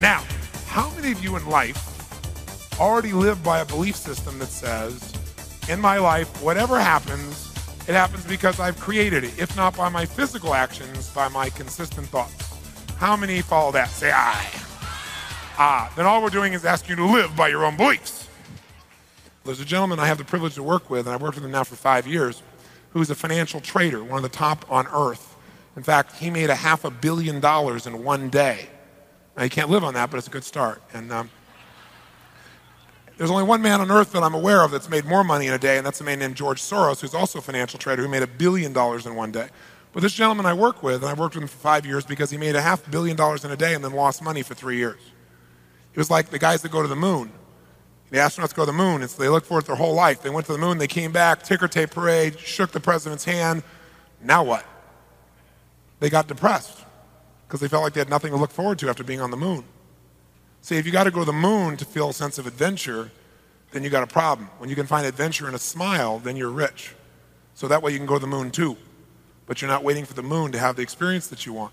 Now, how many of you in life already live by a belief system that says, in my life, whatever happens, it happens because I've created it, if not by my physical actions, by my consistent thoughts? How many follow that? Say aye. Then all we're doing is asking you to live by your own beliefs. There's a gentleman I have the privilege to work with, and I've worked with him now for 5 years, who's a financial trader, one of the top on earth. In fact, he made $500 million in one day. Now, you can't live on that, but it's a good start. And there's only one man on earth that I'm aware of that's made more money in a day, and that's a man named George Soros, who's also a financial trader, who made $1 billion in one day. But this gentleman I work with, and I worked with him for 5 years because he made $500 million in a day and then lost money for 3 years. It was like the guys that go to the moon. The astronauts go to the moon, and so they look for it their whole life. They went to the moon, they came back, ticker tape parade, shook the president's hand. Now what? They got depressed because they felt like they had nothing to look forward to after being on the moon. See, if you got to go to the moon to feel a sense of adventure, then you got a problem. When you can find adventure in a smile, then you're rich. So that way you can go to the moon too. But you're not waiting for the moon to have the experience that you want.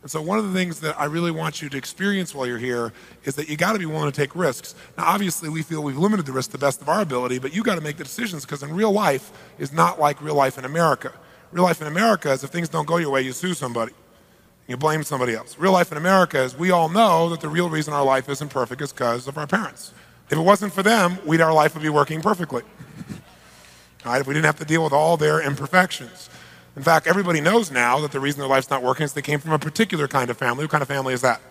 And so one of the things that I really want you to experience while you're here is that you got to be willing to take risks. Now, obviously, we feel we've limited the risk to the best of our ability, but you got to make the decisions, because in real life is not like real life in America. Real life in America is if things don't go your way, you sue somebody. You blame somebody else. Real life in America is we all know that the real reason our life isn't perfect is because of our parents. If it wasn't for them, our life would be working perfectly. All right? If we didn't have to deal with all their imperfections. In fact, everybody knows now that the reason their life's not working is they came from a particular kind of family. What kind of family is that?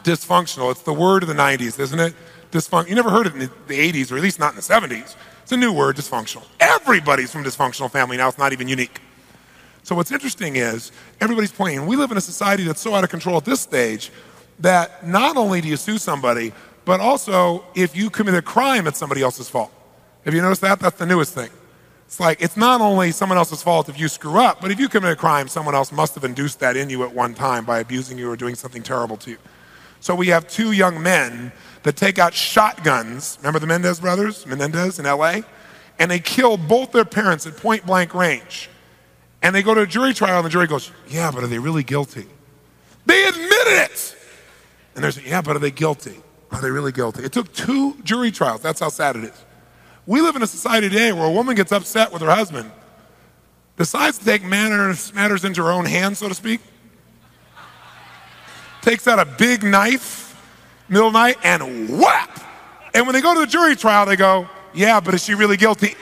Dysfunctional. It's the word of the 90s, isn't it? You never heard it in the 80s, or at least not in the 70s. It's a new word, dysfunctional. Everybody's from a dysfunctional family now. It's not even unique. So what's interesting is everybody's pointing. We live in a society that's so out of control at this stage that not only do you sue somebody, but also if you commit a crime, it's somebody else's fault. Have you noticed that? That's the newest thing. It's like, it's not only someone else's fault if you screw up, but if you commit a crime, someone else must have induced that in you at one time by abusing you or doing something terrible to you. So we have two young men that take out shotguns. Remember the Menendez in LA? And they kill both their parents at point blank range. And they go to a jury trial, and the jury goes, yeah, but are they really guilty? They admitted it! And they're saying, yeah, but are they guilty? Are they really guilty? It took 2 jury trials. That's how sad it is. We live in a society today where a woman gets upset with her husband, decides to take matters into her own hands, so to speak, takes out a big knife, middle of the night, and whap! And when they go to the jury trial, they go, yeah, but is she really guilty?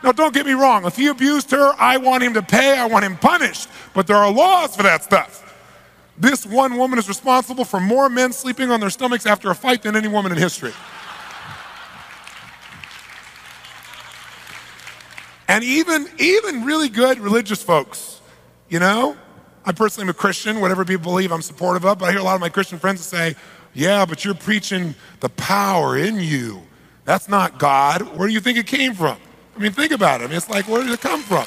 Now, don't get me wrong. If he abused her, I want him to pay. I want him punished. But there are laws for that stuff. This one woman is responsible for more men sleeping on their stomachs after a fight than any woman in history. And even really good religious folks, you know? I personally am a Christian. Whatever people believe, I'm supportive of. But I hear a lot of my Christian friends say, yeah, but you're preaching the power in you. That's not God. Where do you think it came from? I mean, think about it. I mean, it's like, where did it come from?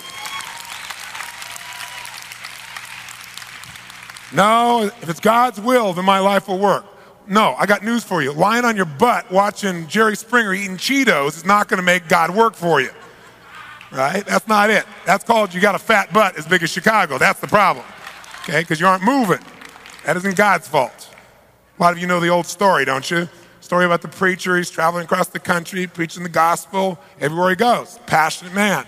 No, if it's God's will, then my life will work. No, I got news for you. Lying on your butt watching Jerry Springer eating Cheetos is not going to make God work for you. Right? That's not it. That's called you got a fat butt as big as Chicago. That's the problem. Okay? Because you aren't moving. That isn't God's fault. A lot of you know the old story, don't you? Story about the preacher. He's traveling across the country, preaching the gospel everywhere he goes. Passionate man.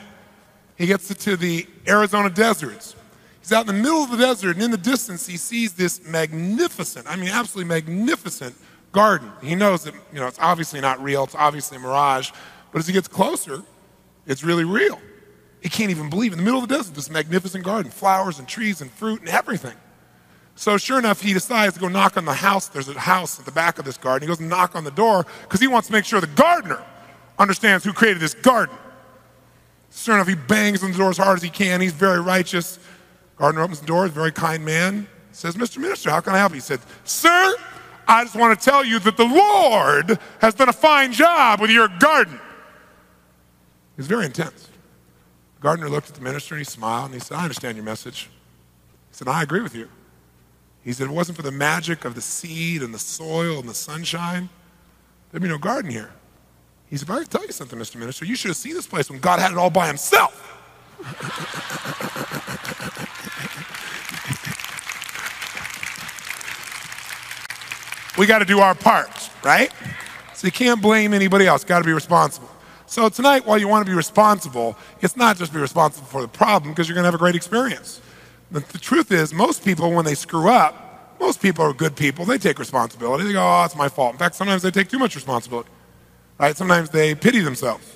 He gets to the Arizona deserts. He's out in the middle of the desert, and in the distance, he sees this magnificent, I mean, absolutely magnificent garden. He knows that, you know, it's obviously not real. It's obviously a mirage. But as he gets closer, it's really real. He can't even believe, in the middle of the desert, this magnificent garden, flowers and trees and fruit and everything. So sure enough, he decides to go knock on the house. There's a house at the back of this garden. He goes and knock on the door because he wants to make sure the gardener understands who created this garden. Sure enough, he bangs on the door as hard as he can. He's very righteous. Gardener opens the door, he's a very kind man. Says, Mr. Minister, how can I help you? He said, sir, I just want to tell you that the Lord has done a fine job with your garden. He was very intense. The gardener looked at the minister and he smiled and he said, I understand your message. He said, I agree with you. He said, if it wasn't for the magic of the seed and the soil and the sunshine, there'd be no garden here. He said, but I can tell you something, Mr. Minister. You should have seen this place when God had it all by himself. We got to do our part, right? So you can't blame anybody else. Got to be responsible. So tonight, while you want to be responsible, it's not just be responsible for the problem, because you're going to have a great experience. The truth is, most people, when they screw up, most people are good people. They take responsibility. They go, oh, it's my fault. In fact, sometimes they take too much responsibility. Right? Sometimes they pity themselves.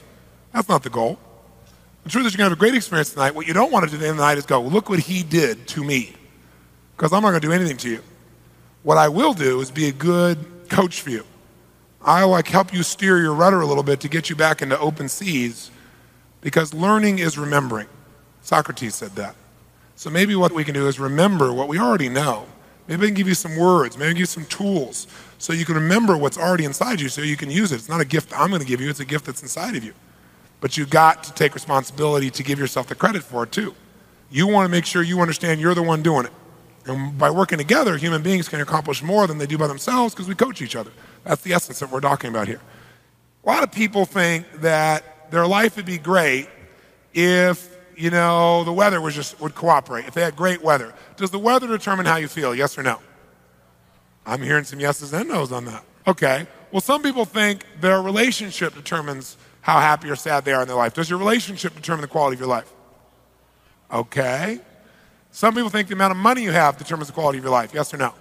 That's not the goal. The truth is, you're going to have a great experience tonight. What you don't want to do at the end of the night is go, well, look what he did to me, because I'm not going to do anything to you. What I will do is be a good coach for you. I'll help you steer your rudder a little bit to get you back into open seas, because learning is remembering. Socrates said that. So maybe what we can do is remember what we already know. Maybe I can give you some words, maybe I can give you some tools so you can remember what's already inside you so you can use it. It's not a gift I'm going to give you, it's a gift that's inside of you. But you got to take responsibility to give yourself the credit for it too. You want to make sure you understand you're the one doing it. And by working together, human beings can accomplish more than they do by themselves, because we coach each other. That's the essence that we're talking about here. A lot of people think that their life would be great if, the weather would cooperate, if they had great weather. Does the weather determine how you feel, yes or no? I'm hearing some yeses and nos on that. Okay. Well, some people think their relationship determines how happy or sad they are in their life. Does your relationship determine the quality of your life? Okay. Some people think the amount of money you have determines the quality of your life, yes or no?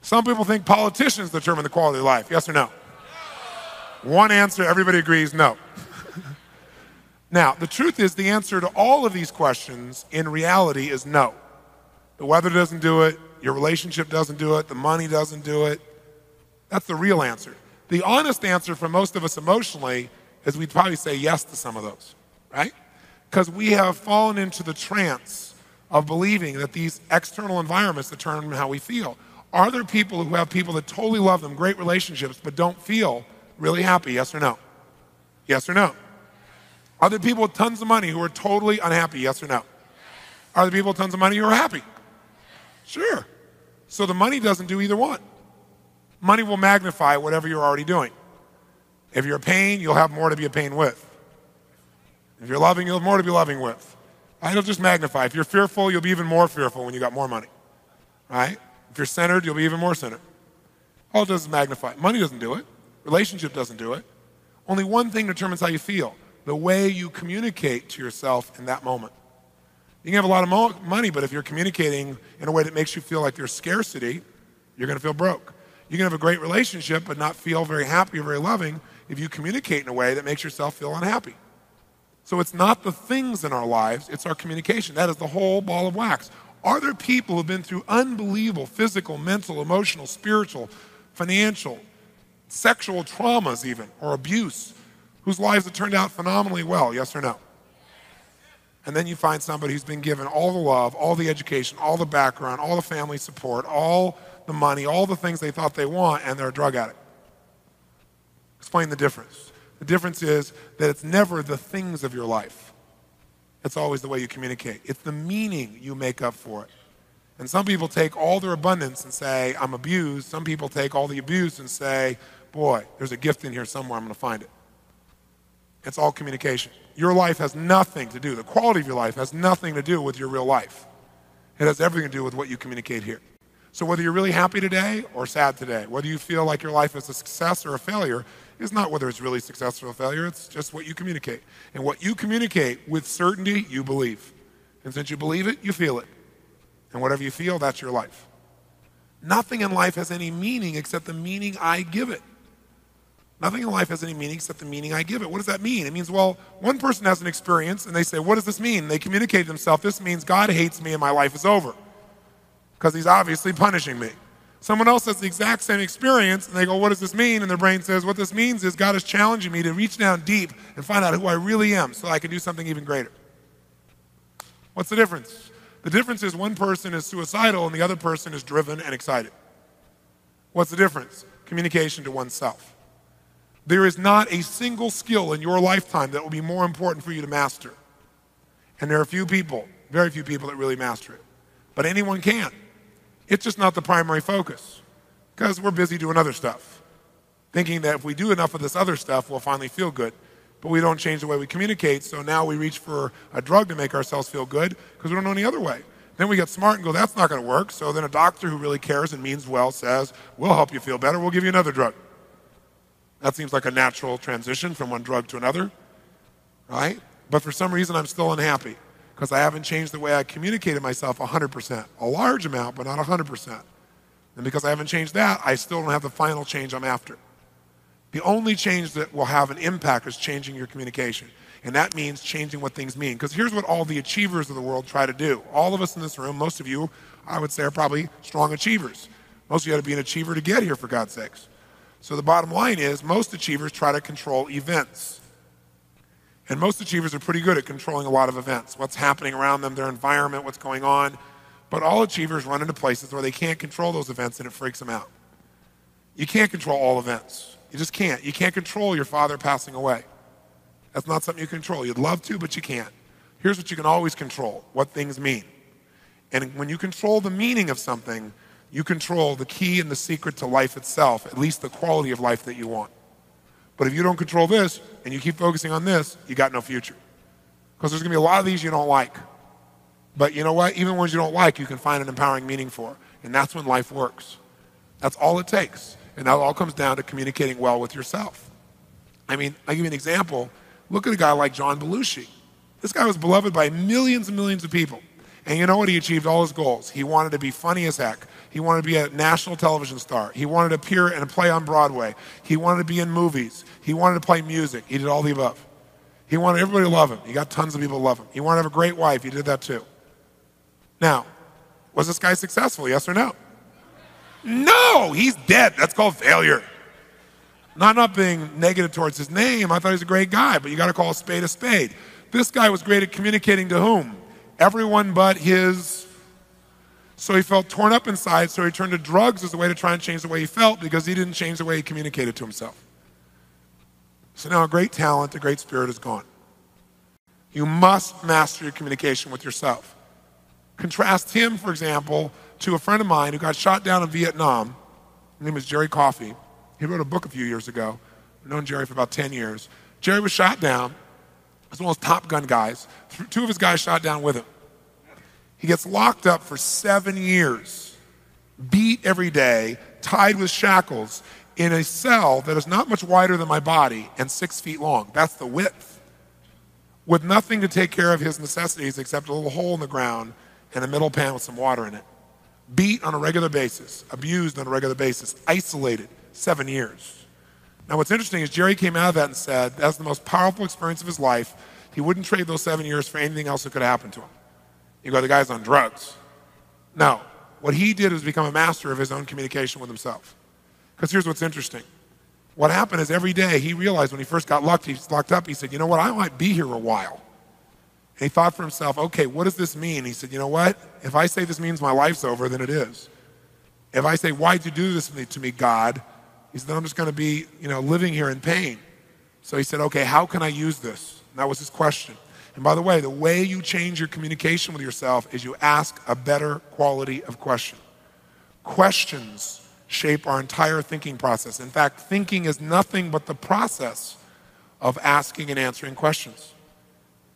Some people think politicians determine the quality of life, yes or no? One answer, everybody agrees, no. Now, the truth is, the answer to all of these questions in reality is no. The weather doesn't do it, your relationship doesn't do it, the money doesn't do it. That's the real answer. The honest answer for most of us emotionally is we'd probably say yes to some of those, right? Because we have fallen into the trance of believing that these external environments determine how we feel. Are there people who have people that totally love them, great relationships, but don't feel really happy, yes or no? Yes or no? Are there people with tons of money who are totally unhappy, yes or no? Are there people with tons of money who are happy? Sure. So the money doesn't do either one. Money will magnify whatever you're already doing. If you're a pain, you'll have more to be a pain with. If you're loving, you'll have more to be loving with. It'll just magnify. If you're fearful, you'll be even more fearful when you got more money. Right? If you're centered, you'll be even more centered. All it does is magnify. Money doesn't do it. Relationship doesn't do it. Only one thing determines how you feel: the way you communicate to yourself in that moment. You can have a lot of money, but if you're communicating in a way that makes you feel like there's scarcity, you're going to feel broke. You can have a great relationship but not feel very happy or very loving if you communicate in a way that makes yourself feel unhappy. So it's not the things in our lives, it's our communication. That is the whole ball of wax. Are there people who have been through unbelievable physical, mental, emotional, spiritual, financial, sexual traumas even, or abuse, whose lives have turned out phenomenally well, yes or no? And then you find somebody who's been given all the love, all the education, all the background, all the family support, all the money, all the things they thought they want, and they're a drug addict. Explain the difference. The difference is that it's never the things of your life. It's always the way you communicate. It's the meaning you make up for it. And some people take all their abundance and say, I'm abused. Some people take all the abuse and say, boy, there's a gift in here somewhere, I'm going to find it. It's all communication. Your life has nothing to do, the quality of your life has nothing to do with your real life. It has everything to do with what you communicate here. So whether you're really happy today or sad today, whether you feel like your life is a success or a failure, is not whether it's really successful or a failure, it's just what you communicate. And what you communicate with certainty, you believe. And since you believe it, you feel it. And whatever you feel, that's your life. Nothing in life has any meaning except the meaning I give it. Nothing in life has any meaning except the meaning I give it. What does that mean? It means, well, one person has an experience and they say, what does this mean? They communicate to themselves, this means God hates me and my life is over, because he's obviously punishing me. Someone else has the exact same experience and they go, what does this mean? And their brain says, what this means is God is challenging me to reach down deep and find out who I really am so I can do something even greater. What's the difference? The difference is one person is suicidal and the other person is driven and excited. What's the difference? Communication to oneself. There is not a single skill in your lifetime that will be more important for you to master. And there are few people, very few people that really master it. But anyone can. It's just not the primary focus, because we're busy doing other stuff, thinking that if we do enough of this other stuff, we'll finally feel good. But we don't change the way we communicate, so now we reach for a drug to make ourselves feel good because we don't know any other way. Then we get smart and go, that's not going to work. So then a doctor who really cares and means well says, we'll help you feel better. We'll give you another drug. That seems like a natural transition from one drug to another, right? But for some reason, I'm still unhappy because I haven't changed the way I communicate to myself 100%. A large amount, but not 100%. And because I haven't changed that, I still don't have the final change I'm after. The only change that will have an impact is changing your communication. And that means changing what things mean. Because here's what all the achievers of the world try to do. All of us in this room, most of you, I would say, are probably strong achievers. Most of you had to be an achiever to get here, for God's sakes. So the bottom line is, most achievers try to control events. And most achievers are pretty good at controlling a lot of events. What's happening around them, their environment, what's going on. But all achievers run into places where they can't control those events and it freaks them out. You can't control all events. You just can't. You can't control your father passing away. That's not something you control. You'd love to, but you can't. Here's what you can always control, what things mean. And when you control the meaning of something, you control the key and the secret to life itself, at least the quality of life that you want. But if you don't control this and you keep focusing on this, you got no future. Because there's going to be a lot of these you don't like. But you know what? Even ones you don't like, you can find an empowering meaning for. And that's when life works. That's all it takes. And that all comes down to communicating well with yourself. I mean, I'll give you an example. Look at a guy like John Belushi. This guy was beloved by millions and millions of people. And you know what? He achieved all his goals. He wanted to be funny as heck. He wanted to be a national television star. He wanted to appear and play on Broadway. He wanted to be in movies. He wanted to play music. He did all the above. He wanted everybody to love him. He got tons of people to love him. He wanted to have a great wife. He did that too. Now, was this guy successful, yes or no? No, he's dead. That's called failure. Not being negative towards his name. I thought he was a great guy, but you got to call a spade a spade. This guy was great at communicating to whom? Everyone but his. So he felt torn up inside, so he turned to drugs as a way to try and change the way he felt because he didn't change the way he communicated to himself. So now a great talent, a great spirit is gone. You must master your communication with yourself. Contrast him, for example, to a friend of mine who got shot down in Vietnam. His name was Jerry Coffey. He wrote a book a few years ago. I've known Jerry for about 10 years. Jerry was shot down. He was one of those Top Gun guys. Two of his guys shot down with him. He gets locked up for 7 years, beat every day, tied with shackles, in a cell that is not much wider than my body and 6 feet long. That's the width. With nothing to take care of his necessities except a little hole in the ground and a metal pan with some water in it. Beat on a regular basis, abused on a regular basis, isolated, 7 years. Now what's interesting is Jerry came out of that and said that's the most powerful experience of his life. He wouldn't trade those 7 years for anything else that could happen to him. You go, the guy's on drugs. No, what he did was become a master of his own communication with himself. Because here's what's interesting. What happened is every day he realized when he first got locked up, he said, you know what, I might be here a while. And he thought for himself, okay, what does this mean? He said, you know what, if I say this means my life's over, then it is. If I say, why'd you do this to me, God? He said, then I'm just going to be, living here in pain. So he said, okay, how can I use this? And that was his question. And by the way you change your communication with yourself is you ask a better quality of question. Questions shape our entire thinking process. In fact, thinking is nothing but the process of asking and answering questions.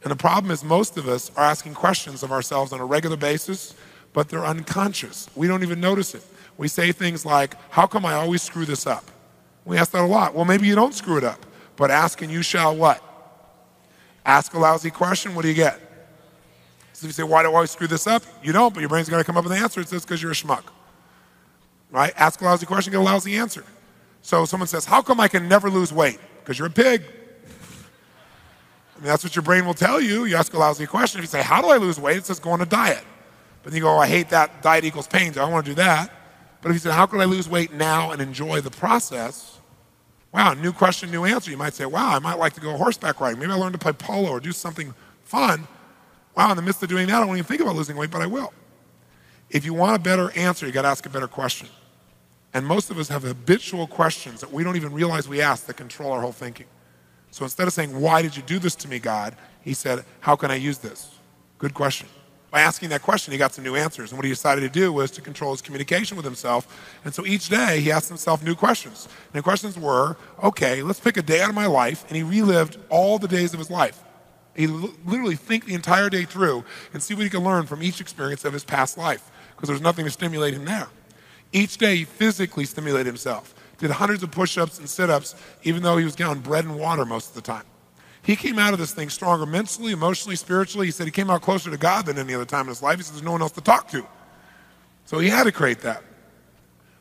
And the problem is most of us are asking questions of ourselves on a regular basis, but they're unconscious. We don't even notice it. We say things like, how come I always screw this up? We ask that a lot. Well, maybe you don't screw it up, but ask and you shall what? Ask a lousy question, what do you get? So if you say, why do I always screw this up? You don't, but your brain's got to come up with an answer. It says because you're a schmuck. Right? Ask a lousy question, get a lousy answer. So someone says, how come I can never lose weight? Because you're a pig. I mean, that's what your brain will tell you. You ask a lousy question. If you say, how do I lose weight? It says go on a diet. But then you go, I hate that. Diet equals pain, so I don't want to do that. But if you say, how can I lose weight now and enjoy the process? Wow, new question, new answer. You might say, wow, I might like to go horseback riding. Maybe I learn to play polo or do something fun. Wow, in the midst of doing that, I don't even think about losing weight, but I will. If you want a better answer, you got to ask a better question. And most of us have habitual questions that we don't even realize we ask that control our whole thinking. So instead of saying, why did you do this to me, God? He said, how can I use this? Good question. By asking that question, he got some new answers. And what he decided to do was to control his communication with himself. And so each day, he asked himself new questions. And the questions were, okay, let's pick a day out of my life. And he relived all the days of his life. He'd literally think the entire day through and see what he could learn from each experience of his past life, because there's nothing to stimulate him there. Each day, he physically stimulated himself, did hundreds of push-ups and sit-ups, even though he was getting bread and water most of the time. He came out of this thing stronger mentally, emotionally, spiritually. He said he came out closer to God than any other time in his life. He said there's no one else to talk to. So he had to create that.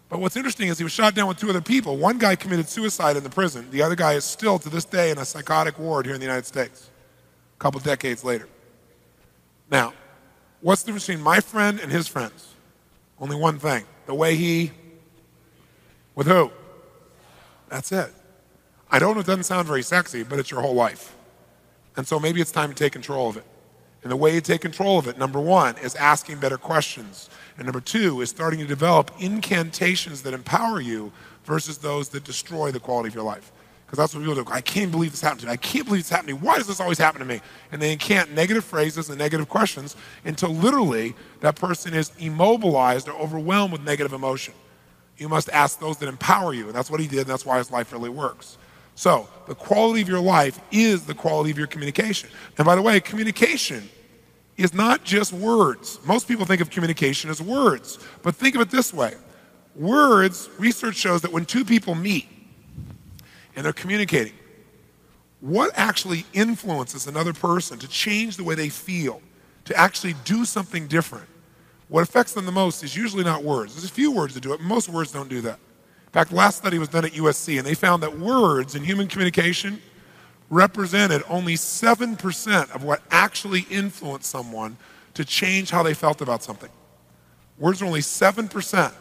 But what's interesting is he was shot down with 2 other people. One guy committed suicide in the prison. The other guy is still, to this day, in a psychotic ward here in the United States, a couple decades later. Now, what's the difference between my friend and his friends? Only one thing. The way he, with who? That's it. I know it doesn't sound very sexy, but it's your whole life. And so maybe it's time to take control of it. And the way you take control of it, number 1, is asking better questions. And number 2 is starting to develop incantations that empower you versus those that destroy the quality of your life. Because that's what people do. I can't believe this happened to me. I can't believe this happened to me. Why does this always happen to me? And they incant negative phrases and negative questions until literally that person is immobilized or overwhelmed with negative emotion. You must ask those that empower you. And that's what he did, and that's why his life really works. So the quality of your life is the quality of your communication. And by the way, communication is not just words. Most people think of communication as words, but think of it this way. Words, research shows that when 2 people meet and they're communicating, what actually influences another person to change the way they feel, to actually do something different? What affects them the most is usually not words. There's a few words that do it, but most words don't do that. In fact, the last study was done at USC, and they found that words in human communication represented only 7% of what actually influenced someone to change how they felt about something. Words are only 7%.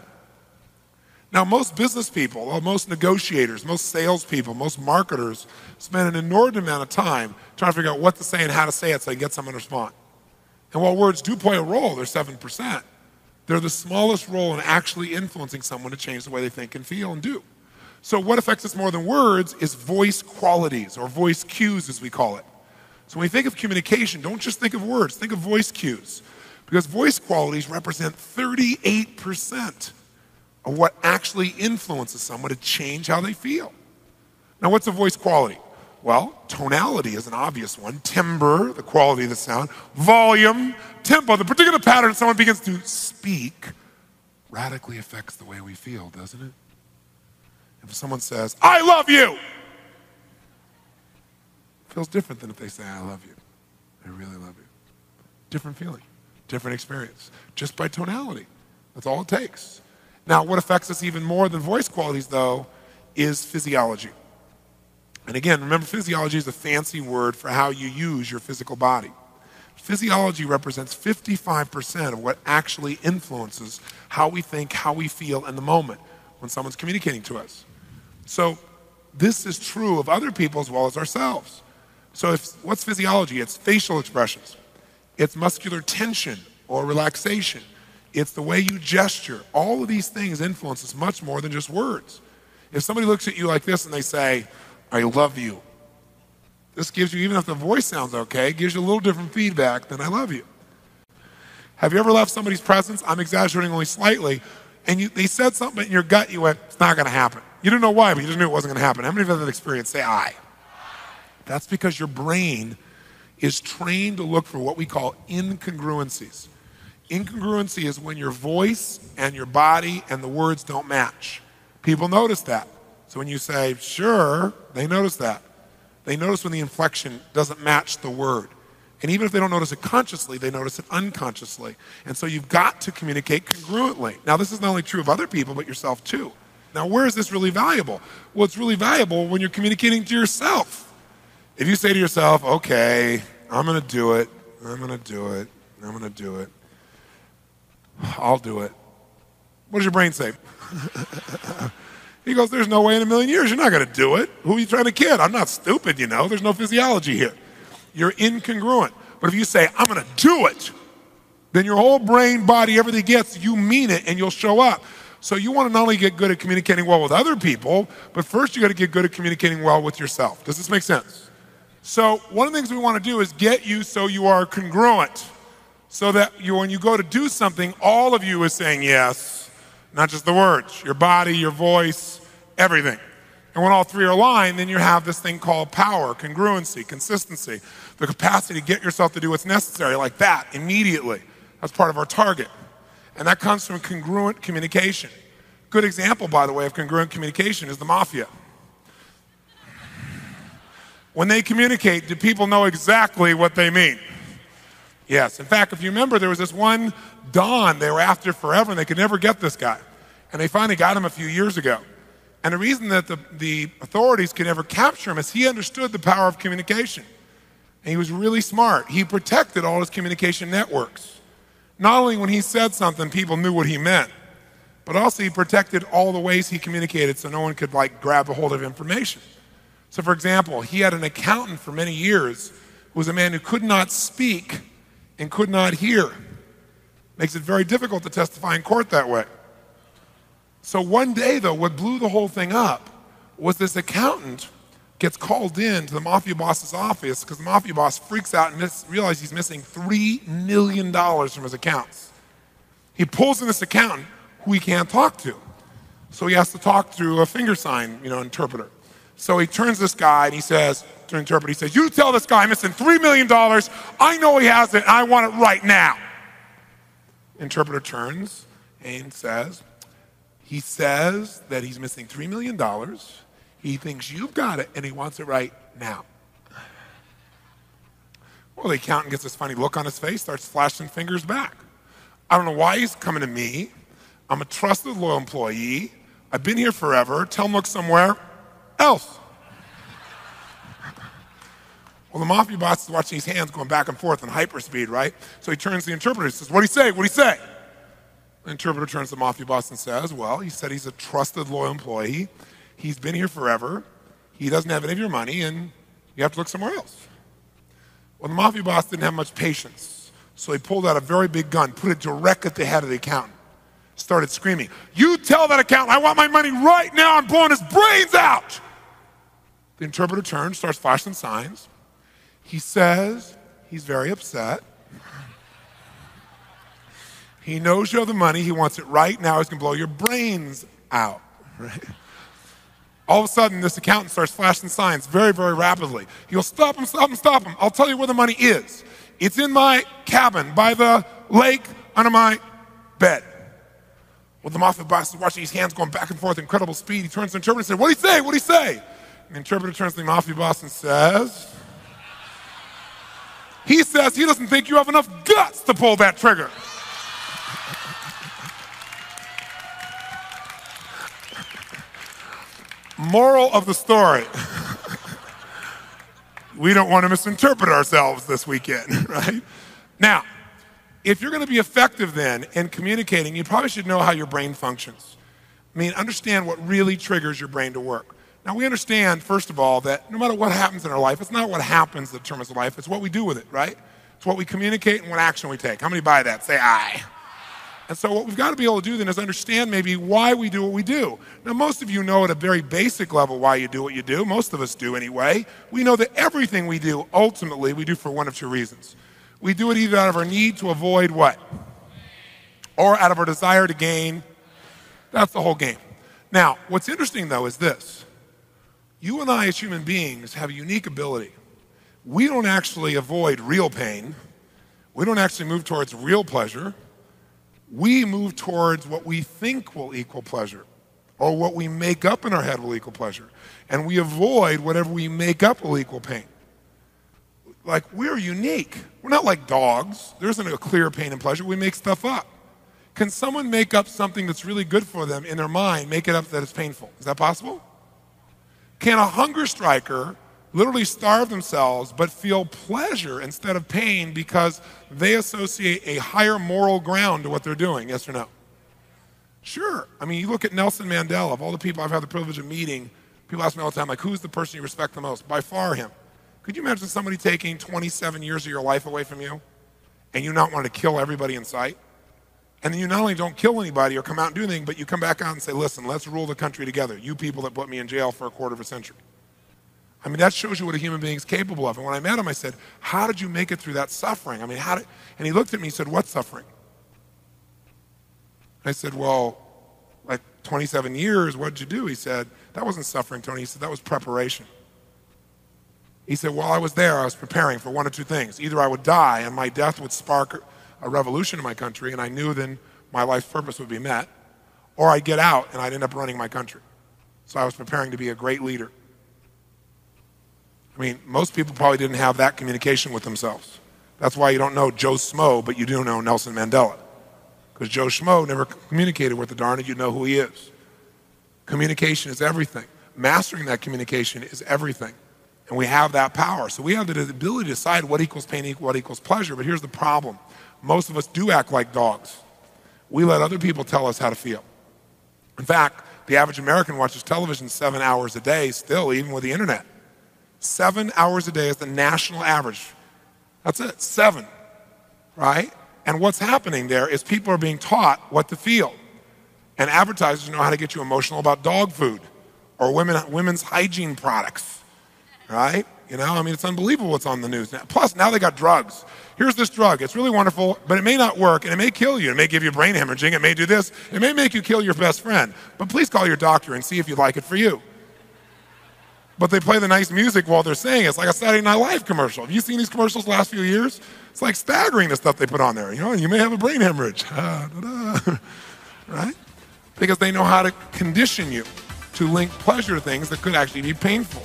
Now, most business people, or most negotiators, most salespeople, most marketers spend an inordinate amount of time trying to figure out what to say and how to say it so they can get someone to respond. And while words do play a role, they're 7%. They're the smallest role in actually influencing someone to change the way they think and feel and do. So what affects us more than words is voice qualities, or voice cues as we call it. So when you think of communication, don't just think of words, think of voice cues. Because voice qualities represent 38% of what actually influences someone to change how they feel. Now what's a voice quality? Well, tonality is an obvious one. Timbre, the quality of the sound. Volume, tempo, the particular pattern someone begins to speak radically affects the way we feel, doesn't it? If someone says, I love you, it feels different than if they say, I love you. I really love you. Different feeling, different experience, just by tonality. That's all it takes. Now, what affects us even more than voice qualities, though, is physiology. And again, remember, physiology is a fancy word for how you use your physical body. Physiology represents 55% of what actually influences how we think, how we feel in the moment when someone's communicating to us. So this is true of other people as well as ourselves. So what's physiology? It's facial expressions. It's muscular tension or relaxation. It's the way you gesture. All of these things influence us much more than just words. If somebody looks at you like this and they say, I love you, this gives you, even if the voice sounds okay, gives you a little different feedback than I love you. Have you ever left somebody's presence? I'm exaggerating only slightly. And they said something in your gut, you went, it's not going to happen. You didn't know why, but you just knew it wasn't going to happen. How many of you have that experience? Say I. That's because your brain is trained to look for what we call incongruencies. Incongruency is when your voice and your body and the words don't match. People notice that. So when you say, sure, they notice that. They notice when the inflection doesn't match the word. And even if they don't notice it consciously, they notice it unconsciously. And so you've got to communicate congruently. Now, this is not only true of other people, but yourself too. Now, where is this really valuable? Well, it's really valuable when you're communicating to yourself. If you say to yourself, okay, I'm going to do it, I'm going to do it, I'm going to do it, I'll do it. What does your brain say? He goes, there's no way in a million years you're not going to do it. Who are you trying to kid? I'm not stupid, you know. There's no physiology here. You're incongruent. But if you say, I'm going to do it, then your whole brain, body, everything gets, you mean it, and you'll show up. So you want to not only get good at communicating well with other people, but first you got to get good at communicating well with yourself. Does this make sense? So one of the things we want to do is get you so you are congruent, so that when you go to do something, all of you is saying yes, not just the words, your body, your voice, everything. And when all three are aligned, then you have this thing called power, congruency, consistency, the capacity to get yourself to do what's necessary like that immediately. That's part of our target. And that comes from congruent communication. Good example, by the way, of congruent communication is the mafia. When they communicate, do people know exactly what they mean? Yes. In fact, if you remember, there was this one Don they were after forever, and they could never get this guy. And they finally got him a few years ago. And the reason that the authorities could never capture him is he understood the power of communication. And he was really smart. He protected all his communication networks. Not only when he said something, people knew what he meant, but also he protected all the ways he communicated so no one could grab a hold of information. So for example, he had an accountant for many years who was a man who could not speak and could not hear. Makes it very difficult to testify in court that way. So one day though, what blew the whole thing up was this accountant gets called in to the mafia boss's office because the mafia boss freaks out and realizes he's missing $3 million from his accounts. He pulls in this accountant who he can't talk to. So he has to talk through a finger sign, interpreter. So he turns this guy and he says, to the interpreter, he says, you tell this guy I'm missing $3 million. I know he has it and I want it right now. Interpreter turns and says, he says that he's missing $3 million. He thinks you've got it and he wants it right now. Well, the accountant gets this funny look on his face, starts flashing fingers back. I don't know why he's coming to me. I'm a trusted, loyal employee. I've been here forever. Tell him look somewhere else. Well, the mafia boss is watching his hands going back and forth in hyperspeed, right? So he turns to the interpreter and says, what'd he say? What'd he say? The interpreter turns to the mafia boss and says, well, he said he's a trusted, loyal employee. He's been here forever. He doesn't have any of your money, and you have to look somewhere else. Well, the mafia boss didn't have much patience, so he pulled out a very big gun, put it direct at the head of the accountant, started screaming, you tell that accountant I want my money right now. I'm blowing his brains out. The interpreter turns, starts flashing signs. He says he's very upset. He knows you have the money. He wants it right now. He's going to blow your brains out. Right? All of a sudden, this accountant starts flashing signs very, very rapidly. He goes, stop him, stop him, stop him. I'll tell you where the money is. It's in my cabin by the lake under my bed. Well, the mafia boss is watching his hands going back and forth at incredible speed. He turns to the interpreter and says, what'd he say? What'd he say? And the interpreter turns to the mafia boss and says, he says he doesn't think you have enough guts to pull that trigger. Moral of the story. We don't want to misinterpret ourselves this weekend, right? Now, if you're going to be effective then in communicating, you probably should know how your brain functions. Understand what really triggers your brain to work. Now, we understand, first of all, that no matter what happens in our life, it's not what happens that determines the life, it's what we do with it, right? It's what we communicate and what action we take. How many buy that? Say aye. And so what we've got to be able to do then is understand maybe why we do what we do. Now, most of you know at a very basic level why you do what you do. Most of us do anyway. We know that everything we do, ultimately, we do for one of two reasons. We do it either out of our need to avoid what? Or out of our desire to gain. That's the whole game. Now, what's interesting, though, is this. You and I as human beings have a unique ability. We don't actually avoid real pain. We don't actually move towards real pleasure. We move towards what we think will equal pleasure, or what we make up in our head will equal pleasure. And we avoid whatever we make up will equal pain. We're unique. We're not like dogs. There isn't a clear pain and pleasure. We make stuff up. Can someone make up something that's really good for them in their mind, make it up that it's painful? Is that possible? Can a hunger striker literally starve themselves but feel pleasure instead of pain because they associate a higher moral ground to what they're doing? Yes or no? Sure. You look at Nelson Mandela. Of all the people I've had the privilege of meeting, people ask me all the time, who's the person you respect the most? By far him. Could you imagine somebody taking 27 years of your life away from you and you not want to kill everybody in sight? And then you not only don't kill anybody or come out and do anything, but you come back out and say, listen, let's rule the country together. You people that put me in jail for a quarter of a century. That shows you what a human being is capable of. And when I met him, I said, how did you make it through that suffering? And he looked at me and said, what suffering? I said, well, 27 years, what did you do? He said, that wasn't suffering, Tony. He said, that was preparation. He said, while I was there, I was preparing for one of two things. Either I would die and my death would spark a revolution in my country, and I knew then my life's purpose would be met, or I'd get out and I'd end up running my country. So I was preparing to be a great leader. I mean, most people probably didn't have that communication with themselves. That's why you don't know Joe Schmo, but you do know Nelson Mandela. Because Joe Schmo never communicated with the darn it, you know who he is. Communication is everything. Mastering that communication is everything. And we have that power. So we have the ability to decide what equals pain, what equals pleasure. But here's the problem. Most of us do act like dogs. We let other people tell us how to feel. In fact, the average American watches television 7 hours a day still, even with the internet. 7 hours a day is the national average. That's it, 7, right? And what's happening there is people are being taught what to feel. And advertisers know how to get you emotional about dog food or women's hygiene products, right? You know, I mean, it's unbelievable what's on the news now. Plus, now they got drugs. Here's this drug. It's really wonderful, but it may not work, and it may kill you. It may give you brain hemorrhaging. It may do this. It may make you kill your best friend. But please call your doctor and see if you'd like it for you. But they play the nice music while they're saying it. It's like a Saturday Night Live commercial. Have you seen these commercials the last few years? It's like staggering the stuff they put on there. You know, you may have a brain hemorrhage. Right? Because they know how to condition you to link pleasure to things that could actually be painful.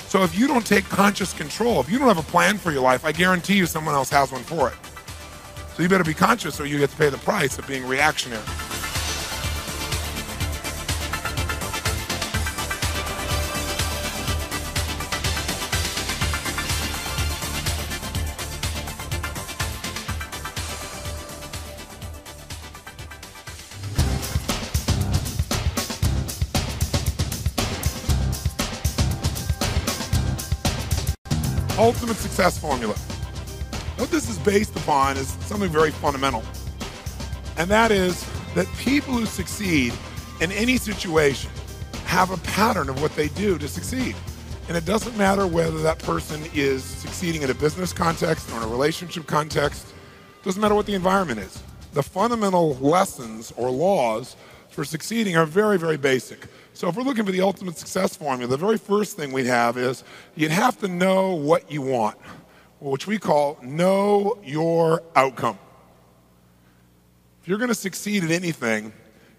So if you don't take conscious control, if you don't have a plan for your life, I guarantee you someone else has one for it. So you better be conscious or you get to pay the price of being reactionary. Ultimate success formula. What this is based upon is something very fundamental. And that is that people who succeed in any situation have a pattern of what they do to succeed. And it doesn't matter whether that person is succeeding in a business context or in a relationship context. It doesn't matter what the environment is. The fundamental lessons or laws for succeeding are very, very basic. So if we're looking for the ultimate success formula, the very first thing we have is you'd have to know what you want, which we call know your outcome. If you're going to succeed at anything,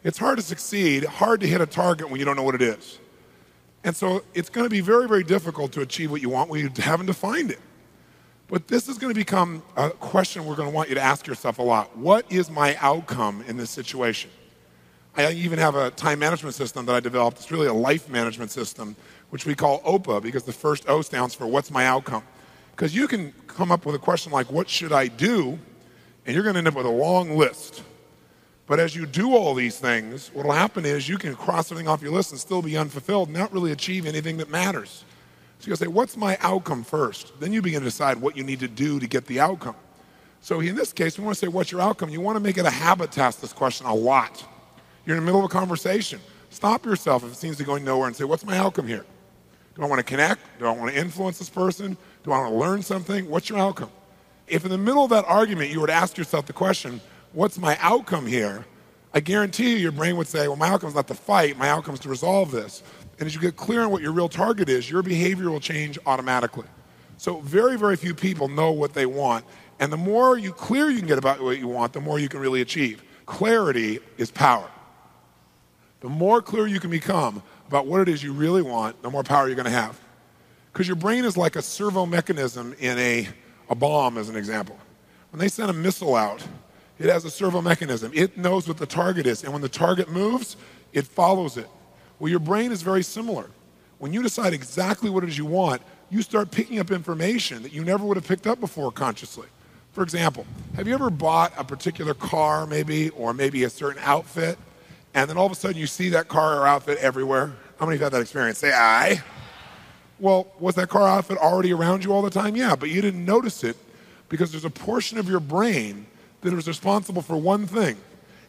it's hard to succeed, hard to hit a target when you don't know what it is. And so it's going to be very, very difficult to achieve what you want when you haven't defined it. But this is going to become a question we're going to want you to ask yourself a lot. What is my outcome in this situation? I even have a time management system that I developed. It's really a life management system, which we call OPA, because the first O stands for what's my outcome. Because you can come up with a question like, what should I do? And you're going to end up with a long list. But as you do all these things, what will happen is you can cross everything off your list and still be unfulfilled and not really achieve anything that matters. So you'll say, what's my outcome first? Then you begin to decide what you need to do to get the outcome. So in this case, we want to say, what's your outcome? You want to make it a habit to ask this question a lot. You're in the middle of a conversation. Stop yourself if it seems to be going nowhere and say, what's my outcome here? Do I want to connect? Do I want to influence this person? Do I want to learn something? What's your outcome? If in the middle of that argument you were to ask yourself the question, what's my outcome here? I guarantee you your brain would say, well, my outcome is not to fight. My outcome is to resolve this. And as you get clear on what your real target is, your behavior will change automatically. So very, very few people know what they want. And the more clear you can get about what you want, the more you can really achieve. Clarity is power. The more clear you can become about what it is you really want, the more power you're going to have. Because your brain is like a servo mechanism in a bomb, as an example. When they send a missile out, it has a servo mechanism. It knows what the target is. And when the target moves, it follows it. Well, your brain is very similar. When you decide exactly what it is you want, you start picking up information that you never would have picked up before consciously. For example, have you ever bought a particular car maybe, or maybe a certain outfit, and then all of a sudden you see that car or outfit everywhere? How many of you have had that experience? Say aye. Well, was that car outfit already around you all the time? Yeah, but you didn't notice it because there's a portion of your brain that is responsible for one thing,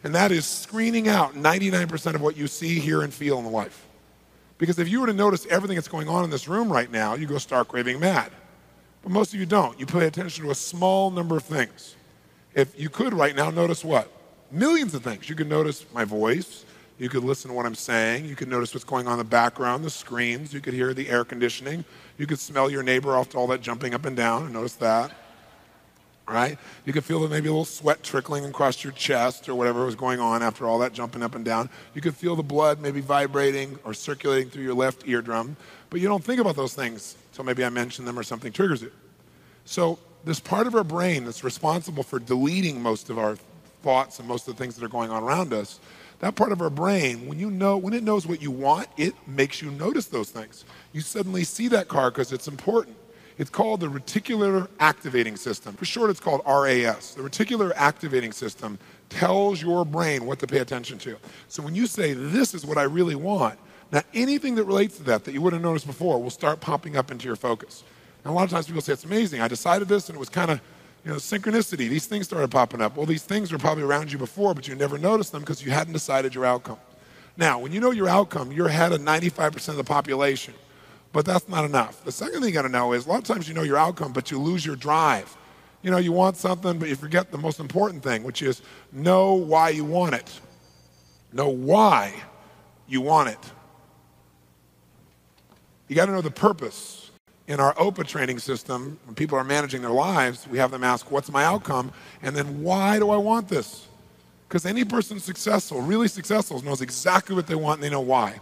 and that is screening out 99% of what you see, hear, and feel in life. Because if you were to notice everything that's going on in this room right now, you go stark raving mad. But most of you don't. You pay attention to a small number of things. If you could right now, notice what? Millions of things. You can notice my voice. You could listen to what I'm saying. You could notice what's going on in the background, the screams. You could hear the air conditioning. You could smell your neighbor after all that jumping up and down and notice that. Right? You could feel that maybe a little sweat trickling across your chest or whatever was going on after all that jumping up and down. You could feel the blood maybe vibrating or circulating through your left eardrum. But you don't think about those things until maybe I mention them or something triggers it. So this part of our brain that's responsible for deleting most of our thoughts and most of the things that are going on around us, that part of our brain, when it knows what you want, it makes you notice those things. You suddenly see that car because it's important. It's called the reticular activating system. For short, it's called RAS. The reticular activating system tells your brain what to pay attention to. So when you say, this is what I really want, now anything that relates to that you wouldn't have noticed before will start popping up into your focus. And a lot of times people say, it's amazing. I decided this and it was kind of, synchronicity. These things started popping up. Well, these things were probably around you before, but you never noticed them because you hadn't decided your outcome. Now, when you know your outcome, you're ahead of 95% of the population. But that's not enough. The second thing you got to know is a lot of times you know your outcome, but you lose your drive. You want something, but you forget the most important thing, which is know why you want it. Know why you want it. You got to know the purpose. In our OPA training system, when people are managing their lives, we have them ask, what's my outcome? And then why do I want this? Because any person successful, really successful, knows exactly what they want and they know why.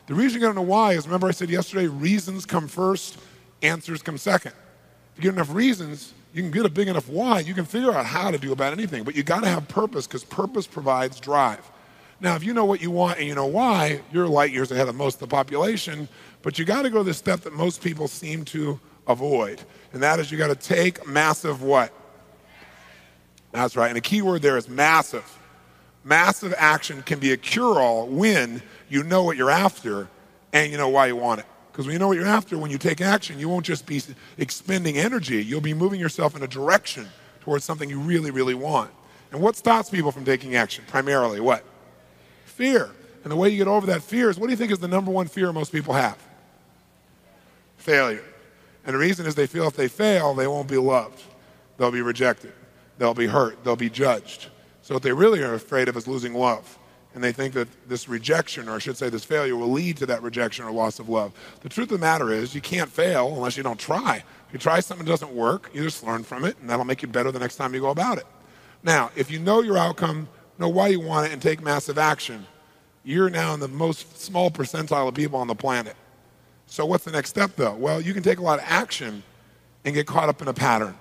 The reason you gotta know why is, remember I said yesterday, reasons come first, answers come second. If you get enough reasons, you can get a big enough why, you can figure out how to do about anything, but you gotta have purpose because purpose provides drive. Now, if you know what you want and you know why, you're light years ahead of most of the population, but you gotta go to the step that most people seem to avoid, and that is you gotta take massive what? That's right, and the key word there is massive. Massive action can be a cure-all when you know what you're after and you know why you want it. Because when you know what you're after, when you take action, you won't just be expending energy. You'll be moving yourself in a direction towards something you really, really want. And what stops people from taking action? Primarily what? Fear. And the way you get over that fear is, what do you think is the number one fear most people have? Failure. And the reason is they feel if they fail, they won't be loved. They'll be rejected. They'll be hurt. They'll be judged. So what they really are afraid of is losing love. And they think that this rejection, or I should say this failure, will lead to that rejection or loss of love. The truth of the matter is you can't fail unless you don't try. If you try something that doesn't work, you just learn from it, and that'll make you better the next time you go about it. Now, if you know your outcome, know why you want it, and take massive action, you're now in the most small percentile of people on the planet. So what's the next step, though? Well, you can take a lot of action and get caught up in a pattern.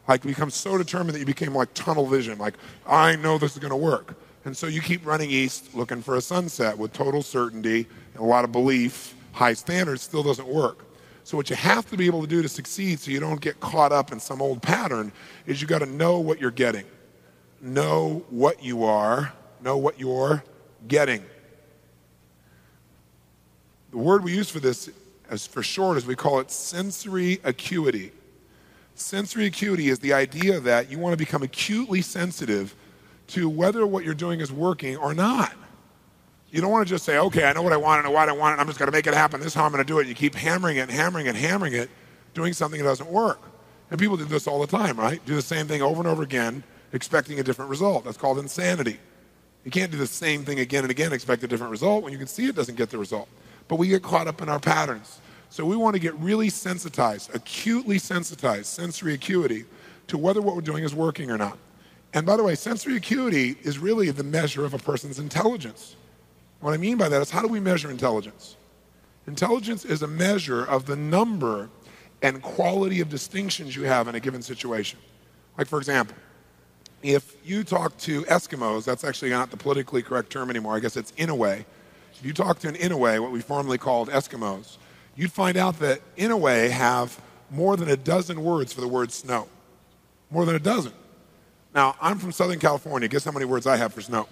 Like become so determined that you became like tunnel vision, like, I know this is going to work. And so you keep running east looking for a sunset with total certainty and a lot of belief, high standards, still doesn't work. So what you have to be able to do to succeed so you don't get caught up in some old pattern is you got to know what you're getting. Know what you are, know what you're getting. The word we use for this, as for short, is we call it sensory acuity. Sensory acuity is the idea that you want to become acutely sensitive to whether what you're doing is working or not. You don't want to just say, okay, I know what I want, I know why I want it, I'm just going to make it happen, this is how I'm going to do it. You keep hammering it and hammering it and hammering it, doing something that doesn't work. And people do this all the time, right? Do the same thing over and over again, expecting a different result. That's called insanity. You can't do the same thing again and again, expect a different result when you can see it doesn't get the result. But we get caught up in our patterns. So we want to get really sensitized, acutely sensitized, sensory acuity, to whether what we're doing is working or not. And by the way, sensory acuity is really the measure of a person's intelligence. What I mean by that is, how do we measure intelligence? Intelligence is a measure of the number and quality of distinctions you have in a given situation. Like, for example, if you talk to Eskimos, that's actually not the politically correct term anymore, I guess it's Inouye. If you talk to an Inouye, what we formerly called Eskimos, you'd find out that Inouye have more than a dozen words for the word snow. More than a dozen. Now, I'm from Southern California. Guess how many words I have for snow?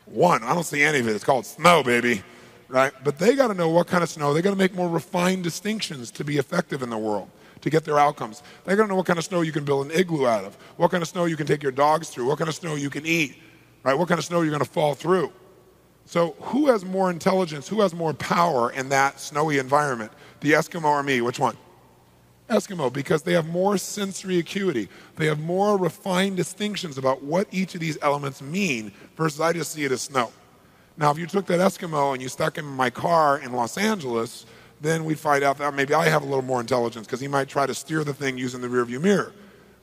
One. I don't see any of it. It's called snow, baby. Right? But they got to know what kind of snow. They got to make more refined distinctions to be effective in the world, to get their outcomes. They got to know what kind of snow you can build an igloo out of, what kind of snow you can take your dogs through, what kind of snow you can eat, right? What kind of snow you're going to fall through. So who has more intelligence, who has more power in that snowy environment? The Eskimo or me? Which one? Eskimo, because they have more sensory acuity. They have more refined distinctions about what each of these elements mean versus I just see it as snow. Now, if you took that Eskimo and you stuck him in my car in Los Angeles, then we'd find out that maybe I have a little more intelligence because he might try to steer the thing using the rearview mirror,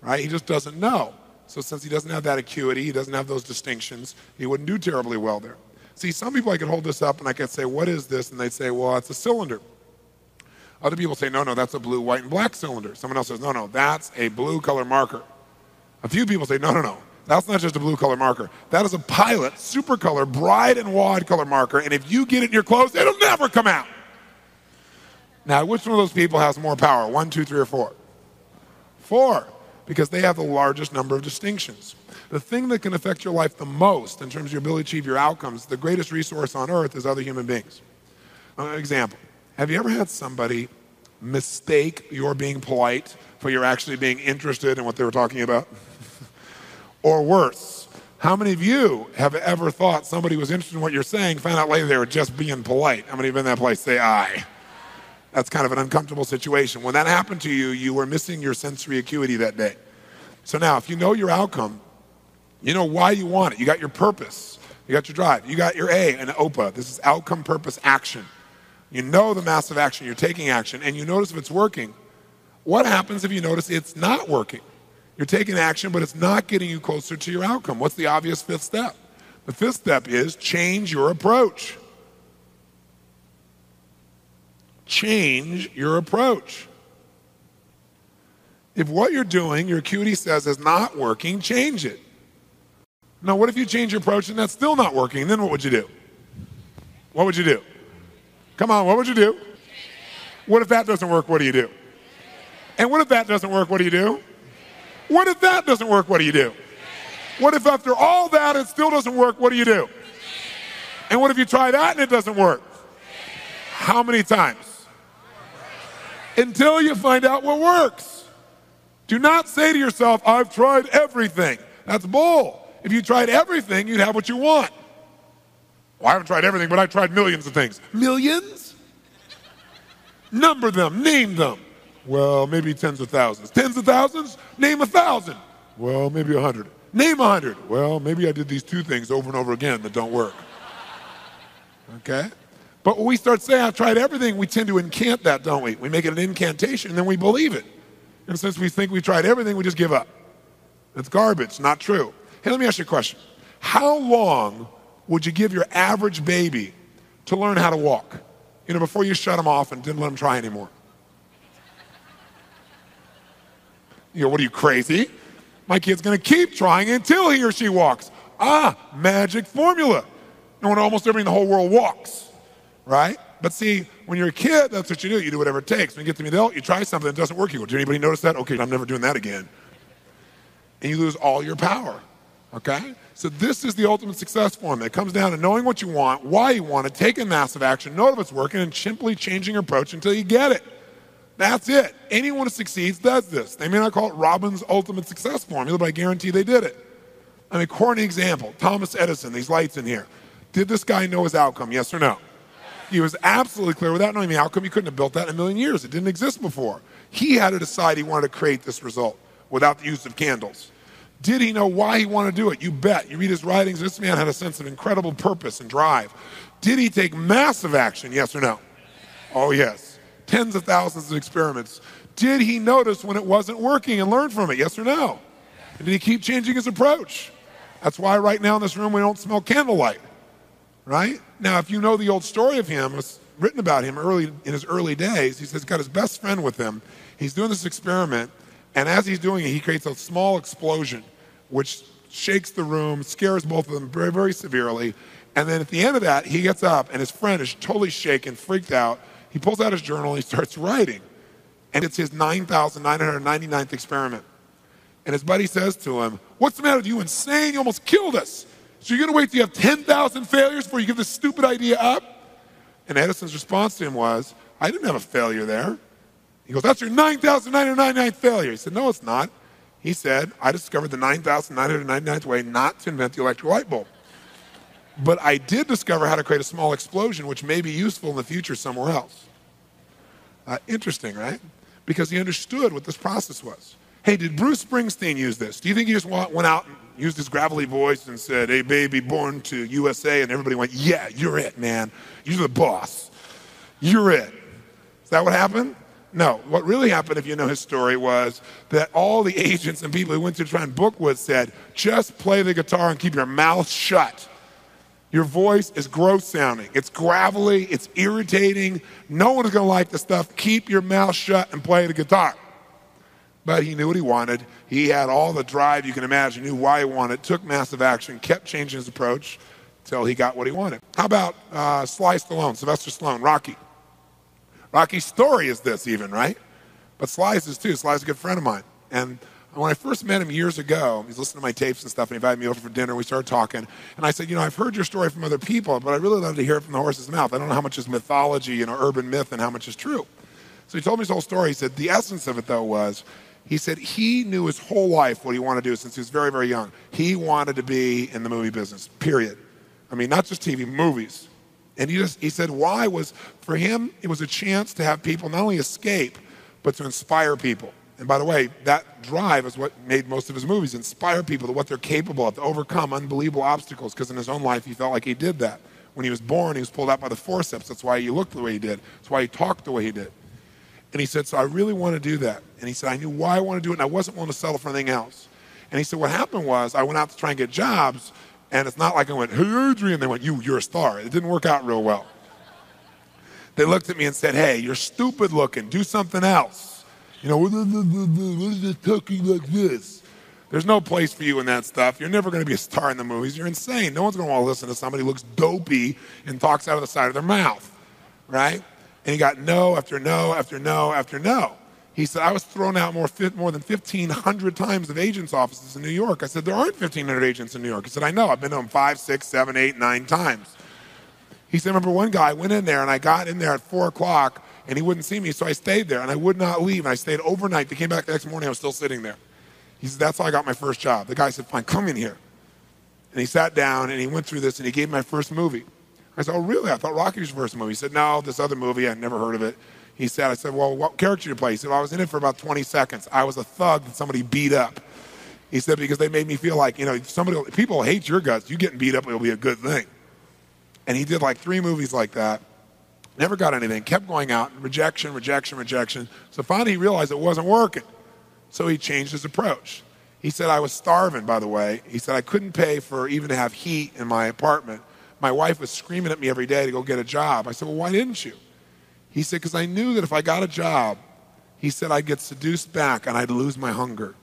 right? He just doesn't know. So since he doesn't have that acuity, he doesn't have those distinctions, he wouldn't do terribly well there. See, some people, I could hold this up and I could say, what is this? And they'd say, well, it's a cylinder. Other people say, no, that's a blue, white, and black cylinder. Someone else says, no, that's a blue color marker. A few people say, no, that's not just a blue color marker. That is a Pilot super color, bright and wide color marker, and if you get it in your clothes, it'll never come out. Now, which one of those people has more power? 1, 2, 3, or 4? 4, because they have the largest number of distinctions. The thing that can affect your life the most in terms of your ability to achieve your outcomes, the greatest resource on earth is other human beings. Example, have you ever had somebody mistake your being polite for you're actually being interested in what they were talking about? Or worse, how many of you have ever thought somebody was interested in what you're saying, found out later they were just being polite? How many of you in that place say aye? That's kind of an uncomfortable situation. When that happened to you, you were missing your sensory acuity that day. So now, if you know your outcome, you know why you want it. You got your purpose. You got your drive. You got your A, an OPA. This is outcome, purpose, action. You know the massive action. You're taking action, and you notice if it's working. What happens if you notice it's not working? You're taking action, but it's not getting you closer to your outcome. What's the obvious fifth step? The fifth step is change your approach. Change your approach. If what you're doing, your acuity says is not working, change it. Now, what if you change your approach and that's still not working? Then what would you do? What would you do? Come on, what would you do? What if that doesn't work? What do you do? And what if that doesn't work? What do you do? What if that doesn't work? What do you do? What if after all that it still doesn't work? What do you do? And what if you try that and it doesn't work? How many times? Until you find out what works. Do not say to yourself, I've tried everything. That's bull. If you tried everything, you'd have what you want. Well, I haven't tried everything, but I've tried millions of things. Millions? Number them, name them. Well, maybe tens of thousands. Tens of thousands? Name 1,000. Well, maybe 100. Name 100. Well, maybe I did these 2 things over and over again that don't work. Okay? But when we start saying, I've tried everything, we tend to incant that, don't we? We make it an incantation, and then we believe it. And since we think we tried everything, we just give up. It's garbage, not true. Hey, let me ask you a question. How long would you give your average baby to learn how to walk? You know, before you shut them off and didn't let them try anymore. You know, what are you, crazy? My kid's going to keep trying until he or she walks. Magic formula. No one, almost everybody in the whole world walks, right? But see, when you're a kid, that's what you do. You do whatever it takes. When you get to be an adult, you try something that doesn't work. You go, did anybody notice that? Okay, I'm never doing that again. And you lose all your power, okay? So this is the ultimate success formula. It comes down to knowing what you want, why you want it, taking massive action, know if it's working, and simply changing your approach until you get it. That's it. Anyone who succeeds does this. They may not call it Robbins' ultimate success formula, but I guarantee they did it. I mean, corny example, Thomas Edison, these lights in here. Did this guy know his outcome, yes or no? He was absolutely clear. Without knowing the outcome, he couldn't have built that in a million years. It didn't exist before. He had to decide he wanted to create this result without the use of candles. Did he know why he wanted to do it? You bet. You read his writings, this man had a sense of incredible purpose and drive. Did he take massive action, yes or no? Oh, yes. Tens of thousands of experiments. Did he notice when it wasn't working and learn from it, yes or no? And did he keep changing his approach? That's why right now in this room we don't smell candlelight, right? Now, if you know the old story of him, it's written about him in his early days. He says he's got his best friend with him. He's doing this experiment, and as he's doing it, he creates a small explosion, which shakes the room, scares both of them very, very severely. And then at the end of that, he gets up, and his friend is totally shaken, freaked out. He pulls out his journal, and he starts writing. And it's his 9,999th experiment. And his buddy says to him, what's the matter with you? Insane? You almost killed us. So you're going to wait till you have 10,000 failures before you give this stupid idea up? And Edison's response to him was, I didn't have a failure there. He goes, that's your 9,999th failure. He said, no, it's not. He said, I discovered the 9,999th way not to invent the electric light bulb. But I did discover how to create a small explosion, which may be useful in the future somewhere else. Interesting, right? Because he understood what this process was. Hey, did Bruce Springsteen use this? Do you think he just went out and used his gravelly voice and said, hey, baby, born to USA, and everybody went, yeah, you're it, man. You're the boss. You're it. Is that what happened? No. What really happened, if you know his story, was that all the agents and people who went to try and book with said, just play the guitar and keep your mouth shut. Your voice is gross sounding. It's gravelly. It's irritating. No one is going to like the stuff. Keep your mouth shut and play the guitar. But he knew what he wanted. He had all the drive you can imagine, knew why he wanted, took massive action, kept changing his approach until he got what he wanted. How about Sly Stallone, Sylvester Stallone, Rocky? Rocky's story is this even, right? But Sly's is too. Sly's a good friend of mine. And when I first met him years ago, he's listening to my tapes and stuff, and he invited me over for dinner. We started talking. And I said, I've heard your story from other people, but I really love to hear it from the horse's mouth. I don't know how much is mythology, urban myth, and how much is true. So he told me his whole story. He said the essence of it, though, was he said he knew his whole life what he wanted to do since he was very, very young. He wanted to be in the movie business, period. I mean, not just TV, movies. And he said why was, for him, it was a chance to have people not only escape, but to inspire people. And by the way, that drive is what made most of his movies, inspire people to what they're capable of, to overcome unbelievable obstacles, because in his own life, he felt like he did that. When he was born, he was pulled out by the forceps. That's why he looked the way he did. That's why he talked the way he did. And he said, so I really want to do that. And he said, I knew why I wanted to do it, and I wasn't willing to settle for anything else. And he said, what happened was I went out to try and get jobs, and it's not like I went, hey, Adrian. They went, you're a star. It didn't work out real well. They looked at me and said, hey, you're stupid looking. Do something else. What is it talking like this? There's no place for you in that stuff. You're never going to be a star in the movies. You're insane. No one's going to want to listen to somebody who looks dopey and talks out of the side of their mouth, right? And he got no after no after no after no. He said, I was thrown out more than 1,500 times of agents' offices in New York. I said, there aren't 1,500 agents in New York. He said, I know. I've been to them 5, 6, 7, 8, 9 times. He said, remember one guy, I went in there, and I got in there at 4 o'clock, and he wouldn't see me, so I stayed there, and I would not leave. And I stayed overnight. They came back the next morning. I was still sitting there. He said, that's how I got my first job. The guy said, fine, come in here. And he sat down, and he went through this, and he gave me my first movie. I said, oh, really? I thought Rocky was your first movie. He said, no, this other movie, I'd never heard of it. I said, well, what character did you play? He said, well, I was in it for about 20 seconds. I was a thug that somebody beat up. He said, because they made me feel like, people hate your guts. You getting beat up, it'll be a good thing. And he did like 3 movies like that. Never got anything. Kept going out. Rejection, rejection, rejection. So finally he realized it wasn't working. So he changed his approach. He said, I was starving, by the way. He said, I couldn't pay for even to have heat in my apartment. My wife was screaming at me every day to go get a job. I said, well, why didn't you? He said, because I knew that if I got a job, he said, I'd get seduced back and I'd lose my hunger.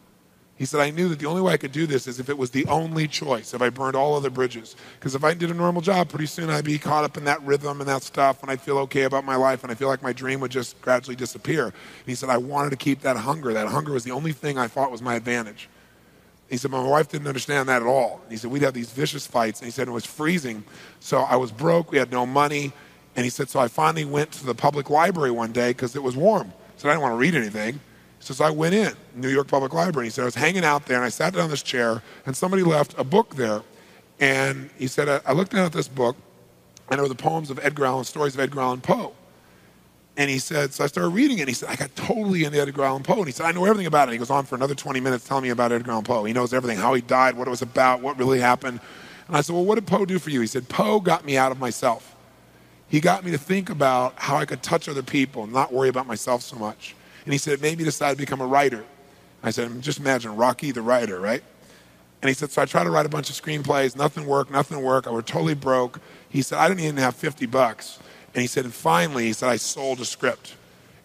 He said, I knew that the only way I could do this is if it was the only choice, if I burned all other bridges. Because if I did a normal job, pretty soon I'd be caught up in that rhythm and that stuff, and I'd feel okay about my life, and I feel like my dream would just gradually disappear. And he said, I wanted to keep that hunger. That hunger was the only thing I thought was my advantage. He said, but my wife didn't understand that at all. And he said, we'd have these vicious fights, and he said it was freezing. So I was broke, we had no money, and he said, so I finally went to the public library one day because it was warm. He said, I didn't want to read anything. He says, I went in, New York Public Library. He said, I was hanging out there, and I sat down in this chair, and somebody left a book there. And he said, I looked down at this book, and it were the poems of Edgar Allan, stories of Edgar Allan Poe. And he said, so I started reading it, and he said, I got totally into Edgar Allan Poe. And he said, I know everything about it. And he goes on for another 20 minutes telling me about Edgar Allan Poe. He knows everything, how he died, what it was about, what really happened. And I said, well, what did Poe do for you? He said, Poe got me out of myself. He got me to think about how I could touch other people and not worry about myself so much. And he said, it made me decide to become a writer. I said, just imagine Rocky the writer, right? And he said, so I tried to write a bunch of screenplays. Nothing worked. I was totally broke. He said, I didn't even have $50. And he said, and finally, he said, I sold a script.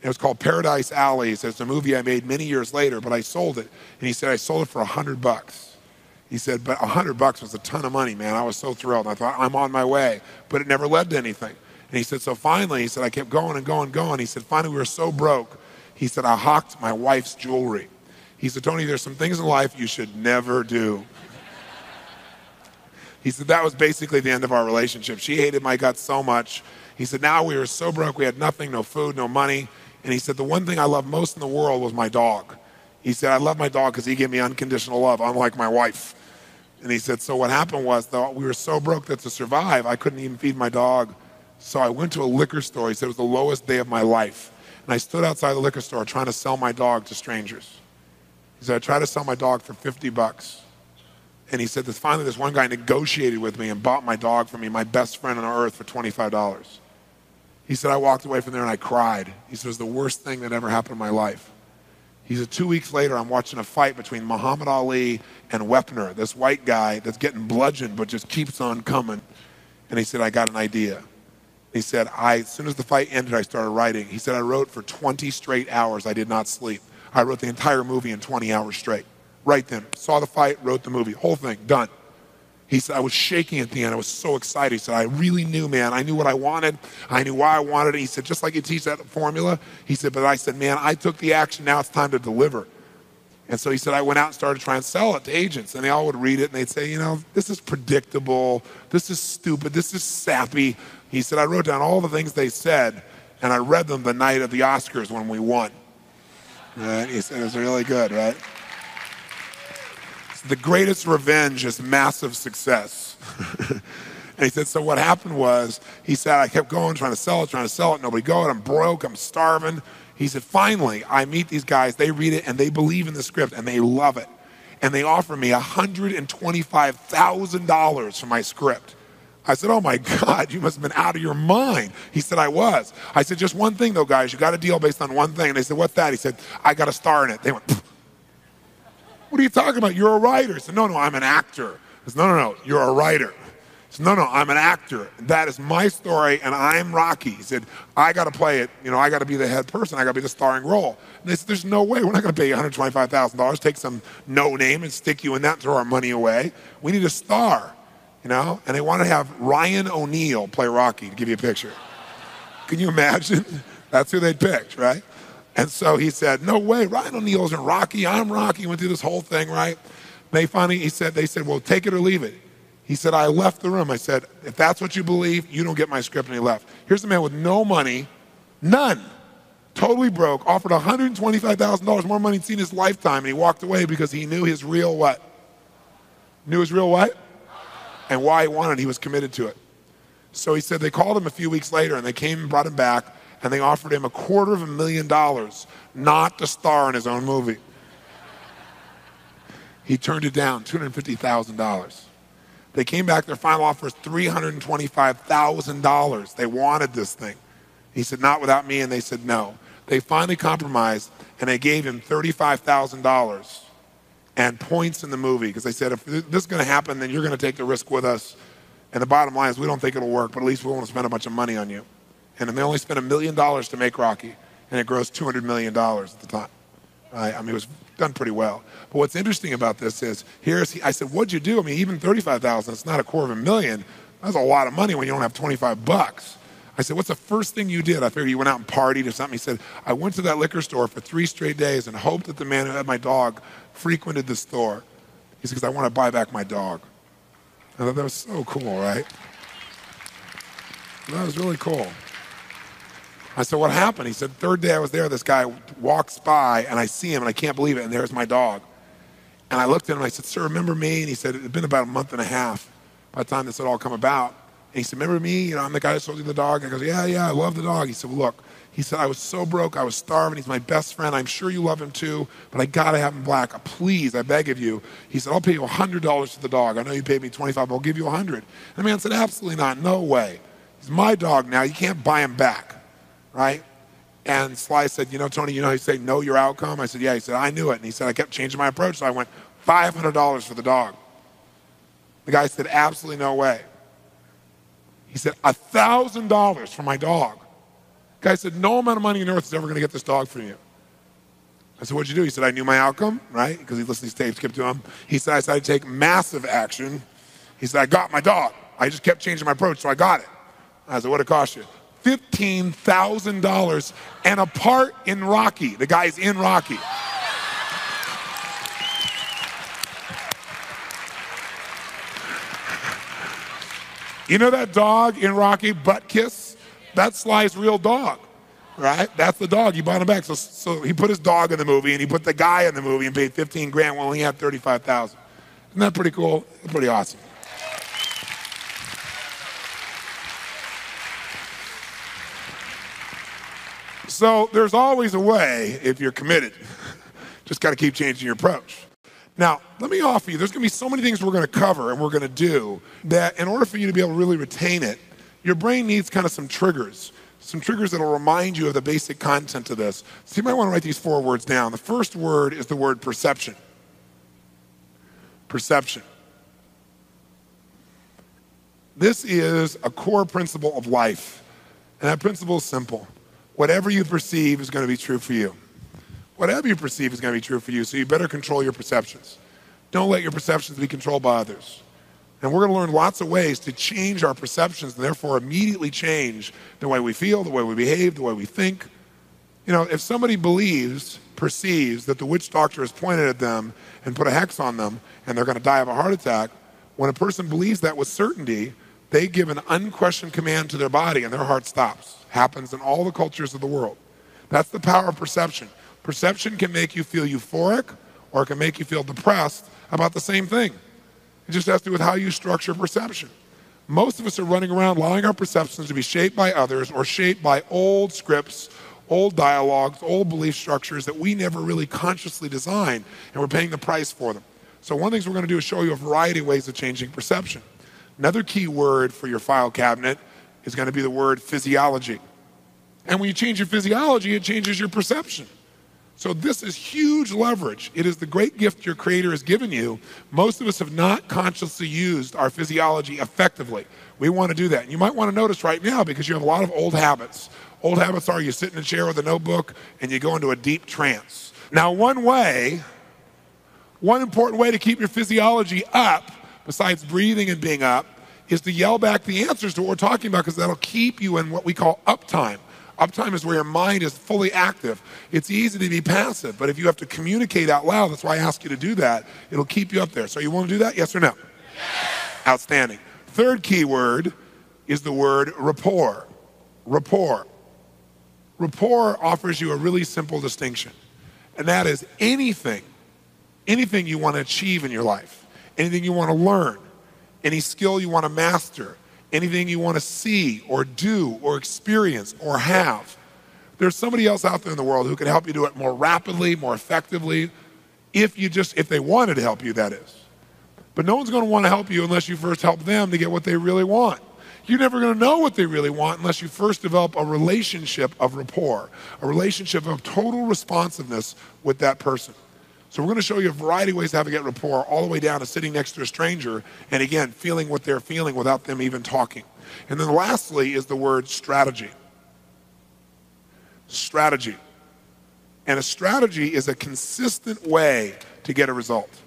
And it was called Paradise Alley. He said, it's a movie I made many years later, but I sold it. And he said, I sold it for $100. He said, but $100 was a ton of money, man. I was so thrilled. I thought, I'm on my way. But it never led to anything. And he said, so finally, he said, I kept going and going and going. He said, finally, we were so broke. He said, I hawked my wife's jewelry. He said, Tony, there's some things in life you should never do. He said, that was basically the end of our relationship. She hated my guts so much. He said, now we were so broke, we had nothing, no food, no money. And he said, the one thing I loved most in the world was my dog. He said, I love my dog because he gave me unconditional love, unlike my wife. And he said, so what happened was, though, we were so broke that to survive, I couldn't even feed my dog. So I went to a liquor store. He said, it was the lowest day of my life. And I stood outside the liquor store trying to sell my dog to strangers. He said, I tried to sell my dog for $50. And he said that finally this one guy negotiated with me and bought my dog for me, my best friend on earth, for $25. He said, I walked away from there and I cried. He said, it was the worst thing that ever happened in my life. He said, 2 weeks later, I'm watching a fight between Muhammad Ali and Wepner, this white guy that's getting bludgeoned but just keeps on coming. And he said, I got an idea. He said, as soon as the fight ended, I started writing. He said, I wrote for 20 straight hours. I did not sleep. I wrote the entire movie in 20 hours straight. Right then. Saw the fight, wrote the movie. Whole thing, done. He said, I was shaking at the end. I was so excited. He said, I really knew, man. I knew what I wanted. I knew why I wanted it. He said, just like you teach that formula. He said, but I said, man, I took the action. Now it's time to deliver. And so he said, I went out and started trying to sell it to agents. And they all would read it and they'd say, this is predictable. This is stupid. This is sappy. He said, I wrote down all the things they said and I read them the night of the Oscars when we won. Right? He said, it was really good, right? The greatest revenge is massive success. And he said, so what happened was, he said, I kept going, trying to sell it, nobody got it, I'm broke, I'm starving. He said, finally, I meet these guys, they read it, and they believe in the script, and they love it. And they offer me $125,000 for my script. I said, oh my God, you must have been out of your mind. He said, I was. I said, just one thing though, guys, you got a deal based on one thing. And they said, what's that? He said, I got a star in it. They went, pfft. What are you talking about? You're a writer. I said, no, I'm an actor. I said, no, you're a writer. I said, no, I'm an actor. That is my story, and I'm Rocky. He said, I got to play it. I got to be the head person. I got to be the starring role. And they said, there's no way. We're not going to pay you $125,000, take some no name and stick you in that and throw our money away. We need a star, And they want to have Ryan O'Neal play Rocky, to give you a picture. Can you imagine? That's who they picked, right? And so he said, no way, Ryan O'Neal isn't Rocky, I'm Rocky. Went through this whole thing, right? They said, well, take it or leave it. He said, I left the room. I said, if that's what you believe, you don't get my script, and he left. Here's a man with no money, none, totally broke, offered $125,000 more money he'd seen in his lifetime, and he walked away because he knew his real what? Knew his real what? And why he wanted it, he was committed to it. So he said they called him a few weeks later, and they came and brought him back, and they offered him $250,000 not to star in his own movie. He turned it down, $250,000. They came back, their final offer was $325,000. They wanted this thing. He said, not without me, and they said no. They finally compromised, and they gave him $35,000 and points in the movie, because they said, if this is going to happen, then you're going to take the risk with us. And the bottom line is, we don't think it'll work, but at least we won't spend a bunch of money on you. And then they only spent $1 million to make Rocky, and it grossed $200 million at the time. It was done pretty well. But what's interesting about this is, I said, what'd you do? Even $35,000, it's not $250,000. That's a lot of money when you don't have $25. I said, what's the first thing you did? I figured you went out and partied or something. He said, I went to that liquor store for 3 straight days and hoped that the man who had my dog frequented the store. He said, because I want to buy back my dog. I thought that was so cool, right? That was really cool. I said, what happened? He said, third day I was there, this guy walks by, and I see him, and I can't believe it, and there's my dog. And I looked at him, and I said, sir, remember me? And he said, it had been about a month and a half by the time this had all come about. And he said, remember me? I'm the guy that sold you the dog. And I goes, yeah, I love the dog. He said, well, look. He said, I was so broke, I was starving. He's my best friend. I'm sure you love him too, but I got to have him black. Please, I beg of you. He said, I'll pay you $100 for the dog. I know you paid me $25, but I'll give you $100. And the man said, absolutely not. No way. He's my dog now. You can't buy him back, right? And Sly said, Tony, you say, know your outcome? I said, yeah. He said, I knew it. And he said, I kept changing my approach. So I went, $500 for the dog. The guy said, absolutely no way. He said, $1,000 for my dog. The guy said, no amount of money on earth is ever going to get this dog from you. I said, what'd you do? He said, I knew my outcome, right? Because he listened to these tapes, kept to him. He said, I decided to take massive action. He said, I got my dog. I just kept changing my approach, so I got it. I said, what'd it cost you? $15,000 and a part in Rocky. The guy's in Rocky. You know that dog in Rocky, Butt Kiss? That's Sly's real dog, right? That's the dog. He bought him back. So he put his dog in the movie, and he put the guy in the movie and paid $15,000 while he had $35,000. Isn't that pretty cool? Pretty awesome. So there's always a way, if you're committed, Just got to keep changing your approach. Now, let me offer you, there's going to be so many things we're going to cover and we're going to do that in order for you to be able to really retain it, your brain needs kind of some triggers that will remind you of the basic content of this. So you might want to write these 4 words down. The first word is the word perception. Perception. This is a core principle of life, and that principle is simple. Whatever you perceive is going to be true for you. Whatever you perceive is going to be true for you, so you better control your perceptions. Don't let your perceptions be controlled by others. And we're going to learn lots of ways to change our perceptions and therefore immediately change the way we feel, the way we behave, the way we think. You know, if somebody perceives that the witch doctor has pointed at them and put a hex on them and they're going to die of a heart attack, when a person believes that with certainty, they give an unquestioned command to their body and their heart stops. Happens in all the cultures of the world. That's the power of perception. Perception can make you feel euphoric or it can make you feel depressed about the same thing. It just has to do with how you structure perception. Most of us are running around allowing our perceptions to be shaped by others or shaped by old scripts, old dialogues, old belief structures that we never really consciously designed, and we're paying the price for them. So one of the things we're going to do is show you a variety of ways of changing perception. Another key word for your file cabinet is going to be the word physiology. And when you change your physiology, it changes your perception. So this is huge leverage. It is the great gift your Creator has given you. Most of us have not consciously used our physiology effectively. We want to do that. And you might want to notice right now because you have a lot of old habits. Old habits are you sit in a chair with a notebook and you go into a deep trance. Now one important way to keep your physiology up, besides breathing and being up, is to yell back the answers to what we're talking about because that'll keep you in what we call uptime. Uptime is where your mind is fully active. It's easy to be passive, but if you have to communicate out loud, that's why I ask you to do that, it'll keep you up there. So you want to do that, yes or no? Yes. Outstanding. Third key word is the word rapport. Rapport. Rapport offers you a really simple distinction, and that is anything you want to achieve in your life, anything you want to learn, any skill you want to master, anything you want to see or do or experience or have. There's somebody else out there in the world who can help you do it more rapidly, more effectively, if they wanted to help you, that is. But no one's going to want to help you unless you first help them to get what they really want. You're never going to know what they really want unless you first develop a relationship of rapport, a relationship of total responsiveness with that person. So we're going to show you a variety of ways how to get rapport, all the way down to sitting next to a stranger and, again, feeling what they're feeling without them even talking. And then lastly is the word strategy. Strategy. And a strategy is a consistent way to get a result.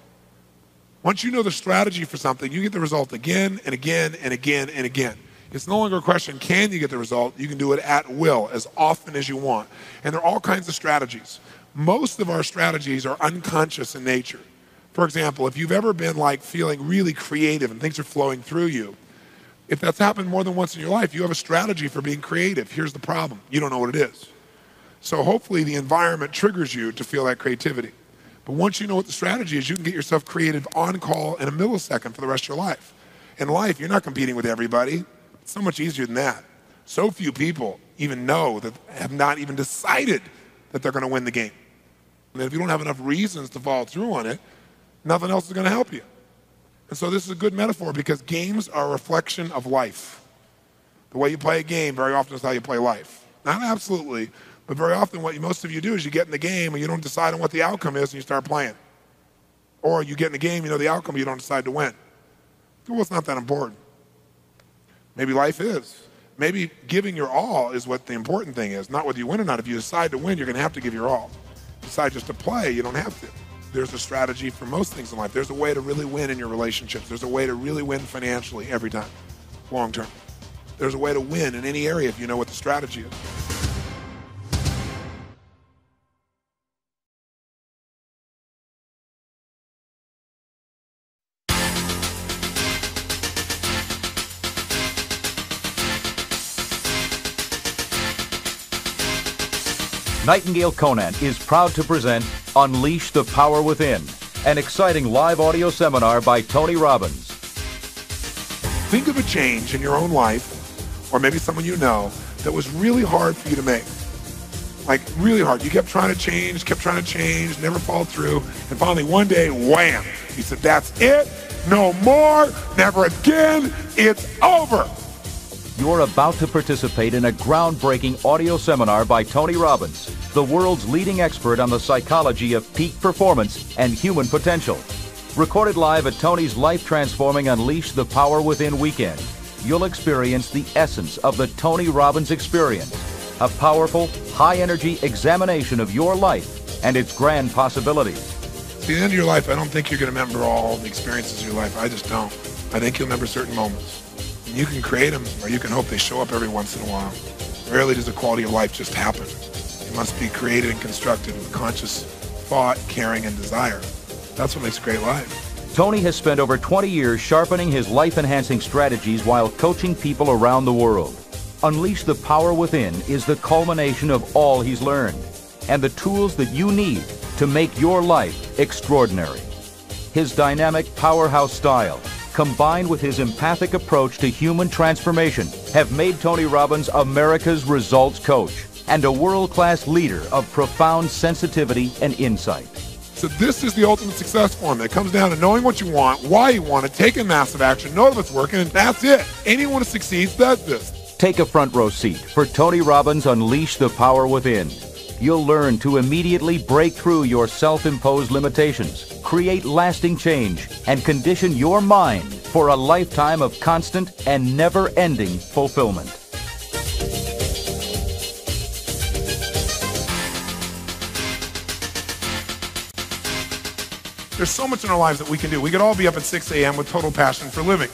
Once you know the strategy for something, you get the result again and again and again and again. It's no longer a question, can you get the result? You can do it at will, as often as you want. And there are all kinds of strategies. Most of our strategies are unconscious in nature. For example, if you've ever been feeling really creative and things are flowing through you, if that's happened more than once in your life, you have a strategy for being creative. Here's the problem. You don't know what it is. So hopefully the environment triggers you to feel that creativity. But once you know what the strategy is, you can get yourself creative on call in a millisecond for the rest of your life. In life, you're not competing with everybody. It's so much easier than that. So few people even know that have not even decided that they're going to win the game. And if you don't have enough reasons to follow through on it, nothing else is going to help you. And so this is a good metaphor because games are a reflection of life. The way you play a game very often is how you play life. Not absolutely, but very often what most of you do is you get in the game and you don't decide on what the outcome is and you start playing. Or you get in the game, you know the outcome, but you don't decide to win. Well, it's not that important. Maybe life is. Maybe giving your all is what the important thing is, not whether you win or not. If you decide to win, you're going to have to give your all. Decide just to play, you don't have to. There's a strategy for most things in life. There's a way to really win in your relationships. There's a way to really win financially every time, long term. There's a way to win in any area if you know what the strategy is. Nightingale Conant is proud to present Unleash the Power Within, an exciting live audio seminar by Tony Robbins. Think of a change in your own life, or maybe someone you know, that was really hard for you to make. like really hard. You kept trying to change, never followed through. And finally one day, wham, he said, that's it, no more, never again, it's over. You're about to participate in a groundbreaking audio seminar by Tony Robbins, the world's leading expert on the psychology of peak performance and human potential. Recorded live at Tony's life-transforming Unleash the Power Within weekend, you'll experience the essence of the Tony Robbins experience, a powerful, high-energy examination of your life and its grand possibilities. At the end of your life, I don't think you're going to remember all the experiences of your life. I just don't. I think you'll remember certain moments. And you can create them, or you can hope they show up every once in a while. Rarely does the quality of life just happen. It must be created and constructed with conscious thought, caring, and desire. That's what makes a great life. Tony has spent over 20 years sharpening his life-enhancing strategies while coaching people around the world. Unleash the Power Within is the culmination of all he's learned and the tools that you need to make your life extraordinary. His dynamic powerhouse style, combined with his empathic approach to human transformation, have made Tony Robbins America's results coach and a world-class leader of profound sensitivity and insight. So this is the ultimate success formula. It comes down to knowing what you want, why you want it, taking massive action, know if it's working, and that's it. Anyone who succeeds does this. Take a front row seat for Tony Robbins' Unleash the Power Within. You'll learn to immediately break through your self-imposed limitations, create lasting change, and condition your mind for a lifetime of constant and never-ending fulfillment. There's so much in our lives that we can do. We could all be up at 6 a.m. with total passion for living.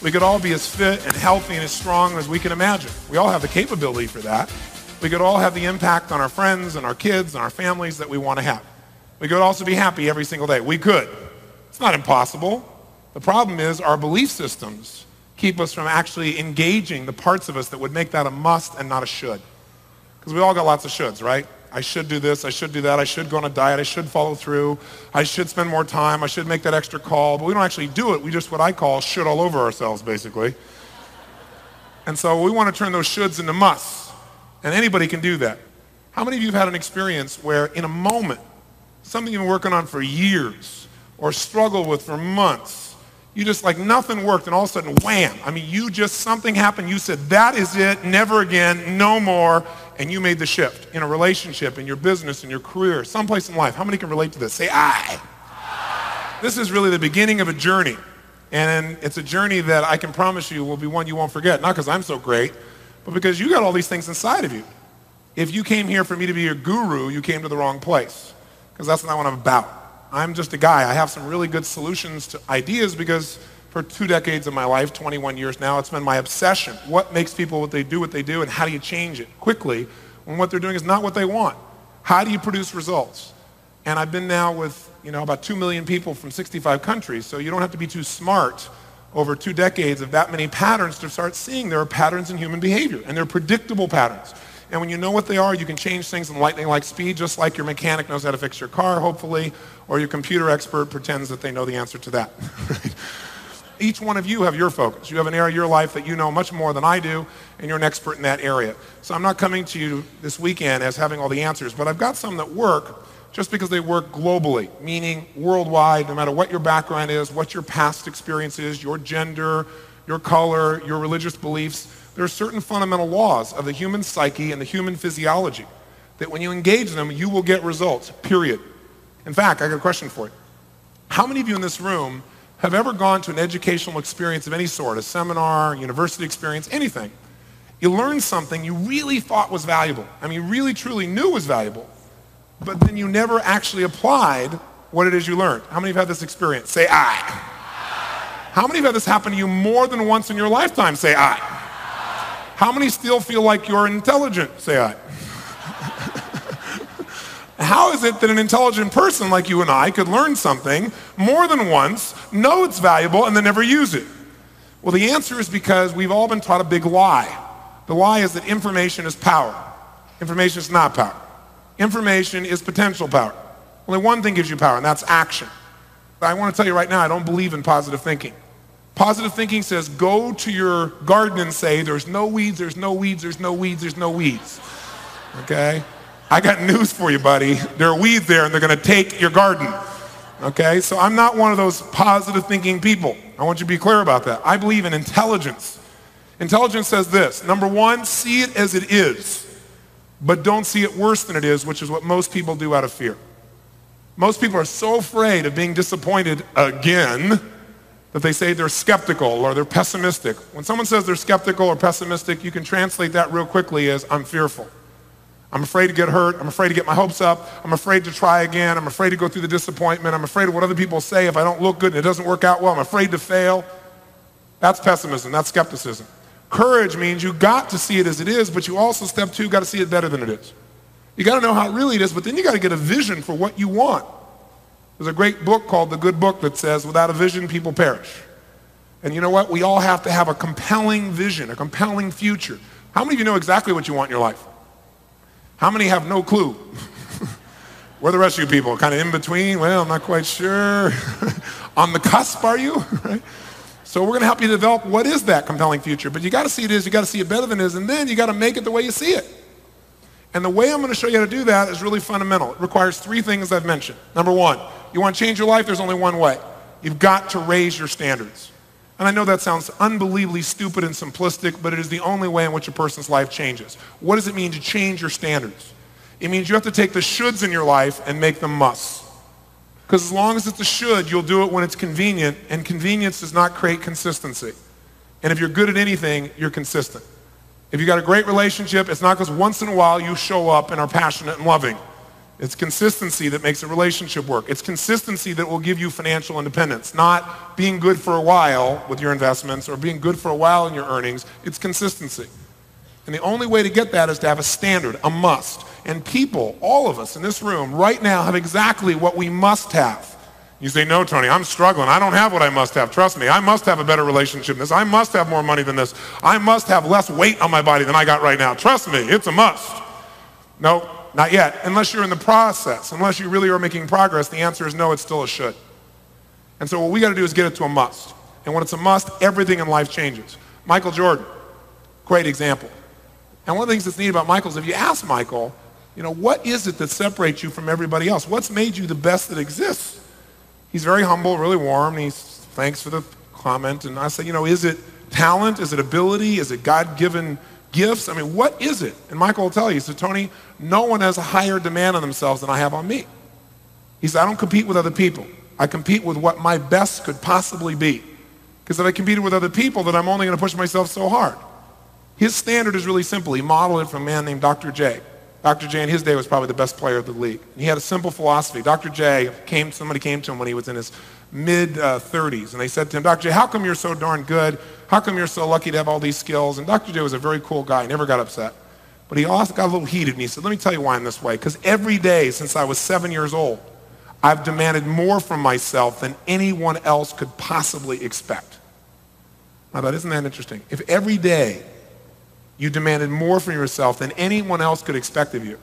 We could all be as fit and healthy and as strong as we can imagine. We all have the capability for that. We could all have the impact on our friends and our kids and our families that we want to have. We could also be happy every single day. We could. It's not impossible. The problem is our belief systems keep us from actually engaging the parts of us that would make that a must and not a should. Because we all got lots of shoulds, right? I should do this, I should do that, I should go on a diet, I should follow through, I should spend more time, I should make that extra call, but we don't actually do it. We just what I call should all over ourselves, basically. And so we want to turn those shoulds into musts, and anybody can do that. How many of you have had an experience where in a moment, something you've been working on for years or struggled with for months, you just like nothing worked and all of a sudden, wham, I mean you just, something happened, you said that is it, never again, no more, and you made the shift in a relationship, in your business, in your career, someplace in life. How many can relate to this? Say I. This is really the beginning of a journey, and it's a journey that I can promise you will be one you won't forget, not because I'm so great, but because you got all these things inside of you. If you came here for me to be your guru, you came to the wrong place, because that's not what I'm about. I'm just a guy. I have some really good solutions to ideas because for 2 decades of my life, 21 years now, it's been my obsession. What makes people what they do, and how do you change it quickly when what they're doing is not what they want? How do you produce results? And I've been now with about 2 million people from 65 countries, so you don't have to be too smart over 2 decades of that many patterns to start seeing there are patterns in human behavior, and they're predictable patterns. And when you know what they are, you can change things in lightning-like speed, just like your mechanic knows how to fix your car, hopefully, or your computer expert pretends that they know the answer to that. Each one of you have your focus. You have an area of your life that you know much more than I do, and you're an expert in that area. So I'm not coming to you this weekend as having all the answers, but I've got some that work just because they work globally, meaning worldwide, no matter what your background is, what your past experience is, your gender, your color, your religious beliefs. There are certain fundamental laws of the human psyche and the human physiology that when you engage them, you will get results, period. In fact, I got a question for you. How many of you in this room have ever gone to an educational experience of any sort, a seminar, university experience, anything? You learned something you really thought was valuable. I mean, you really truly knew was valuable, but then you never actually applied what it is you learned. How many of you have had this experience? Say I. How many of you have had this happen to you more than once in your lifetime? Say I. How many still feel like you're intelligent? Say I. How is it that an intelligent person like you and I could learn something more than once, know it's valuable, and then never use it? Well, the answer is because we've all been taught a big lie. The lie is that information is power. Information is not power. Information is potential power. Only one thing gives you power, and that's action. But I want to tell you right now, I don't believe in positive thinking. Positive thinking says go to your garden and say, there's no weeds, there's no weeds, there's no weeds, there's no weeds. Okay? I got news for you, buddy. There are weeds there and they're going to take your garden. Okay, so I'm not one of those positive thinking people. I want you to be clear about that. I believe in intelligence. Intelligence says this: number one, see it as it is, but don't see it worse than it is, which is what most people do out of fear. Most people are so afraid of being disappointed again that they say they're skeptical or they're pessimistic. When someone says they're skeptical or pessimistic, you can translate that real quickly as I'm fearful. I'm afraid to get hurt. I'm afraid to get my hopes up. I'm afraid to try again. I'm afraid to go through the disappointment. I'm afraid of what other people say if I don't look good and it doesn't work out well. I'm afraid to fail. That's pessimism. That's skepticism. Courage means you got to see it as it is, but you also, step two, got to see it better than it is. You got to know how it really is, but then you got to get a vision for what you want. There's a great book called The Good Book that says, without a vision, people perish. And you know what? We all have to have a compelling vision, a compelling future. How many of you know exactly what you want in your life? How many have no clue? Where are the rest of you people? Kind of in between? Well, I'm not quite sure. On the cusp, are you? Right? So we're going to help you develop what is that compelling future. But you got to see it as, you got to see it better than it is, and then you got to make it the way you see it. And the way I'm going to show you how to do that is really fundamental. It requires three things I've mentioned. Number one, you want to change your life? There's only one way. You've got to raise your standards. And I know that sounds unbelievably stupid and simplistic, but it is the only way in which a person's life changes. What does it mean to change your standards? It means you have to take the shoulds in your life and make them musts. Because as long as it's a should, you'll do it when it's convenient, and convenience does not create consistency. And if you're good at anything, you're consistent. If you've got a great relationship, it's not because once in a while you show up and are passionate and loving. It's consistency that makes a relationship work. It's consistency that will give you financial independence, not being good for a while with your investments or being good for a while in your earnings. It's consistency. And the only way to get that is to have a standard, a must. And people, all of us in this room right now, have exactly what we must have. You say, no, Tony, I'm struggling. I don't have what I must have. Trust me, I must have a better relationship than this. I must have more money than this. I must have less weight on my body than I got right now. Trust me, it's a must. No. Not yet. Unless you're in the process, unless you really are making progress, the answer is no, it's still a should. And so what we got to do is get it to a must. And when it's a must, everything in life changes. Michael Jordan, great example. And one of the things that's neat about Michael is if you ask Michael, you know, what is it that separates you from everybody else? What's made you the best that exists? He's very humble, really warm. And he's, thanks for the comment. And I say, you know, is it talent? Is it ability? Is it God-given gifts? I mean, what is it? And Michael will tell you, he said, Tony, no one has a higher demand on themselves than I have on me. He said, I don't compete with other people. I compete with what my best could possibly be. Because if I competed with other people, then I'm only going to push myself so hard. His standard is really simple. He modeled it from a man named Dr. J. Dr. J in his day was probably the best player of the league. And he had a simple philosophy. Dr. J, somebody came to him when he was in his mid-30s, and they said to him, Dr. J, how come you're so darn good? How come you're so lucky to have all these skills? And Dr. J was a very cool guy, never got upset. But he also got a little heated, and he said, let me tell you why I'm this way. Because every day since I was 7 years old, I've demanded more from myself than anyone else could possibly expect. Now, isn't that interesting? If every day you demanded more from yourself than anyone else could expect of you,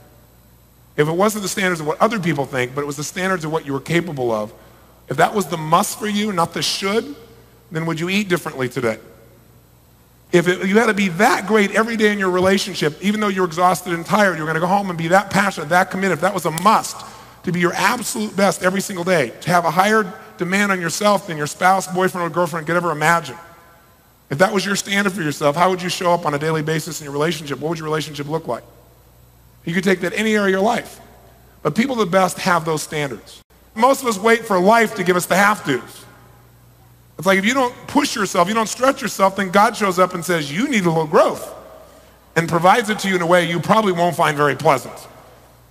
if it wasn't the standards of what other people think, but it was the standards of what you were capable of, if that was the must for you, not the should, then would you eat differently today? If you had to be that great every day in your relationship, even though you're exhausted and tired, you're going to go home and be that passionate, that committed, if that was a must, to be your absolute best every single day, to have a higher demand on yourself than your spouse, boyfriend, or girlfriend could ever imagine. If that was your standard for yourself, how would you show up on a daily basis in your relationship? What would your relationship look like? You could take that any area of your life. But people the best have those standards. Most of us wait for life to give us the have-tos. It's like if you don't push yourself, you don't stretch yourself, then God shows up and says, you need a little growth, and provides it to you in a way you probably won't find very pleasant.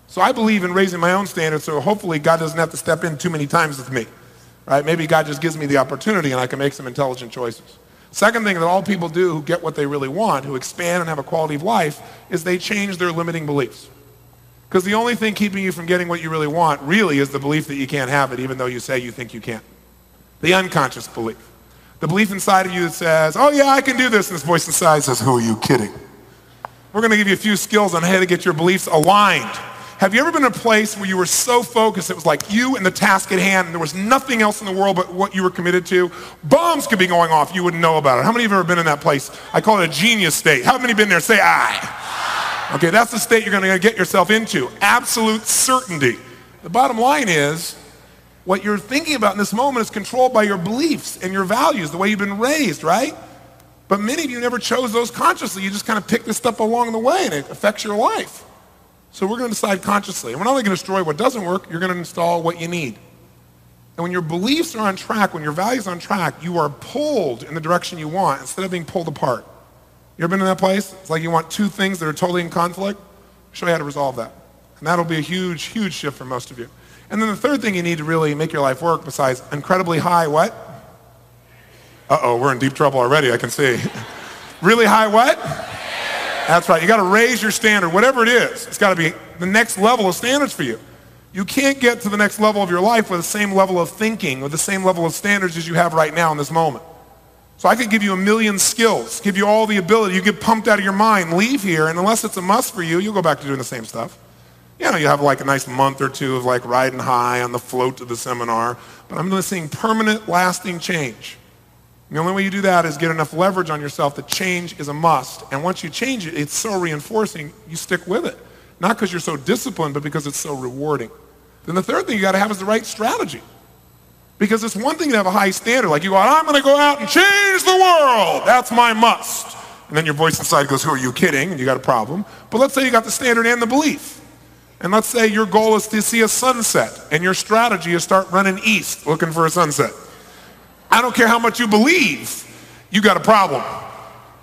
So I believe in raising my own standards, so hopefully God doesn't have to step in too many times with me. Right? Maybe God just gives me the opportunity and I can make some intelligent choices. Second thing that all people do who get what they really want, who expand and have a quality of life, is they change their limiting beliefs. Because the only thing keeping you from getting what you really want really is the belief that you can't have it, even though you say you think you can. The unconscious belief. The belief inside of you that says, oh yeah, I can do this, and this voice inside says, who are you kidding? We're going to give you a few skills on how to get your beliefs aligned. Have you ever been in a place where you were so focused, it was like you and the task at hand, and there was nothing else in the world but what you were committed to? Bombs could be going off, you wouldn't know about it. How many of you have ever been in that place? I call it a genius state. How many been there? Say, I. Okay, that's the state you're going to get yourself into. Absolute certainty. The bottom line is, what you're thinking about in this moment is controlled by your beliefs and your values, the way you've been raised, right? But many of you never chose those consciously. You just kind of pick this stuff along the way, and it affects your life. So we're going to decide consciously. And we're not only going to destroy what doesn't work, you're going to install what you need. And when your beliefs are on track, when your values are on track, you are pulled in the direction you want instead of being pulled apart. You ever been in that place? It's like you want two things that are totally in conflict. I'll show you how to resolve that. And that'll be a huge, huge shift for most of you. And then the third thing you need to really make your life work, besides incredibly high what? Uh-oh, we're in deep trouble already, I can see. Really high what? That's right, you gotta raise your standard, whatever it is. It's gotta be the next level of standards for you. You can't get to the next level of your life with the same level of thinking, with the same level of standards as you have right now in this moment. So I could give you 1,000,000 skills, give you all the ability, you get pumped out of your mind, leave here, and unless it's a must for you, you'll go back to doing the same stuff. You know, you have like a nice month or two of like riding high on the float to the seminar, but I'm seeing permanent, lasting change. And the only way you do that is get enough leverage on yourself that change is a must. And once you change it, it's so reinforcing, you stick with it. Not because you're so disciplined, but because it's so rewarding. Then the third thing you gotta have is the right strategy. Because it's one thing to have a high standard, like you go, I'm gonna go out and change the world. That's my must. And then your voice inside goes, who are you kidding? And you got a problem. But let's say you got the standard and the belief. And let's say your goal is to see a sunset, and your strategy is start running east looking for a sunset. I don't care how much you believe, you got a problem.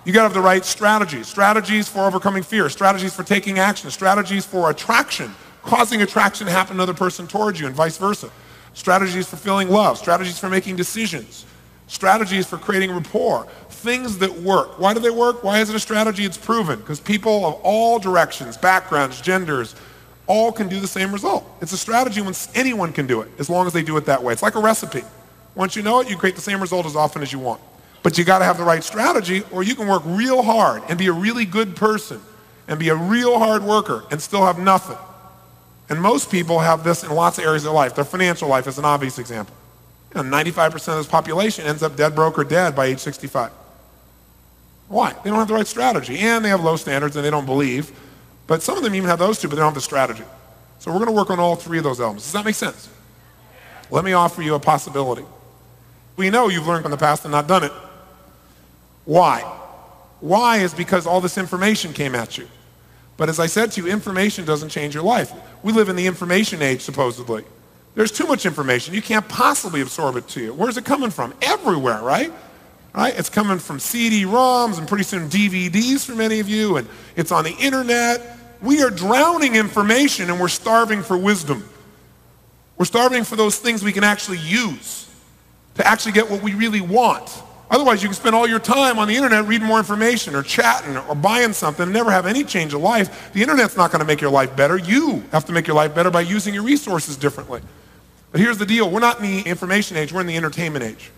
You got to have the right strategies. Strategies for overcoming fear, strategies for taking action, strategies for attraction, causing attraction to happen to another person towards you and vice versa. Strategies for feeling love, strategies for making decisions, strategies for creating rapport, things that work. Why do they work? Why is it a strategy? It's proven. Because people of all directions, backgrounds, genders, all can do the same result. It's a strategy when anyone can do it, as long as they do it that way. It's like a recipe. Once you know it, you create the same result as often as you want. But you got to have the right strategy, or you can work real hard and be a really good person and be a real hard worker and still have nothing. And most people have this in lots of areas of their life. Their financial life is an obvious example. 95% of this population ends up dead broke or dead by age 65. Why? They don't have the right strategy, and they have low standards and they don't believe. But some of them even have those two, but they don't have the strategy. So we're going to work on all three of those elements. Does that make sense? Let me offer you a possibility. We know you've learned from the past and not done it. Why? Why is because all this information came at you. But as I said to you, information doesn't change your life. We live in the information age, supposedly. There's too much information. You can't possibly absorb it to you. Where's it coming from? Everywhere, right? Right? It's coming from CD-ROMs and pretty soon DVDs for many of you, and it's on the internet. We are drowning information and we're starving for wisdom. We're starving for those things we can actually use to actually get what we really want. Otherwise, you can spend all your time on the internet reading more information or chatting or buying something and never have any change of life. The internet's not going to make your life better. You have to make your life better by using your resources differently. But here's the deal. We're not in the information age. We're in the entertainment age.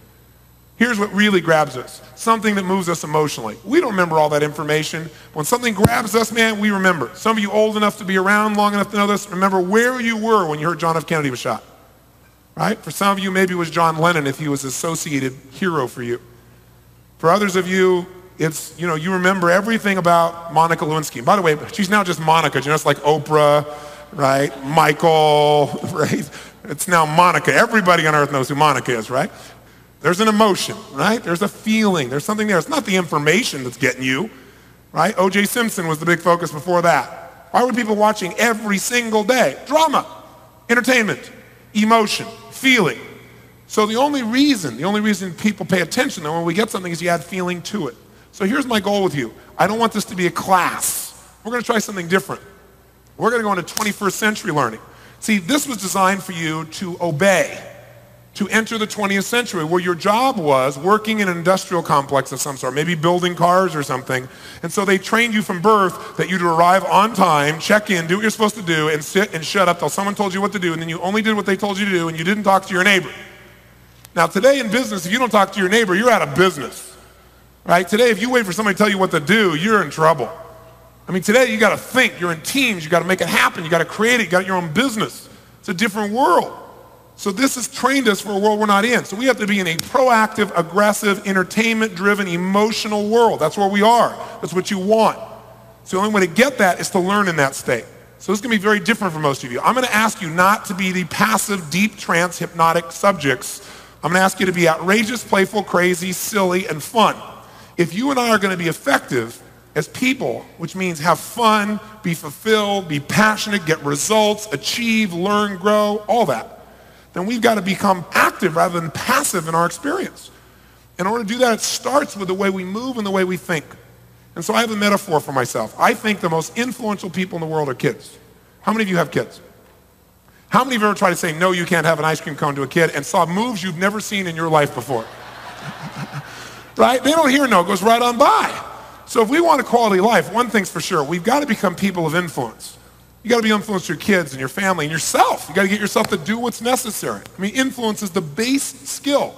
Here's what really grabs us, something that moves us emotionally. We don't remember all that information. When something grabs us, man, we remember. Some of you old enough to be around long enough to know this, remember where you were when you heard John F. Kennedy was shot. Right? For some of you, maybe it was John Lennon if he was an associated hero for you. For others of you, it's, you remember everything about Monica Lewinsky. By the way, she's now just Monica. It's like Oprah, right? Michael, right? It's now Monica. Everybody on earth knows who Monica is, right? There's an emotion, right? There's a feeling. There's something there. It's not the information that's getting you, right? O.J. Simpson was the big focus before that. Why were people watching every single day? Drama, entertainment, emotion, feeling. So the only reason people pay attention though when we get something is you add feeling to it. So here's my goal with you. I don't want this to be a class. We're going to try something different. We're going to go into 21st century learning. See, this was designed for you to obey, to enter the 20th century, where your job was working in an industrial complex of some sort, maybe building cars or something. And so they trained you from birth that you'd arrive on time, check in, do what you're supposed to do, and sit and shut up till someone told you what to do, and then you only did what they told you to do, and you didn't talk to your neighbor. Now today in business, if you don't talk to your neighbor, you're out of business, right? Today, if you wait for somebody to tell you what to do, you're in trouble. I mean, today you got to think, you're in teams, you got to make it happen, you got to create it, you got your own business. It's a different world. So this has trained us for a world we're not in. So we have to be in a proactive, aggressive, entertainment-driven, emotional world. That's where we are. That's what you want. So the only way to get that is to learn in that state. So this is going to be very different for most of you. I'm going to ask you not to be the passive, deep trance, hypnotic subjects. I'm going to ask you to be outrageous, playful, crazy, silly, and fun. If you and I are going to be effective as people, which means have fun, be fulfilled, be passionate, get results, achieve, learn, grow, all that, then we've got to become active rather than passive in our experience. In order to do that, it starts with the way we move and the way we think. And so I have a metaphor for myself. I think the most influential people in the world are kids. How many of you have kids? How many of you ever tried to say, no, you can't have an ice cream cone to a kid and saw moves you've never seen in your life before? Right? They don't hear no, it goes right on by. So if we want a quality life, one thing's for sure, we've got to become people of influence. You got to be influenced your kids and your family and yourself. You got to get yourself to do what's necessary. I mean, influence is the base skill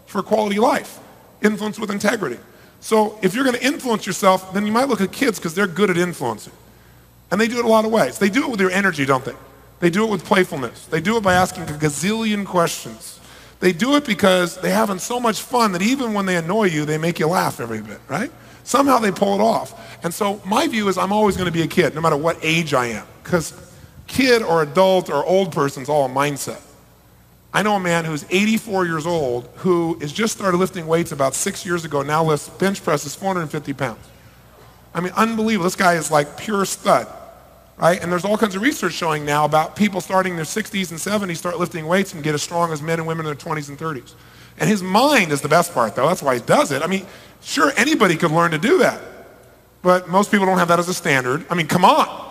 for quality life. Influence with integrity. So if you're going to influence yourself, then you might look at kids because they're good at influencing. And they do it a lot of ways. They do it with their energy, don't they? They do it with playfulness. They do it by asking a gazillion questions. They do it because they're having so much fun that even when they annoy you, they make you laugh every bit, right? Somehow they pull it off. And so my view is I'm always going to be a kid, no matter what age I am. Because kid or adult or old person's all a mindset. I know a man who's 84 years old who has just started lifting weights about 6 years ago, now lifts bench presses 450 pounds. I mean, unbelievable. This guy is like pure stud, right? And there's all kinds of research showing now about people starting in their 60s and 70s start lifting weights and get as strong as men and women in their 20s and 30s. And his mind is the best part, though. That's why he does it. I mean, sure, anybody could learn to do that. But most people don't have that as a standard. I mean, come on.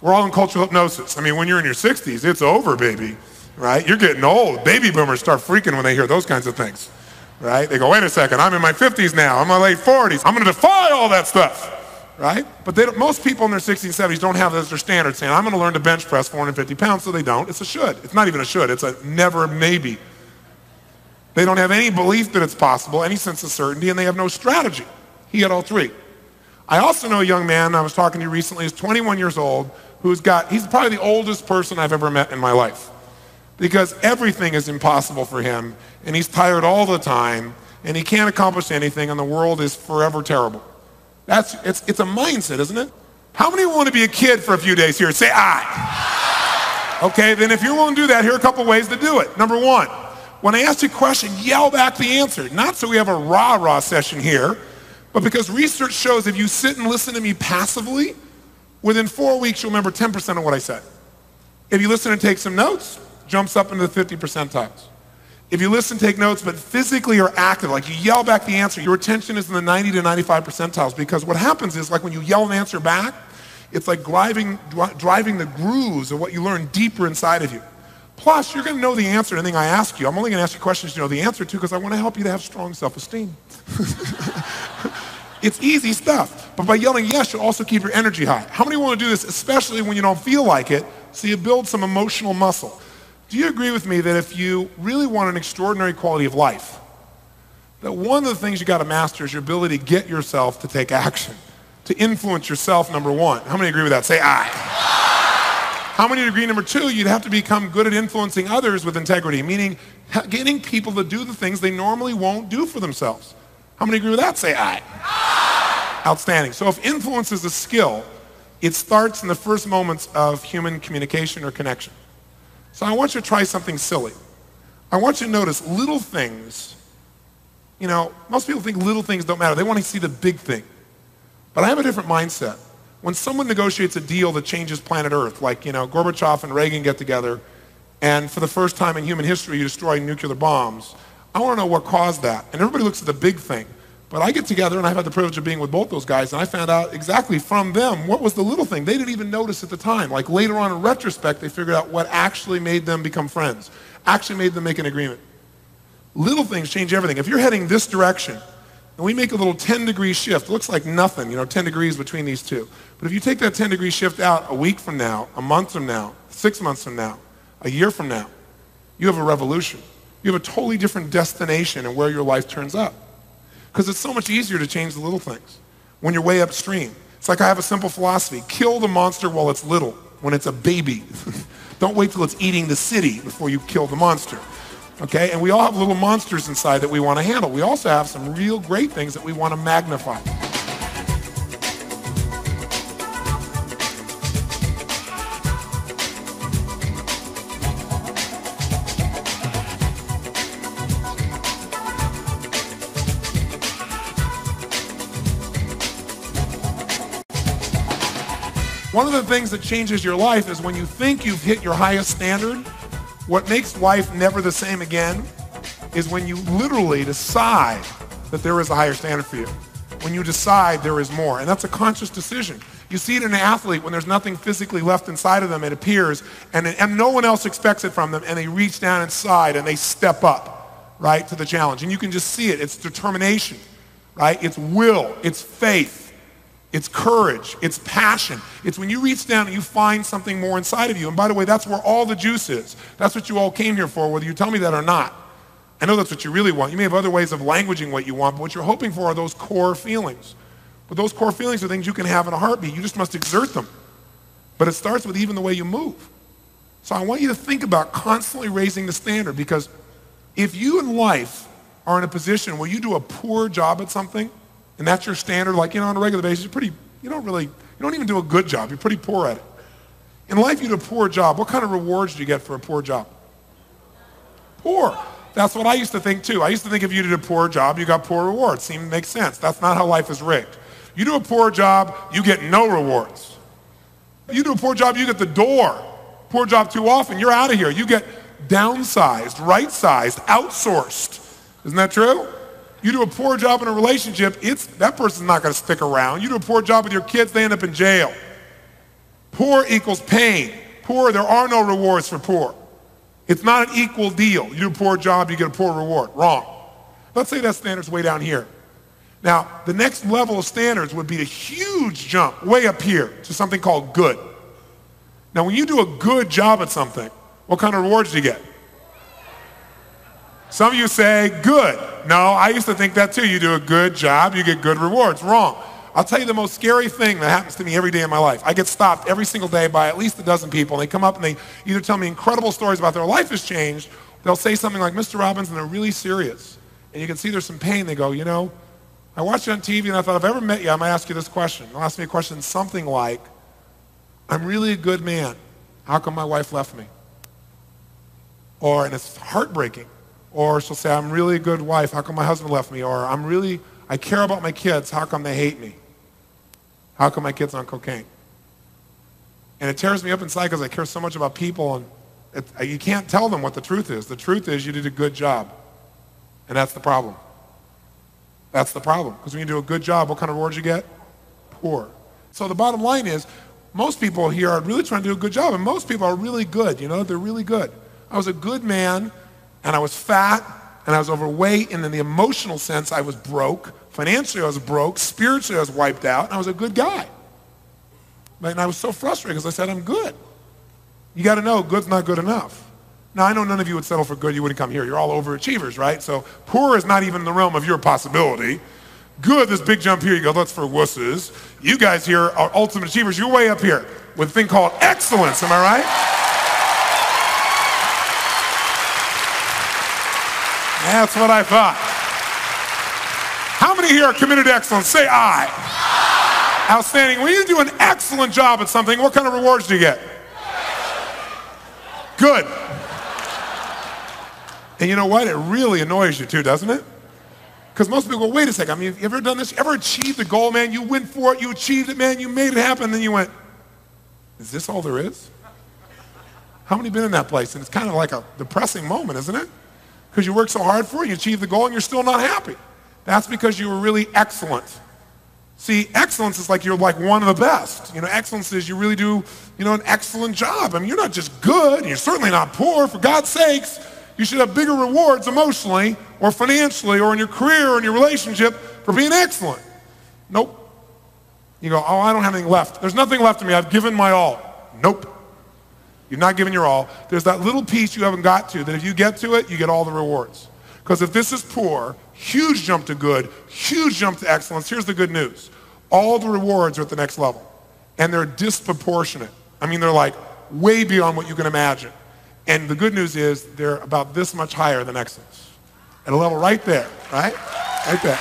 We're all in cultural hypnosis. I mean, when you're in your 60s, it's over, baby. Right? You're getting old. Baby boomers start freaking when they hear those kinds of things. Right? They go, wait a second, I'm in my 50s now. I'm in my late 40s. I'm going to defy all that stuff. Right? But most people in their 60s and 70s don't have that as their standard, saying, I'm going to learn to bench press 450 pounds, so they don't. It's a should. It's not even a should. It's a never maybe. They don't have any belief that it's possible, any sense of certainty, and they have no strategy. He had all three. I also know a young man I was talking to recently, he's 21 years old, he's probably the oldest person I've ever met in my life. Because everything is impossible for him, and he's tired all the time, and he can't accomplish anything, and the world is forever terrible. It's a mindset, isn't it? How many want to be a kid for a few days here? Say I. Okay, then if you're willing to do that, here are a couple ways to do it. Number one, when I ask you a question, yell back the answer. Not so we have a rah-rah session here, but because research shows if you sit and listen to me passively, within 4 weeks you'll remember 10% of what I said. If you listen and take some notes, jumps up into the 50 percentiles. If you listen, take notes, but physically are active, like you yell back the answer, your attention is in the 90 to 95 percentiles, because what happens is, like when you yell an answer back, it's like driving the grooves of what you learn deeper inside of you. Plus, you're going to know the answer to anything I ask you. I'm only going to ask you questions you know the answer to because I want to help you to have strong self-esteem. It's easy stuff. But by yelling yes, you'll also keep your energy high. How many want to do this, especially when you don't feel like it, so you build some emotional muscle? Do you agree with me that if you really want an extraordinary quality of life, that one of the things you got to master is your ability to get yourself to take action, to influence yourself, number one? How many agree with that? Say aye. How many agree, number two, you'd have to become good at influencing others with integrity, meaning getting people to do the things they normally won't do for themselves? How many agree with that? Say aye. Outstanding. So if influence is a skill, it starts in the first moments of human communication or connection. So I want you to try something silly. I want you to notice little things. You know, most people think little things don't matter. They want to see the big thing. But I have a different mindset. When someone negotiates a deal that changes planet Earth, like, you know, Gorbachev and Reagan get together, and for the first time in human history you destroy nuclear bombs, I want to know what caused that. And everybody looks at the big thing. But I get together, and I've had the privilege of being with both those guys, and I found out exactly from them what was the little thing. They didn't even notice at the time. Like later on in retrospect, they figured out what actually made them become friends, actually made them make an agreement. Little things change everything. If you're heading this direction, and we make a little 10-degree shift, it looks like nothing, you know, 10 degrees between these two. But if you take that 10-degree shift out a week from now, a month from now, 6 months from now, a year from now, you have a revolution. You have a totally different destination and where your life turns up. Because it's so much easier to change the little things when you're way upstream. It's like I have a simple philosophy. Kill the monster while it's little, when it's a baby. Don't wait till it's eating the city before you kill the monster. Okay? And we all have little monsters inside that we want to handle. We also have some real great things that we want to magnify. One of the things that changes your life is when you think you've hit your highest standard, what makes life never the same again is when you literally decide that there is a higher standard for you. When you decide there is more, and that's a conscious decision. You see it in an athlete when there's nothing physically left inside of them, it appears, and no one else expects it from them, and they reach down inside and they step up, right, to the challenge. And you can just see it. It's determination, right? It's will, it's faith. It's courage, it's passion. It's when you reach down and you find something more inside of you. And by the way, that's where all the juice is. That's what you all came here for, whether you tell me that or not. I know that's what you really want. You may have other ways of languaging what you want, but what you're hoping for are those core feelings. But those core feelings are things you can have in a heartbeat. You just must exert them. But it starts with even the way you move. So I want you to think about constantly raising the standard, because if you in life are in a position where you do a poor job at something, and that's your standard, like, on a regular basis, you don't even do a good job. You're pretty poor at it. In life, you do a poor job. What kind of rewards do you get for a poor job? Poor. That's what I used to think too. I used to think if you did a poor job, you got poor rewards. Seemed to make sense. That's not how life is rigged. You do a poor job, you get no rewards. You do a poor job, you get the door. Poor job too often, you're out of here. You get downsized, right-sized, outsourced. Isn't that true? You do a poor job in a relationship, that person's not going to stick around. You do a poor job with your kids, they end up in jail. Poor equals pain. Poor, there are no rewards for poor. It's not an equal deal. You do a poor job, you get a poor reward. Wrong. Let's say that standard's way down here. Now, the next level of standards would be a huge jump way up here to something called good. Now, when you do a good job at something, what kind of rewards do you get? Some of you say, good. No, I used to think that too. You do a good job, you get good rewards. Wrong. I'll tell you the most scary thing that happens to me every day in my life. I get stopped every single day by at least a dozen people, and they come up and they either tell me incredible stories about their life has changed. They'll say something like, Mr. Robbins, and they're really serious. And you can see there's some pain. They go, I watched you on TV, and I thought, if I ever met you, I might ask you this question. They'll ask me a question something like, I'm really a good man. How come my wife left me? And it's heartbreaking. Or she'll say, I'm really a good wife. How come my husband left me? Or I care about my kids. How come they hate me? How come my kid's on cocaine? And it tears me up inside because I care so much about people, and you can't tell them what the truth is. The truth is you did a good job. And that's the problem. That's the problem. Because when you do a good job, what kind of rewards you get? Poor. So the bottom line is, most people here are really trying to do a good job, and most people are really good. They're really good. I was a good man, and I was fat, and I was overweight, and in the emotional sense, I was broke. Financially, I was broke. Spiritually, I was wiped out, and I was a good guy. And I was so frustrated because I said, I'm good. You got to know, good's not good enough. Now, I know none of you would settle for good. You wouldn't come here. You're all overachievers, right? So poor is not even in the realm of your possibility. Good, this big jump here, you go, that's for wusses. You guys here are ultimate achievers. You're way up here with a thing called excellence, am I right? That's what I thought. How many here are committed to excellence? Say aye. Outstanding. When you do an excellent job at something, what kind of rewards do you get? Good. And you know what? It really annoys you too, doesn't it? Because most people go, wait a second, have you ever done this? You ever achieved a goal, man? You went for it, you achieved it, man, you made it happen, and then you went, is this all there is? How many been in that place? And it's kind of like a depressing moment, isn't it? Because you worked so hard for it, you achieved the goal, and you're still not happy. That's because you were really excellent. See, excellence is like you're like one of the best. Excellence is you really do, an excellent job. You're not just good, and you're certainly not poor. For God's sakes, you should have bigger rewards emotionally or financially or in your career or in your relationship for being excellent. Nope. You go, oh, I don't have anything left. There's nothing left of me. I've given my all. Nope. You've not given your all. There's that little piece you haven't got to that if you get to it, you get all the rewards. Because if this is poor, huge jump to good, huge jump to excellence, here's the good news. All the rewards are at the next level. And they're disproportionate. They're like way beyond what you can imagine. And the good news is they're about this much higher than excellence. At a level right there, right? Right there.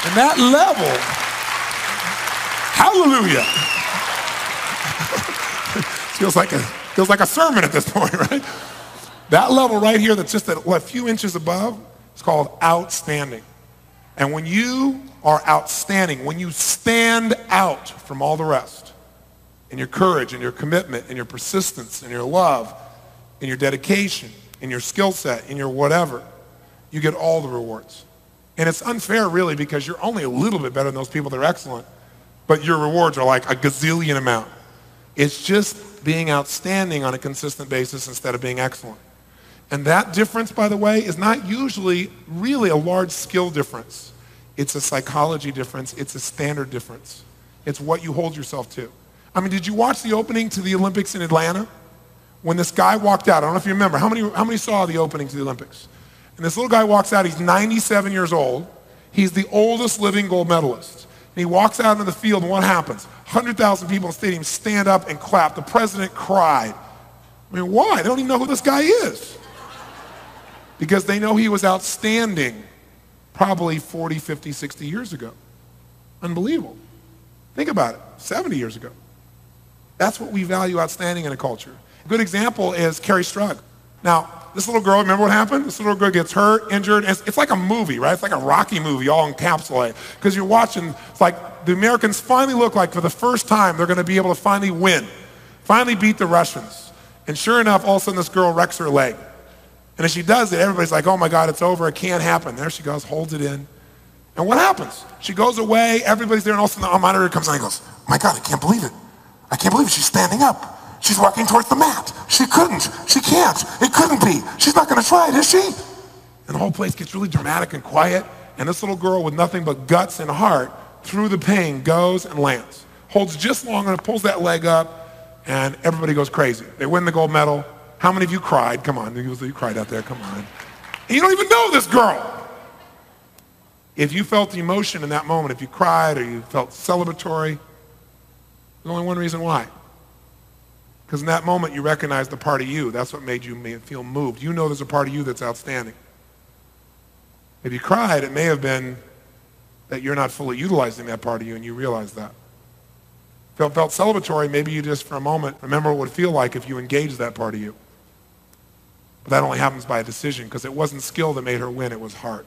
And that level, hallelujah. feels like a sermon at this point, right? That level right here that's just a few inches above is called outstanding. And when you are outstanding, when you stand out from all the rest, in your courage and your commitment and your persistence and your love and your dedication and your skill set and your whatever, you get all the rewards. And it's unfair really because you're only a little bit better than those people that are excellent, but your rewards are like a gazillion amount. It's just being outstanding on a consistent basis instead of being excellent. And that difference, by the way, is not usually really a large skill difference. It's a psychology difference. It's a standard difference. It's what you hold yourself to. I mean, did you watch the opening to the Olympics in Atlanta? When this guy walked out, I don't know if you remember, how many saw the opening to the Olympics? And this little guy walks out, he's 97 years old. He's the oldest living gold medalist. And he walks out into the field, and what happens? 100,000 people in the stadium stand up and clap. The president cried. I mean, why? They don't even know who this guy is. Because they know he was outstanding probably 40, 50, 60 years ago. Unbelievable. Think about it, 70 years ago. That's what we value outstanding in a culture. A good example is Carrie Strug. Now, this little girl, remember what happened? This little girl gets hurt, injured. It's like a movie, right? It's like a Rocky movie all encapsulated. Because you're watching, it's like the Americans finally look like for the first time they're going to be able to finally win, finally beat the Russians. And sure enough, all of a sudden this girl wrecks her leg. And as she does it, everybody's like, oh my God, it's over, it can't happen. There she goes, holds it in. And what happens? She goes away, everybody's there, and all of a sudden the monitor comes in and goes, oh my God, I can't believe it. I can't believe it. She's standing up. She's walking towards the mat. She couldn't. She can't. It couldn't be. She's not going to try it, is she? And the whole place gets really dramatic and quiet, and this little girl with nothing but guts and heart, through the pain, goes and lands. Holds just long enough, pulls that leg up, and everybody goes crazy. They win the gold medal. How many of you cried? Come on, you cried out there, come on. And you don't even know this girl. If you felt the emotion in that moment, if you cried or you felt celebratory, there's only one reason why. Because in that moment, you recognized the part of you. That's what made you feel moved. You know there's a part of you that's outstanding. If you cried, it may have been that you're not fully utilizing that part of you and you realize that. Felt celebratory, maybe you just for a moment remember what it would feel like if you engaged that part of you. But that only happens by a decision because it wasn't skill that made her win, it was heart.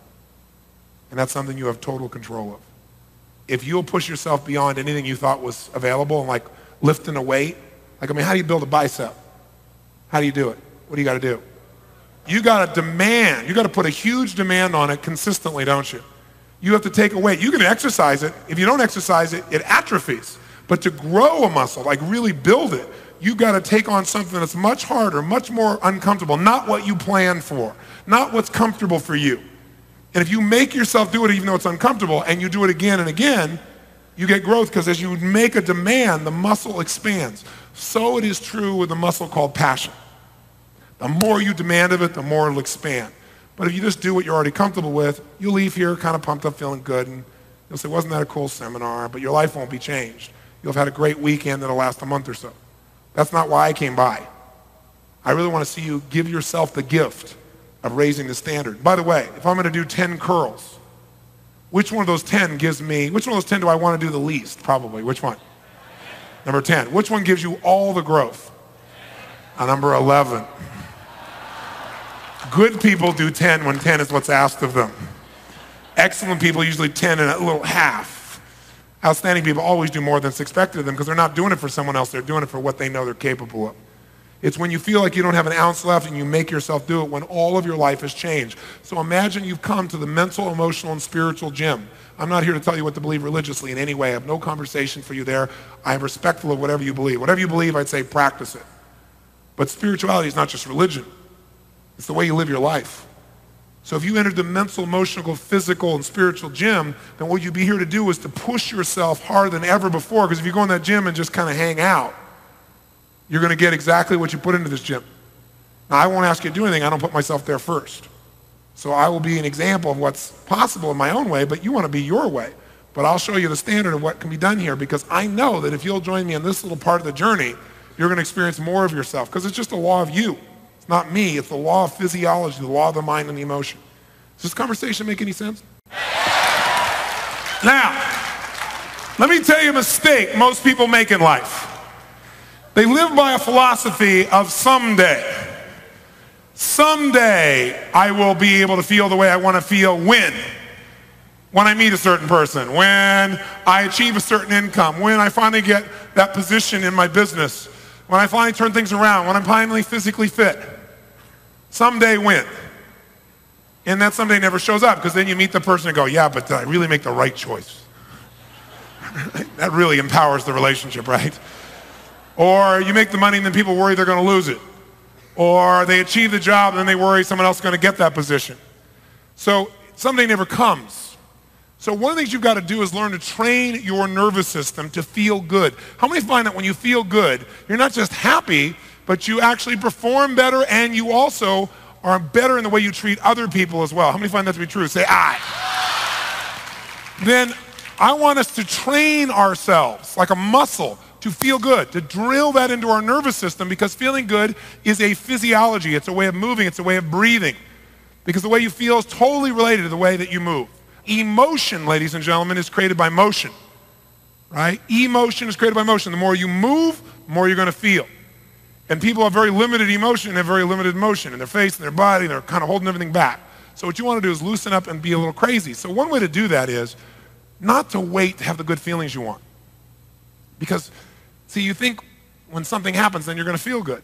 And that's something you have total control of. If you'll push yourself beyond anything you thought was available and like lifting a weight, like, I mean, how do you build a bicep? How do you do it? What do you got to do? You got to demand, you got to put a huge demand on it consistently, don't you? You have to take a weight. You can exercise it. If you don't exercise it, it atrophies. But to grow a muscle, like really build it, you got to take on something that's much harder, much more uncomfortable, not what you planned for, not what's comfortable for you. And if you make yourself do it even though it's uncomfortable and you do it again and again, you get growth because as you make a demand, the muscle expands. So it is true with a muscle called passion. The more you demand of it, the more it'll expand. But if you just do what you're already comfortable with, you'll leave here kind of pumped up, feeling good, and you'll say, wasn't that a cool seminar? But your life won't be changed. You'll have had a great weekend that'll last a month or so. That's not why I came by. I really want to see you give yourself the gift of raising the standard. By the way, if I'm going to do 10 curls, which one of those 10 gives me, which one of those 10 do I want to do the least? Probably. Which one? Number 10. Which one gives you all the growth? Number 11. Good people do 10 when 10 is what's asked of them. Excellent people usually 10 and a little half. Outstanding people always do more than is expected of them because they're not doing it for someone else, they're doing it for what they know they're capable of. It's when you feel like you don't have an ounce left and you make yourself do it when all of your life has changed. So imagine you've come to the mental, emotional, and spiritual gym. I'm not here to tell you what to believe religiously in any way. I have no conversation for you there. I am respectful of whatever you believe. Whatever you believe, I'd say practice it. But spirituality is not just religion. It's the way you live your life. So if you entered the mental, emotional, physical, and spiritual gym, then what you'd be here to do is to push yourself harder than ever before, because if you go in that gym and just kind of hang out, you're going to get exactly what you put into this gym. Now, I won't ask you to do anything. I don't put myself there first. So I will be an example of what's possible in my own way, but you want to be your way. But I'll show you the standard of what can be done here, because I know that if you'll join me in this little part of the journey, you're going to experience more of yourself, because it's just a law of you. It's not me. It's the law of physiology, the law of the mind and the emotion. Does this conversation make any sense? Now, let me tell you a mistake most people make in life. They live by a philosophy of someday I will be able to feel the way I want to feel when. when I meet a certain person, when I achieve a certain income, when I finally get that position in my business, when I finally turn things around, when I'm finally physically fit. Someday when? And that someday never shows up, because then you meet the person and go, yeah, but did I really make the right choice? That really empowers the relationship, right? Or you make the money and then people worry they're going to lose it. Or they achieve the job and then they worry someone else is going to get that position. So someday never comes. So one of the things you've got to do is learn to train your nervous system to feel good. How many find that when you feel good, you're not just happy, but you actually perform better, and you also are better in the way you treat other people as well? How many find that to be true? Say, I. Then I want us to train ourselves like a muscle to feel good, to drill that into our nervous system, because feeling good is a physiology. It's a way of moving. It's a way of breathing, because the way you feel is totally related to the way that you move. Emotion, ladies and gentlemen, is created by motion, right? Emotion is created by motion. The more you move, the more you're going to feel. And people have very limited emotion and have very limited motion in their face and their body, and they're kind of holding everything back. So what you want to do is loosen up and be a little crazy. So one way to do that is not to wait to have the good feelings you want. Because, see, you think when something happens, then you're going to feel good.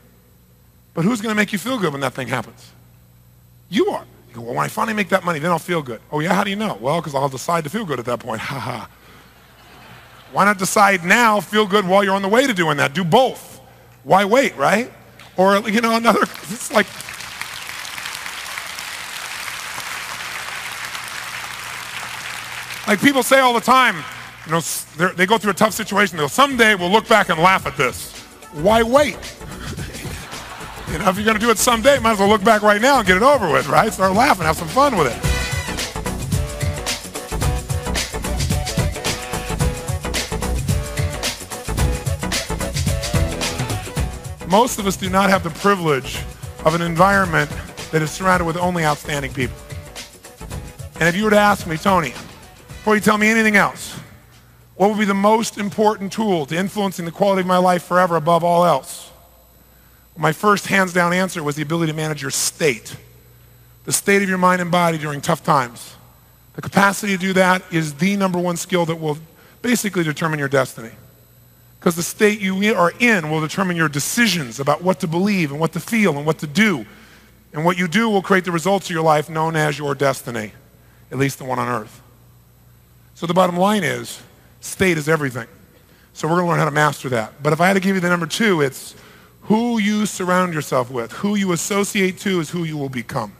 But who's going to make you feel good when that thing happens? You are. You go, well, when I finally make that money, then I'll feel good. Oh, yeah? How do you know? Well, because I'll decide to feel good at that point. Ha ha. Why not decide now, feel good while you're on the way to doing that? Do both. Why wait, right? Or, you know, another, it's like people say all the time, you know, they go through a tough situation. They'll, someday we'll look back and laugh at this. Why wait? You know, if you're going to do it someday, might as well look back right now and get it over with, right? Start laughing, have some fun with it. Most of us do not have the privilege of an environment that is surrounded with only outstanding people. And if you were to ask me, Tony, before you tell me anything else, what would be the most important tool to influencing the quality of my life forever above all else? My first hands-down answer was the ability to manage your state, the state of your mind and body during tough times. The capacity to do that is the number one skill that will basically determine your destiny. Because the state you are in will determine your decisions about what to believe and what to feel and what to do. And what you do will create the results of your life known as your destiny, at least the one on earth. So the bottom line is, state is everything. So we're going to learn how to master that. But if I had to give you the number two, it's who you surround yourself with. Who you associate to is who you will become.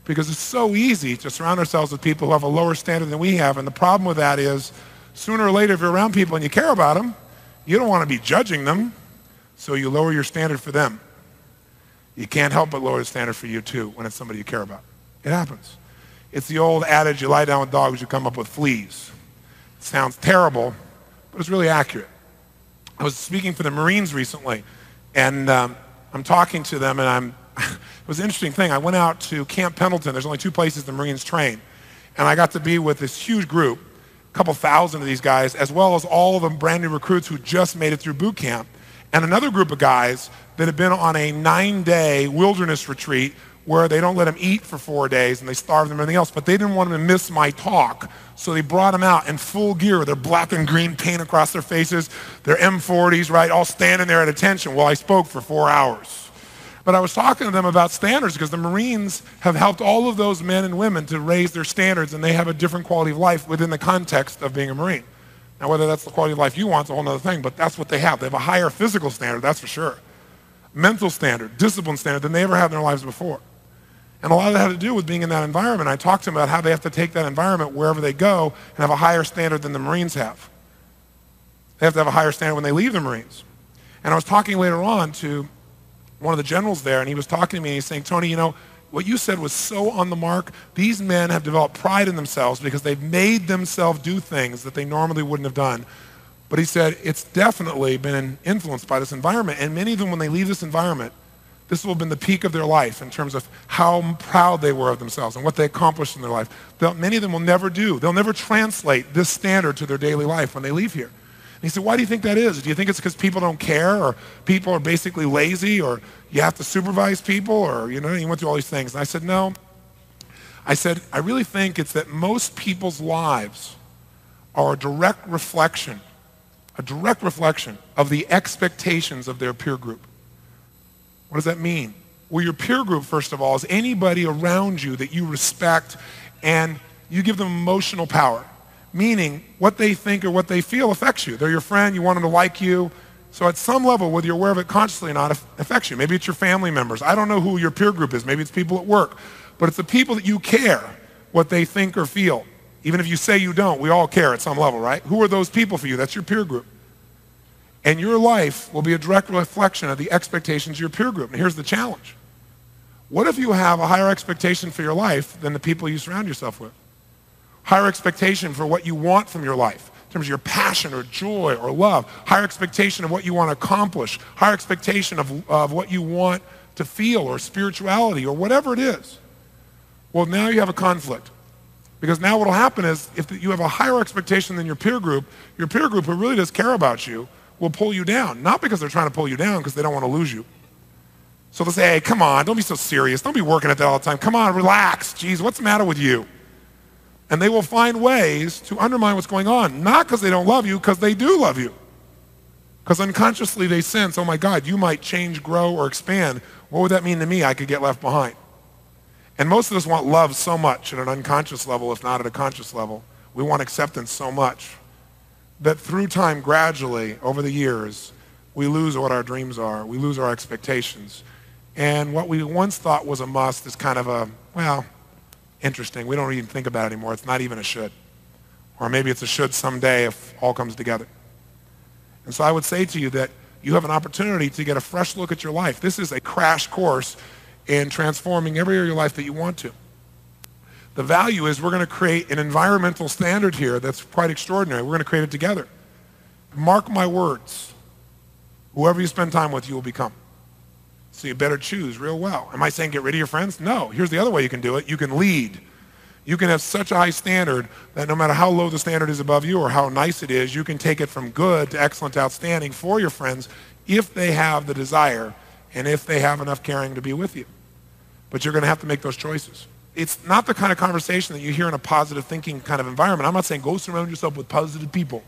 Because it's so easy to surround ourselves with people who have a lower standard than we have. And the problem with that is, sooner or later, if you're around people and you care about them, you don't want to be judging them, so you lower your standard for them. You can't help but lower the standard for you too when it's somebody you care about. It happens. It's the old adage, you lie down with dogs, you come up with fleas. It sounds terrible, but it's really accurate. I was speaking for the Marines recently, and I'm talking to them, and it was an interesting thing. I went out to Camp Pendleton. There's only 2 places the Marines train. And I got to be with this huge group, a couple thousand of these guys, as well as all of the brand new recruits who just made it through boot camp, and another group of guys that had been on a 9-day wilderness retreat where they don't let them eat for 4 days and they starve them and everything else, but they didn't want them to miss my talk, so they brought them out in full gear with their black and green paint across their faces, their M40s, right, all standing there at attention while I spoke for 4 hours. But I was talking to them about standards, because the Marines have helped all of those men and women to raise their standards, and they have a different quality of life within the context of being a Marine. Now, whether that's the quality of life you want is a whole other thing, but that's what they have. They have a higher physical standard, that's for sure. Mental standard, discipline standard than they ever had in their lives before. And a lot of that had to do with being in that environment. I talked to them about how they have to take that environment wherever they go and have a higher standard than the Marines have. They have to have a higher standard when they leave the Marines. And I was talking later on to one of the generals there, and he was talking to me, and he's saying, Tony, you know, what you said was so on the mark. These men have developed pride in themselves because they've made themselves do things that they normally wouldn't have done. But he said, it's definitely been influenced by this environment. And many of them, when they leave this environment, this will have been the peak of their life in terms of how proud they were of themselves and what they accomplished in their life. Many of them will never do. They'll never translate this standard to their daily life when they leave here. And he said, why do you think that is? Do you think it's because people don't care, or people are basically lazy, or you have to supervise people, or, you know, he went through all these things. And I said, no. I said, I really think it's that most people's lives are a direct reflection of the expectations of their peer group. What does that mean? Well, your peer group, first of all, is anybody around you that you respect and you give them emotional power, meaning what they think or what they feel affects you. They're your friend, you want them to like you. So at some level, whether you're aware of it consciously or not, it affects you. Maybe it's your family members. I don't know who your peer group is. Maybe it's people at work. But it's the people that you care what they think or feel. Even if you say you don't, we all care at some level, right? Who are those people for you? That's your peer group. And your life will be a direct reflection of the expectations of your peer group. And here's the challenge. What if you have a higher expectation for your life than the people you surround yourself with? Higher expectation for what you want from your life, in terms of your passion or joy or love. Higher expectation of what you want to accomplish. Higher expectation of what you want to feel or spirituality or whatever it is. Well, now you have a conflict. Because now what will happen is if you have a higher expectation than your peer group who really does care about you will pull you down. Not because they're trying to pull you down, because they don't want to lose you. So they'll say, hey, come on, don't be so serious. Don't be working at that all the time. Come on, relax. Geez, what's the matter with you? And they will find ways to undermine what's going on. Not because they don't love you, because they do love you. Because unconsciously they sense, oh my God, you might change, grow, or expand. What would that mean to me? I could get left behind. And most of us want love so much at an unconscious level, if not at a conscious level. We want acceptance so much that through time, gradually, over the years, we lose what our dreams are. We lose our expectations. And what we once thought was a must is kind of a, well, interesting. We don't even think about it anymore. It's not even a should. Or maybe it's a should someday if all comes together. And so I would say to you that you have an opportunity to get a fresh look at your life. This is a crash course in transforming every area of your life that you want to. The value is we're going to create an environmental standard here that's quite extraordinary. We're going to create it together. Mark my words. Whoever you spend time with, you will become. So you better choose real well. Am I saying get rid of your friends? No. Here's the other way you can do it. You can lead. You can have such a high standard that no matter how low the standard is above you or how nice it is, you can take it from good to excellent to outstanding for your friends if they have the desire and if they have enough caring to be with you. But you're going to have to make those choices. It's not the kind of conversation that you hear in a positive thinking kind of environment. I'm not saying go surround yourself with positive people.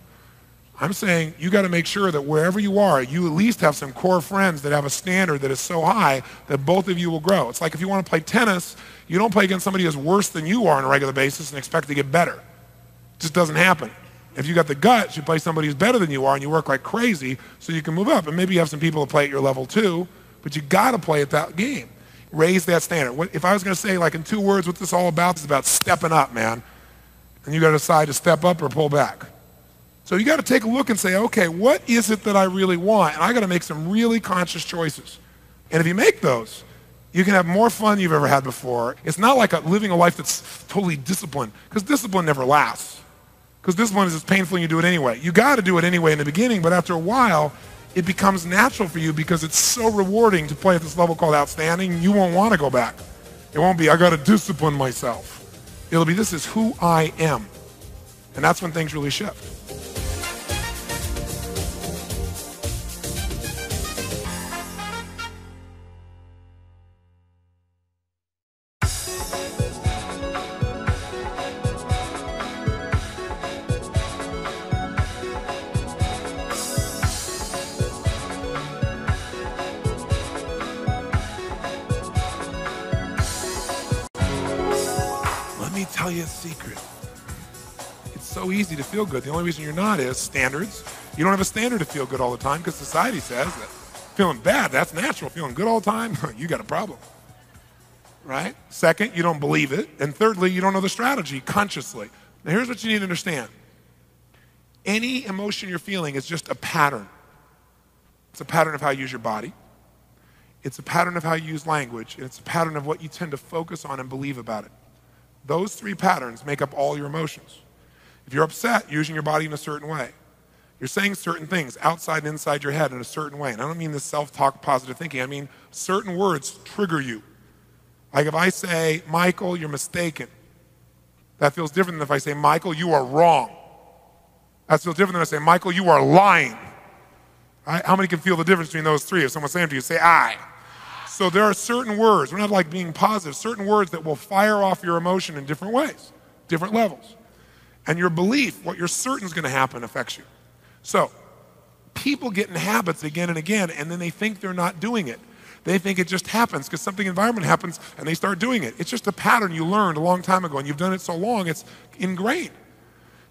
I'm saying you got to make sure that wherever you are, you at least have some core friends that have a standard that is so high that both of you will grow. It's like if you want to play tennis, you don't play against somebody who's worse than you are on a regular basis and expect to get better. It just doesn't happen. If you got the guts, you play somebody who's better than you are and you work like crazy so you can move up. And maybe you have some people that play at your level too, but you got to play at that game. Raise that standard. If I was going to say, like in 2 words, what this is all about, it's about stepping up, man. And you got to decide to step up or pull back. So you got to take a look and say, okay, what is it that I really want? And I got to make some really conscious choices. And if you make those, you can have more fun than you've ever had before. It's not like living a life that's totally disciplined, because discipline never lasts. Because discipline is just painful and you do it anyway. You got to do it anyway in the beginning, but after a while, it becomes natural for you because it's so rewarding to play at this level called outstanding. You won't want to go back. It won't be, I got to discipline myself. It'll be, this is who I am. And that's when things really shift. Tell you a secret. It's so easy to feel good. The only reason you're not is standards. You don't have a standard to feel good all the time because society says that feeling bad, that's natural. Feeling good all the time, you got a problem. Right? Second, you don't believe it. And thirdly, you don't know the strategy consciously. Now here's what you need to understand. Any emotion you're feeling is just a pattern. It's a pattern of how you use your body. It's a pattern of how you use language. And it's a pattern of what you tend to focus on and believe about it. Those 3 patterns make up all your emotions. If you're upset, you're using your body in a certain way. You're saying certain things outside and inside your head in a certain way. And I don't mean this self-talk positive thinking. I mean certain words trigger you. Like if I say, Michael, you're mistaken. That feels different than if I say, Michael, you are wrong. That feels different than if I say, Michael, you are lying. Right? How many can feel the difference between those 3? If someone's saying to you, say I. So there are certain words, we're not like being positive, certain words that will fire off your emotion in different ways, different levels. And your belief, what you're certain is going to happen, affects you. So people get in habits again and again, and then they think they're not doing it. They think it just happens because something environment happens and they start doing it. It's just a pattern you learned a long time ago, and you've done it so long, it's ingrained.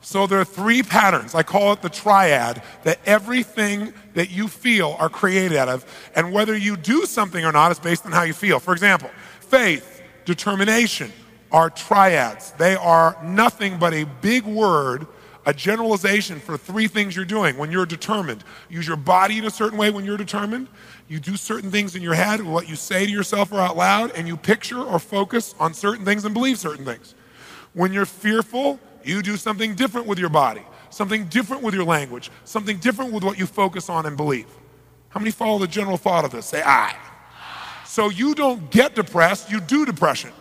So there are 3 patterns, I call it the triad, that everything that you feel are created out of, and whether you do something or not is based on how you feel. For example, faith, determination are triads. They are nothing but a big word, a generalization for 3 things you're doing when you're determined. Use your body in a certain way when you're determined. You do certain things in your head, what you say to yourself or out loud, and you picture or focus on certain things and believe certain things. When you're fearful, you do something different with your body, something different with your language, something different with what you focus on and believe. How many follow the general thought of this? Say, I. So you don't get depressed, you do depression.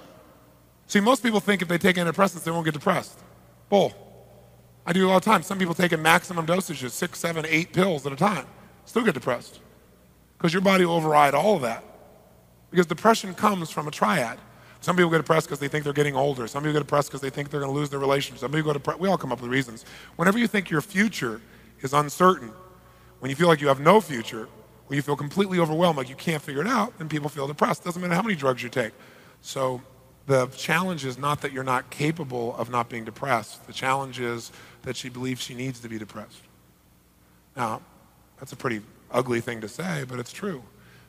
See, most people think if they take antidepressants, they won't get depressed. Bull. I do it all the time. Some people take in maximum dosages, 6, 7, 8 pills at a time, still get depressed. Because your body will override all of that. Because depression comes from a triad. Some people get depressed because they think they're getting older. Some people get depressed because they think they're going to lose their relationship. Some people go depressed. We all come up with reasons. Whenever you think your future is uncertain, when you feel like you have no future, when you feel completely overwhelmed, like you can't figure it out, then people feel depressed. Doesn't matter how many drugs you take. So the challenge is not that you're not capable of not being depressed. The challenge is that she believes she needs to be depressed. Now, that's a pretty ugly thing to say, but it's true.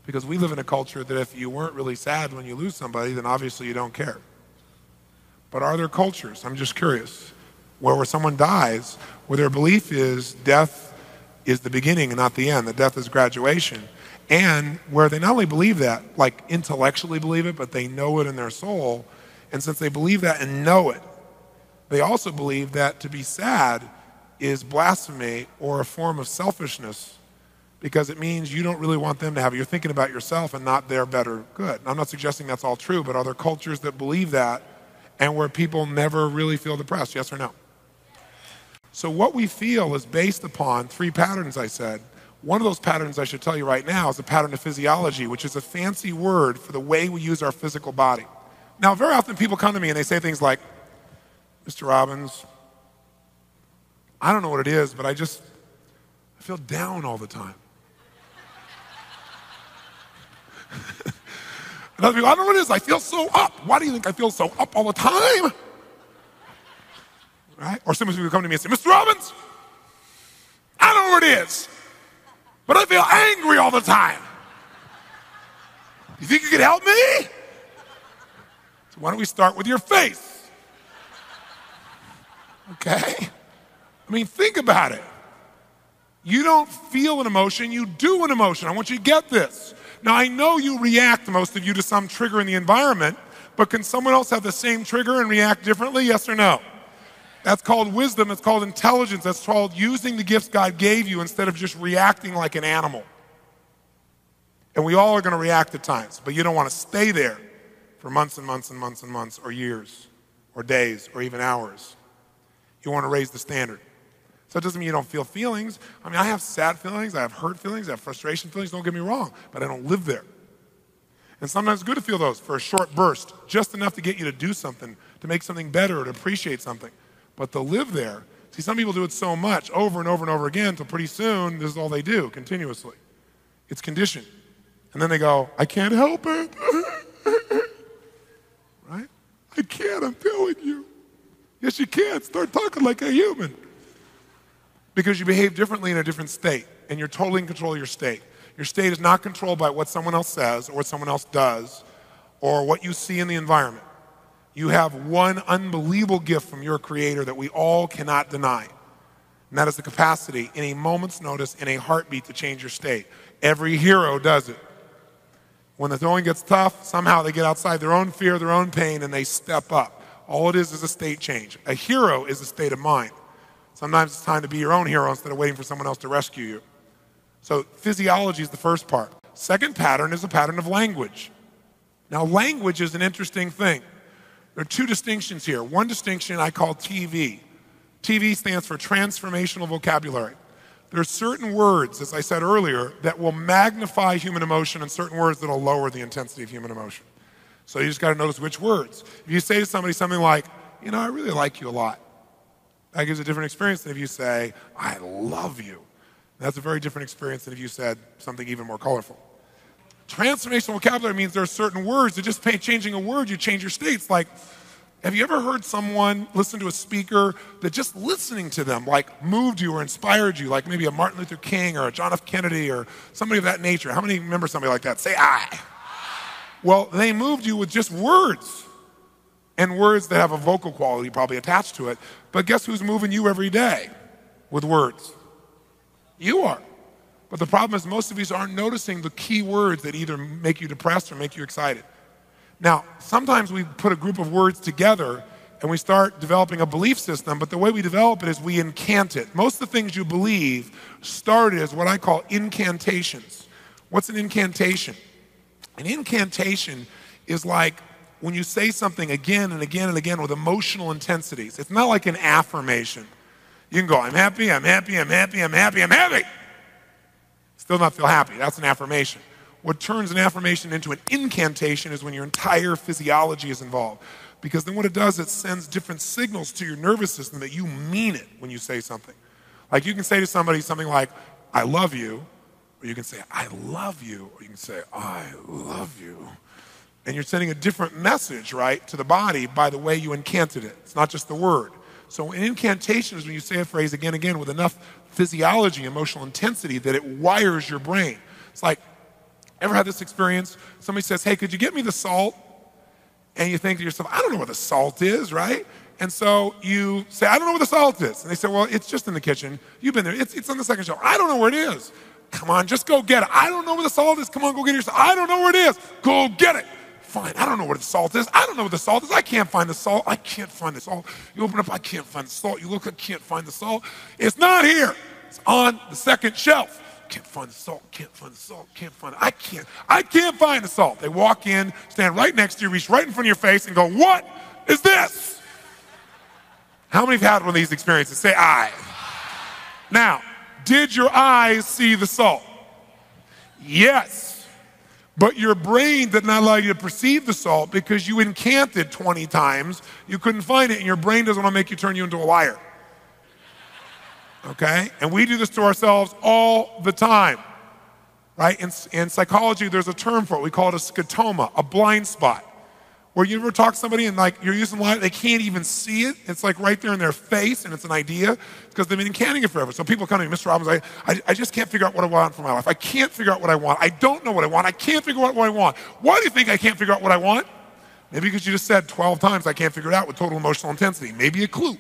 Because we live in a culture that if you weren't really sad when you lose somebody, then obviously you don't care. But are there cultures, I'm just curious, where someone dies, where their belief is death is the beginning and not the end, that death is graduation, and where they not only believe that, like intellectually believe it, but they know it in their soul, and since they believe that and know it, they also believe that to be sad is blasphemy or a form of selfishness, because it means you don't really want them to have it. You're thinking about yourself and not their better good. I'm not suggesting that's all true, but are there cultures that believe that and where people never really feel depressed, yes or no? So what we feel is based upon 3 patterns, I said. One of those patterns I should tell you right now is a pattern of physiology, which is a fancy word for the way we use our physical body. Now, very often people come to me and they say things like, Mr. Robbins, I don't know what it is, but I feel down all the time. And other people, I don't know what it is, I feel so up. Why do you think I feel so up all the time? Right? Or some people come to me and say, Mr. Robbins, I don't know what it is, but I feel angry all the time. You think you could help me? So why don't we start with your face? Okay? I mean, think about it. You don't feel an emotion, you do an emotion. I want you to get this. Now, I know you react, most of you, to some trigger in the environment, but can someone else have the same trigger and react differently, yes or no? That's called wisdom, it's called intelligence, that's called using the gifts God gave you instead of just reacting like an animal. And we all are going to react at times, but you don't want to stay there for months and months and months and months, or years, or days, or even hours. You want to raise the standard. So it doesn't mean you don't feel feelings. I mean, I have sad feelings, I have hurt feelings, I have frustration feelings, don't get me wrong, but I don't live there. And sometimes it's good to feel those for a short burst, just enough to get you to do something, to make something better, or to appreciate something. But to live there, see, some people do it so much, over and over and over again, until pretty soon, this is all they do, continuously. It's conditioned. And then they go, I can't help it. Right? I can't, I'm telling you. Yes, you can. Start talking like a human. Because you behave differently in a different state, and you're totally in control of your state. Your state is not controlled by what someone else says, or what someone else does, or what you see in the environment. You have one unbelievable gift from your Creator that we all cannot deny, and that is the capacity, in a moment's notice, in a heartbeat, to change your state. Every hero does it. When the going gets tough, somehow they get outside their own fear, their own pain, and they step up. All it is a state change. A hero is a state of mind. Sometimes it's time to be your own hero instead of waiting for someone else to rescue you. So physiology is the first part. Second pattern is a pattern of language. Now, language is an interesting thing. There are 2 distinctions here. One distinction I call TV. TV stands for transformational vocabulary. There are certain words, as I said earlier, that will magnify human emotion and certain words that will lower the intensity of human emotion. So you just got to notice which words. If you say to somebody something like, I really like you a lot, that gives a different experience than if you say, I love you. That's a very different experience than if you said something even more colorful. Transformational vocabulary means there are certain words that just by changing a word, you change your states. Like, have you ever heard someone listen to a speaker that just listening to them like moved you or inspired you, like maybe a Martin Luther King or a John F. Kennedy or somebody of that nature? How many remember somebody like that? Say I. Well, they moved you with just words, and words that have a vocal quality probably attached to it. But guess who's moving you every day with words? You are. But the problem is most of you aren't noticing the key words that either make you depressed or make you excited. Now, sometimes we put a group of words together and we start developing a belief system, but the way we develop it is we incant it. Most of the things you believe started as what I call incantations. What's an incantation? An incantation is like when you say something again and again and again with emotional intensities. It's not like an affirmation. You can go, I'm happy, I'm happy, I'm happy, I'm happy, I'm happy. Still not feel happy. That's an affirmation. What turns an affirmation into an incantation is when your entire physiology is involved. Because then what it does, it sends different signals to your nervous system that you mean it when you say something. Like you can say to somebody something like, I love you, or you can say, I love you, or you can say, I love you. And you're sending a different message, right, to the body by the way you incanted it. It's not just the word. So an incantation is when you say a phrase again and again with enough physiology, emotional intensity that it wires your brain. It's like, ever had this experience? Somebody says, hey, could you get me the salt? And you think to yourself, I don't know where the salt is, right? And so you say, I don't know where the salt is. And they say, well, it's just in the kitchen. You've been there. It's on the second shelf. I don't know where it is. Come on, just go get it. I don't know where the salt is. Come on, go get it yourself. I don't know where it is. Go get it. Fine, I don't know where the salt is. I don't know where the salt is. I can't find the salt. I can't find the salt. You open up, I can't find the salt. You look, I can't find the salt. It's not here. It's on the second shelf. Can't find the salt, can't find the salt, can't find it. I can't find the salt. They walk in, stand right next to you, reach right in front of your face and go, what is this? How many have had one of these experiences? Say I. Now, did your eyes see the salt? Yes. But your brain did not allow you to perceive the salt because you incanted 20 times. You couldn't find it, and your brain doesn't want to make you turn you into a liar. Okay? And we do this to ourselves all the time, right? In psychology, there's a term for it. We call it a scotoma, a blind spot, where you ever talk to somebody and like you're using light, they can't even see it. It's like right there in their face, and it's an idea because they've been incanting it forever. So people come to me, Mr. Robbins, I just can't figure out what I want for my life. I can't figure out what I want. I don't know what I want. I can't figure out what I want. Why do you think I can't figure out what I want? Maybe because you just said 12 times I can't figure it out with total emotional intensity. Maybe a clue.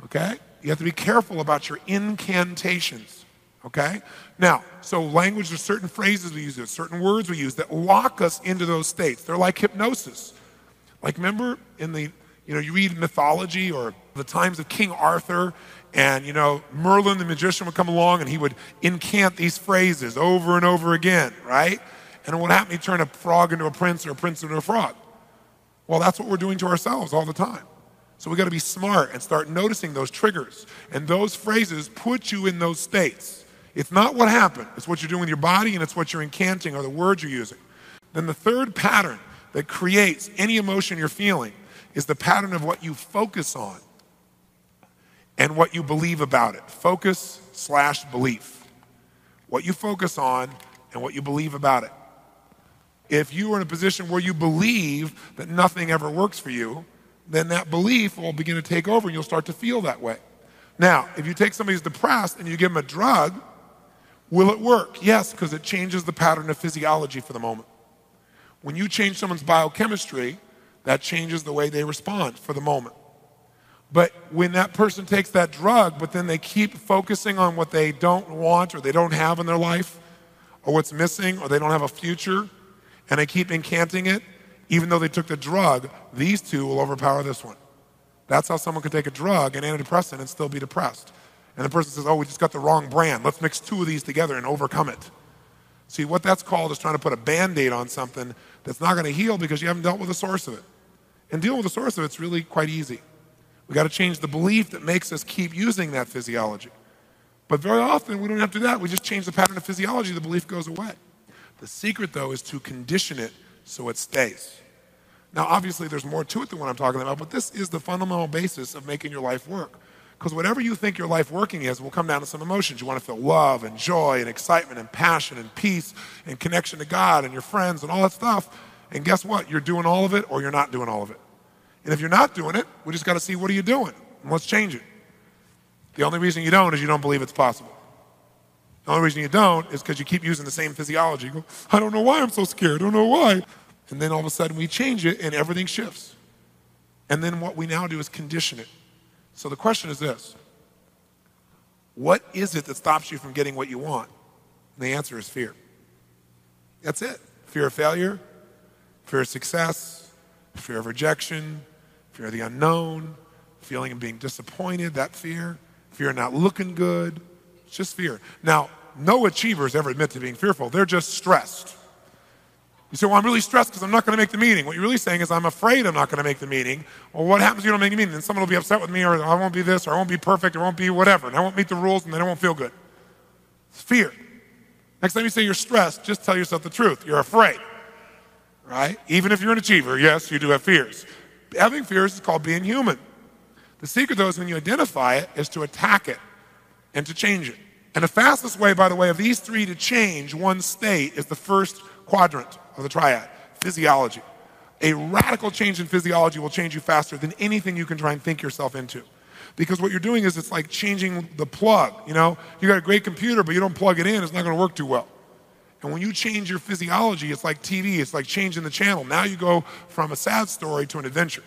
Okay? You have to be careful about your incantations, okay? Now, so language, there's certain phrases we use, there's certain words we use that lock us into those states. They're like hypnosis. Like remember in the, you read mythology or the times of King Arthur and, Merlin the magician would come along and he would incant these phrases over and over again, right? And what happened? He'd turn a frog into a prince or a prince into a frog. Well, that's what we're doing to ourselves all the time. So we got to be smart and start noticing those triggers. And those phrases put you in those states. It's not what happened. It's what you're doing with your body and it's what you're incanting or the words you're using. Then the third pattern that creates any emotion you're feeling is the pattern of what you focus on and what you believe about it. Focus/belief. What you focus on and what you believe about it. If you are in a position where you believe that nothing ever works for you, then that belief will begin to take over and you'll start to feel that way. Now, if you take somebody who's depressed and you give them a drug, will it work? Yes, because it changes the pattern of physiology for the moment. When you change someone's biochemistry, that changes the way they respond for the moment. But when that person takes that drug, but then they keep focusing on what they don't want or they don't have in their life, or what's missing, or they don't have a future, and they keep incanting it, even though they took the drug, these two will overpower this one. That's how someone can take a drug, an antidepressant, and still be depressed. And the person says, oh, we just got the wrong brand. Let's mix two of these together and overcome it. See, what that's called is trying to put a Band-Aid on something that's not going to heal because you haven't dealt with the source of it. And dealing with the source of it's really quite easy. We got to change the belief that makes us keep using that physiology. But very often, we don't have to do that. We just change the pattern of physiology, the belief goes away. The secret, though, is to condition it so it stays. Now, obviously, there's more to it than what I'm talking about, but this is the fundamental basis of making your life work. Because whatever you think your life working is will come down to some emotions. You want to feel love and joy and excitement and passion and peace and connection to God and your friends and all that stuff. And guess what? You're doing all of it or you're not doing all of it. And if you're not doing it, we just got to see, what are you doing? And let's change it. The only reason you don't is you don't believe it's possible. The only reason you don't is because you keep using the same physiology. You go, I don't know why I'm so scared. I don't know why. And then all of a sudden we change it and everything shifts. And then what we now do is condition it. So the question is this: what is it that stops you from getting what you want? And the answer is fear. That's it. Fear of failure, fear of success, fear of rejection, fear of the unknown, feeling of being disappointed, that fear of not looking good. It's just fear. Now, no achievers ever admit to being fearful. They're just stressed. You say, well, I'm really stressed because I'm not going to make the meeting. What you're really saying is, I'm afraid I'm not going to make the meeting. Well, what happens if you don't make the meeting? Then someone will be upset with me, or I won't be this, or I won't be perfect, or I won't be whatever, and I won't meet the rules, and then I won't feel good. It's fear. Next time you say you're stressed, just tell yourself the truth. You're afraid, right? Even if you're an achiever, yes, you do have fears. Having fears is called being human. The secret, though, is when you identify it, is to attack it and to change it. And the fastest way, by the way, of these three to change one state is the first quadrant of the triad, physiology. A radical change in physiology will change you faster than anything you can try and think yourself into. Because what you're doing is, it's like changing the plug. You know, you got a great computer, but you don't plug it in, it's not going to work too well. And when you change your physiology, it's like TV, it's like changing the channel. Now you go from a sad story to an adventure,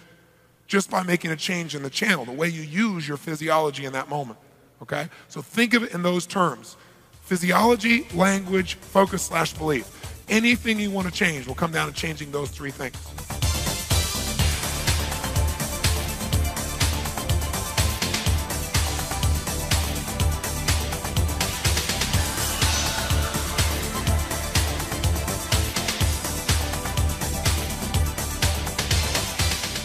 just by making a change in the channel, the way you use your physiology in that moment, okay? So think of it in those terms. Physiology, language, focus/belief. Anything you want to change will come down to changing those three things.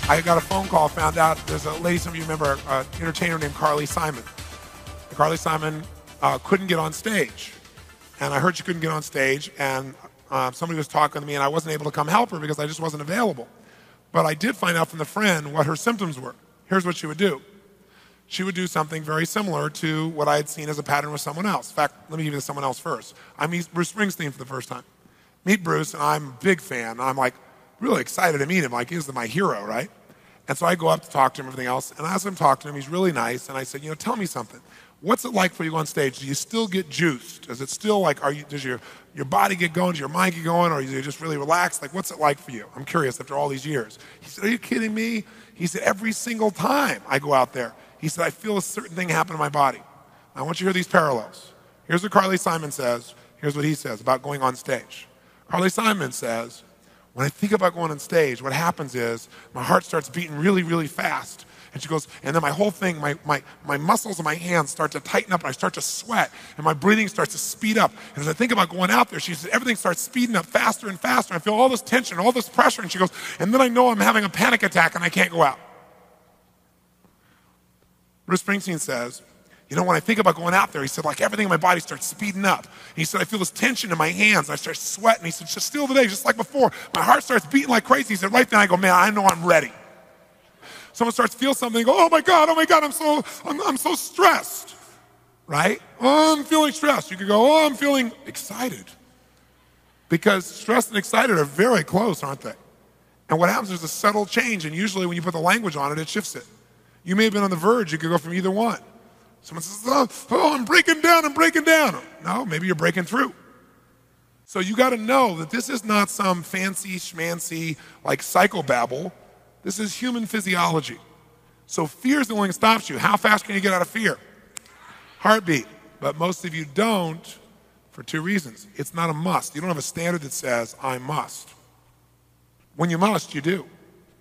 I got a phone call, found out there's a lady, some of you remember, an entertainer named Carly Simon. Carly Simon couldn't get on stage. And I heard she couldn't get on stage, and somebody was talking to me, and I wasn't able to come help her because I just wasn't available. But I did find out from the friend what her symptoms were. Here's what she would do. She would do something very similar to what I had seen as a pattern with someone else. In fact, let me give you someone else first. I meet Bruce Springsteen for the first time. Meet Bruce, and I'm a big fan. I'm like really excited to meet him, like he's my hero, right? And so I go up to talk to him and everything else, and as I'm talking to him, he's really nice, and I said, tell me something. What's it like for you to go on stage? Do you still get juiced? Is it still like, does your body get going? Does your mind get going? Or are you just really relaxed? Like, what's it like for you? I'm curious after all these years. He said, are you kidding me? He said, every single time I go out there, he said, I feel a certain thing happen in my body. I want you to hear these parallels. Here's what Carly Simon says. Here's what he says about going on stage. Carly Simon says, when I think about going on stage, what happens is my heart starts beating really, really fast. And she goes, and then my whole thing, my muscles in my hands start to tighten up, and I start to sweat, and my breathing starts to speed up. And as I think about going out there, she says, everything starts speeding up faster and faster. I feel all this tension, all this pressure. And she goes, and then I know I'm having a panic attack and I can't go out. Bruce Springsteen says, when I think about going out there, he said, like everything in my body starts speeding up. And he said, I feel this tension in my hands, and I start sweating. He said, just still today, just like before, my heart starts beating like crazy. He said, right then I go, man, I know I'm ready. Someone starts to feel something, go, oh my God, I'm so stressed, right? Oh, I'm feeling stressed. You could go, oh, I'm feeling excited. Because stressed and excited are very close, aren't they? And what happens is a subtle change, and usually when you put the language on it, it shifts it. You may have been on the verge, you could go from either one. Someone says, oh, I'm breaking down. No, maybe you're breaking through. So you gotta know that this is not some fancy schmancy like psychobabble. This is human physiology. So fear is the only thing that stops you. How fast can you get out of fear? Heartbeat. But most of you don't for two reasons. It's not a must. You don't have a standard that says, I must. When you must, you do.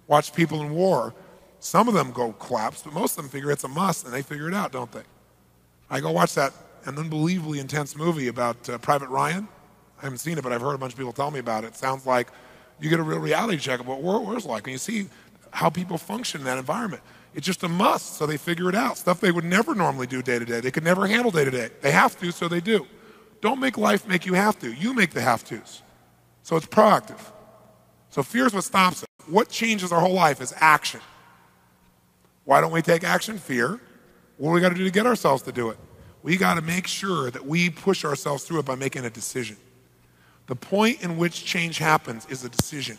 Watch people in war. Some of them go collapse, but most of them figure it's a must, and they figure it out, don't they? I go watch an unbelievably intense movie about Private Ryan. I haven't seen it, but I've heard a bunch of people tell me about it. It sounds like you get a real reality check of what war is like, and you see how people function in that environment. It's just a must, so they figure it out. Stuff they would never normally do day to day. They could never handle day to day. They have to, so they do. Don't make life make you have to. You make the have-tos. So it's proactive. So fear is what stops us. What changes our whole life is action. Why don't we take action? Fear. What do we got to do to get ourselves to do it? We got to make sure that we push ourselves through it by making a decision. The point in which change happens is a decision.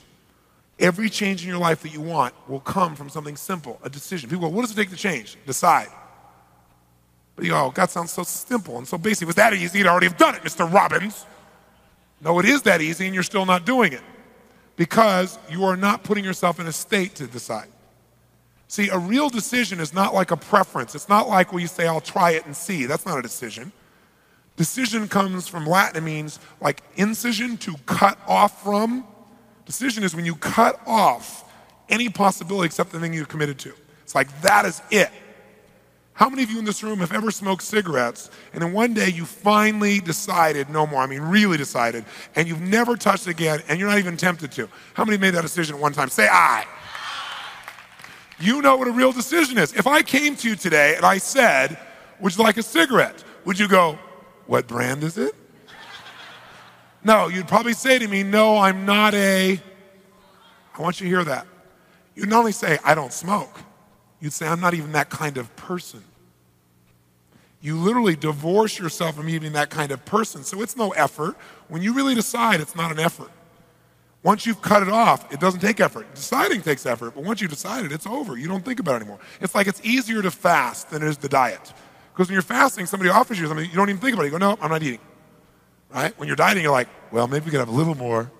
Every change in your life that you want will come from something simple, a decision. People go, what does it take to change? Decide. But you go, oh, God sounds so simple and so basic. If it was that easy, you'd already have done it, Mr. Robbins. No, it is that easy and you're still not doing it because you are not putting yourself in a state to decide. See, a real decision is not like a preference. It's not like where you say, I'll try it and see. That's not a decision. Decision comes from Latin. It means like incision, to cut off from. Decision is when you cut off any possibility except the thing you're committed to. It's like that is it. How many of you in this room have ever smoked cigarettes and then one day you finally decided no more, I mean really decided, and you've never touched it again and you're not even tempted to? How many made that decision at one time? Say aye. You know what a real decision is. If I came to you today and I said, would you like a cigarette? Would you go, what brand is it? No, you'd probably say to me, no, I'm not I want you to hear that. You'd not only say, I don't smoke. You'd say, I'm not even that kind of person. You literally divorce yourself from even that kind of person. So it's no effort. When you really decide, it's not an effort. Once you've cut it off, it doesn't take effort. Deciding takes effort, but once you've decided, it's over. You don't think about it anymore. It's like it's easier to fast than it is to diet. Because when you're fasting, somebody offers you something, you don't even think about it. You go, no, I'm not eating. Right? When you're dieting, you're like, well, maybe we could have a little more.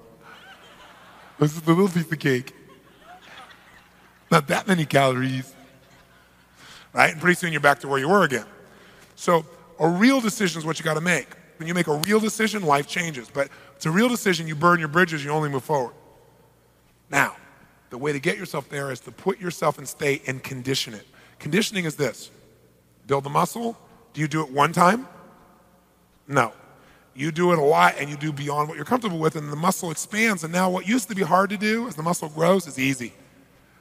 This is a little piece of cake. Not that many calories. Right? And pretty soon you're back to where you were again. So a real decision is what you got to make. When you make a real decision, life changes. But it's a real decision, you burn your bridges, you only move forward. Now, the way to get yourself there is to put yourself in state and condition it. Conditioning is this. Build the muscle. Do you do it one time? No. You do it a lot and you do beyond what you're comfortable with and the muscle expands, and now what used to be hard to do as the muscle grows is easy.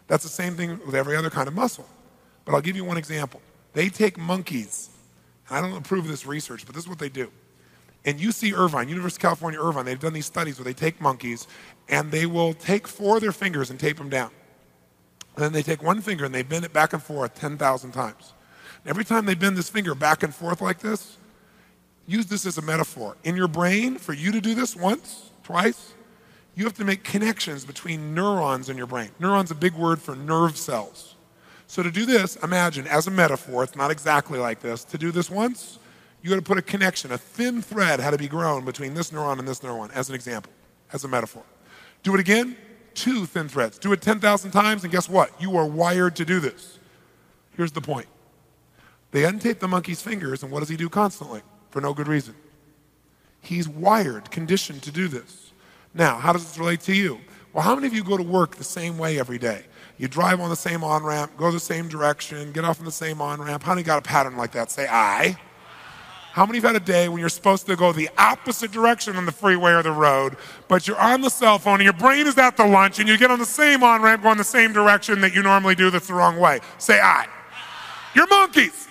That's the same thing with every other kind of muscle. But I'll give you one example. They take monkeys, and I don't approve of this research, but this is what they do. In UC Irvine, University of California, Irvine, they've done these studies where they take monkeys and they will take 4 of their fingers and tape them down. And then they take one finger and they bend it back and forth 10,000 times. And every time they bend this finger back and forth like this, use this as a metaphor. In your brain, for you to do this once, twice, you have to make connections between neurons in your brain. Neuron's a big word for nerve cells. So to do this, imagine, as a metaphor, it's not exactly like this, to do this once, you got to put a connection, a thin thread had to be grown between this neuron and this neuron, as an example, as a metaphor. Do it again, 2 thin threads. Do it 10,000 times, and guess what? You are wired to do this. Here's the point. They untape the monkey's fingers, and what does he do constantly? For no good reason. He's wired, conditioned to do this. Now, how does this relate to you? Well, how many of you go to work the same way every day? You drive on the same on-ramp, go the same direction, get off on the same on-ramp. How many got a pattern like that? Say, I. How many have had a day when you're supposed to go the opposite direction on the freeway or the road, but you're on the cell phone and your brain is at the lunch and you get on the same on-ramp going the same direction that you normally do that's the wrong way? Say, I. You're monkeys.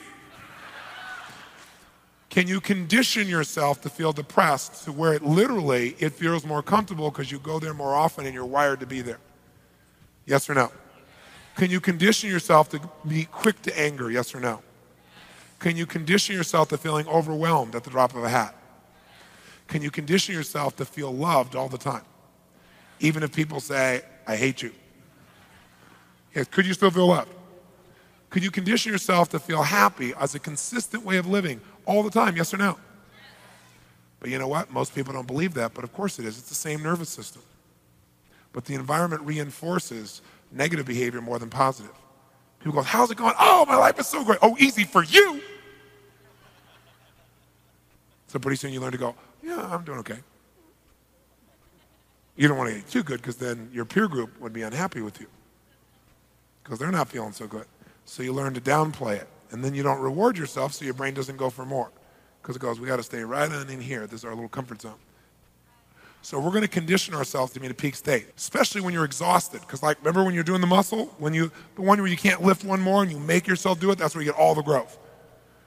Can you condition yourself to feel depressed to where it feels more comfortable because you go there more often and you're wired to be there? Yes or no? Can you condition yourself to be quick to anger? Yes or no? Can you condition yourself to feeling overwhelmed at the drop of a hat? Can you condition yourself to feel loved all the time? Even if people say, I hate you. Yes, could you still feel loved? Could you condition yourself to feel happy as a consistent way of living all the time? Yes or no? But you know what? Most people don't believe that, but of course it is. It's the same nervous system. But the environment reinforces negative behavior more than positive. People go, how's it going? Oh, my life is so great. Oh, easy for you. So pretty soon you learn to go, yeah, I'm doing okay. You don't want to get too good because then your peer group would be unhappy with you because they're not feeling so good. So you learn to downplay it. And then you don't reward yourself so your brain doesn't go for more because it goes, we got to stay right on in here. This is our little comfort zone. So we're going to condition ourselves to be in a peak state, especially when you're exhausted. Because like, remember when you're doing the muscle, the one where you can't lift one more and you make yourself do it, that's where you get all the growth.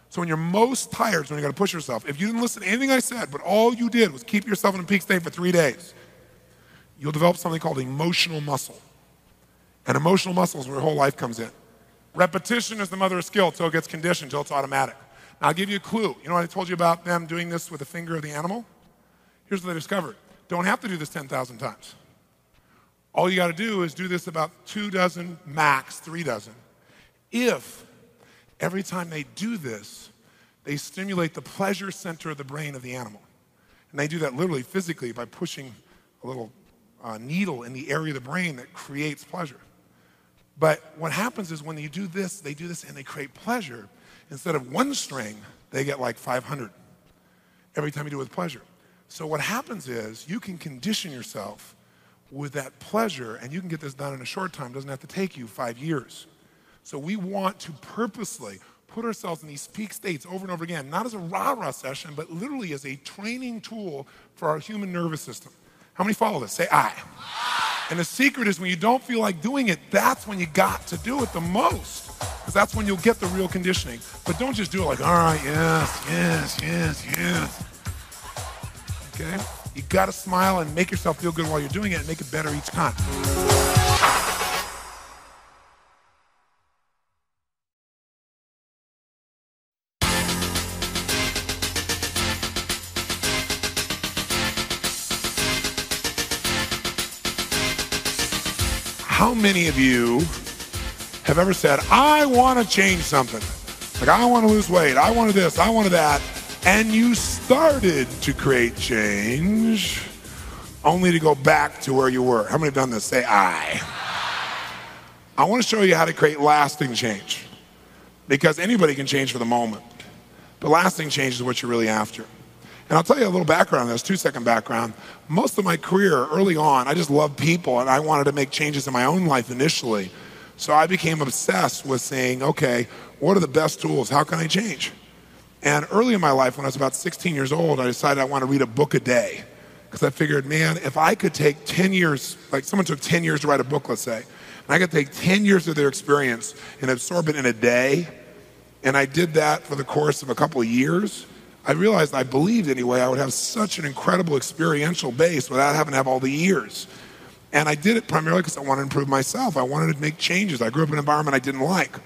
So when you're most tired is when you got to push yourself. If you didn't listen to anything I said, but all you did was keep yourself in a peak state for 3 days, you'll develop something called emotional muscle. And emotional muscle is where your whole life comes in. Repetition is the mother of skill until it gets conditioned, until it's automatic. Now I'll give you a clue. You know what I told you about them doing this with the finger of the animal? Here's what they discovered. Don't have to do this 10,000 times. All you got to do is do this about 2 dozen, max 3 dozen. If every time they do this, they stimulate the pleasure center of the brain of the animal. And they do that literally physically by pushing a little needle in the area of the brain that creates pleasure. But what happens is when they do this and they create pleasure, instead of 1 string, they get like 500 every time you do it with pleasure. So what happens is you can condition yourself with that pleasure, and you can get this done in a short time. It doesn't have to take you 5 years. So we want to purposely put ourselves in these peak states over and over again, not as a rah-rah session, but literally as a training tool for our human nervous system. How many follow this? Say aye. And the secret is when you don't feel like doing it, that's when you got to do it the most, because that's when you'll get the real conditioning. But don't just do it like, all right, yes, yes, yes, yes. Okay? You gotta smile and make yourself feel good while you're doing it and make it better each time. How many of you have ever said, I want to change something? Like, I want to lose weight, I wanted this, I wanted that, and you started to create change only to go back to where you were? How many have done this? Say I. I want to show you how to create lasting change, because anybody can change for the moment, but lasting change is what you're really after. And I'll tell you a little background on this, 2-second background. Most of my career, early on, I just loved people, and I wanted to make changes in my own life initially. So I became obsessed with saying, okay, what are the best tools? How can I change? And early in my life, when I was about 16 years old, I decided I want to read a book a day. Because I figured, man, if I could take 10 years, like someone took 10 years to write a book, let's say, and I could take 10 years of their experience and absorb it in a day, and I did that for the course of a couple of years, I realized, I believed anyway, I would have such an incredible experiential base without having to have all the years. And I did it primarily because I wanted to improve myself. I wanted to make changes. I grew up in an environment I didn't like.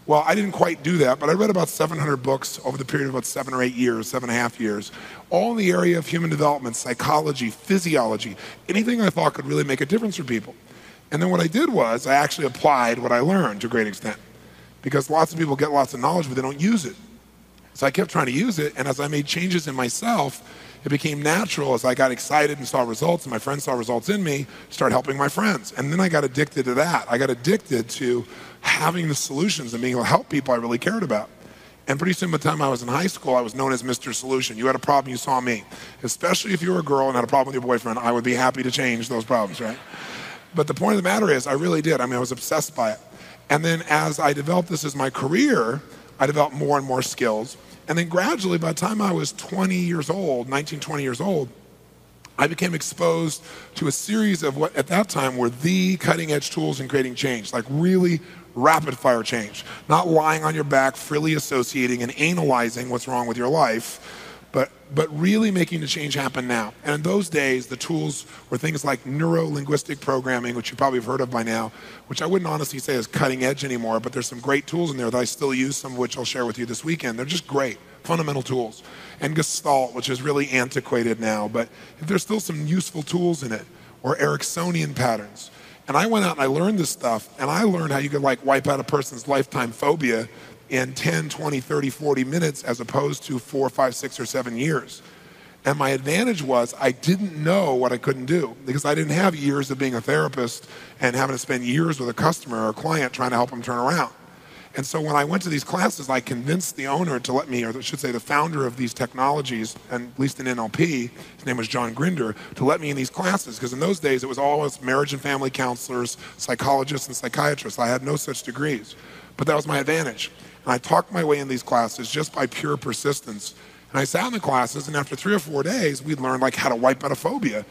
Well, I didn't quite do that, but I read about 700 books over the period of about 7 or 8 years, 7.5 years, all in the area of human development, psychology, physiology, anything I thought could really make a difference for people. And then what I did was I actually applied what I learned to a great extent, because lots of people get lots of knowledge, but they don't use it. So I kept trying to use it, and as I made changes in myself, it became natural as I got excited and saw results, and my friends saw results in me, to start helping my friends. And then I got addicted to that. I got addicted to having the solutions and being able to help people I really cared about. And pretty soon by the time I was in high school, I was known as Mr. Solution. You had a problem, you saw me. Especially if you were a girl and had a problem with your boyfriend, I would be happy to change those problems, right? But the point of the matter is, I really did. I mean, I was obsessed by it. And then as I developed this as my career, I developed more and more skills. And then gradually, by the time I was 20 years old, 19, 20 years old, I became exposed to a series of what at that time were the cutting edge tools in creating change, like really rapid fire change. Not lying on your back, freely associating and analyzing what's wrong with your life, but really making the change happen now. And in those days, the tools were things like neuro-linguistic programming, which you probably have heard of by now, which I wouldn't honestly say is cutting edge anymore, but there's some great tools in there that I still use, some of which I'll share with you this weekend. They're just great, fundamental tools. And Gestalt, which is really antiquated now, but there's still some useful tools in it, or Ericksonian patterns. And I went out and I learned this stuff, and I learned how you could like wipe out a person's lifetime phobia in 10, 20, 30, 40 minutes as opposed to 4, 5, 6, or 7 years. And my advantage was I didn't know what I couldn't do, because I didn't have years of being a therapist and having to spend years with a customer or a client trying to help them turn around. And so when I went to these classes, I convinced the owner to let me, or I should say the founder of these technologies, and at least in NLP, his name was John Grinder, to let me in these classes, because in those days it was always marriage and family counselors, psychologists, and psychiatrists. I had no such degrees, but that was my advantage. And I talked my way in these classes just by pure persistence. And I sat in the classes, and after 3 or 4 days, we'd learn like how to wipe out a phobia.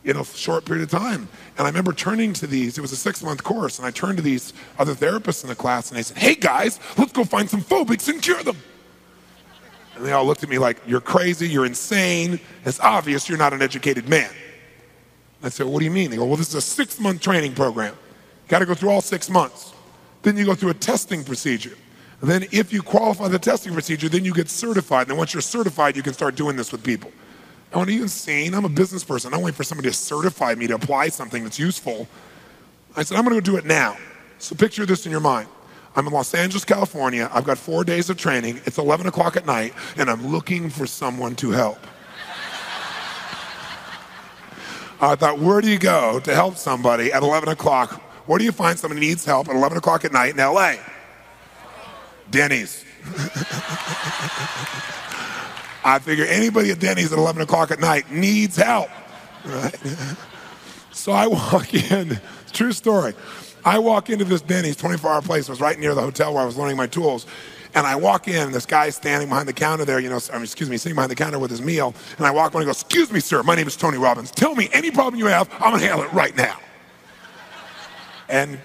in a short period of time. And I remember turning to these, it was a 6-month course, and I turned to these other therapists in the class, and they said, hey guys, let's go find some phobics and cure them. And they all looked at me like, you're crazy, you're insane, it's obvious you're not an educated man. I said, what do you mean? They go, well, this is a 6-month training program. You got to go through all 6 months. Then you go through a testing procedure. And then if you qualify the testing procedure, then you get certified. And then once you're certified, you can start doing this with people. I went, are you insane? I'm a business person. I don't wait for somebody to certify me to apply something that's useful. I said, I'm going to go do it now. So picture this in your mind. I'm in Los Angeles, California. I've got 4 days of training. It's 11 o'clock at night, and I'm looking for someone to help. I thought, where do you go to help somebody at 11 o'clock? Where do you find somebody who needs help at 11 o'clock at night in LA? Denny's. I figure anybody at Denny's at 11 o'clock at night needs help. Right? So I walk in, true story. I walk into this Denny's 24-hour place. It was right near the hotel where I was learning my tools. And I walk in, and this guy's standing behind the counter there, sitting behind the counter with his meal. And I walk in and I go, excuse me, sir, my name is Tony Robbins. Tell me any problem you have, I'm going to handle it right now. And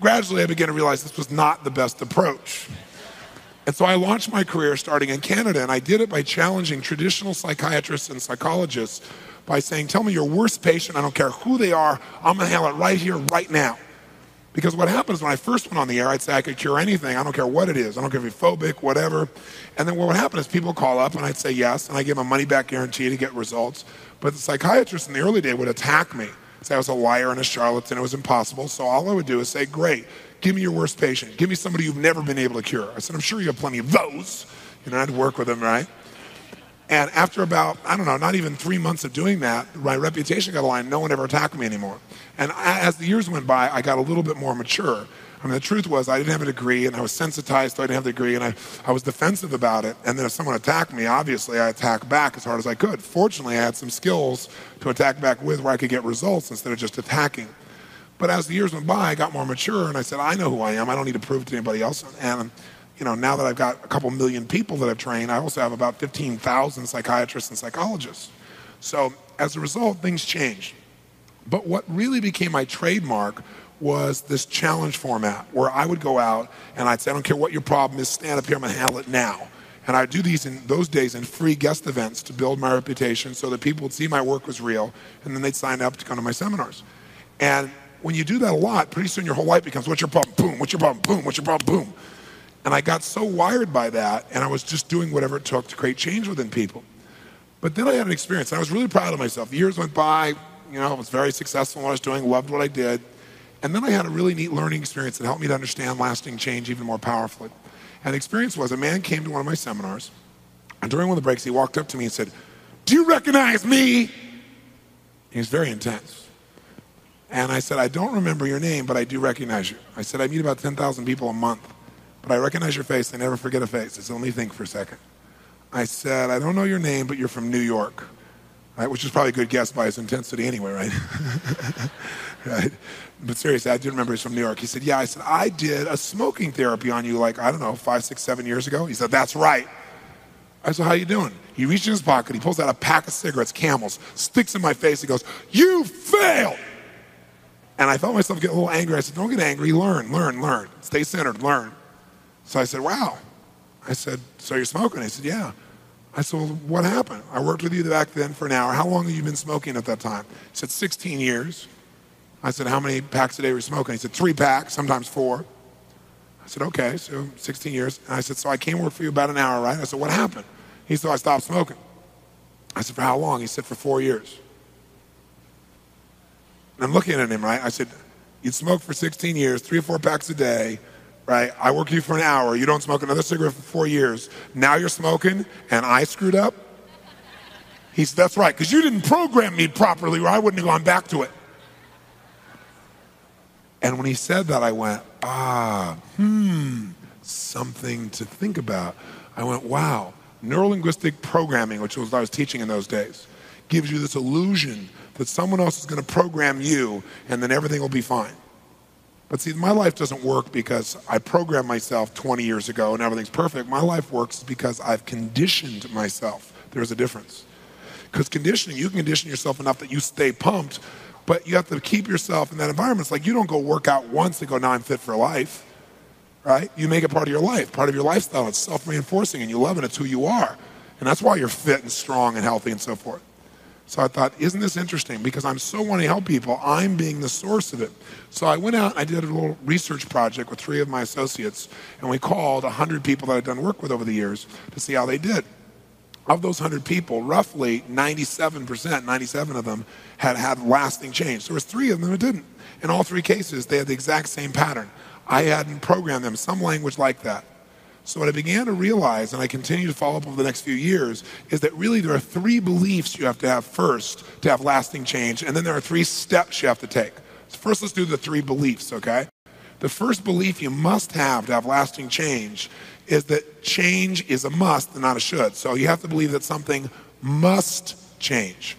gradually I began to realize this was not the best approach. And so I launched my career starting in Canada, and I did it by challenging traditional psychiatrists and psychologists by saying, tell me your worst patient, I don't care who they are, I'm going to handle it right here, right now. Because what happens when I first went on the air, I'd say I could cure anything. I don't care what it is. I don't care if you're phobic, whatever. And then what would happen is people would call up and I'd say yes, and I give them a money-back guarantee to get results. But the psychiatrists in the early day would attack me, say I was a liar and a charlatan, it was impossible. So all I would do is say, great, give me your worst patient. Give me somebody you've never been able to cure. I said, I'm sure you have plenty of those. I'd work with them, right? And after about, not even 3 months of doing that, my reputation got aligned. No one ever attacked me anymore. And as the years went by, I got a little bit more mature. The truth was I didn't have a degree, and I was sensitized, so I didn't have the degree, and I was defensive about it. And then if someone attacked me, obviously I attacked back as hard as I could. Fortunately, I had some skills to attack back with where I could get results instead of just attacking. But as the years went by, I got more mature, and I said, I know who I am. I don't need to prove it to anybody else. And now that I've got a couple million people that I've trained, I also have about 15,000 psychiatrists and psychologists. So as a result, things changed. But what really became my trademark was this challenge format where I would go out and I'd say, I don't care what your problem is, stand up here, I'm going to handle it now. And I'd do these in those days in free guest events to build my reputation so that people would see my work was real, and then they'd sign up to come to my seminars. And when you do that a lot, pretty soon your whole life becomes, what's your problem? Boom. What's your problem? Boom. What's your problem? Boom. And I got so wired by that, and I was just doing whatever it took to create change within people. But then I had an experience, and I was really proud of myself. The years went by, I was very successful in what I was doing, loved what I did. And then I had a really neat learning experience that helped me to understand lasting change even more powerfully. And the experience was a man came to one of my seminars, and during one of the breaks, he walked up to me and said, do you recognize me? He was very intense. And I said, I don't remember your name, but I do recognize you. I said, I meet about 10,000 people a month, but I recognize your face. I never forget a face. I said, let me think for a second. I said, I don't know your name, but you're from New York. Right, which is probably a good guess by his intensity anyway, right? Right? But seriously, I do remember he's from New York. He said, yeah. I said, I did a smoking therapy on you 5, 6, 7 years ago. He said, that's right. I said, how you doing? He reaches in his pocket, he pulls out a pack of cigarettes, Camels, sticks in my face, he goes, you failed! And I felt myself get a little angry. I said, don't get angry, learn. Stay centered, learn. So I said, wow. I said, so you're smoking? He said, yeah. I said, well, what happened? I worked with you back then for an hour. How long have you been smoking at that time? He said, 16 years. I said, how many packs a day were you smoking? He said, 3 packs, sometimes 4. I said, okay, so 16 years. And I said, so I came work for you about an hour, right? I said, what happened? He said, I stopped smoking. I said, for how long? He said, for 4 years. And I'm looking at him, right? I said, you'd smoked for 16 years, 3 or 4 packs a day, right? I work with you for an hour. You don't smoke another cigarette for 4 years. Now you're smoking, and I screwed up? He said, that's right, because you didn't program me properly, or I wouldn't have gone back to it. And when he said that, I went, something to think about. I went, wow, neurolinguistic programming, which was what I was teaching in those days, gives you this illusion that someone else is going to program you, and then everything will be fine. But see, my life doesn't work because I programmed myself 20 years ago and everything's perfect. My life works because I've conditioned myself. There's a difference. Because conditioning, you can condition yourself enough that you stay pumped, but you have to keep yourself in that environment. It's like you don't go work out once and go, now I'm fit for life, right? You make it part of your life, part of your lifestyle. It's self-reinforcing and you love it. It's who you are. And that's why you're fit and strong and healthy and so forth. So I thought, isn't this interesting? Because I'm so wanting to help people, I'm being the source of it. So I went out and I did a little research project with 3 of my associates, and we called 100 people that I'd done work with over the years to see how they did. Of those 100 people, roughly 97%, 97 of them had lasting change. There was 3 of them that didn't. In all 3 cases, they had the exact same pattern. I hadn't programmed them, some language like that. So what I began to realize, and I continue to follow up over the next few years, is that really there are 3 beliefs you have to have first to have lasting change, and then there are 3 steps you have to take. So first, let's do the 3 beliefs, okay? The first belief you must have to have lasting change is that change is a must and not a should. So you have to believe that something must change,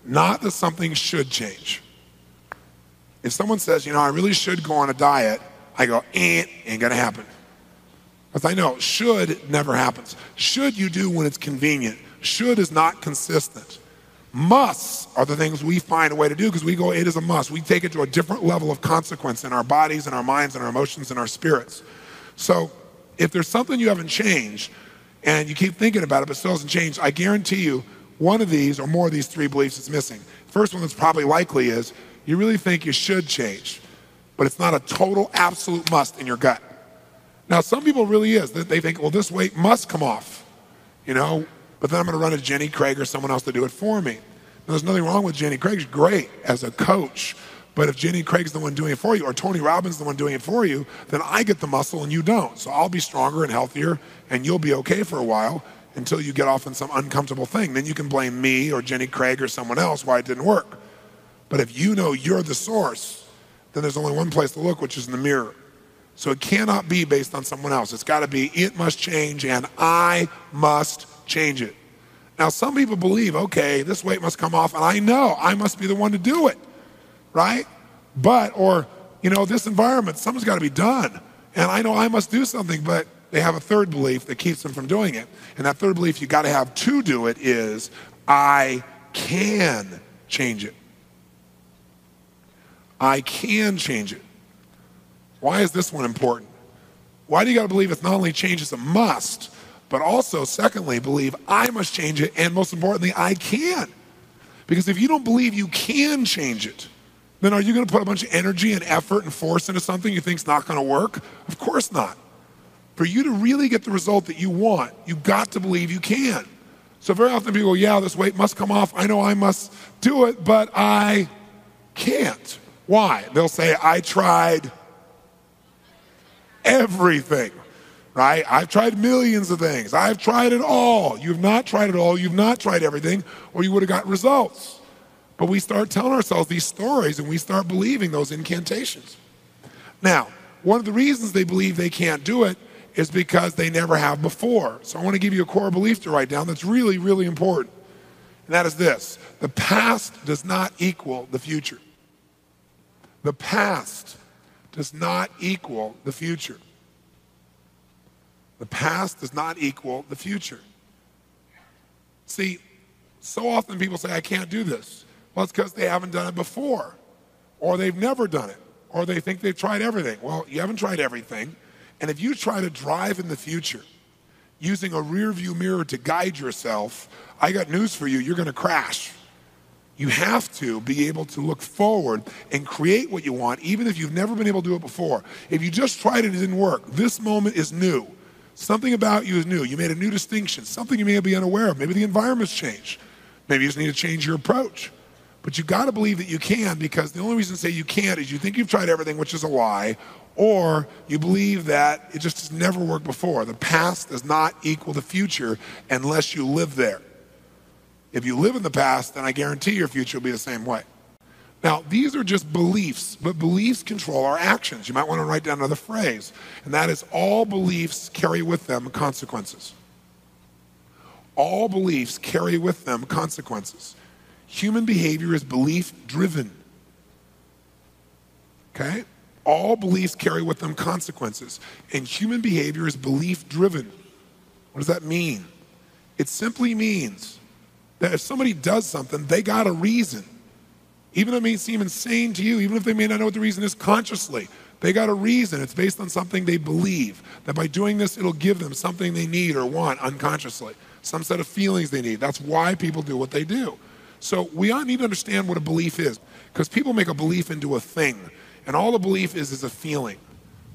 not that something should change. If someone says, I really should go on a diet, I go, ain't gonna happen. Because I know should never happens. Should you do when it's convenient. Should is not consistent. Musts are the things we find a way to do because we go, it is a must. We take it to a different level of consequence in our bodies and our minds and our emotions and our spirits. So if there's something you haven't changed and you keep thinking about it but still hasn't changed, I guarantee you one of these or more of these 3 beliefs is missing. First one that's probably likely is you really think you should change, but it's not a total absolute must in your gut. Now some people really is. They think, well, this weight must come off, but then I'm going to run to Jenny Craig or someone else to do it for me. Now, there's nothing wrong with Jenny Craig. She's great as a coach. But if Jenny Craig's the one doing it for you or Tony Robbins the one doing it for you, then I get the muscle and you don't. So I'll be stronger and healthier and you'll be okay for a while until you get off on some uncomfortable thing. Then you can blame me or Jenny Craig or someone else why it didn't work. But if you know you're the source, then there's only one place to look, which is in the mirror. So it cannot be based on someone else. It's got to be, it must change and I must change it. Now, some people believe, okay, this weight must come off, and I know I must be the one to do it, right? Or this environment, something's got to be done, and I know I must do something, but they have a third belief that keeps them from doing it. And that third belief you got to have to do it is, I can change it. I can change it. Why is this one important? Why do you got to believe it's not only change, it's a must, but also, secondly, believe I must change it, and most importantly, I can. Because if you don't believe you can change it, then are you going to put a bunch of energy and effort and force into something you think's not going to work? Of course not. For you to really get the result that you want, you've got to believe you can. So very often people go, yeah, this weight must come off. I know I must do it, but I can't. Why? They'll say, I tried everything. Right? I've tried millions of things. I've tried it all. You've not tried it all. You've not tried everything, or you would have got results. But we start telling ourselves these stories, and we start believing those incantations. Now, one of the reasons they believe they can't do it is because they never have before. So I want to give you a core belief to write down that's really, really important. And that is this: the past does not equal the future. The past does not equal the future. The past does not equal the future. See, so often people say, I can't do this. Well, it's because they haven't done it before, or they've never done it, or they think they've tried everything. Well, you haven't tried everything, and if you try to drive in the future using a rear view mirror to guide yourself, I got news for you, you're going to crash. You have to be able to look forward and create what you want, even if you've never been able to do it before. If you just tried it and it didn't work, this moment is new. Something about you is new. You made a new distinction, something you may be unaware of. Maybe the environment's changed. Maybe you just need to change your approach. But you got to believe that you can, because the only reason to say you can't is you think you've tried everything, which is a lie, or you believe that it just has never worked before. The past does not equal the future unless you live there. If you live in the past, then I guarantee your future will be the same way. Now, these are just beliefs, but beliefs control our actions. You might want to write down another phrase, and that is all beliefs carry with them consequences. All beliefs carry with them consequences. Human behavior is belief-driven. Okay? All beliefs carry with them consequences, and human behavior is belief-driven. What does that mean? It simply means that if somebody does something, they got a reason. Even if it may seem insane to you, even if they may not know what the reason is consciously, they got a reason. It's based on something they believe, that by doing this, it'll give them something they need or want unconsciously, some set of feelings they need. That's why people do what they do. So we all need to understand what a belief is, because people make a belief into a thing, and all a belief is a feeling.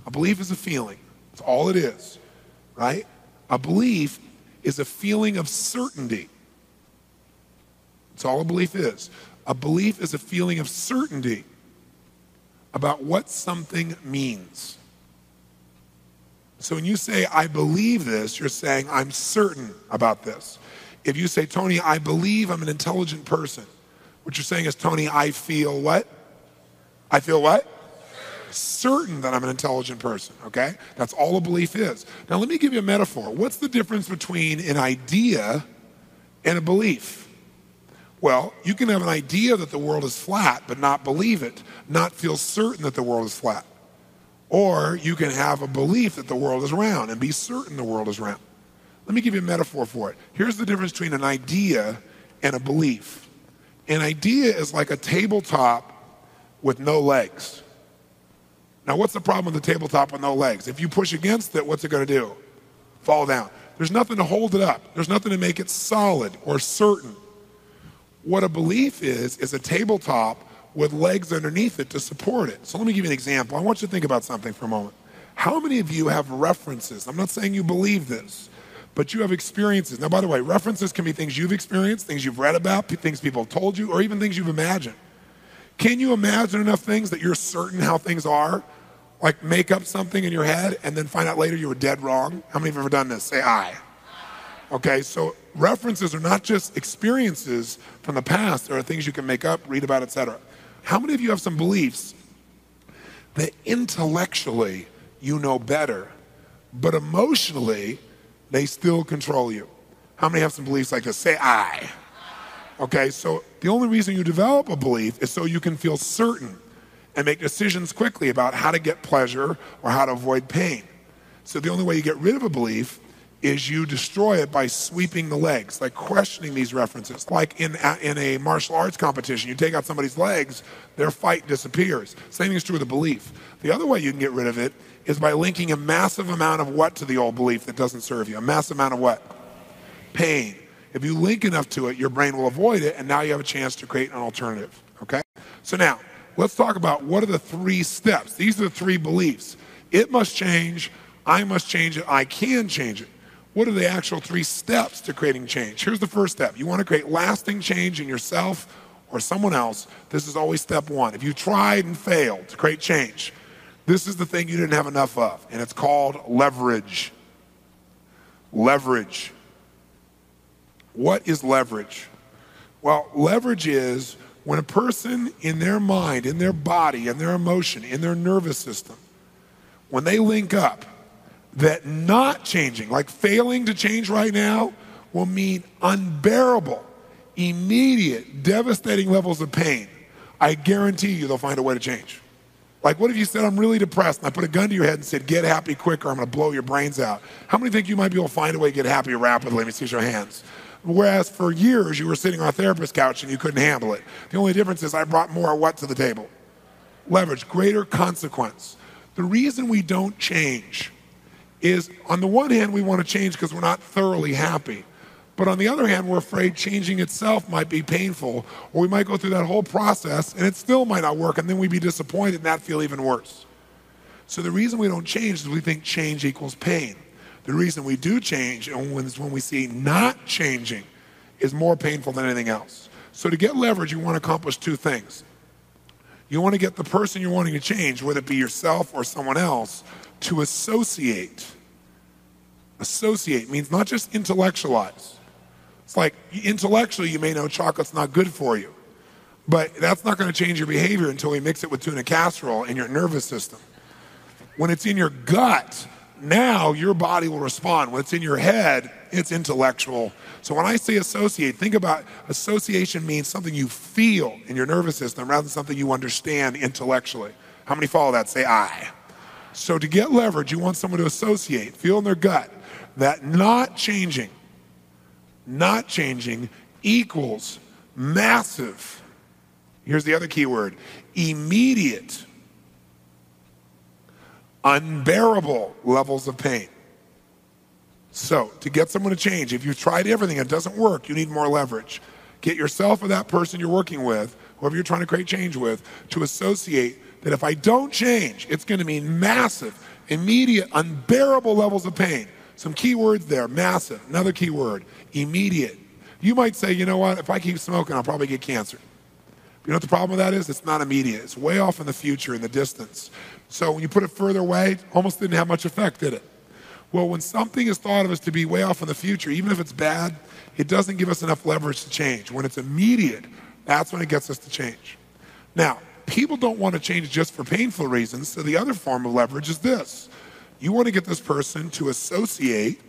A belief is a feeling. That's all it is, right? A belief is a feeling of certainty. That's all a belief is. A belief is a feeling of certainty about what something means. So when you say, I believe this, you're saying, I'm certain about this. If you say, Tony, I believe I'm an intelligent person, what you're saying is, Tony, I feel what? I feel what? Certain that I'm an intelligent person, okay? That's all a belief is. Now let me give you a metaphor. What's the difference between an idea and a belief? Well, you can have an idea that the world is flat, but not believe it, not feel certain that the world is flat. Or you can have a belief that the world is round and be certain the world is round. Let me give you a metaphor for it. Here's the difference between an idea and a belief. An idea is like a tabletop with no legs. Now, what's the problem with the tabletop with no legs? If you push against it, what's it going to do? Fall down. There's nothing to hold it up. There's nothing to make it solid or certain. What a belief is a tabletop with legs underneath it to support it. So let me give you an example. I want you to think about something for a moment. How many of you have references? I'm not saying you believe this, but you have experiences. Now, by the way, references can be things you've experienced, things you've read about, things people have told you, or even things you've imagined. Can you imagine enough things that you're certain how things are? Like make up something in your head and then find out later you were dead wrong? How many of you have ever done this? Say aye. Okay, so references are not just experiences from the past. There are things you can make up, read about, etc. How many of you have some beliefs that intellectually you know better, but emotionally they still control you? How many have some beliefs like this? Say aye. Okay, so the only reason you develop a belief is so you can feel certain and make decisions quickly about how to get pleasure or how to avoid pain. So the only way you get rid of a belief is you destroy it by sweeping the legs, like questioning these references. Like in a martial arts competition, you take out somebody's legs, their fight disappears. Same thing is true with a belief. The other way you can get rid of it is by linking a massive amount of what to the old belief that doesn't serve you? A massive amount of what? Pain. If you link enough to it, your brain will avoid it, and now you have a chance to create an alternative, okay? So now, let's talk about what are the 3 steps. These are the 3 beliefs. It must change, I must change it, I can change it. What are the actual 3 steps to creating change? Here's the first step. You want to create lasting change in yourself or someone else. This is always step 1. If you tried and failed to create change, this is the thing you didn't have enough of, and it's called leverage. Leverage. What is leverage? Well, leverage is when a person in their mind, in their body, in their emotion, in their nervous system, when they link up, that not changing, like failing to change right now, will mean unbearable, immediate, devastating levels of pain. I guarantee you they'll find a way to change. Like what if you said, I'm really depressed, and I put a gun to your head and said, get happy quick or I'm going to blow your brains out? How many think you might be able to find a way to get happy rapidly? Let me see your hands. Whereas for years you were sitting on a therapist's couch and you couldn't handle it. The only difference is I brought more what to the table? Leverage, greater consequence. The reason we don't change is, on the one hand, we want to change because we're not thoroughly happy. But on the other hand, we're afraid changing itself might be painful, or we might go through that whole process and it still might not work, and then we'd be disappointed and that feel even worse. So the reason we don't change is we think change equals pain. The reason we do change is when we see not changing is more painful than anything else. So to get leverage, you want to accomplish 2 things. You want to get the person you're wanting to change, whether it be yourself or someone else, to associate. Associate means not just intellectualize. It's like intellectually you may know chocolate's not good for you, but that's not going to change your behavior until we mix it with tuna casserole in your nervous system. When it's in your gut, now your body will respond. When it's in your head, it's intellectual. So when I say associate, think about association means something you feel in your nervous system rather than something you understand intellectually. How many follow that? Say aye. So to get leverage, you want someone to associate, feel in their gut that not changing not changing equals massive, here's the other key word, immediate, unbearable levels of pain. So, to get someone to change, if you've tried everything and it doesn't work, you need more leverage. Get yourself or that person you're working with, whoever you're trying to create change with, to associate that if I don't change, it's going to mean massive, immediate, unbearable levels of pain. Some key words there, massive. Another key word, immediate. You might say, you know what, if I keep smoking, I'll probably get cancer. You know what the problem with that is? It's not immediate. It's way off in the future, in the distance. So when you put it further away, almost didn't have much effect, did it? Well, when something is thought of as to be way off in the future, even if it's bad, it doesn't give us enough leverage to change. When it's immediate, that's when it gets us to change. Now, people don't want to change just for painful reasons, so the other form of leverage is this. You want to get this person to associate,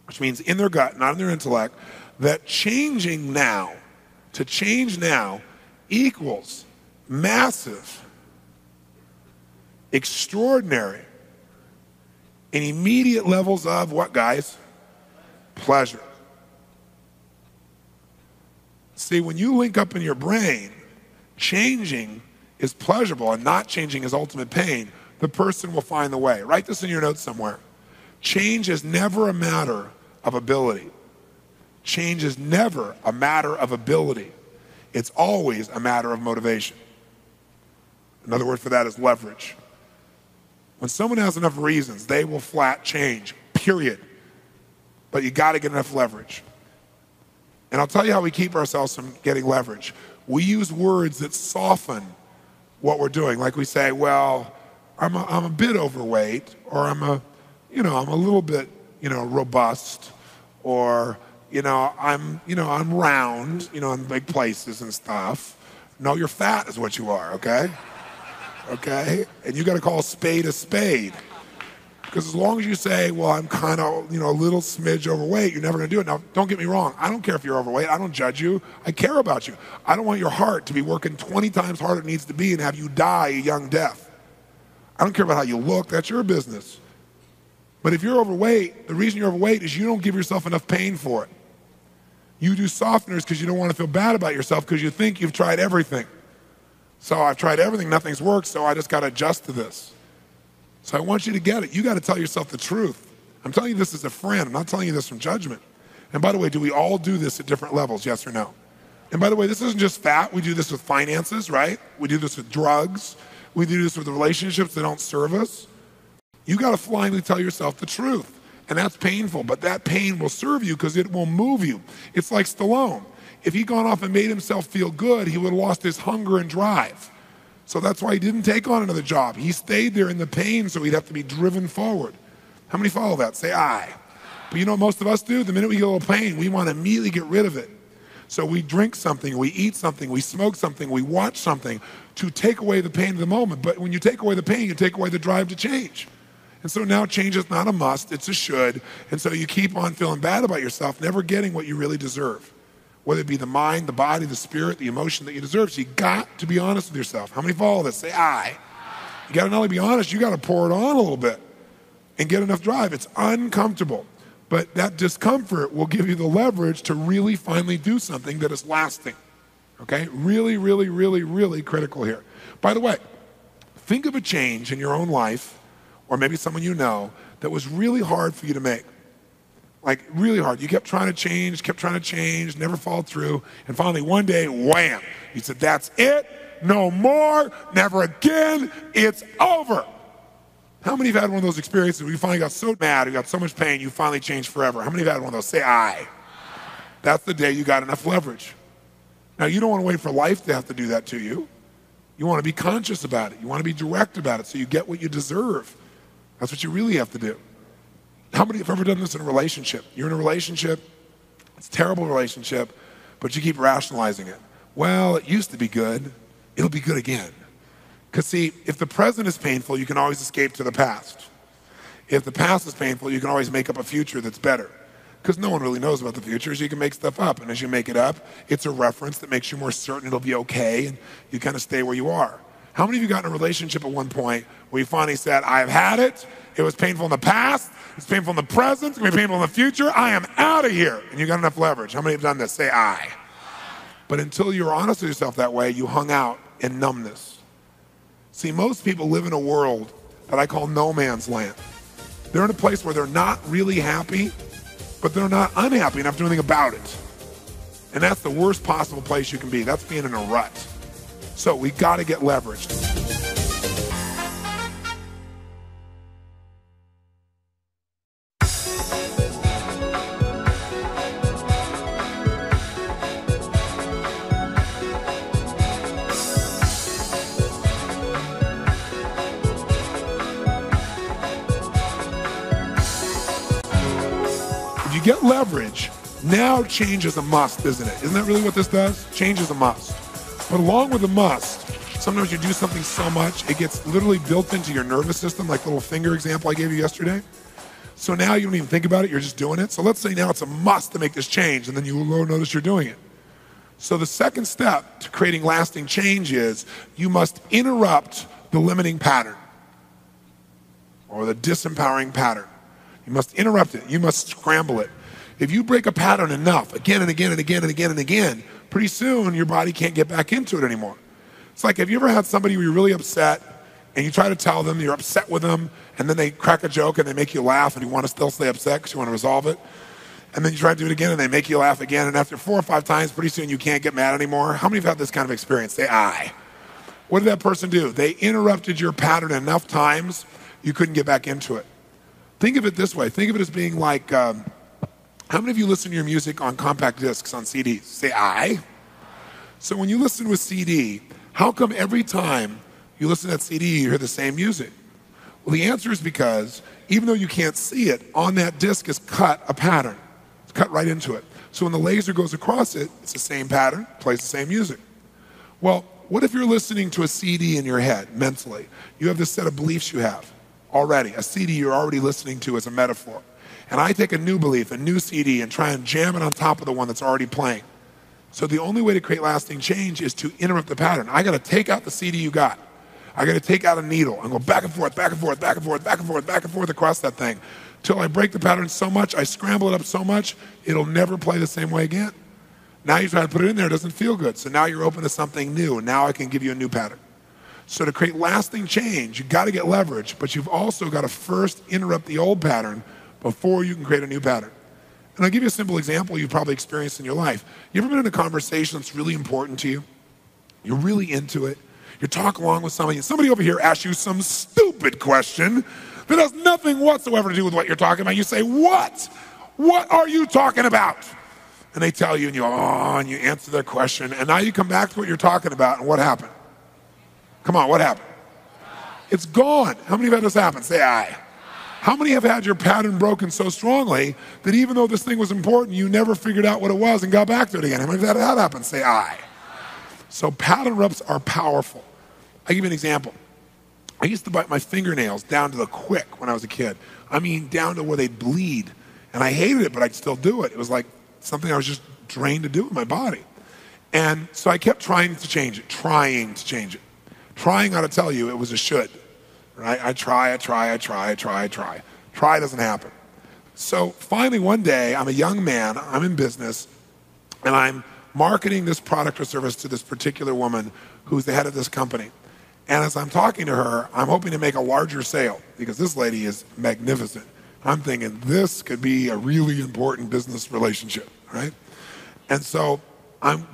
which means in their gut, not in their intellect, that changing now, to change now, equals massive, extraordinary, and immediate levels of what, guys? Pleasure. See, when you link up in your brain, changing is pleasurable and not changing is ultimate pain, the person will find the way. Write this in your notes somewhere. Change is never a matter of ability. Change is never a matter of ability. It's always a matter of motivation. Another word for that is leverage. When someone has enough reasons, they will flat change, period. But you got to get enough leverage. And I'll tell you how we keep ourselves from getting leverage. We use words that soften what we're doing. Like we say, well, I'm a bit overweight, or I'm a little bit, robust, or, I'm round, in big places and stuff. No, you're fat is what you are, okay? Okay? And you got to call a spade. Because as long as you say, well, I'm kind of, a little smidge overweight, you're never going to do it. Now, don't get me wrong. I don't care if you're overweight. I don't judge you. I care about you. I don't want your heart to be working 20 times harder than it needs to be and have you die a young death. I don't care about how you look. That's your business. But if you're overweight, the reason you're overweight is you don't give yourself enough pain for it. You do softeners because you don't want to feel bad about yourself because you think you've tried everything. So I've tried everything, nothing's worked, so I just got to adjust to this. So I want you to get it. You got to tell yourself the truth. I'm telling you this as a friend. I'm not telling you this from judgment. And by the way, do we all do this at different levels, yes or no? And by the way, this isn't just fat. We do this with finances, right? We do this with drugs. We do this with relationships that don't serve us. You got to blindly tell yourself the truth. And that's painful, but that pain will serve you because it will move you. It's like Stallone. If he'd gone off and made himself feel good, he would have lost his hunger and drive. So that's why he didn't take on another job. He stayed there in the pain so he'd have to be driven forward. How many follow that? Say aye. But you know what most of us do? The minute we get a little pain, we want to immediately get rid of it. So we drink something, we eat something, we smoke something, we watch something to take away the pain of the moment. But when you take away the pain, you take away the drive to change. And so now change is not a must, it's a should. And so you keep on feeling bad about yourself, never getting what you really deserve. Whether it be the mind, the body, the spirit, the emotion that you deserve. So you got to be honest with yourself. How many follow this? Say aye. You got to not only be honest, you got to pour it on a little bit and get enough drive. It's uncomfortable. But that discomfort will give you the leverage to really finally do something that is lasting. Okay? Really, really, really, really critical here. By the way, think of a change in your own life, or maybe someone you know, that was really hard for you to make. Like, really hard. You kept trying to change, never followed through. And finally, one day, wham, you said, that's it, no more, never again, it's over. How many have had one of those experiences where you finally got so mad, you got so much pain, you finally changed forever? How many have had one of those? Say aye. That's the day you got enough leverage. Now, you don't want to wait for life to have to do that to you. You want to be conscious about it. You want to be direct about it so you get what you deserve. That's what you really have to do. How many have ever done this in a relationship? You're in a relationship, it's a terrible relationship, but you keep rationalizing it. Well, it used to be good, it'll be good again. Because see, if the present is painful, you can always escape to the past. If the past is painful, you can always make up a future that's better. Because no one really knows about the future, so you can make stuff up. And as you make it up, it's a reference that makes you more certain it'll be okay, and you kind of stay where you are. How many of you got in a relationship at one point where you finally said, I've had it, it was painful in the past, it's painful in the present, it's going to be painful in the future, I am out of here, and you got enough leverage? How many have done this? Say I. But until you were honest with yourself that way, you hung out in numbness. See, most people live in a world that I call no man's land. They're in a place where they're not really happy, but they're not unhappy enough to do anything about it. And that's the worst possible place you can be. That's being in a rut. So we got to get leveraged. If you get leverage, now change is a must, isn't it? Isn't that really what this does? Change is a must. But along with the must, sometimes you do something so much, it gets literally built into your nervous system, like the little finger example I gave you yesterday. So now you don't even think about it, you're just doing it. So let's say now it's a must to make this change, and then you will notice you're doing it. So the second step to creating lasting change is you must interrupt the limiting pattern or the disempowering pattern. You must interrupt it. You must scramble it. If you break a pattern enough, again and again and again and again and again, pretty soon your body can't get back into it anymore. It's like, have you ever had somebody who you're really upset and you try to tell them you're upset with them, and then they crack a joke and they make you laugh and you want to still stay upset because you want to resolve it? And then you try to do it again and they make you laugh again, and after 4 or 5 times, pretty soon you can't get mad anymore. How many of you have had this kind of experience? Say I. What did that person do? They interrupted your pattern enough times you couldn't get back into it. Think of it this way. Think of it as being like, how many of you listen to your music on compact discs, on CDs? Say I. So when you listen to a CD, how come every time you listen to that CD, you hear the same music? Well, the answer is because even though you can't see it, on that disc is cut a pattern. It's cut right into it. So when the laser goes across it, it's the same pattern, plays the same music. Well, what if you're listening to a CD in your head, mentally? You have this set of beliefs you have already. A CD you're already listening to as a metaphor. And I take a new belief, a new CD, and try and jam it on top of the one that's already playing. So the only way to create lasting change is to interrupt the pattern. I got to take out the CD you got. I got to take out a needle and go back and forth, back and forth, back and forth, back and forth, back and forth across that thing till I break the pattern so much, I scramble it up so much, it'll never play the same way again. Now you try to put it in there, it doesn't feel good. So now you're open to something new, and now I can give you a new pattern. So to create lasting change, you've got to get leverage, but you've also got to first interrupt the old pattern before you can create a new pattern. And I'll give you a simple example you've probably experienced in your life. You ever been in a conversation that's really important to you? You're really into it. You're talking along with somebody, and somebody over here asks you some stupid question that has nothing whatsoever to do with what you're talking about. You say, what? What are you talking about? And they tell you, and you go, oh, and you answer their question, and now you come back to what you're talking about, and what happened? Come on, what happened? It's gone. How many have had this happen? Say aye. How many have had your pattern broken so strongly that even though this thing was important, you never figured out what it was and got back to it again? How many have had that happen? Say aye. So pattern interrupts are powerful. I'll give you an example. I used to bite my fingernails down to the quick when I was a kid. I mean, down to where they'd bleed. And I hated it, but I'd still do it. It was like something I was just trained to do with my body. And so I kept trying to change it. Trying, ought to tell you, it was a should. Right? I try. Try doesn't happen. So finally one day, I'm a young man, I'm in business, and I'm marketing this product or service to this particular woman who's the head of this company. And as I'm talking to her, I'm hoping to make a larger sale because this lady is magnificent. I'm thinking this could be a really important business relationship, right? And so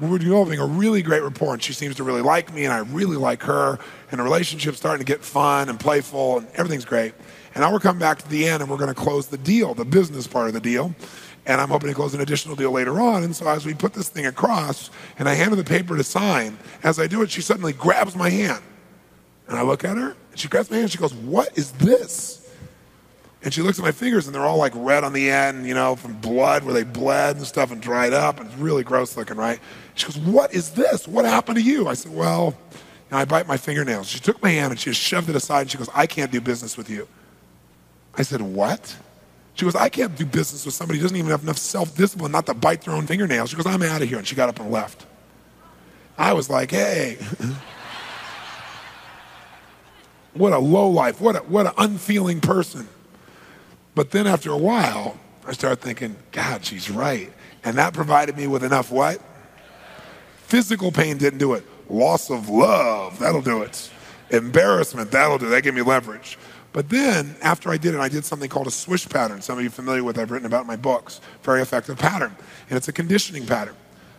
we're developing a really great rapport, and she seems to really like me, and I really like her, and the relationship's starting to get fun and playful, and everything's great. And now we're coming back to the end, and we're going to close the deal, the business part of the deal, and I'm hoping to close an additional deal later on. And so as we put this thing across, and I hand her the paper to sign, as I do it, she suddenly grabs my hand. And I look at her, and she grabs my hand, and she goes, what is this? And she looks at my fingers, and they're all like red on the end, you know, from blood, where they bled and stuff and dried up, and it's really gross looking, right? She goes, what is this? What happened to you? I said, well, I bite my fingernails. She took my hand, and she just shoved it aside, and she goes, I can't do business with you. I said, what? She goes, I can't do business with somebody who doesn't even have enough self-discipline not to bite their own fingernails. She goes, I'm out of here, and she got up and left. I was like, hey. What a low life, what an unfeeling person. But then after a while, I started thinking, God, she's right. And that provided me with enough what? Physical pain didn't do it. Loss of love, that'll do it. Embarrassment, that'll do it. That gave me leverage. But then, after I did it, I did something called a swish pattern. Some of you are familiar with, I've written about in my books. Very effective pattern. And it's a conditioning pattern.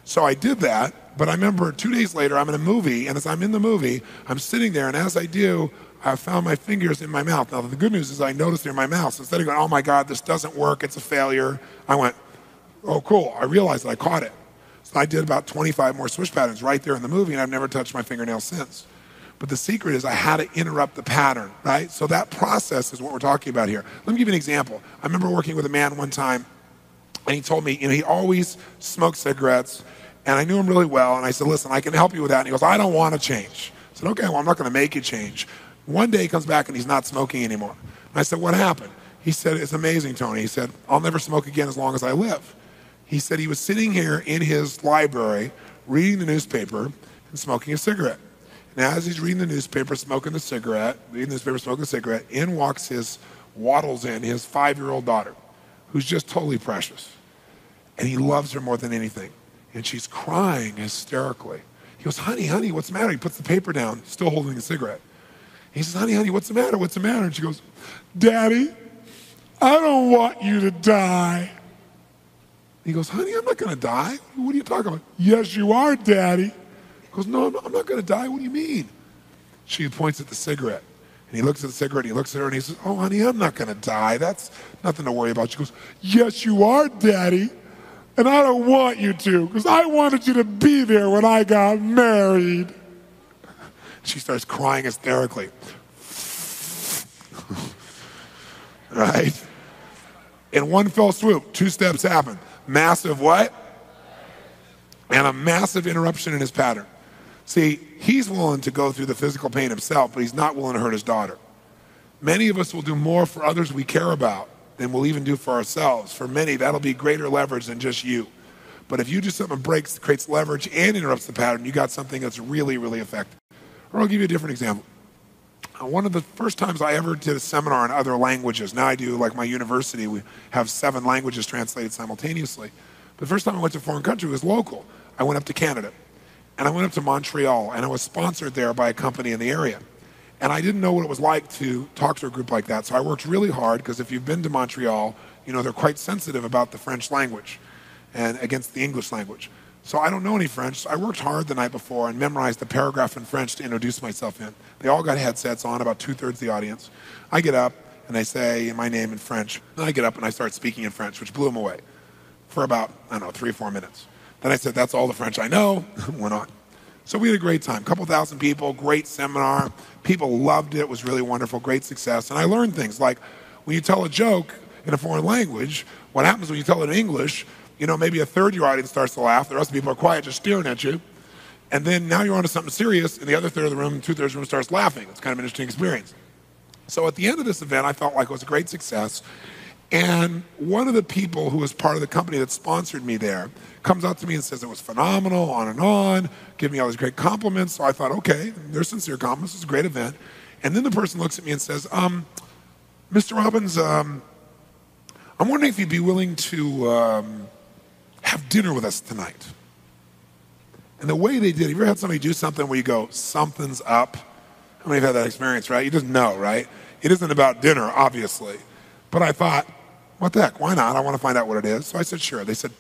So I did that, but I remember 2 days later, I'm in a movie, and as I'm in the movie, I'm sitting there, and as I do, I found my fingers in my mouth. Now, the good news is I noticed they're in my mouth. So instead of going, oh my God, this doesn't work, it's a failure, I went, oh cool, I realized that I caught it. So I did about 25 more swish patterns right there in the movie, and I've never touched my fingernails since. But the secret is I had to interrupt the pattern, right? So that process is what we're talking about here. Let me give you an example. I remember working with a man one time, and he told me, he always smoked cigarettes, and I knew him really well, and I said, listen, I can help you with that. And he goes, I don't want to change. I said, okay, well, I'm not going to make you change. One day he comes back, and he's not smoking anymore. And I said, what happened? He said, it's amazing, Tony. He said, I'll never smoke again as long as I live. He said he was sitting here in his library, reading the newspaper, and smoking a cigarette. And as he's reading the newspaper, smoking the cigarette, in walks waddles in his 5-year-old daughter, who's just totally precious. And he loves her more than anything. And she's crying hysterically. He goes, honey, what's the matter? He puts the paper down, still holding the cigarette. He says, honey, what's the matter? And she goes, Daddy, I don't want you to die. He goes, honey, I'm not going to die. What are you talking about? Yes, you are, Daddy. He goes, no, I'm not going to die. What do you mean? She points at the cigarette. And he looks at the cigarette, and he looks at her, and he says, oh, honey, I'm not going to die. That's nothing to worry about. She goes, yes, you are, Daddy. And I don't want you to, because I wanted you to be there when I got married. She starts crying hysterically. Right? In one fell swoop, 2 steps happen. Massive what? And a massive interruption in his pattern. See, he's willing to go through the physical pain himself, but he's not willing to hurt his daughter. Many of us will do more for others we care about than we'll even do for ourselves. For many, that'll be greater leverage than just you. But if you do something that creates leverage and interrupts the pattern, you got something that's really, really effective. Or I'll give you a different example. One of the first times I ever did a seminar in other languages, now I do, like my university, we have 7 languages translated simultaneously. But the first time I went to a foreign country was local. I went up to Canada, and I went up to Montreal, and I was sponsored there by a company in the area. And I didn't know what it was like to talk to a group like that, so I worked really hard, because if you've been to Montreal, you know they're quite sensitive about the French language and against the English language. So I don't know any French, so I worked hard the night before and memorized a paragraph in French to introduce myself in. They all got headsets on, about 2/3 of the audience. I get up, and I say my name in French. Then I get up, and I start speaking in French, which blew them away for about, 3 or 4 minutes. Then I said, that's all the French I know, went on. So we had a great time, a couple thousand people, great seminar. People loved it, it was really wonderful, great success. And I learned things like when you tell a joke in a foreign language, what happens when you tell it in English, maybe 1/3 of your audience starts to laugh, the rest of the people are quiet, just staring at you. And then now you're onto something serious, and the other 1/3 of the room, 2/3 of the room starts laughing. It's kind of an interesting experience. So at the end of this event, I felt like it was a great success. And one of the people who was part of the company that sponsored me there comes up to me and says it was phenomenal, on, give me all these great compliments. So I thought, okay, they're sincere compliments, it's a great event. And then the person looks at me and says, Mr. Robbins, I'm wondering if you'd be willing to have dinner with us tonight. And the way they did, have you ever had somebody do something where you go, something's up? How many have had that experience, right? You just know, right? It isn't about dinner, obviously. But I thought, what the heck, why not? I want to find out what it is. So I said, sure. They said,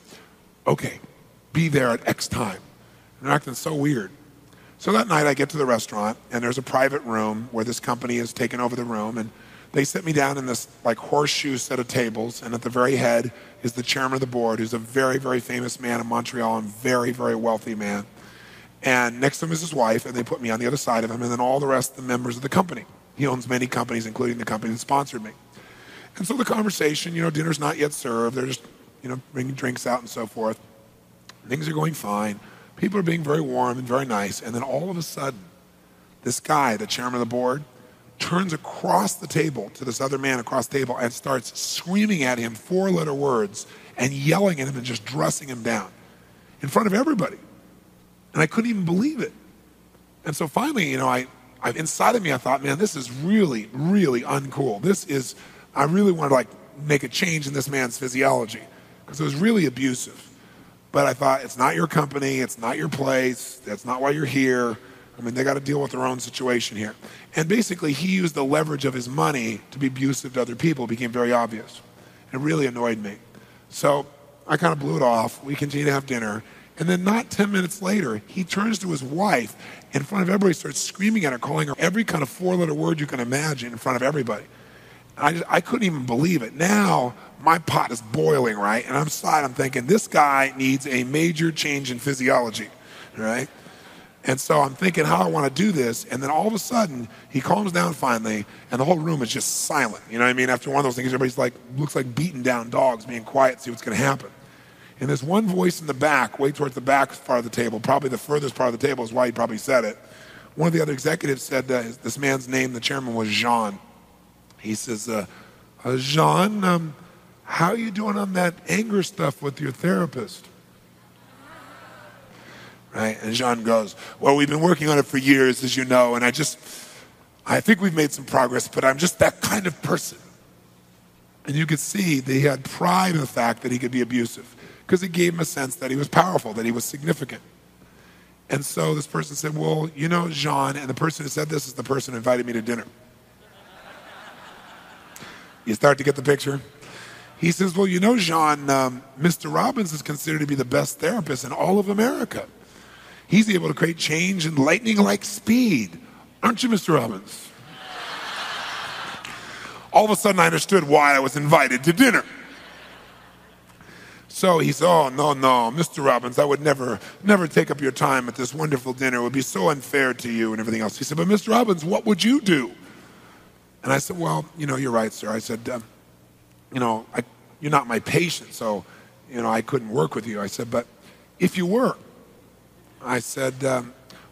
okay, be there at X time. And they're acting so weird. So that night I get to the restaurant, and there's a private room where this company has taken over the room, and they sit me down in this like horseshoe set of tables, and at the very head is the chairman of the board, who's a very, very famous man in Montreal and very, very wealthy man. And next to him is his wife, and they put me on the other side of him, and then all the rest of the members of the company. He owns many companies, including the company that sponsored me. And so the conversation, dinner's not yet served. They're just, bringing drinks out and so forth. Things are going fine. People are being very warm and very nice. And then all of a sudden, this guy, the chairman of the board, turns across the table to this other man across the table and starts screaming at him 4-letter words and yelling at him and just dressing him down in front of everybody. And I couldn't even believe it. And so finally, I inside of me, I thought, man, this is really, really uncool. I really want to like make a change in this man's physiology because it was really abusive. But I thought, it's not your company, it's not your place, that's not why you're here. I mean, they got to deal with their own situation here. And basically, he used the leverage of his money to be abusive to other people. It became very obvious. It really annoyed me. So I kind of blew it off. We continued to have dinner. And then not 10 minutes later, he turns to his wife in front of everybody, starts screaming at her, calling her every kind of four-letter word you can imagine in front of everybody. I couldn't even believe it. Now, my pot is boiling, right? And I'm thinking, this guy needs a major change in physiology, right? And so I'm thinking how I want to do this. And then all of a sudden, he calms down finally, and the whole room is just silent. You know what I mean? After one of those things, everybody's like, looks like beaten down dogs, being quiet, see what's going to happen. And there's one voice in the back, way towards the back part of the table, probably the furthest part of the table is why he probably said it. One of the other executives said that this man's name, the chairman, was Jean. He says, Jean, how are you doing on that anger stuff with your therapist? Right? And Jean goes, well, we've been working on it for years, as you know, and I think we've made some progress, but I'm just that kind of person. And you could see that he had pride in the fact that he could be abusive because it gave him a sense that he was powerful, that he was significant. And so this person said, well, you know, Jean, and the person who said this is the person who invited me to dinner. You start to get the picture? He says, well, you know, Jean, Mr. Robbins is considered to be the best therapist in all of America. He's able to create change in lightning-like speed. Aren't you, Mr. Robbins? All of a sudden, I understood why I was invited to dinner. So he said, oh, no, Mr. Robbins, I would never take up your time at this wonderful dinner. It would be so unfair to you and everything else. He said, but Mr. Robbins, what would you do? And I said, well, you know, you're right, sir. I said, you know, you're not my patient, so, you know, I couldn't work with you. I said, but if you were, I said,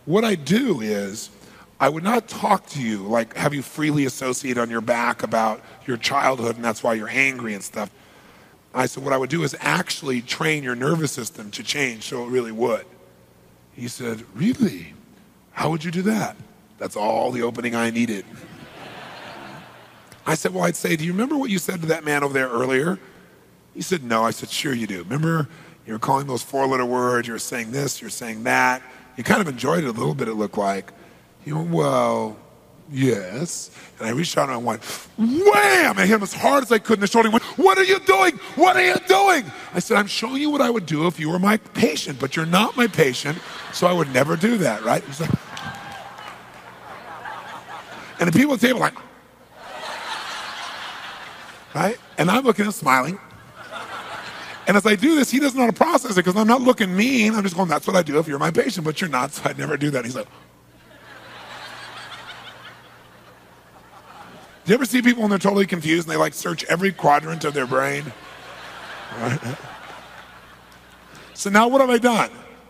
what I do is I would not talk to you, like have you freely associate on your back about your childhood and that's why you're angry and stuff. I said, what I would do is actually train your nervous system to change so it really would. He said, really? How would you do that? That's all the opening I needed. I said, well, I'd say, do you remember what you said to that man over there earlier? He said, no. I said, sure you do. Remember, you were calling those four-letter words, you were saying this, you were saying that. You kind of enjoyed it a little bit, it looked like. He went, well, yes. And I reached out and I went, wham! I hit him as hard as I could in the shoulder. He went, what are you doing? What are you doing? I said, I'm showing you what I would do if you were my patient, but you're not my patient, so I would never do that, right? He's like, and the people at the table like, right? And I'm looking at him smiling. And as I do this, he doesn't know how to process it because I'm not looking mean. I'm just going, that's what I do if you're my patient, but you're not, so I'd never do that. He's like, do you ever see people when they're totally confused and they like search every quadrant of their brain? Right? So now what have I done?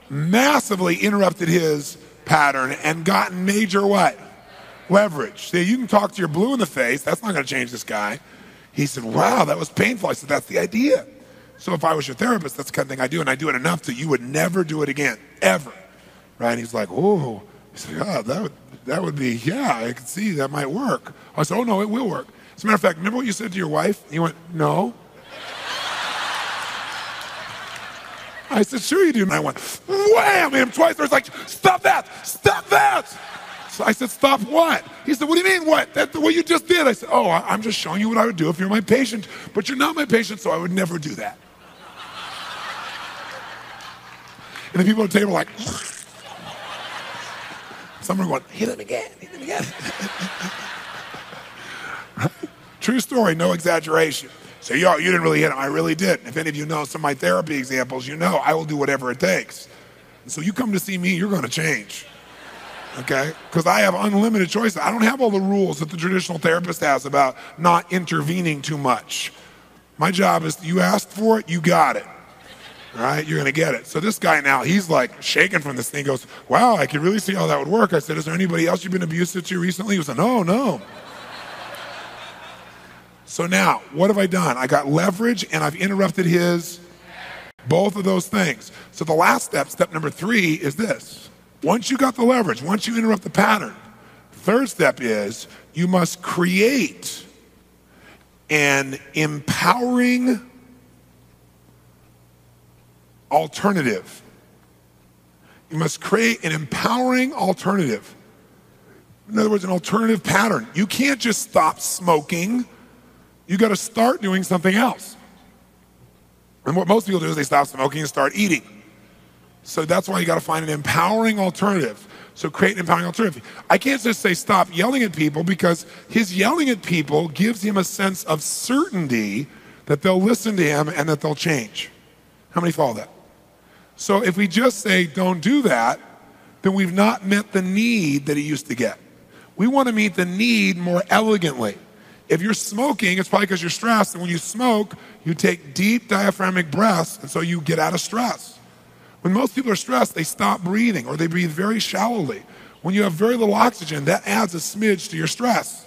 Massively interrupted his pattern and gotten major what? Leverage. See, you can talk to your blue in the face. That's not going to change this guy. He said, wow, that was painful. I said, that's the idea. So if I was your therapist, that's the kind of thing I do, and I do it enough that you would never do it again, ever. Right? And he's like, oh. He said, yeah, that would be, yeah, I can see that might work. I said, oh, no, it will work. As a matter of fact, remember what you said to your wife? He went, no. I said, sure you do. And I went, wham, hit him twice. I was like, stop that, stop that. So I said, stop what? He said, what do you mean what? That's what you just did. I said, oh, I'm just showing you what I would do if you're my patient, but you're not my patient, so I would never do that. And the people at the table were like, some are going, hit him again, hit him again. True story, no exaggeration. So you didn't really hit him. I really did. If any of you know some of my therapy examples, you know I will do whatever it takes. And so you come to see me, you're going to change. Okay? Because I have unlimited choices. I don't have all the rules that the traditional therapist has about not intervening too much. My job is, you asked for it, you got it. All right? You're going to get it. So this guy now, he's like shaking from this thing. He goes, wow, I can really see how that would work. I said, is there anybody else you've been abusive to recently? He said, no. So now, what have I done? I got leverage and I've interrupted both of those things. So the last step number 3, is this. Once you got the leverage, once you interrupt the pattern, Third step is you must create an empowering alternative. You must create an empowering alternative. In other words, an alternative pattern. You can't just stop smoking. You got to start doing something else. And what most people do is they stop smoking and start eating. So that's why you got to find an empowering alternative. So create an empowering alternative. I can't just say stop yelling at people, because his yelling at people gives him a sense of certainty that they'll listen to him and that they'll change. How many follow that? So if we just say don't do that, then we've not met the need that he used to get. We want to meet the need more elegantly. If you're smoking, it's probably because you're stressed, and when you smoke, you take deep diaphragmatic breaths, and so you get out of stress. When most people are stressed, they stop breathing, or they breathe very shallowly. When you have very little oxygen, that adds a smidge to your stress.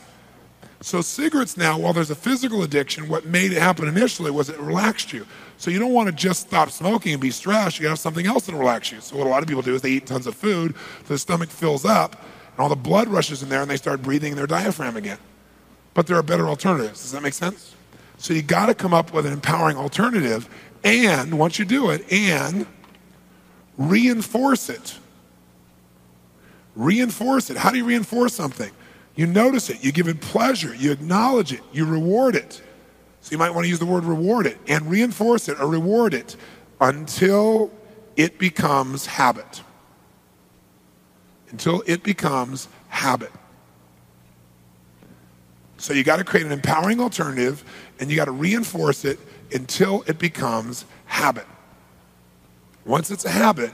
So cigarettes now, while there's a physical addiction, what made it happen initially was it relaxed you. So you don't want to just stop smoking and be stressed. You have something else to relax you. So what a lot of people do is they eat tons of food, the stomach fills up, and all the blood rushes in there, and they start breathing in their diaphragm again. But there are better alternatives. Does that make sense? So you got to come up with an empowering alternative, and once you do it, and reinforce it. Reinforce it. How do you reinforce something? You notice it, you give it pleasure, you acknowledge it, you reward it. So you might want to use the word reward it, and reinforce it or reward it until it becomes habit. Until it becomes habit. So you got to create an empowering alternative, and you got to reinforce it until it becomes habit. Once it's a habit,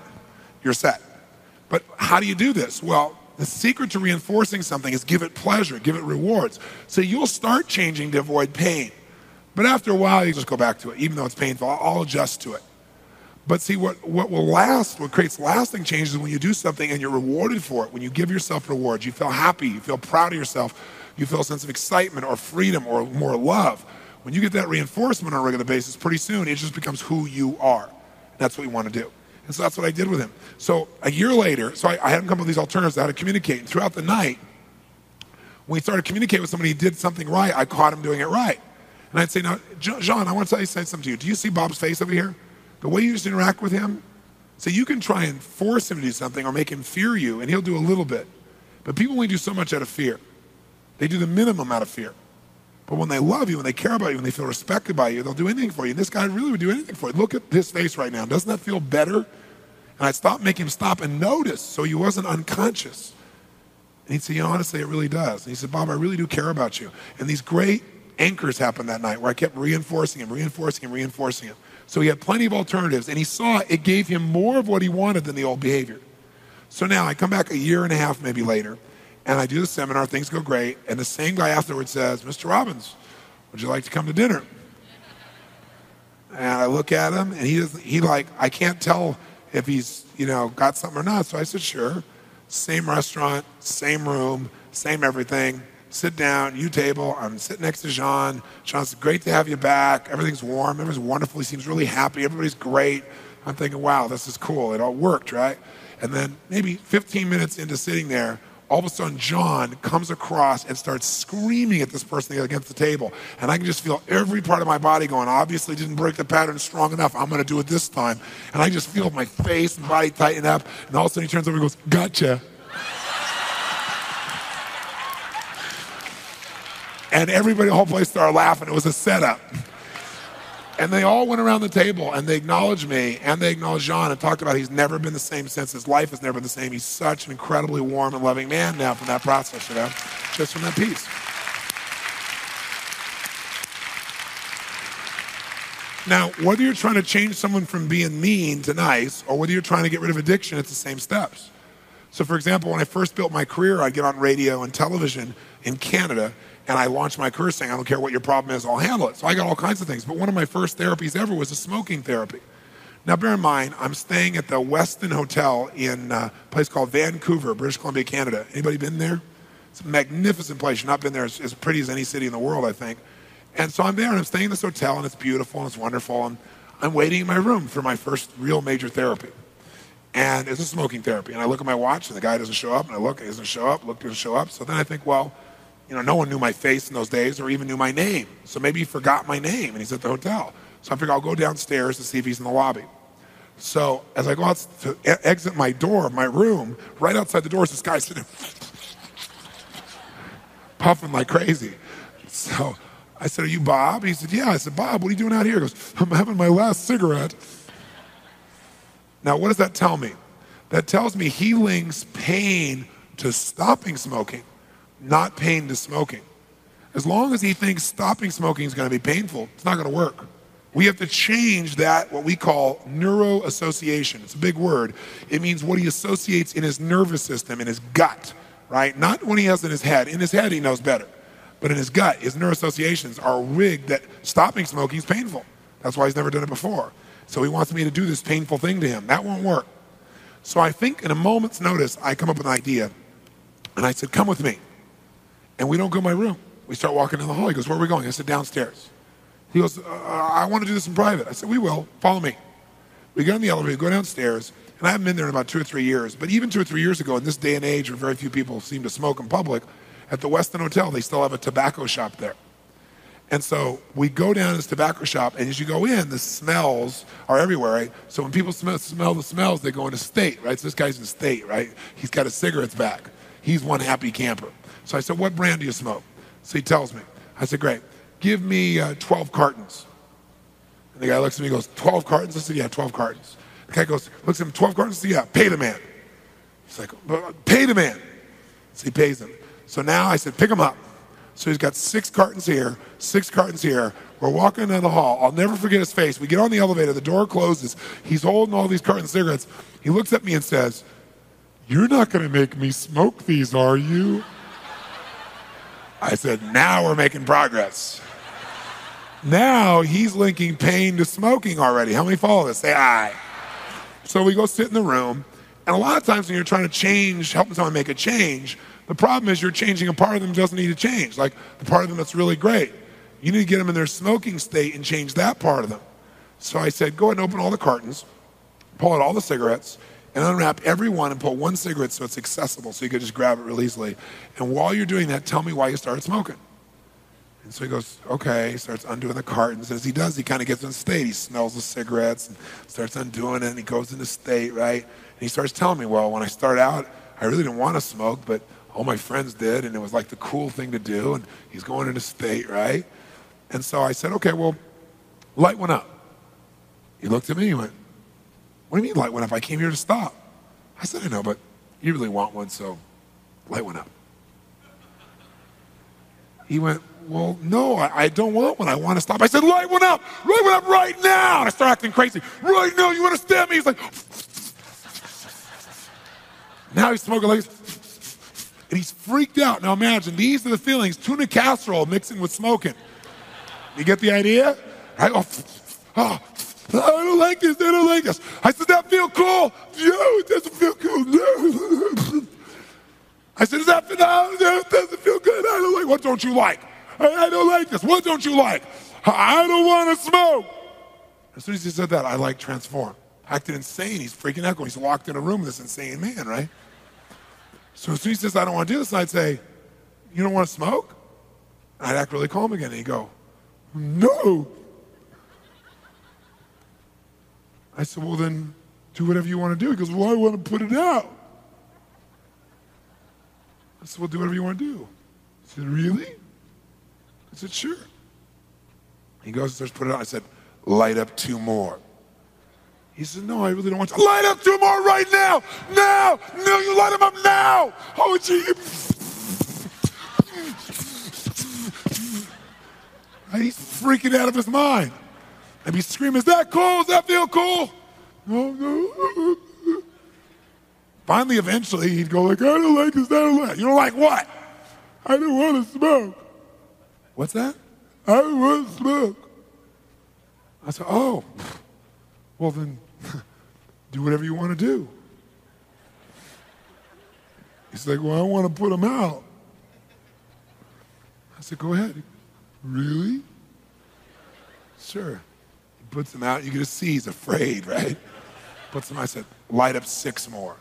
you're set. But how do you do this? Well, the secret to reinforcing something is give it pleasure, give it rewards. So you'll start changing to avoid pain. But after a while, you just go back to it. Even though it's painful, I'll adjust to it. But see, what will last, what creates lasting changes is when you do something and you're rewarded for it. When you give yourself rewards, you feel happy, you feel proud of yourself, you feel a sense of excitement or freedom or more love. When you get that reinforcement on a regular basis, pretty soon it just becomes who you are. That's what we want to do. And so that's what I did with him. So a year later, so I had him come up with these alternatives how to communicate. And throughout the night, when he started communicating with somebody who did something right, I caught him doing it right. And I'd say, now, John, I want to say something to you. Do you see Bob's face over here? The way you used to interact with him? So you can try and force him to do something or make him fear you, and he'll do a little bit. But people only do so much out of fear. They do the minimum out of fear. But when they love you, when they care about you, when they feel respected by you, they'll do anything for you. And this guy really would do anything for you. Look at his face right now. Doesn't that feel better? And I'd stop, make him stop and notice so he wasn't unconscious. And he'd say, honestly, it really does. And he said, Bob, I really do care about you. And these great anchors happened that night where I kept reinforcing him. So he had plenty of alternatives, and he saw it gave him more of what he wanted than the old behavior. So now I come back a year and a half maybe later, and I do the seminar, things go great, and the same guy afterwards says, Mr. Robbins, would you like to come to dinner? And I look at him, and I can't tell if he's, got something or not. So I said, sure. Same restaurant, same room, same everything. Sit down, you table. I'm sitting next to Jean. Jean, it's great to have you back. Everything's warm. Everything's wonderful. He seems really happy. Everybody's great. I'm thinking, wow, this is cool. It all worked, right? And then maybe 15 minutes into sitting there, all of a sudden, John comes across and starts screaming at this person against the table. And I can just feel every part of my body going, obviously didn't break the pattern strong enough. I'm going to do it this time. And I just feel my face and body tighten up. And all of a sudden, he turns over and goes, gotcha. And everybody, the whole place started laughing. It was a setup. And they all went around the table, and they acknowledged me, and they acknowledged John, and talked about he's never been the same since. His life has never been the same. He's such an incredibly warm and loving man now from that process, just from that piece. Now, whether you're trying to change someone from being mean to nice, or whether you're trying to get rid of addiction, it's the same steps. So, for example, when I first built my career, I'd get on radio and television in Canada, and I launched my career saying, I don't care what your problem is, I'll handle it. So I got all kinds of things. But one of my first therapies ever was a smoking therapy. Now, bear in mind, I'm staying at the Westin Hotel in a place called Vancouver, British Columbia, Canada. Anybody been there? It's a magnificent place. You've not been there. It's as pretty as any city in the world, I think. And so I'm there, and I'm staying in this hotel, and it's beautiful, and it's wonderful. And I'm waiting in my room for my first real major therapy. And it's a smoking therapy. And I look at my watch, and the guy doesn't show up, and I look, and he doesn't show up, look, doesn't show up. So then I think, well, no one knew my face in those days or even knew my name. So maybe he forgot my name, and he's at the hotel. So I figure I'll go downstairs to see if he's in the lobby. So as I go out to exit my door of my room, right outside the door is this guy sitting puffing like crazy. So I said, "Are you Bob?" He said, "Yeah." I said, "Bob, what are you doing out here?" He goes, "I'm having my last cigarette." Now, what does that tell me? That tells me he links pain to stopping smoking, not pain to smoking. As long as he thinks stopping smoking is going to be painful, it's not going to work. We have to change that, what we call neuroassociation. It's a big word. It means what he associates in his nervous system, in his gut, right? Not what he has in his head. In his head, he knows better. But in his gut, his neuroassociations are rigged that stopping smoking is painful. That's why he's never done it before. So he wants me to do this painful thing to him. That won't work. So I think in a moment's notice, I come up with an idea. And I said, "Come with me." And we don't go to my room. We start walking in the hall. He goes, "Where are we going?" I said, "Downstairs." He goes, "I want to do this in private." I said, "We will. Follow me." We get on the elevator, go downstairs, and I haven't been there in about 2 or 3 years. But even 2 or 3 years ago, in this day and age where very few people seem to smoke in public, at the Westin Hotel, they still have a tobacco shop there. And so we go down to this tobacco shop, and as you go in, the smells are everywhere, right? So when people smell the smells, they go into state, right? So this guy's in state, right? He's got his cigarettes back. He's one happy camper. So I said, "What brand do you smoke?" So he tells me. I said, "Great. Give me 12 cartons. And the guy looks at me and goes, 12 cartons? I said, "Yeah, 12 cartons. The guy goes, looks at him, 12 cartons? I said, "Yeah, pay the man." He's like, "Pay the man." So he pays him. So now I said, "Pick him up." So he's got 6 cartons here, 6 cartons here. We're walking down the hall. I'll never forget his face. We get on the elevator, the door closes. He's holding all these cartons of cigarettes. He looks at me and says, "You're not going to make me smoke these, are you?" I said, "Now we're making progress." Now he's linking pain to smoking already. How many follow this? Say aye. So we go sit in the room, and a lot of times when you're trying to change, helping someone make a change, the problem is you're changing a part of them that doesn't need to change, like the part of them that's really great. You need to get them in their smoking state and change that part of them. So I said, "Go ahead and open all the cartons, pull out all the cigarettes, and unwrap every one and put one cigarette so it's accessible, so you can just grab it real easily. And while you're doing that, tell me why you started smoking." And so he goes, "Okay." He starts undoing the cartons. As he does, he kind of gets in state. He smells the cigarettes and starts undoing it, and he goes into state, right? And he starts telling me, "Well, when I started out, I really didn't want to smoke, but all my friends did, and it was like the cool thing to do." And he's going into state, right? And so I said, "Okay, well, light one up." He looked at me and he went, "What do you mean light one up? I came here to stop." I said, "I know, but you really want one, so light one up." He went, "Well, no, I don't want one. I want to stop." I said, "Light one up! Light one up right now!" And I started acting crazy. "Right now, you understand me?" He's like, now he's smoking like this. And he's freaked out. Now imagine, these are the feelings. Tuna casserole mixing with smoking. You get the idea? Right? I don't like this. I don't like this. I said, "That feel cool?" "No, it doesn't feel cool." "No." I said, "Does that feel? No, it doesn't feel good. I don't like." "What don't you like?" I don't like this." "What don't you like?" "I don't want to smoke." As soon as he said that, I like transformed. Acted insane. He's freaking out. He's locked in a room with this insane man, right? So as soon as he says, "I don't want to do this," I'd say, "You don't want to smoke?" And I'd act really calm again. And he'd go, "No." I said, "Well, then do whatever you want to do." He goes, "Well, I want to put it out." I said, "Well, do whatever you want to do." He said, "Really?" I said, "Sure." He goes and starts putting it out. I said, "Light up 2 more." He said, "No, I really don't want to." "Light up 2 more right now! Now! No, you light them up now!" Oh, gee. He's freaking out of his mind. And he's screaming, "Is that cool? Does that feel cool?" "No, no." Finally, eventually, he'd go like, "I don't like this, I don't like it." "You don't like what?" "I don't want to smoke." "What's that?" "I don't want to smoke." I said, "Oh, well then, do whatever you want to do." He's like, "Well, I want to put them out." I said, "Go ahead." "Really?" "Sure." He puts them out. You can just see he's afraid, right? Puts them, I said, light up 6 more.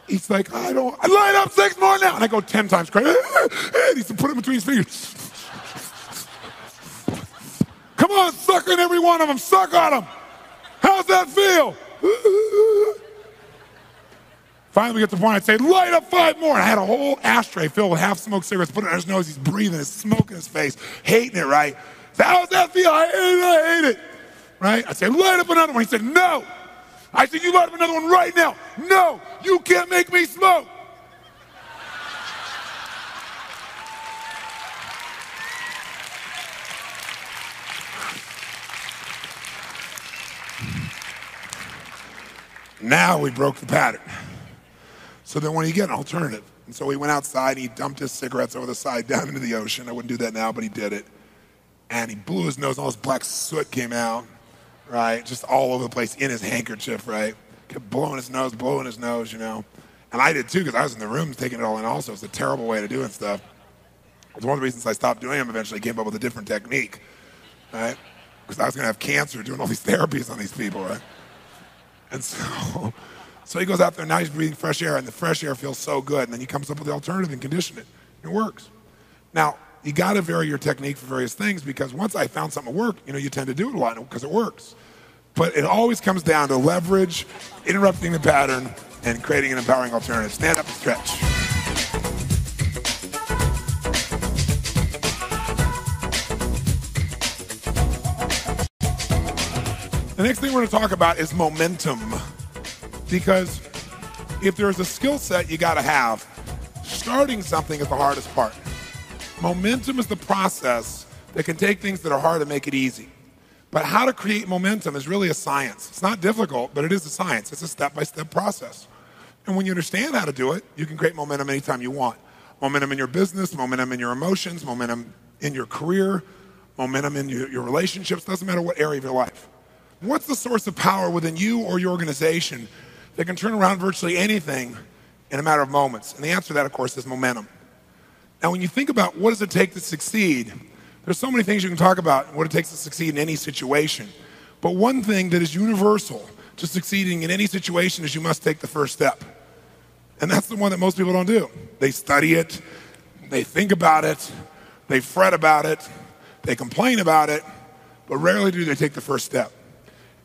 He's like, I light up 6 more now. And I go 10 times crazy. And he said, put it between his fingers. Come on, suck on every one of them. Suck on them. How's that feel? Finally, we get to the point, I'd say, light up 5 more. And I had a whole ashtray filled with half-smoked cigarettes, put it on his nose. He's breathing, it's smoke in his face, hating it, right? So how's that feel? I hate it, right? I'd say, light up another one. He said, no. I said, you light up another one right now. No, you can't make me smoke. Now we broke the pattern. So then when you get an alternative, and so he went outside and he dumped his cigarettes over the side down into the ocean. I wouldn't do that now, but he did it. And he blew his nose, and all this black soot came out, right? Just all over the place in his handkerchief, right? Kept blowing his nose, you know. And I did too, because I was in the room taking it all in also. It's a terrible way to do stuff. It's one of the reasons I stopped doing them, eventually came up with a different technique, right? Because I was going to have cancer doing all these therapies on these people, right? And so he goes out there, now he's breathing fresh air, and the fresh air feels so good. And then he comes up with the alternative and condition it. It works. Now, you got to vary your technique for various things, because once I found something to work, you know, you tend to do it a lot because it works. But it always comes down to leverage, interrupting the pattern, and creating an empowering alternative. Stand up and stretch. The next thing we're going to talk about is momentum. Because if there's a skill set you got to have, starting something is the hardest part. Momentum is the process that can take things that are hard and make it easy. But how to create momentum is really a science. It's not difficult, but it is a science. It's a step-by-step process. And when you understand how to do it, you can create momentum anytime you want. Momentum in your business, momentum in your emotions, momentum in your career, momentum in your relationships, doesn't matter what area of your life. What's the source of power within you or your organization that can turn around virtually anything in a matter of moments? And the answer to that, of course, is momentum. Now, when you think about what does it take to succeed, there's so many things you can talk about what it takes to succeed in any situation. But one thing that is universal to succeeding in any situation is you must take the first step. And that's the one that most people don't do. They study it, they think about it, they fret about it, they complain about it, but rarely do they take the first step.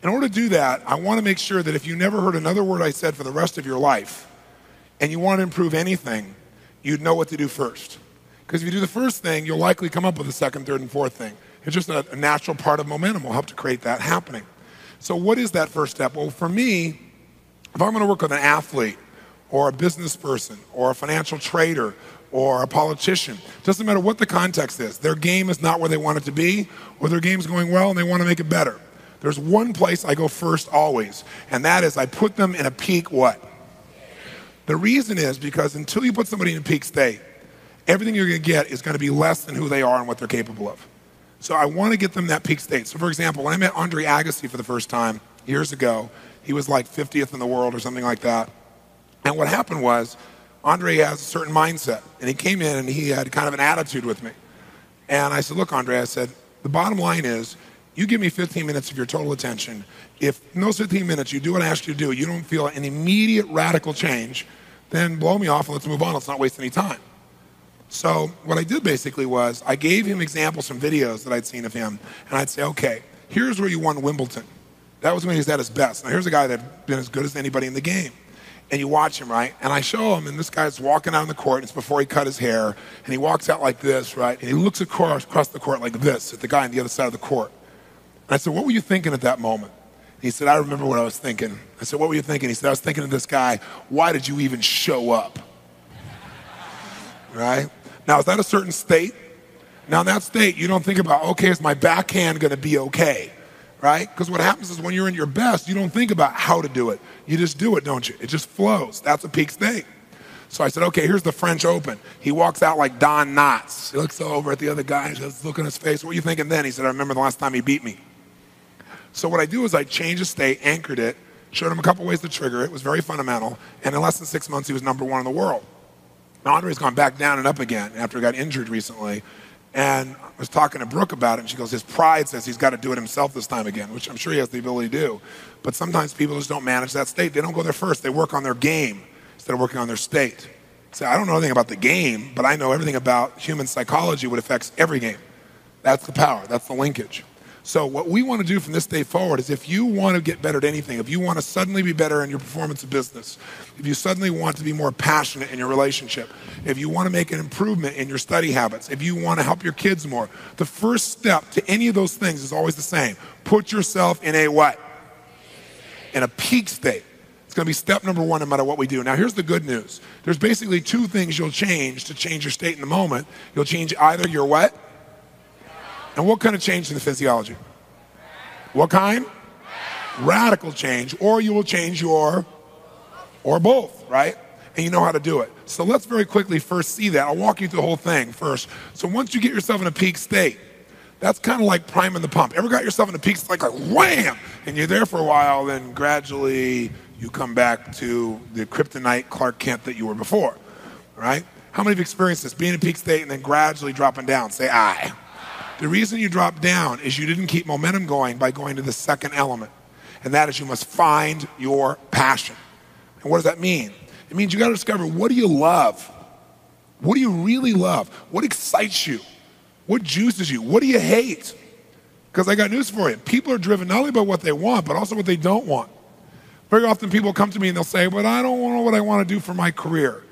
In order to do that, I want to make sure that if you never heard another word I said for the rest of your life, and you want to improve anything, you'd know what to do first. Because if you do the first thing, you'll likely come up with the second, third, and fourth thing. It's just a natural part of momentum will help to create that happening. So what is that first step? Well, for me, if I'm going to work with an athlete or a business person or a financial trader or a politician, doesn't matter what the context is, their game is not where they want it to be, or their game's going well and they want to make it better. There's one place I go first always, and that is I put them in a peak what? The reason is because until you put somebody in a peak state, everything you're going to get is going to be less than who they are and what they're capable of. So I want to get them that peak state. So for example, when I met Andre Agassi for the first time years ago, he was like 50th in the world or something like that. And what happened was, Andre has a certain mindset, and he came in and he had kind of an attitude with me. And I said, look, Andre, I said, the bottom line is, you give me 15 minutes of your total attention. If in those 15 minutes you do what I asked you to do, you don't feel an immediate radical change, then blow me off and let's move on. Let's not waste any time. So what I did basically was I gave him examples from videos that I'd seen of him, and I'd say, okay, here's where you won Wimbledon. That was when he was at his best. Now here's a guy that's been as good as anybody in the game. And you watch him, right? And I show him, and this guy's walking out on the court, and it's before he cut his hair, and he walks out like this, right? And he looks across the court like this at the guy on the other side of the court. And I said, what were you thinking at that moment? And he said, I remember what I was thinking. I said, what were you thinking? He said, I was thinking of this guy. Why did you even show up? Right? Now, is that a certain state? Now, in that state, you don't think about, okay, is my backhand going to be okay? Right? Because what happens is when you're in your best, you don't think about how to do it. You just do it, don't you? It just flows. That's a peak state. So I said, okay, here's the French Open. He walks out like Don Knotts. He looks over at the other guy and says, look in his face. What are you thinking then? He said, I remember the last time he beat me. So what I do is I changed the state, anchored it, showed him a couple ways to trigger it. It was very fundamental. And in less than 6 months, he was #1 in the world. Now, Andre's gone back down and up again after he got injured recently. And I was talking to Brooke about it, and she goes, his pride says he's got to do it himself this time again, which I'm sure he has the ability to do. But sometimes people just don't manage that state. They don't go there first. They work on their game instead of working on their state. So I don't know anything about the game, but I know everything about human psychology, what affects every game. That's the power. That's the linkage. So what we want to do from this day forward is if you want to get better at anything, if you want to suddenly be better in your performance of business, if you suddenly want to be more passionate in your relationship, if you want to make an improvement in your study habits, if you want to help your kids more, the first step to any of those things is always the same. Put yourself in a what? In a peak state. It's going to be step number one no matter what we do. Now here's the good news. There's basically two things you'll change to change your state in the moment. You'll change either your what? And what kind of change in the physiology? What kind? Radical change. Or you will change your, or both, right? And you know how to do it. So let's very quickly first see that. I'll walk you through the whole thing first. So once you get yourself in a peak state, that's kind of like priming the pump. Ever got yourself in a peak state like wham? And you're there for a while, then gradually you come back to the kryptonite Clark Kent that you were before, right? How many have experienced this? Being in a peak state and then gradually dropping down. Say aye. The reason you drop down is you didn't keep momentum going by going to the second element. And that is you must find your passion. And what does that mean? It means you got to discover, what do you love? What do you really love? What excites you? What juices you? What do you hate? Because I got news for you. People are driven not only by what they want, but also what they don't want. Very often people come to me and they'll say, but I don't know what I want to do for my career.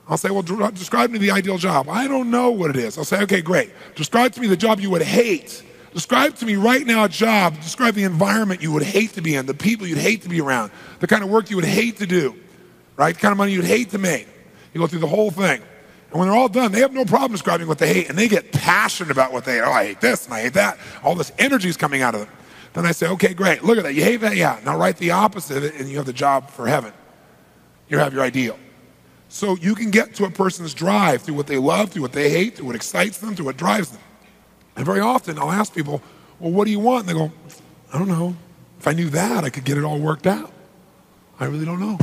I'll say, well, describe to me the ideal job. I don't know what it is. I'll say, okay, great. Describe to me the job you would hate. Describe to me right now a job. Describe the environment you would hate to be in, the people you'd hate to be around, the kind of work you would hate to do, right? The kind of money you'd hate to make. You go through the whole thing. And when they're all done, they have no problem describing what they hate, and they get passionate about what they hate. Oh, I hate this and I hate that. All this energy is coming out of them. Then I say, okay, great. Look at that. You hate that? Yeah. Now write the opposite of it, and you have the job for heaven. You have your ideal. So you can get to a person's drive through what they love, through what they hate, through what excites them, through what drives them. And very often I'll ask people, well, what do you want? And they go, I don't know. If I knew that, I could get it all worked out. I really don't know.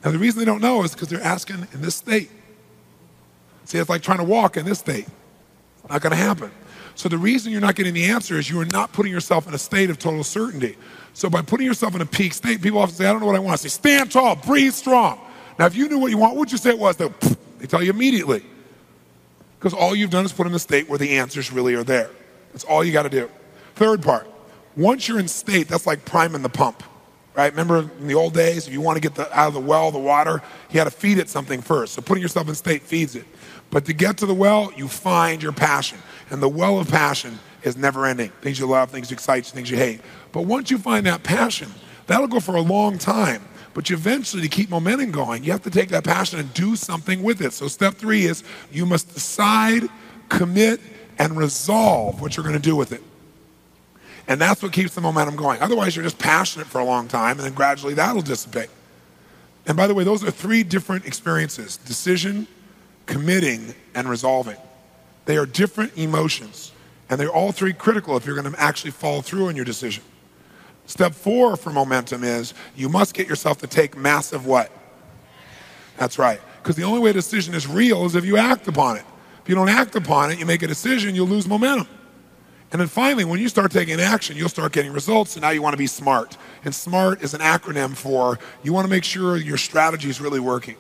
And the reason they don't know is because they're asking in this state. See, it's like trying to walk in this state. It's not going to happen. So the reason you're not getting the answer is you are not putting yourself in a state of total certainty. So by putting yourself in a peak state, people often say, I don't know what I want. I say, stand tall, breathe strong. Now, if you knew what you want, what would you say it was? They tell you immediately. Because all you've done is put in a state where the answers really are there. That's all you got to do. Third part, once you're in state, that's like priming the pump, right? Remember in the old days, if you want to get out of the well, the water, you had to feed it something first. So putting yourself in state feeds it. But to get to the well, you find your passion. And the well of passion is never ending. Things you love, things you excite you, things you hate. But once you find that passion, that'll go for a long time. But you eventually, to keep momentum going, you have to take that passion and do something with it. So step 3 is you must decide, commit, and resolve what you're going to do with it. And that's what keeps the momentum going. Otherwise, you're just passionate for a long time, and then gradually that'll dissipate. And by the way, those are 3 different experiences: decision, committing, and resolving. They are different emotions, and they're all 3 critical if you're going to actually follow through on your decision. Step 4 for momentum is you must get yourself to take massive what? That's right. Because the only way a decision is real is if you act upon it. If you don't act upon it, you make a decision, you'll lose momentum. And then finally, when you start taking action, you'll start getting results, and now you want to be smart. And SMART is an acronym for you want to make sure your strategy is really working.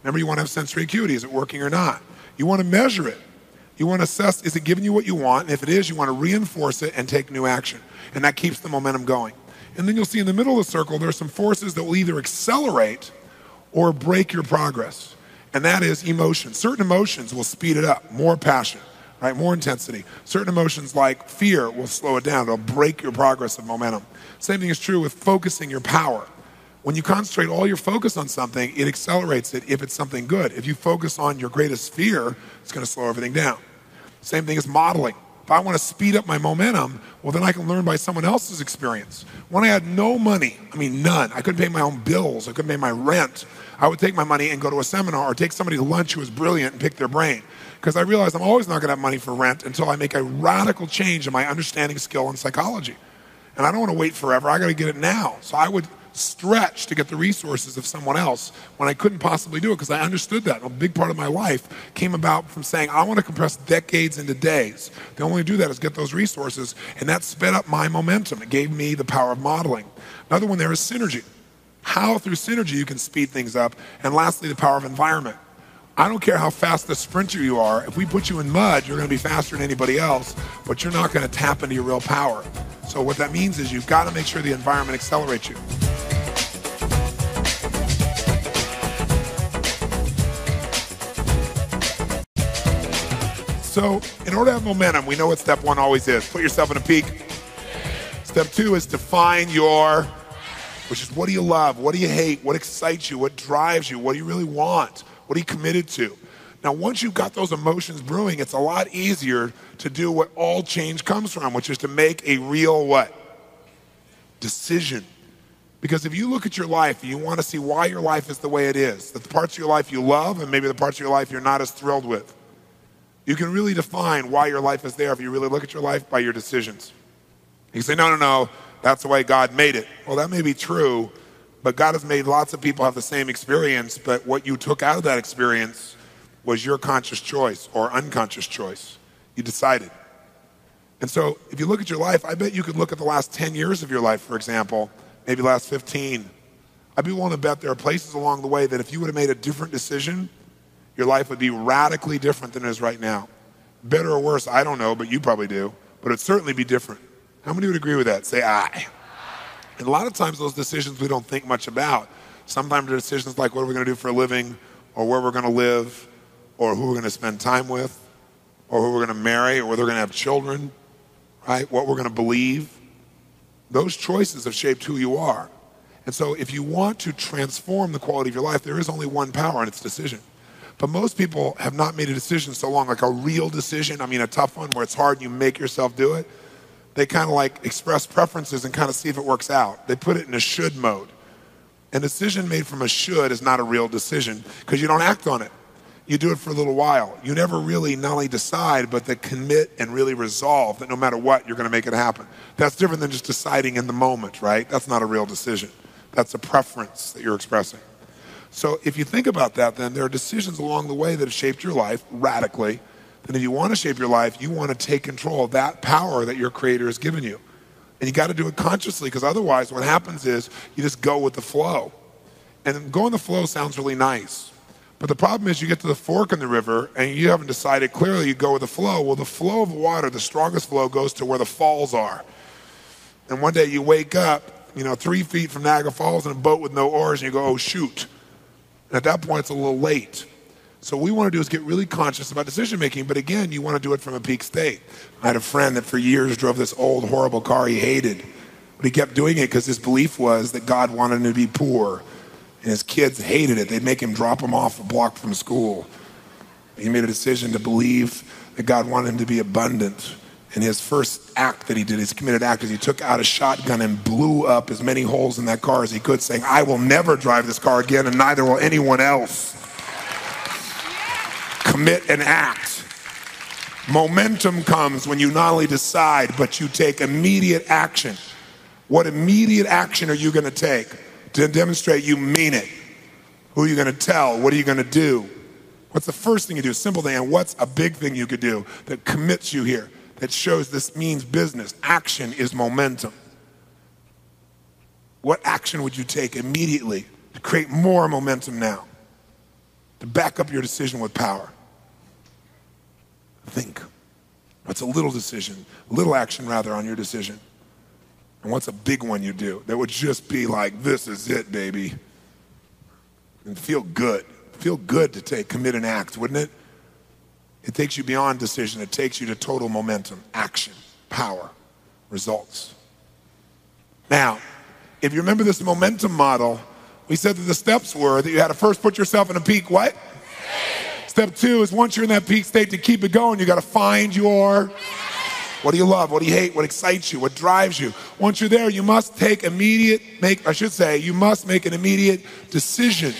Remember, you want to have sensory acuity. Is it working or not? You want to measure it. You want to assess, is it giving you what you want? And if it is, you want to reinforce it and take new action. And that keeps the momentum going. And then you'll see in the middle of the circle, there are some forces that will either accelerate or break your progress. And that is emotion. Certain emotions will speed it up, more passion, right? More intensity. Certain emotions like fear will slow it down. It'll break your progress of momentum. Same thing is true with focusing your power. When you concentrate all your focus on something, it accelerates it if it's something good. If you focus on your greatest fear, it's going to slow everything down. Same thing as modeling. If I want to speed up my momentum, well, then I can learn by someone else's experience. When I had no money, I mean none, I couldn't pay my own bills, I couldn't pay my rent, I would take my money and go to a seminar or take somebody to lunch who was brilliant and pick their brain. Because I realized I'm always not going to have money for rent until I make a radical change in my understanding, skill, and psychology. And I don't want to wait forever, I got to get it now. So I would stretch to get the resources of someone else when I couldn't possibly do it, because I understood that. A big part of my life came about from saying, I want to compress decades into days. The only way to do that is get those resources, and that sped up my momentum. It gave me the power of modeling. Another one there is synergy. How through synergy you can speed things up. And lastly, the power of environment. I don't care how fast the sprinter you are. If we put you in mud, you're going to be faster than anybody else, but you're not going to tap into your real power. So what that means is you've got to make sure the environment accelerates you. So in order to have momentum, we know what step one always is. Put yourself in a peak. Step two is define your, which is what do you love? What do you hate? What excites you? What drives you? What do you really want? What are you committed to? Now, once you've got those emotions brewing, it's a lot easier to do what all change comes from, which is to make a real what? Decision. Because if you look at your life and you want to see why your life is the way it is, that the parts of your life you love and maybe the parts of your life you're not as thrilled with, you can really define why your life is there if you really look at your life by your decisions. You say, no, that's the way God made it. Well, that may be true, but God has made lots of people have the same experience, but what you took out of that experience was your conscious choice or unconscious choice. You decided. And so if you look at your life, I bet you could look at the last 10 years of your life, for example, maybe the last 15. I'd be willing to bet there are places along the way that if you would have made a different decision, your life would be radically different than it is right now. Better or worse, I don't know, but you probably do. But it'd certainly be different. How many would agree with that? Say aye. And a lot of times those decisions we don't think much about. Sometimes they're decisions like what are we going to do for a living, or where we're going to live, or who we're going to spend time with, or who we're going to marry, or whether we're going to have children, right? What we're going to believe. Those choices have shaped who you are. And so if you want to transform the quality of your life, there is only one power, and it's decision. But most people have not made a decision so long, like a real decision, a tough one where it's hard and you make yourself do it. They kind of like express preferences and kind of see if it works out. They put it in a should mode. A decision made from a should is not a real decision because you don't act on it. You do it for a little while. You never really not only decide, but they commit and really resolve that no matter what, you're going to make it happen. That's different than just deciding in the moment, right? That's not a real decision. That's a preference that you're expressing. So if you think about that, then there are decisions along the way that have shaped your life radically. And if you want to shape your life, you want to take control of that power that your Creator has given you. And you got to do it consciously, because otherwise what happens is you just go with the flow. And going the flow sounds really nice. But the problem is you get to the fork in the river and you haven't decided clearly you go with the flow. Well, the flow of water, the strongest flow, goes to where the falls are. And one day you wake up, 3 feet from Niagara Falls in a boat with no oars, and you go, oh, shoot. And at that point, it's a little late. So what we want to do is get really conscious about decision making, but again, you want to do it from a peak state. I had a friend that for years drove this old, horrible car he hated, but he kept doing it because his belief was that God wanted him to be poor, and his kids hated it. They'd make him drop him off a block from school. He made a decision to believe that God wanted him to be abundant. And his first act that he did, his committed act, is he took out a shotgun and blew up as many holes in that car as he could, saying, I will never drive this car again, and neither will anyone else. Commit and act. Momentum comes when you not only decide, but you take immediate action. What immediate action are you going to take to demonstrate you mean it? Who are you going to tell? What are you going to do? What's the first thing you do? Simple thing. And what's a big thing you could do that commits you here? That shows this means business. Action is momentum. What action would you take immediately to create more momentum now? To back up your decision with power. Think. What's a little decision, little action rather, on your decision? And what's a big one you do that would just be like, this is it, baby? And feel good. Feel good to commit an act, wouldn't it? It takes you beyond decision. It takes you to total momentum, action, power, results. Now, if you remember this momentum model, we said that the steps were that you had to first put yourself in a peak, what? Step 2 is once you're in that peak state, to keep it going, you got to find your, what do you love? What do you hate? What excites you? What drives you? Once you're there, you must you must make an immediate decision,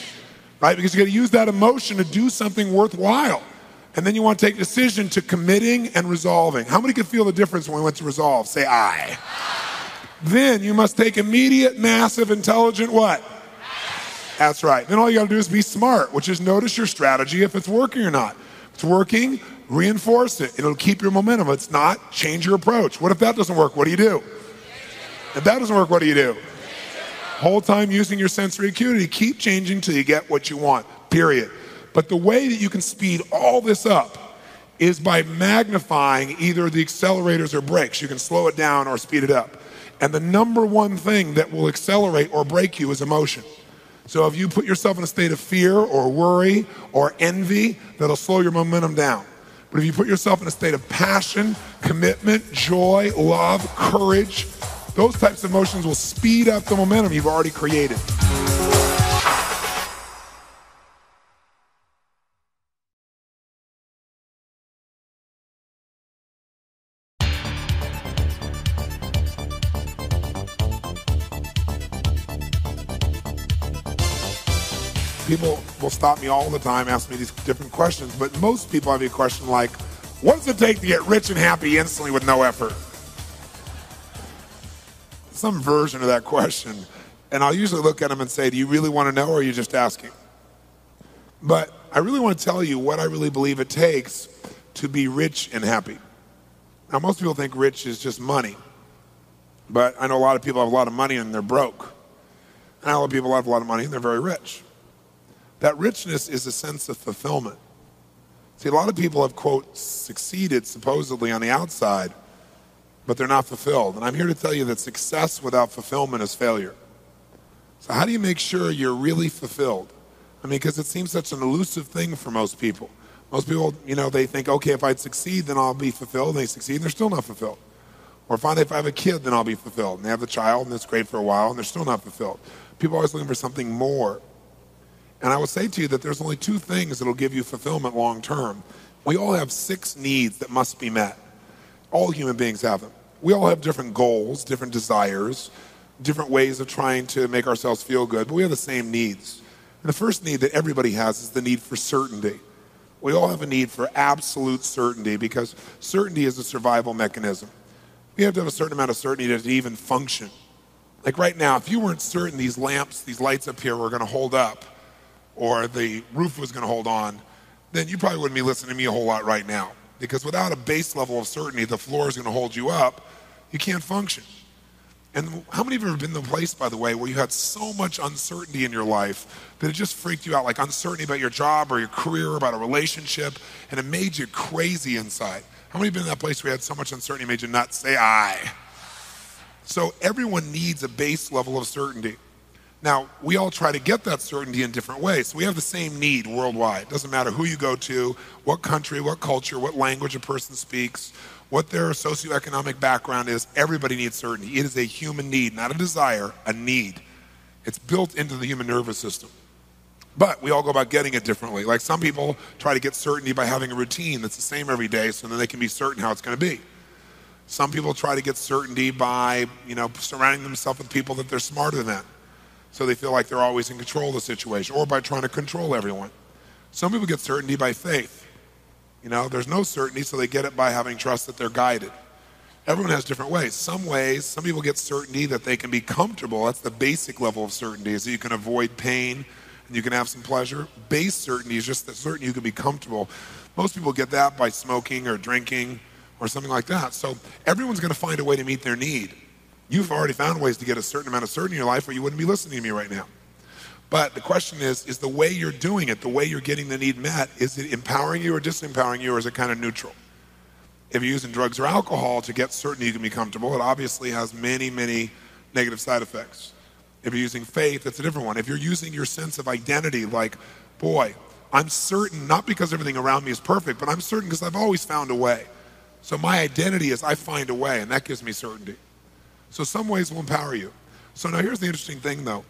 right? Because you got to use that emotion to do something worthwhile. And then you want to take a decision to committing and resolving. How many can feel the difference when we went to resolve? Say aye. Then you must take immediate, massive, intelligent what? That's right. Then all you got to do is be smart, which is notice your strategy if it's working or not. If it's working, reinforce it. It'll keep your momentum. If it's not, change your approach. What if that doesn't work? What do you do? If that doesn't work, what do you do? Whole time using your sensory acuity. Keep changing till you get what you want, period. But the way that you can speed all this up is by magnifying either the accelerators or brakes. You can slow it down or speed it up. And the number one thing that will accelerate or break you is emotion. So if you put yourself in a state of fear or worry or envy, that'll slow your momentum down. But if you put yourself in a state of passion, commitment, joy, love, courage, those types of emotions will speed up the momentum you've already created. People will stop me all the time, ask me these different questions, but most people have a question like, what does it take to get rich and happy instantly with no effort? Some version of that question. And I'll usually look at them and say, do you really want to know or are you just asking? But I really want to tell you what I really believe it takes to be rich and happy. Now, most people think rich is just money. But I know a lot of people have a lot of money and they're broke. And I know a lot of people have a lot of money and they're very rich. That richness is a sense of fulfillment. See, a lot of people have, quote, succeeded supposedly on the outside, but they're not fulfilled. And I'm here to tell you that success without fulfillment is failure. So how do you make sure you're really fulfilled? I mean, because it seems such an elusive thing for most people. Most people, they think, okay, if I succeed, then I'll be fulfilled. And they succeed, and they're still not fulfilled. Or finally, if I have a kid, then I'll be fulfilled. And they have the child, and it's great for a while, and they're still not fulfilled. People are always looking for something more. And I will say to you that there's only two things that will give you fulfillment long term. We all have 6 needs that must be met. All human beings have them. We all have different goals, different desires, different ways of trying to make ourselves feel good, but we have the same needs. And the first need that everybody has is the need for certainty. We all have a need for absolute certainty because certainty is a survival mechanism. We have to have a certain amount of certainty to even function. Like right now, if you weren't certain these lamps, these lights up here were going to hold up, or the roof was going to hold on, then you probably wouldn't be listening to me a whole lot right now. Because without a base level of certainty, the floor is going to hold you up, you can't function. And how many of you have been in the place, by the way, where you had so much uncertainty in your life that it just freaked you out, like uncertainty about your job or your career, or about a relationship, and it made you crazy inside? How many have been in that place where you had so much uncertainty it made you nuts? Say aye. So everyone needs a base level of certainty. Now, we all try to get that certainty in different ways. So we have the same need worldwide. It doesn't matter who you go to, what country, what culture, what language a person speaks, what their socioeconomic background is. Everybody needs certainty. It is a human need, not a desire, a need. It's built into the human nervous system. But we all go about getting it differently. Like some people try to get certainty by having a routine that's the same every day so then they can be certain how it's going to be. Some people try to get certainty by, surrounding themselves with people that they're smarter than. So they feel like they're always in control of the situation, or by trying to control everyone. Some people get certainty by faith. There's no certainty, so they get it by having trust that they're guided. Everyone has different ways. Some people get certainty that they can be comfortable. That's the basic level of certainty, is that you can avoid pain and you can have some pleasure. Base certainty is just that certainty you can be comfortable. Most people get that by smoking or drinking or something like that. So everyone's going to find a way to meet their need. You've already found ways to get a certain amount of certainty in your life or you wouldn't be listening to me right now. But the question is the way you're doing it, the way you're getting the need met, is it empowering you or disempowering you, or is it kind of neutral? If you're using drugs or alcohol to get certainty you can be comfortable, it obviously has many, many negative side effects. If you're using faith, it's a different one. If you're using your sense of identity, like, boy, I'm certain, not because everything around me is perfect, but I'm certain because I've always found a way. So my identity is I find a way, and that gives me certainty. So some ways will empower you. So now here's the interesting thing though.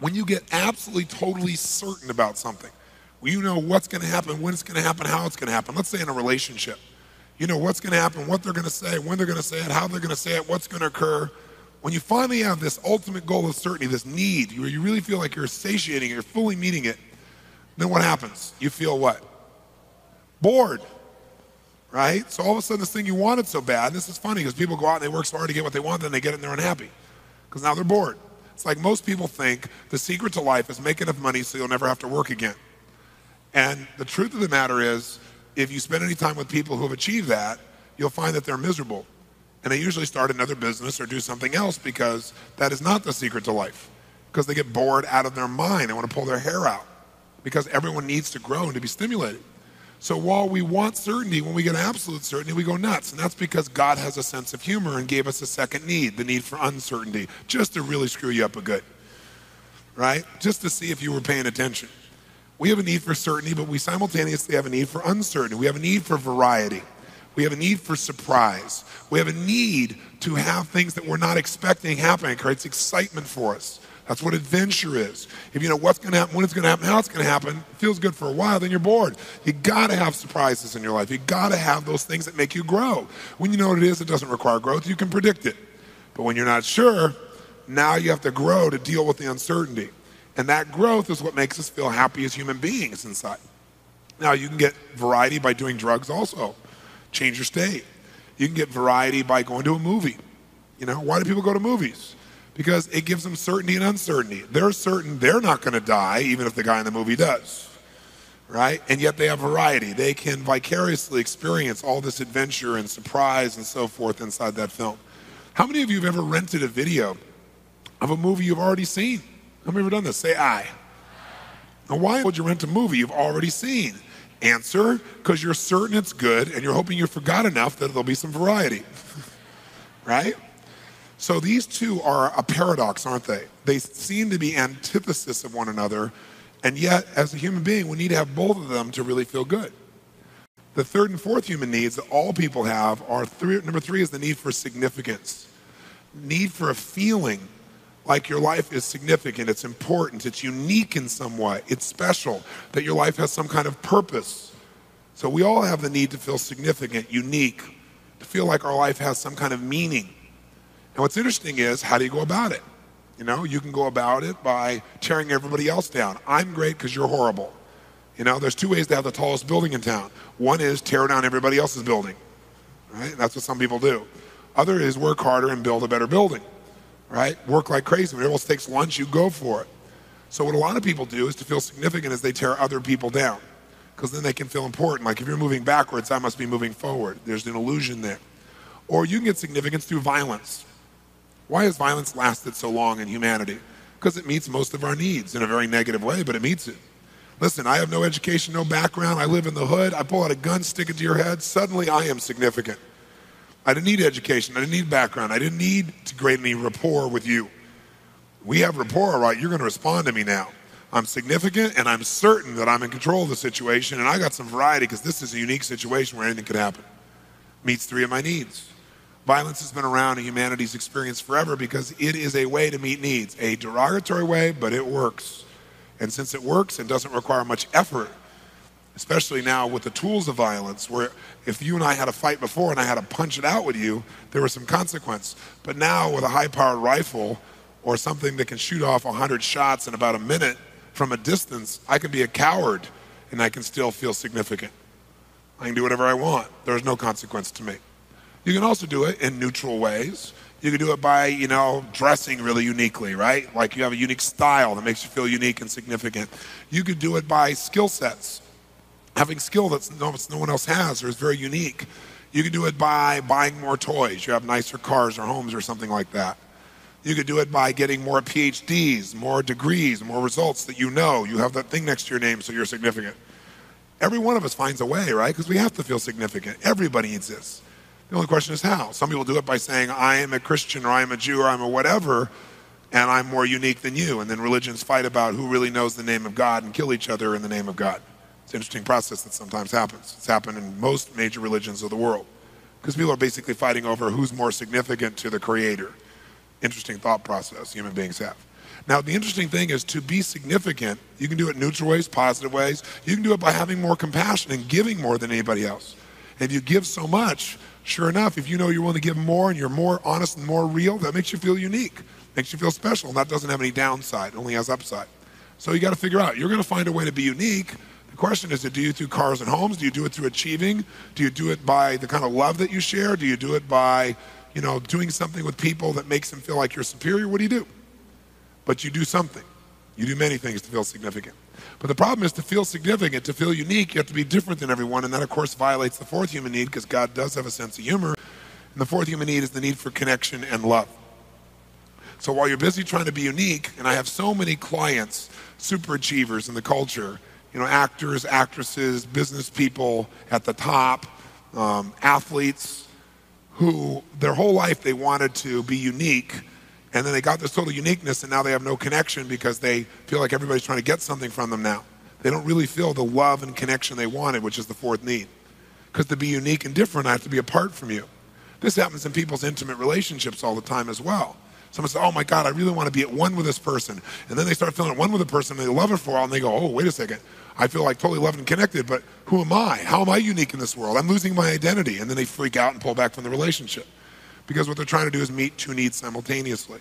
When you get absolutely, totally certain about something, when you know what's going to happen, when it's going to happen, how it's going to happen. Let's say in a relationship. You know what's going to happen, what they're going to say, when they're going to say it, how they're going to say it, what's going to occur. When you finally have this ultimate goal of certainty, this need, where you really feel like you're satiating it, you're fully meeting it, then what happens? You feel what? Bored, right? So all of a sudden this thing you wanted so bad, and this is funny because people go out and they work so hard to get what they want, then they get it and they're unhappy because now they're bored. It's like most people think the secret to life is make enough money so you'll never have to work again. And the truth of the matter is, if you spend any time with people who have achieved that, you'll find that they're miserable. And they usually start another business or do something else because that is not the secret to life. Because they get bored out of their mind. They want to pull their hair out. Because everyone needs to grow and to be stimulated. So while we want certainty, when we get absolute certainty, we go nuts. And that's because God has a sense of humor and gave us a second need, the need for uncertainty, just to really screw you up a good. Right? Just to see if you were paying attention. We have a need for certainty, but we simultaneously have a need for uncertainty. We have a need for variety. We have a need for surprise. We have a need to have things that we're not expecting happening. It creates excitement for us. That's what adventure is. If you know what's going to happen, when it's going to happen, how it's going to happen, it feels good for a while, then you're bored. You got to have surprises in your life. You got to have those things that make you grow. When you know what it is, it doesn't require growth. You can predict it. But when you're not sure, now you have to grow to deal with the uncertainty. And that growth is what makes us feel happy as human beings inside. Now, you can get variety by doing drugs also. Change your state. You can get variety by going to a movie. You know, why do people go to movies? Because it gives them certainty and uncertainty. They're certain they're not going to die, even if the guy in the movie does. Right? And yet they have variety. They can vicariously experience all this adventure and surprise and so forth inside that film. How many of you have ever rented a video of a movie you've already seen? How many have ever done this? Say aye. Now, why would you rent a movie you've already seen? Answer, because you're certain it's good and you're hoping you forgot enough that there'll be some variety. Right? So these two are a paradox, aren't they? They seem to be antithesis of one another, and yet, as a human being, we need to have both of them to really feel good. The third and fourth human needs that all people have are number three is the need for significance. Need for a feeling like your life is significant, it's important, it's unique in some way, it's special, that your life has some kind of purpose. So we all have the need to feel significant, unique, to feel like our life has some kind of meaning. And what's interesting is, how do you go about it? You know, you can go about it by tearing everybody else down. I'm great because you're horrible. You know, there's two ways to have the tallest building in town. One is tear down everybody else's building, right? That's what some people do. Other is work harder and build a better building. Right? Work like crazy. When everyone else takes lunch, you go for it. So what a lot of people do is to feel significant is they tear other people down because then they can feel important. Like if you're moving backwards, I must be moving forward. There's an illusion there. Or you can get significance through violence. Why has violence lasted so long in humanity? Because it meets most of our needs in a very negative way, but it meets it. Listen, I have no education, no background. I live in the hood. I pull out a gun, stick it to your head. Suddenly I am significant. I didn't need education. I didn't need background. I didn't need to create any rapport with you. We have rapport, right? You're going to respond to me now. I'm significant, and I'm certain that I'm in control of the situation, and I got some variety because this is a unique situation where anything could happen. Meets three of my needs. Violence has been around in humanity's experience forever because it is a way to meet needs. A derogatory way, but it works. And since it works and doesn't require much effort, especially now with the tools of violence, where if you and I had a fight before and I had to punch it out with you, there was some consequence. But now with a high-powered rifle or something that can shoot off 100 shots in about a minute from a distance, I can be a coward and I can still feel significant. I can do whatever I want. There's no consequence to me. You can also do it in neutral ways. You can do it by, dressing really uniquely, right? Like you have a unique style that makes you feel unique and significant. You could do it by skill sets. Having skill that no one else has or is very unique. You can do it by buying more toys. You have nicer cars or homes or something like that. You could do it by getting more PhDs, more degrees, more results that you have that thing next to your name so you're significant. Every one of us finds a way, right? Because we have to feel significant. Everybody needs this. The only question is how. Some people do it by saying, I am a Christian or I am a Jew or I'm a whatever, and I'm more unique than you. And then religions fight about who really knows the name of God and kill each other in the name of God. It's an interesting process that sometimes happens. It's happened in most major religions of the world because people are basically fighting over who's more significant to the Creator. Interesting thought process human beings have. Now, the interesting thing is to be significant, you can do it in neutral ways, positive ways. You can do it by having more compassion and giving more than anybody else. And if you give so much, sure enough, if you know you're willing to give more and you're more honest and more real, that makes you feel unique, makes you feel special, and that doesn't have any downside, it only has upside. So you got to figure out, you're going to find a way to be unique. The The question is, do you do cars and homes? Do you do it through achieving? Do you do it by the kind of love that you share? Do you do it by, doing something with people that makes them feel like you're superior? What do you do? But you do something. You do many things to feel significant. But the problem is, to feel significant, to feel unique, you have to be different than everyone, and that, of course, violates the fourth human need, because God does have a sense of humor. And the fourth human need is the need for connection and love. So while you're busy trying to be unique, and I have so many clients, super achievers in the culture, actors, actresses, business people at the top, athletes, who their whole life they wanted to be unique, and then they got this total uniqueness, and now they have no connection because they feel like everybody's trying to get something from them now. They don't really feel the love and connection they wanted, which is the fourth need. Because to be unique and different, I have to be apart from you. This happens in people's intimate relationships all the time as well. Someone says, oh my God, I really want to be at one with this person. And then they start feeling at one with the person, and they love it for a while, and they go, oh, wait a second. I feel like totally loved and connected, but who am I? How am I unique in this world? I'm losing my identity. And then they freak out and pull back from the relationship. Because what they're trying to do is meet two needs simultaneously.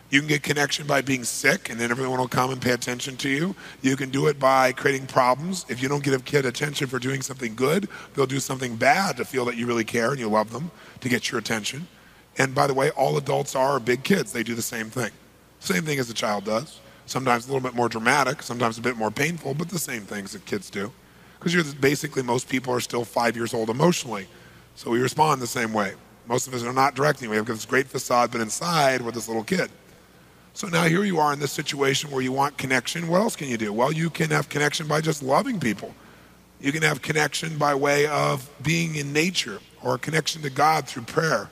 You can get connection by being sick, and then everyone will come and pay attention to you. You can do it by creating problems. If you don't give a kid attention for doing something good, they'll do something bad to feel that you really care and you love them, to get your attention. And by the way, all adults are big kids. They do the same thing. Same thing as a child does. Sometimes a little bit more dramatic, sometimes a bit more painful, but the same things that kids do. Because basically most people are still 5 years old emotionally. So we respond the same way. Most of us are not directing. We have this great facade, but inside we're this little kid. So now here you are in this situation where you want connection. What else can you do? Well, you can have connection by just loving people. You can have connection by way of being in nature, or connection to God through prayer.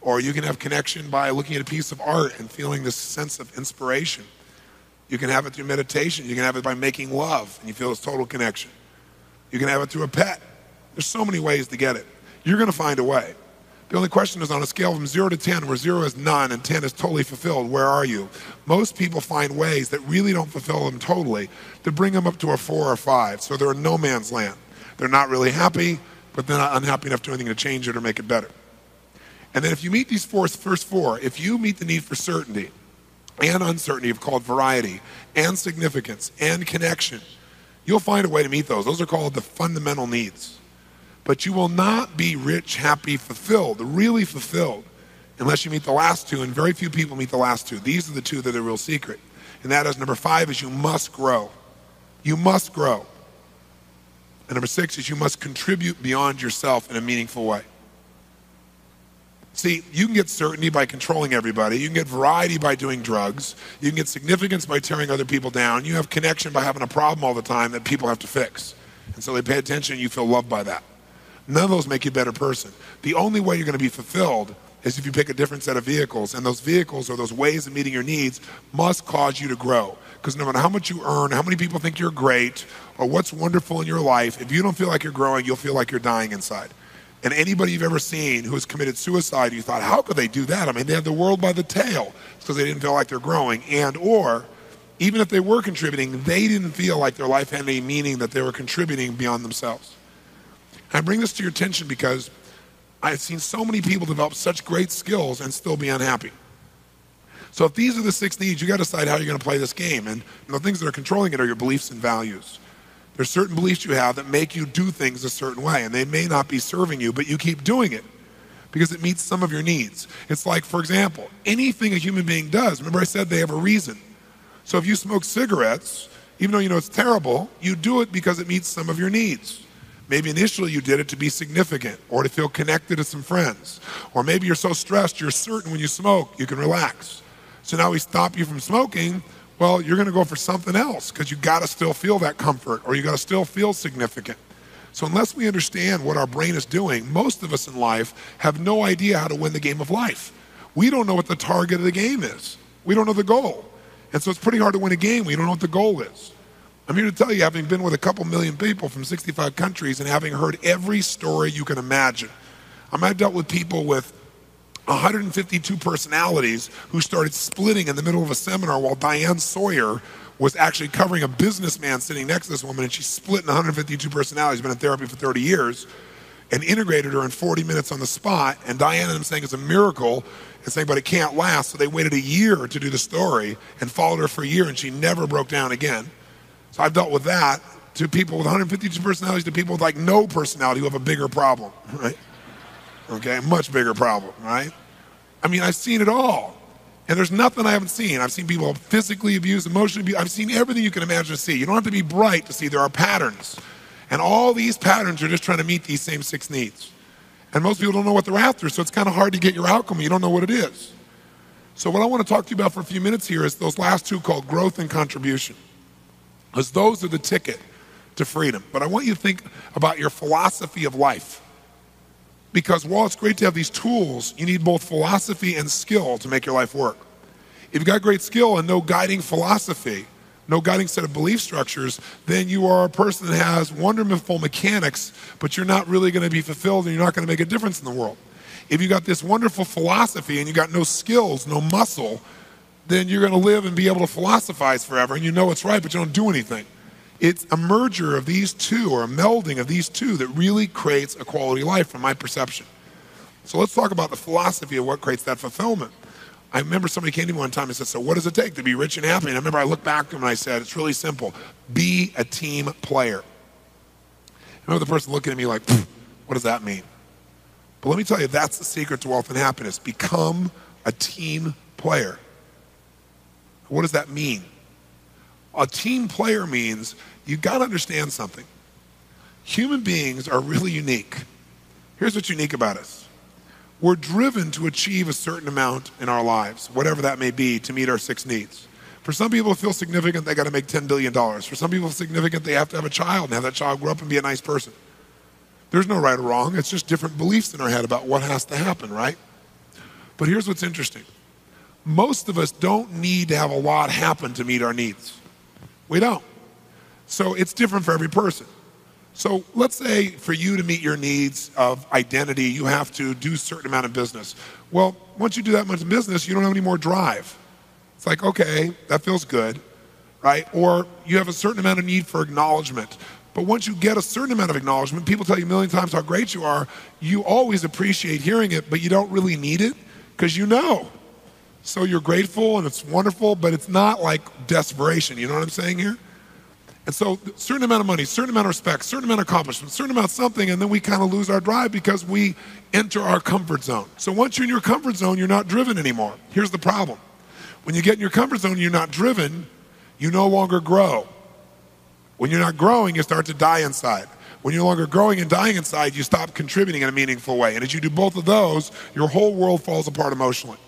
Or you can have connection by looking at a piece of art and feeling this sense of inspiration. You can have it through meditation. You can have it by making love, and you feel this total connection. You can have it through a pet. There's so many ways to get it. You're going to find a way. The only question is, on a scale from 0 to 10, where 0 is none and 10 is totally fulfilled, where are you? Most people find ways that really don't fulfill them totally to bring them up to a 4 or 5. So they're in no man's land. They're not really happy, but they're not unhappy enough to do anything to change it or make it better. And then if you meet these first 4, if you meet the need for certainty and uncertainty, called variety, and significance, and connection, you'll find a way to meet those. Those are called the fundamental needs. But you will not be rich, happy, fulfilled, really fulfilled, unless you meet the last 2, and very few people meet the last 2. These are the 2 that are the real secret. And that is, number 5 is you must grow. You must grow. And number 6 is you must contribute beyond yourself in a meaningful way. See, you can get certainty by controlling everybody. You can get variety by doing drugs. You can get significance by tearing other people down. You have connection by having a problem all the time that people have to fix. And so they pay attention and you feel loved by that. None of those make you a better person. The only way you're going to be fulfilled is if you pick a different set of vehicles. And those vehicles, or those ways of meeting your needs, must cause you to grow. Because no matter how much you earn, how many people think you're great, or what's wonderful in your life, if you don't feel like you're growing, you'll feel like you're dying inside. And anybody you've ever seen who has committed suicide, you thought, how could they do that? I mean, they have the world by the tail. It's because they didn't feel like they're growing. And or, even if they were contributing, they didn't feel like their life had any meaning, that they were contributing beyond themselves. I bring this to your attention because I've seen so many people develop such great skills and still be unhappy. So if these are the 6 needs, you got to decide how you're going to play this game. And the things that are controlling it are your beliefs and values. There's certain beliefs you have that make you do things a certain way, and they may not be serving you, but you keep doing it because it meets some of your needs. It's like, for example, anything a human being does, remember I said they have a reason. So if you smoke cigarettes, even though you know it's terrible, you do it because it meets some of your needs. Maybe initially you did it to be significant or to feel connected to some friends. Or maybe you're so stressed, you're certain when you smoke, you can relax. So now we stop you from smoking. Well, you're going to go for something else because you got to still feel that comfort, or you got to still feel significant. So unless we understand what our brain is doing, most of us in life have no idea how to win the game of life. We don't know what the target of the game is. We don't know the goal. And so it's pretty hard to win a game when you don't know what the goal is. I'm here to tell you, having been with a couple million people from 65 countries and having heard every story you can imagine. I've dealt with people with 152 personalities who started splitting in the middle of a seminar while Diane Sawyer was actually covering a businessman sitting next to this woman, and she split in 152 personalities, been in therapy for 30 years, and integrated her in 40 minutes on the spot. And Diane and I'm saying it's a miracle, and saying, but it can't last. So they waited a year to do the story and followed her for a year, and she never broke down again. So I've dealt with that. to people with 152 personalities to people with like no personality who have a bigger problem, right? Okay, a much bigger problem, right? I mean, I've seen it all. And there's nothing I haven't seen. I've seen people physically abused, emotionally abused. I've seen everything you can imagine to see. You don't have to be bright to see there are patterns. And all these patterns are just trying to meet these same 6 needs. And most people don't know what they're after, so it's kind of hard to get your outcome when you don't know what it is. So what I want to talk to you about for a few minutes here is those last 2 called growth and contribution. Because those are the ticket to freedom. But I want you to think about your philosophy of life. Because while it's great to have these tools, you need both philosophy and skill to make your life work. If you've got great skill and no guiding philosophy, no guiding set of belief structures, then you are a person that has wonderful mechanics, but you're not really going to be fulfilled and you're not going to make a difference in the world. If you got this wonderful philosophy and you got no skills, no muscle, then you're going to live and be able to philosophize forever and you know it's right, but you don't do anything. It's a merger of these 2 or a melding of these 2 that really creates a quality life from my perception. So let's talk about the philosophy of what creates that fulfillment. I remember somebody came to me one time and said, so what does it take to be rich and happy? And I remember I looked back to him and I said, it's really simple. Be a team player. I remember the person looking at me like, what does that mean? But let me tell you, that's the secret to wealth and happiness. Become a team player. What does that mean? A team player means you've got to understand something. Human beings are really unique. Here's what's unique about us. We're driven to achieve a certain amount in our lives, whatever that may be, to meet our 6 needs. For some people to feel significant, they got to make $10 billion. For some people significant, they have to have a child and have that child grow up and be a nice person. There's no right or wrong. It's just different beliefs in our head about what has to happen, right? But here's what's interesting. Most of us don't need to have a lot happen to meet our needs. We don't. So it's different for every person. So let's say for you to meet your needs of identity, you have to do a certain amount of business. Well, once you do that much business, you don't have any more drive. It's like, okay, that feels good, right? Or you have a certain amount of need for acknowledgement. But once you get a certain amount of acknowledgement, people tell you a million times how great you are, you always appreciate hearing it, but you don't really need it because you know. So you're grateful and it's wonderful, but it's not like desperation. You know what I'm saying here? And so a certain amount of money, certain amount of respect, certain amount of accomplishment, certain amount of something, and then we kind of lose our drive because we enter our comfort zone. So once you're in your comfort zone, you're not driven anymore. Here's the problem. When you get in your comfort zone and you're not driven, you no longer grow. When you're not growing, you start to die inside. When you're no longer growing and dying inside, you stop contributing in a meaningful way. And as you do both of those, your whole world falls apart emotionally.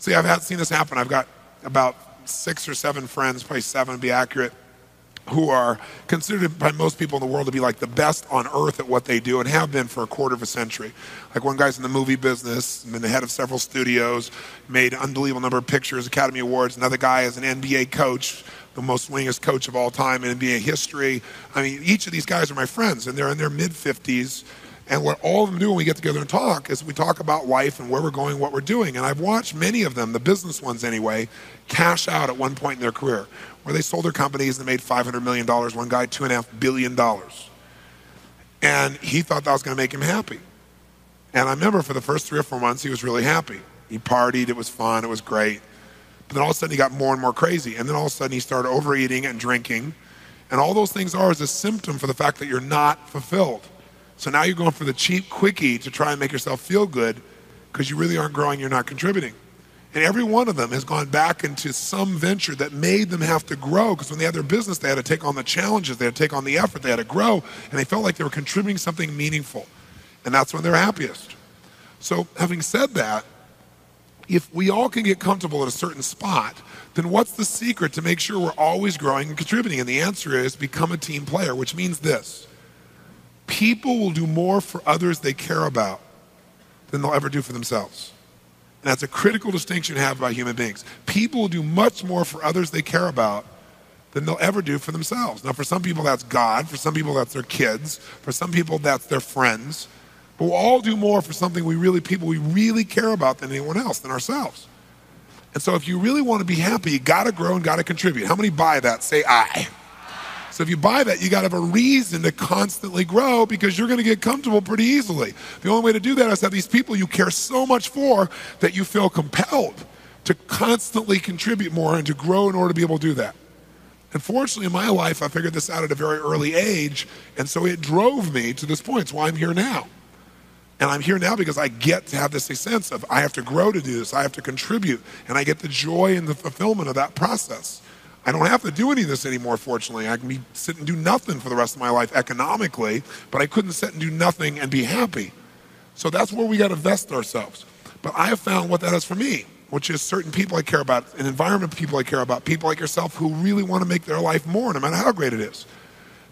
See, I've seen this happen. I've got about 6 or 7 friends, probably 7 to be accurate, who are considered by most people in the world to be like the best on earth at what they do and have been for a quarter of a century. Like one guy's in the movie business, been the head of several studios, made an unbelievable number of pictures, Academy Awards. Another guy is an NBA coach, the most winningest coach of all time in NBA history. I mean, each of these guys are my friends, and they're in their mid-50s. And what all of them do when we get together and talk is we talk about life and where we're going, what we're doing. And I've watched many of them, the business ones anyway, cash out at one point in their career, where they sold their companies and they made $500 million. One guy, $2.5 billion. And he thought that was going to make him happy. And I remember for the first 3 or 4 months, he was really happy. He partied, it was fun, it was great. But then all of a sudden he got more and more crazy. And then all of a sudden he started overeating and drinking. And all those things are is a symptom for the fact that you're not fulfilled. So now you're going for the cheap quickie to try and make yourself feel good because you really aren't growing, you're not contributing. And every one of them has gone back into some venture that made them have to grow, because when they had their business, they had to take on the challenges, they had to take on the effort, they had to grow, and they felt like they were contributing something meaningful. And that's when they're happiest. So having said that, if we all can get comfortable at a certain spot, then what's the secret to make sure we're always growing and contributing? And the answer is become a team player, which means this. People will do more for others they care about than they'll ever do for themselves. And that's a critical distinction to have about human beings. People will do much more for others they care about than they'll ever do for themselves. Now, for some people, that's God. For some people, that's their kids. For some people, that's their friends. But we'll all do more for something people we really care about than anyone else, than ourselves. And so if you really want to be happy, you got to grow and got to contribute. How many buy that? Say I. So if you buy that, you got to have a reason to constantly grow, because you're going to get comfortable pretty easily. The only way to do that is to have these people you care so much for that you feel compelled to constantly contribute more and to grow in order to be able to do that. And fortunately in my life, I figured this out at a very early age, and so it drove me to this point. It's why I'm here now. And I'm here now because I get to have this sense of I have to grow to do this, I have to contribute, and I get the joy and the fulfillment of that process. I don't have to do any of this anymore, fortunately. I can sit and do nothing for the rest of my life economically, but I couldn't sit and do nothing and be happy. So that's where we got to vest ourselves. But I have found what that is for me, which is certain people I care about, an environment of people I care about, people like yourself who really want to make their life more, no matter how great it is.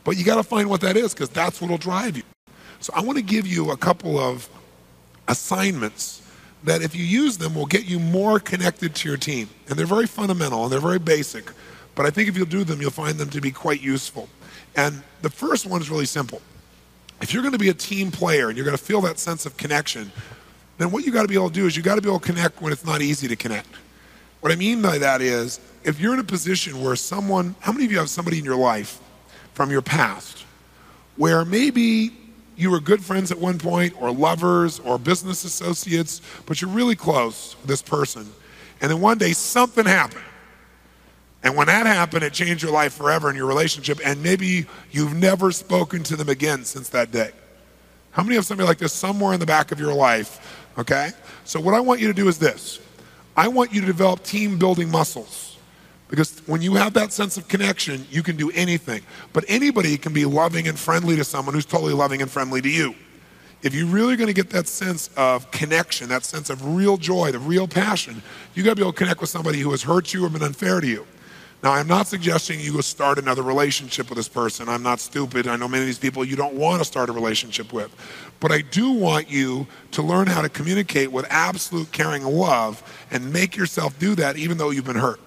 But you got to find what that is, because that's what will drive you. So I want to give you a couple of assignments that if you use them will get you more connected to your team. And they're very fundamental and they're very basic, but I think if you'll do them, you'll find them to be quite useful. And the first one is really simple. If you're going to be a team player and you're going to feel that sense of connection, then what you got to be able to do is you got to be able to connect when it's not easy to connect. What I mean by that is, if you're in a position where someone, how many of you have somebody in your life from your past where maybe you were good friends at one point, or lovers, or business associates, but you're really close with this person, and then one day something happened. And when that happened, it changed your life forever in your relationship, and maybe you've never spoken to them again since that day. How many have somebody like this somewhere in the back of your life, okay? So what I want you to do is this. I want you to develop team building muscles. Because when you have that sense of connection, you can do anything. But anybody can be loving and friendly to someone who's totally loving and friendly to you. If you're really going to get that sense of connection, that sense of real joy, the real passion, you got to be able to connect with somebody who has hurt you or been unfair to you. Now, I'm not suggesting you go start another relationship with this person. I'm not stupid. I know many of these people you don't want to start a relationship with. But I do want you to learn how to communicate with absolute caring love and make yourself do that even though you've been hurt.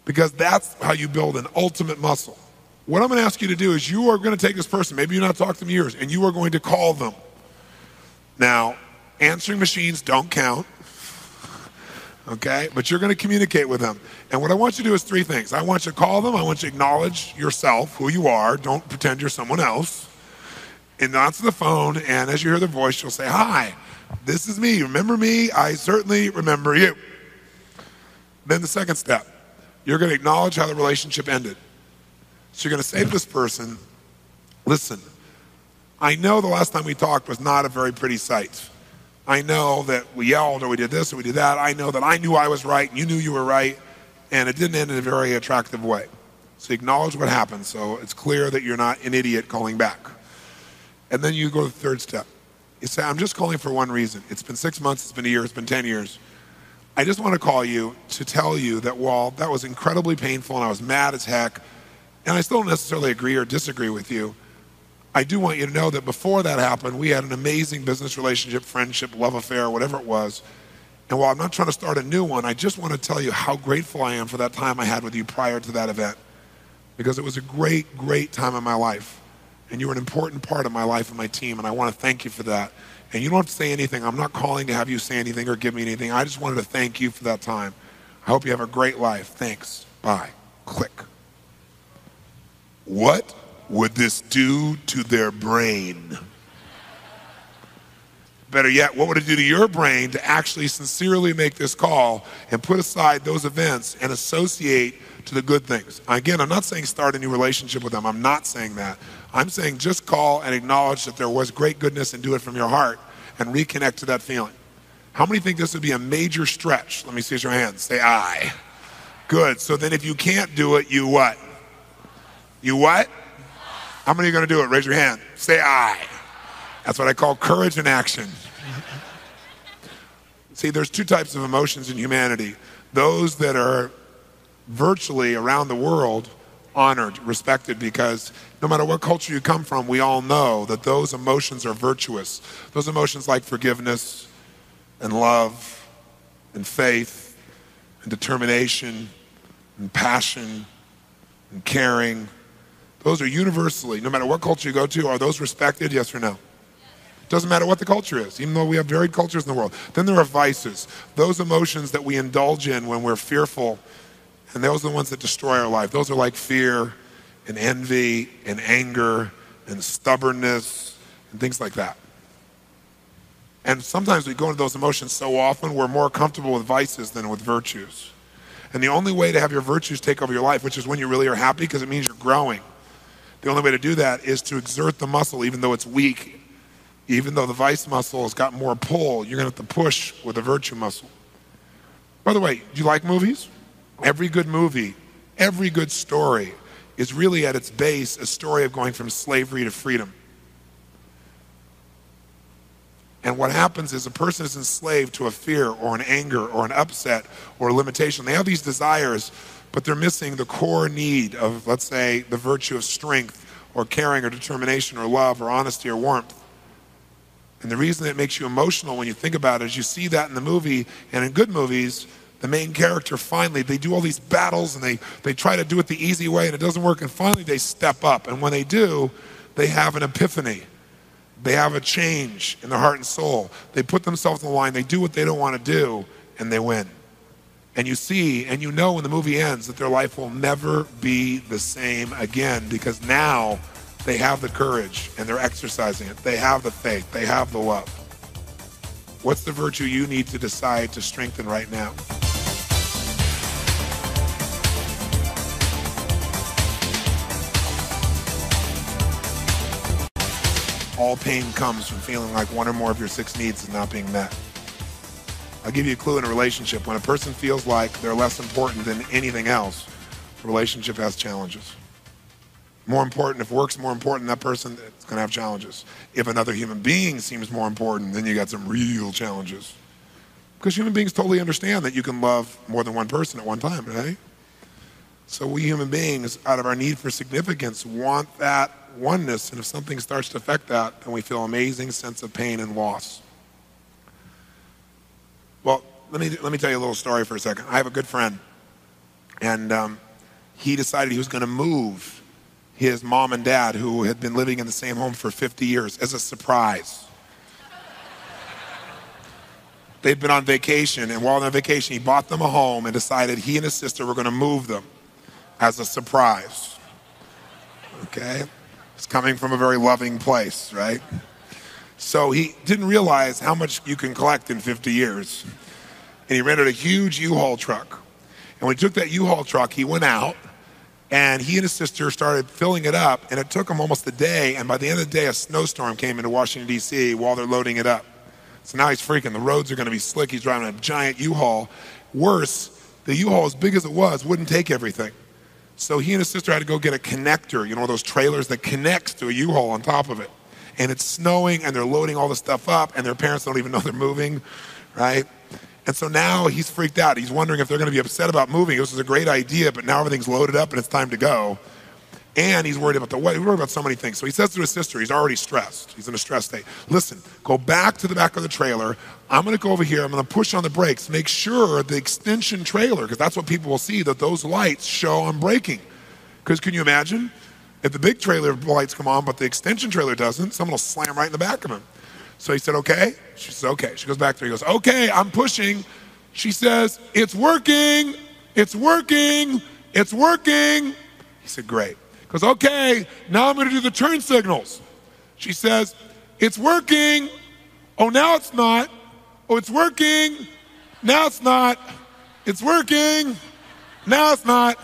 Because that's how you build an ultimate muscle. What I'm going to ask you to do is you are going to take this person, maybe you've not talked to them in years, and you are going to call them. Now, answering machines don't count, okay? But you're going to communicate with them. And what I want you to do is three things. I want you to call them. I want you to acknowledge yourself, who you are. Don't pretend you're someone else. And answer the phone, and as you hear their voice, you'll say, "Hi, this is me. Remember me? I certainly remember you." Then the second step. You're going to acknowledge how the relationship ended. So you're going to say to this person, "Listen, I know the last time we talked was not a very pretty sight. I know that we yelled or we did this or we did that. I know that I knew I was right and you knew you were right, and it didn't end in a very attractive way." So acknowledge what happened so it's clear that you're not an idiot calling back. And then you go to the third step. You say, "I'm just calling for one reason. It's been 6 months, it's been a year, it's been 10 years. I just want to call you to tell you that while that was incredibly painful and I was mad as heck, and I still don't necessarily agree or disagree with you, I do want you to know that before that happened, we had an amazing business relationship, friendship, love affair, whatever it was. And while I'm not trying to start a new one, I just want to tell you how grateful I am for that time I had with you prior to that event. Because it was a great, great time in my life. And you were an important part of my life and my team, and I want to thank you for that. And you don't have to say anything. I'm not calling to have you say anything or give me anything. I just wanted to thank you for that time. I hope you have a great life. Thanks. Bye." Click. What would this do to their brain? Better yet, what would it do to your brain to actually sincerely make this call and put aside those events and associate to the good things? Again, I'm not saying start a new relationship with them. I'm not saying that. I'm saying just call and acknowledge that there was great goodness and do it from your heart and reconnect to that feeling. How many think this would be a major stretch? Let me see your hands. Say aye. Good. So then if you can't do it, you what? You what? How many are going to do it? Raise your hand. Say aye. That's what I call courage in action. See, there's two types of emotions in humanity. Those that are virtually around the world honored, respected, because no matter what culture you come from, we all know that those emotions are virtuous. Those emotions like forgiveness and love and faith and determination and passion and caring, those are universally, no matter what culture you go to, are those respected, yes or no? Doesn't matter what the culture is, even though we have varied cultures in the world. Then there are vices, those emotions that we indulge in when we're fearful, and those are the ones that destroy our life. Those are like fear and envy and anger and stubbornness and things like that. And sometimes we go into those emotions so often, we're more comfortable with vices than with virtues. And the only way to have your virtues take over your life, which is when you really are happy because it means you're growing, the only way to do that is to exert the muscle even though it's weak. Even though the vice muscle has got more pull, you're going to have to push with the virtue muscle. By the way, do you like movies? Every good movie, every good story is really at its base a story of going from slavery to freedom. And what happens is a person is enslaved to a fear or an anger or an upset or a limitation. They have these desires, but they're missing the core need of, let's say, the virtue of strength or caring or determination or love or honesty or warmth. And the reason it makes you emotional when you think about it is you see that in the movie, and in good movies, the main character finally, they do all these battles and they try to do it the easy way and it doesn't work, and finally they step up. And when they do, they have an epiphany. They have a change in their heart and soul. They put themselves on the line, they do what they don't want to do, and they win. And you see, and you know when the movie ends that their life will never be the same again, because now they have the courage and they're exercising it. They have the faith, they have the love. What's the virtue you need to decide to strengthen right now? All pain comes from feeling like one or more of your 6 needs is not being met. I'll give you a clue in a relationship. When a person feels like they're less important than anything else, the relationship has challenges. More important, if work's more important than that person, it's going to have challenges. If another human being seems more important, then you got some real challenges. Because human beings totally understand that you can love more than one person at one time, right? So we human beings, out of our need for significance, want that oneness, and if something starts to affect that, then we feel an amazing sense of pain and loss. Well, let me tell you a little story for a second. I have a good friend, and he decided he was going to move his mom and dad, who had been living in the same home for 50 years, as a surprise. They'd been on vacation, and while on vacation, he bought them a home and decided he and his sister were going to move them as a surprise. Okay? It's coming from a very loving place, right? So he didn't realize how much you can collect in 50 years. And he rented a huge U-Haul truck. And when he took that U-Haul truck, he went out, and he and his sister started filling it up, and it took them almost a day, and by the end of the day, a snowstorm came into Washington, D.C. while they're loading it up. So now he's freaking. The roads are going to be slick. He's driving a giant U-Haul. Worse, the U-Haul, as big as it was, wouldn't take everything. So he and his sister had to go get a connector, you know, those trailers that connects to a U-Haul on top of it. And it's snowing, and they're loading all the stuff up, and their parents don't even know they're moving, right? And so now he's freaked out. He's wondering if they're going to be upset about moving. This was a great idea, but now everything's loaded up and it's time to go. And he's worried about the wedding. He's worried about so many things. So he says to his sister, he's already stressed. He's in a stress state. Listen, go back to the back of the trailer. I'm going to go over here. I'm going to push on the brakes. Make sure the extension trailer, because that's what people will see, that those lights show I'm braking. Because can you imagine? If the big trailer lights come on, but the extension trailer doesn't, someone will slam right in the back of him. So he said, okay. She says, okay. She goes back there. He goes, okay, I'm pushing. She says, it's working. It's working. It's working. He said, great. He goes, okay, now I'm going to do the turn signals. She says, it's working. Oh, now it's not. Oh, it's working. Now it's not. It's working. Now it's not.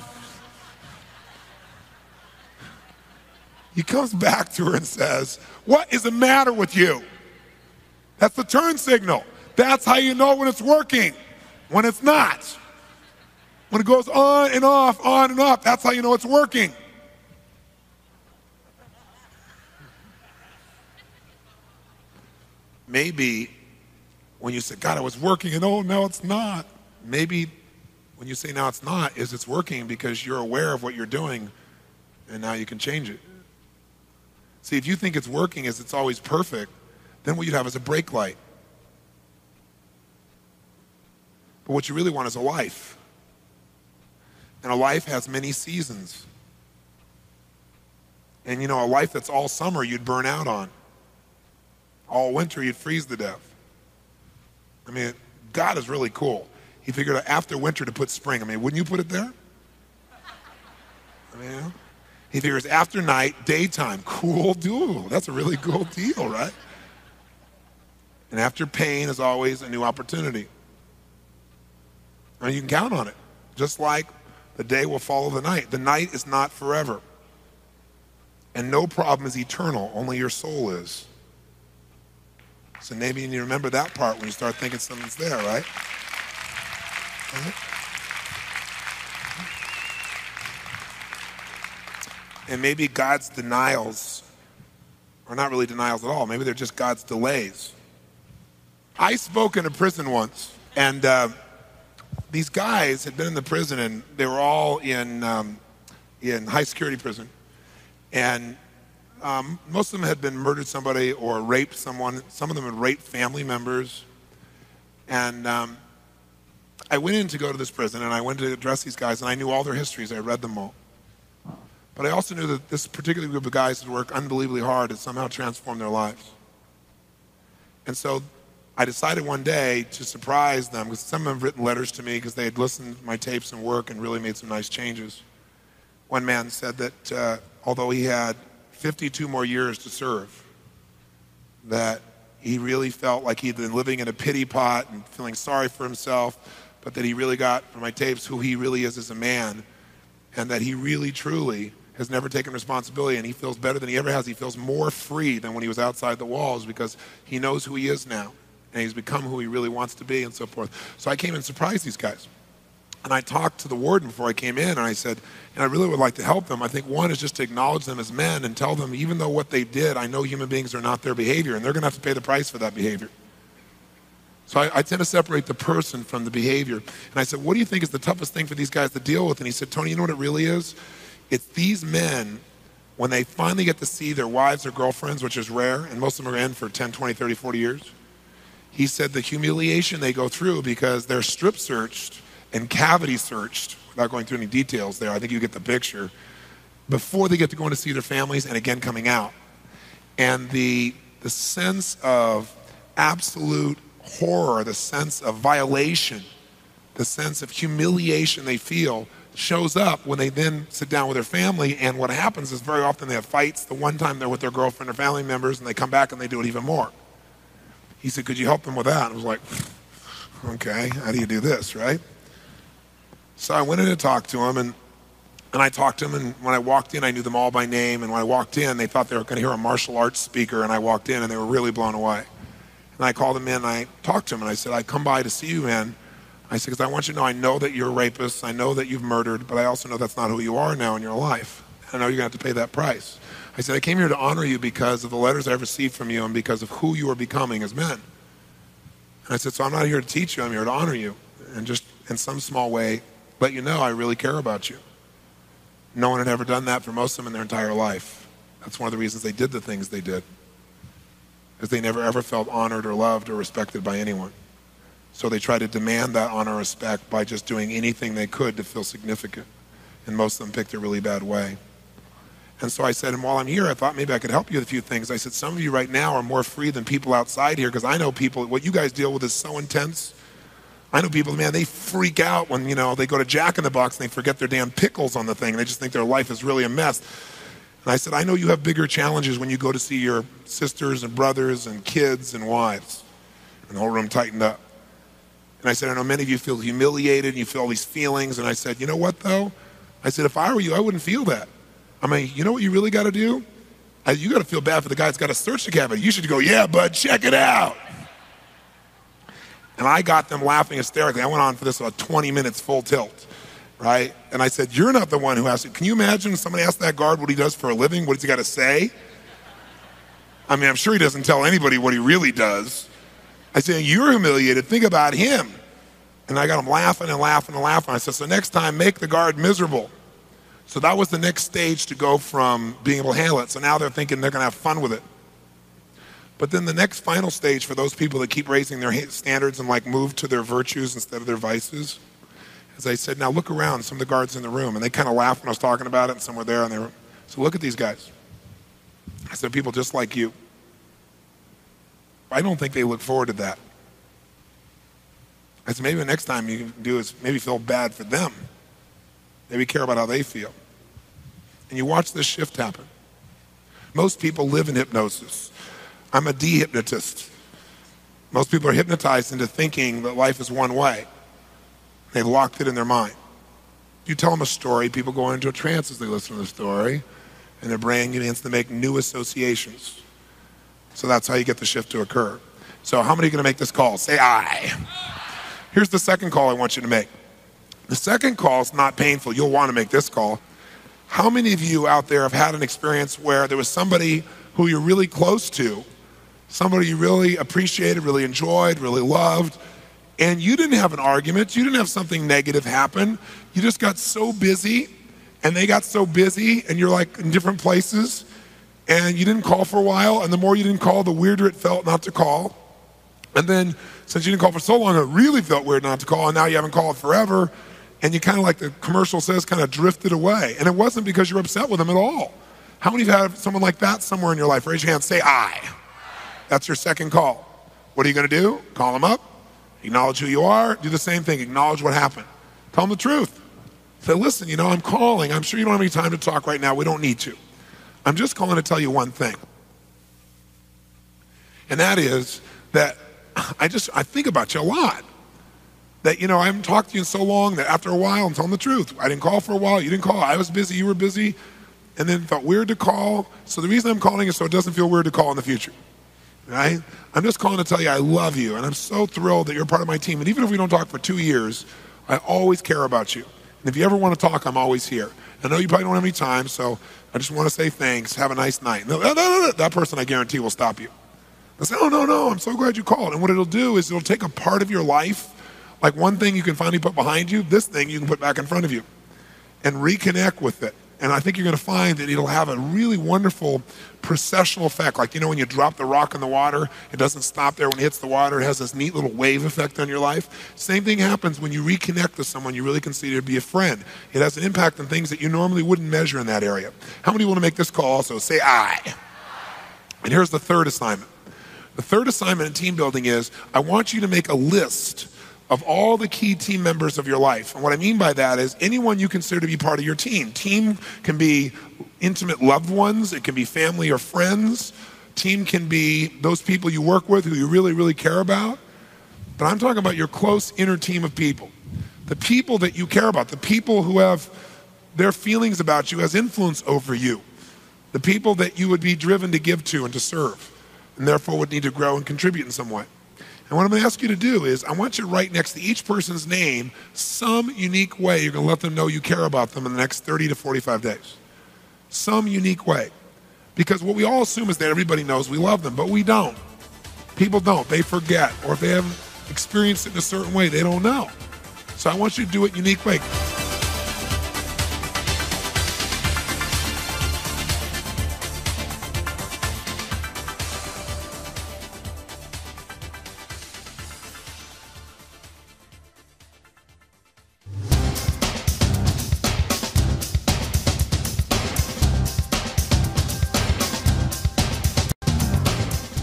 He comes back to her and says, what is the matter with you? That's the turn signal. That's how you know when it's working, when it's not. When it goes on and off, that's how you know it's working. Maybe when you say, God, it was working, and oh, now it's not. Maybe when you say now it's not, is it's working because you're aware of what you're doing, and now you can change it. See, if you think it's working as it's always perfect, then what you have is a brake light. But what you really want is a life. And a life has many seasons. And you know, a life that's all summer you'd burn out on. All winter you'd freeze to death. I mean, God is really cool. He figured out after winter to put spring. I mean, wouldn't you put it there? I mean, you know? He figures after night, daytime, cool dude. That's a really cool deal, right? And after pain is always a new opportunity. And you can count on it. Just like the day will follow the night. The night is not forever. And no problem is eternal, only your soul is. So maybe you need to remember that part when you start thinking something's there, right? And maybe God's denials are not really denials at all. Maybe they're just God's delays. I spoke in a prison once, and these guys had been in the prison, and they were all in high security prison. And most of them had been murdered somebody or raped someone. Some of them had raped family members. And I went in to go to this prison, and I went to address these guys, and I knew all their histories. I read them all. But I also knew that this particular group of guys had worked unbelievably hard to somehow transform their lives. And so I decided one day to surprise them, because some of them have written letters to me because they had listened to my tapes and work and really made some nice changes. One man said that although he had 52 more years to serve, that he really felt like he'd been living in a pity pot and feeling sorry for himself, but that he really got from my tapes who he really is as a man, and that he really, truly has never taken responsibility, and he feels better than he ever has. He feels more free than when he was outside the walls because he knows who he is now, and he's become who he really wants to be and so forth. So I came and surprised these guys. And I talked to the warden before I came in, and I said, and I really would like to help them. I think one is just to acknowledge them as men and tell them, even though what they did, I know human beings are not their behavior, and they're going to have to pay the price for that behavior. So I tend to separate the person from the behavior. And I said, what do you think is the toughest thing for these guys to deal with? And he said, Tony, you know what it really is? It's these men, when they finally get to see their wives or girlfriends, which is rare, and most of them are in for 10, 20, 30, 40 years. He said the humiliation they go through because they're strip searched and cavity searched, without going through any details there, I think you get the picture, before they get to go in to see their families and again coming out. And the sense of absolute horror, the sense of violation, the sense of humiliation they feel shows up when they then sit down with their family, and what happens is very often they have fights. The one time they're with their girlfriend or family members, and they come back and they do it even more. He said, could you help them with that? And I was like, okay, how do you do this, right? So I went in to talk to him, and I talked to him, and when I walked in, I knew them all by name, and when I walked in, they thought they were going to hear a martial arts speaker, and I walked in, and they were really blown away. And I called him in, and I talked to him, and I said, I come by to see you, man. I said, because I want you to know, I know that you're a rapist, I know that you've murdered, but I also know that's not who you are now in your life. I know you're going to have to pay that price. I said, I came here to honor you because of the letters I received from you and because of who you are becoming as men. And I said, so I'm not here to teach you, I'm here to honor you, and just in some small way let you know I really care about you. No one had ever done that for most of them in their entire life. That's one of the reasons they did the things they did, because they never ever felt honored or loved or respected by anyone. So they tried to demand that honor and respect by just doing anything they could to feel significant. And most of them picked a really bad way. And so I said, and while I'm here, I thought maybe I could help you with a few things. I said, some of you right now are more free than people outside here, because I know people, what you guys deal with is so intense. I know people, man, they freak out when, they go to Jack in the Box and they forget their damn pickles on the thing. They just think their life is really a mess. And I said, I know you have bigger challenges when you go to see your sisters and brothers and kids and wives. And the whole room tightened up. And I said, I know many of you feel humiliated and you feel all these feelings. And I said, you know what, though? I said, if I were you, I wouldn't feel that. I mean, you know what you really got to do? You got to feel bad for the guy that's got to search the cavity. You should go, yeah, bud, check it out. And I got them laughing hysterically. I went on for this about 20 minutes full tilt, right? And I said, you're not the one who has to. Can you imagine somebody asked that guard what he does for a living? What does he got to say? I mean, I'm sure he doesn't tell anybody what he really does. I said, you're humiliated. Think about him. And I got him laughing and laughing and laughing. I said, so next time, make the guard miserable. So that was the next stage to go from being able to handle it. So now they're thinking they're going to have fun with it. But then the next final stage for those people that keep raising their standards and move to their virtues instead of their vices, is I said, now look around, some of the guards in the room. And they kind of laughed when I was talking about it, and some were there. And they were, so look at these guys. I said, people just like you. I don't think they look forward to that. I said, maybe the next time you can do is maybe feel bad for them. Maybe care about how they feel. And you watch this shift happen. Most people live in hypnosis. I'm a de-hypnotist. Most people are hypnotized into thinking that life is one way. They've locked it in their mind. you tell them a story, people go into a trance as they listen to the story, and their brain begins to make new associations. So that's how you get the shift to occur. So how many are going to make this call? Say aye. Here's the second call I want you to make. The second call is not painful. You'll want to make this call. How many of you out there have had an experience where there was somebody who you're really close to, somebody you really appreciated, really enjoyed, really loved, and you didn't have an argument, you didn't have something negative happen, you just got so busy, and they got so busy, and you're like in different places, and you didn't call for a while, and the more you didn't call, the weirder it felt not to call. And then, since you didn't call for so long, it really felt weird not to call, and now you haven't called forever, and you kind of, like the commercial says, kind of drifted away. And it wasn't because you're upset with them at all. How many of you have someone like that somewhere in your life? Raise your hand, say aye. That's your second call. What are you going to do? Call them up, acknowledge who you are, do the same thing, acknowledge what happened. Tell them the truth. Say, listen, I'm calling. I'm sure you don't have any time to talk right now. We don't need to. I'm just calling to tell you one thing. And that is that I think about you a lot. That, I haven't talked to you in so long that after a while, I'm telling the truth. I didn't call for a while, you didn't call, I was busy, you were busy, and then it felt weird to call. So the reason I'm calling is so it doesn't feel weird to call in the future, right? I'm just calling to tell you I love you, and I'm so thrilled that you're part of my team. And even if we don't talk for 2 years, I always care about you. And if you ever want to talk, I'm always here. I know you probably don't have any time, so I just want to say thanks, have a nice night. No, that person I guarantee will stop you. They'll say, oh, no, I'm so glad you called. And what it'll do is it'll take a part of your life, like one thing you can finally put behind you, this thing you can put back in front of you and reconnect with it. And I think you're going to find that it'll have a really wonderful processional effect. Like, when you drop the rock in the water, it doesn't stop there when it hits the water. It has this neat little wave effect on your life. Same thing happens when you reconnect with someone you really consider to be a friend. It has an impact on things that you normally wouldn't measure in that area. How many want to make this call also? Say aye. And here's the third assignment. The third assignment in team building is I want you to make a list of all the key team members of your life. And what I mean by that is anyone you consider to be part of your team. Team can be intimate loved ones. It can be family or friends. Team can be those people you work with who you really, really care about. But I'm talking about your close inner team of people. The people that you care about. The people who have their feelings about you as influence over you. The people that you would be driven to give to and to serve. And therefore would need to grow and contribute in some way. And what I'm going to ask you to do is I want you to write next to each person's name some unique way you're going to let them know you care about them in the next 30 to 45 days. Some unique way. Because what we all assume is that everybody knows we love them, but we don't. People don't. They forget. Or if they haven't experienced it in a certain way, they don't know. So I want you to do it unique way.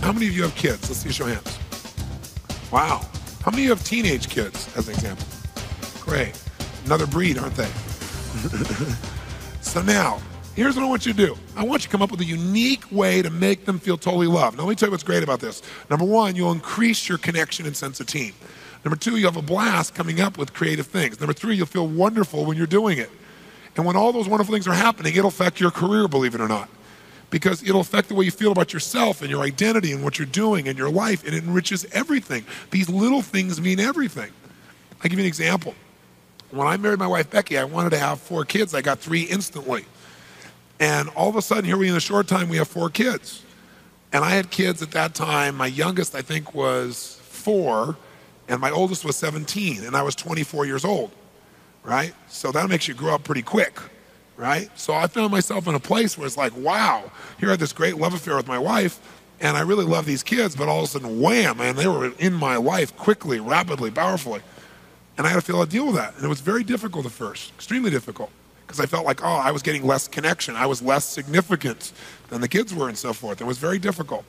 How many of you have kids? Let's see, show hands. Wow. How many of you have teenage kids, as an example? Great. Another breed, aren't they? So now, here's what I want you to do. I want you to come up with a unique way to make them feel totally loved. Now, let me tell you what's great about this. Number one, you'll increase your connection and sense of team. Number two, you'll have a blast coming up with creative things. Number three, you'll feel wonderful when you're doing it. And when all those wonderful things are happening, it'll affect your career, believe it or not. Because it'll affect the way you feel about yourself and your identity and what you're doing in your life, and it enriches everything. These little things mean everything. I'll give you an example. When I married my wife, Becky, I wanted to have 4 kids. I got 3 instantly. And all of a sudden, here we in a short time, we have 4 kids. And I had kids at that time. My youngest, I think, was 4, and my oldest was 17, and I was 24 years old, right? So that makes you grow up pretty quick. Right? So I found myself in a place where it's like, wow, here I had this great love affair with my wife, and I really love these kids, but all of a sudden, wham, man, they were in my life quickly, rapidly, powerfully. And I had to feel a deal with that. And it was very difficult at first, extremely difficult, because I felt like, I was getting less connection. I was less significant than the kids were and so forth. It was very difficult.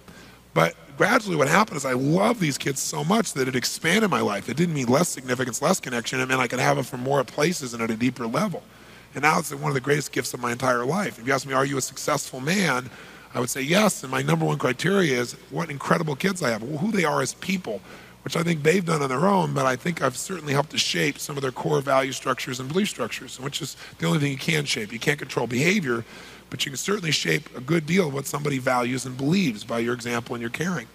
But gradually what happened is I loved these kids so much that it expanded my life. It didn't mean less significance, less connection. It meant I could have them from more places and at a deeper level. And now it's one of the greatest gifts of my entire life. If you ask me, are you a successful man? I would say yes, and my number one criteria is what incredible kids I have, who they are as people, which I think they've done on their own, but I think I've certainly helped to shape some of their core value structures and belief structures, which is the only thing you can shape. You can't control behavior, but you can certainly shape a good deal of what somebody values and believes by your example and your caring.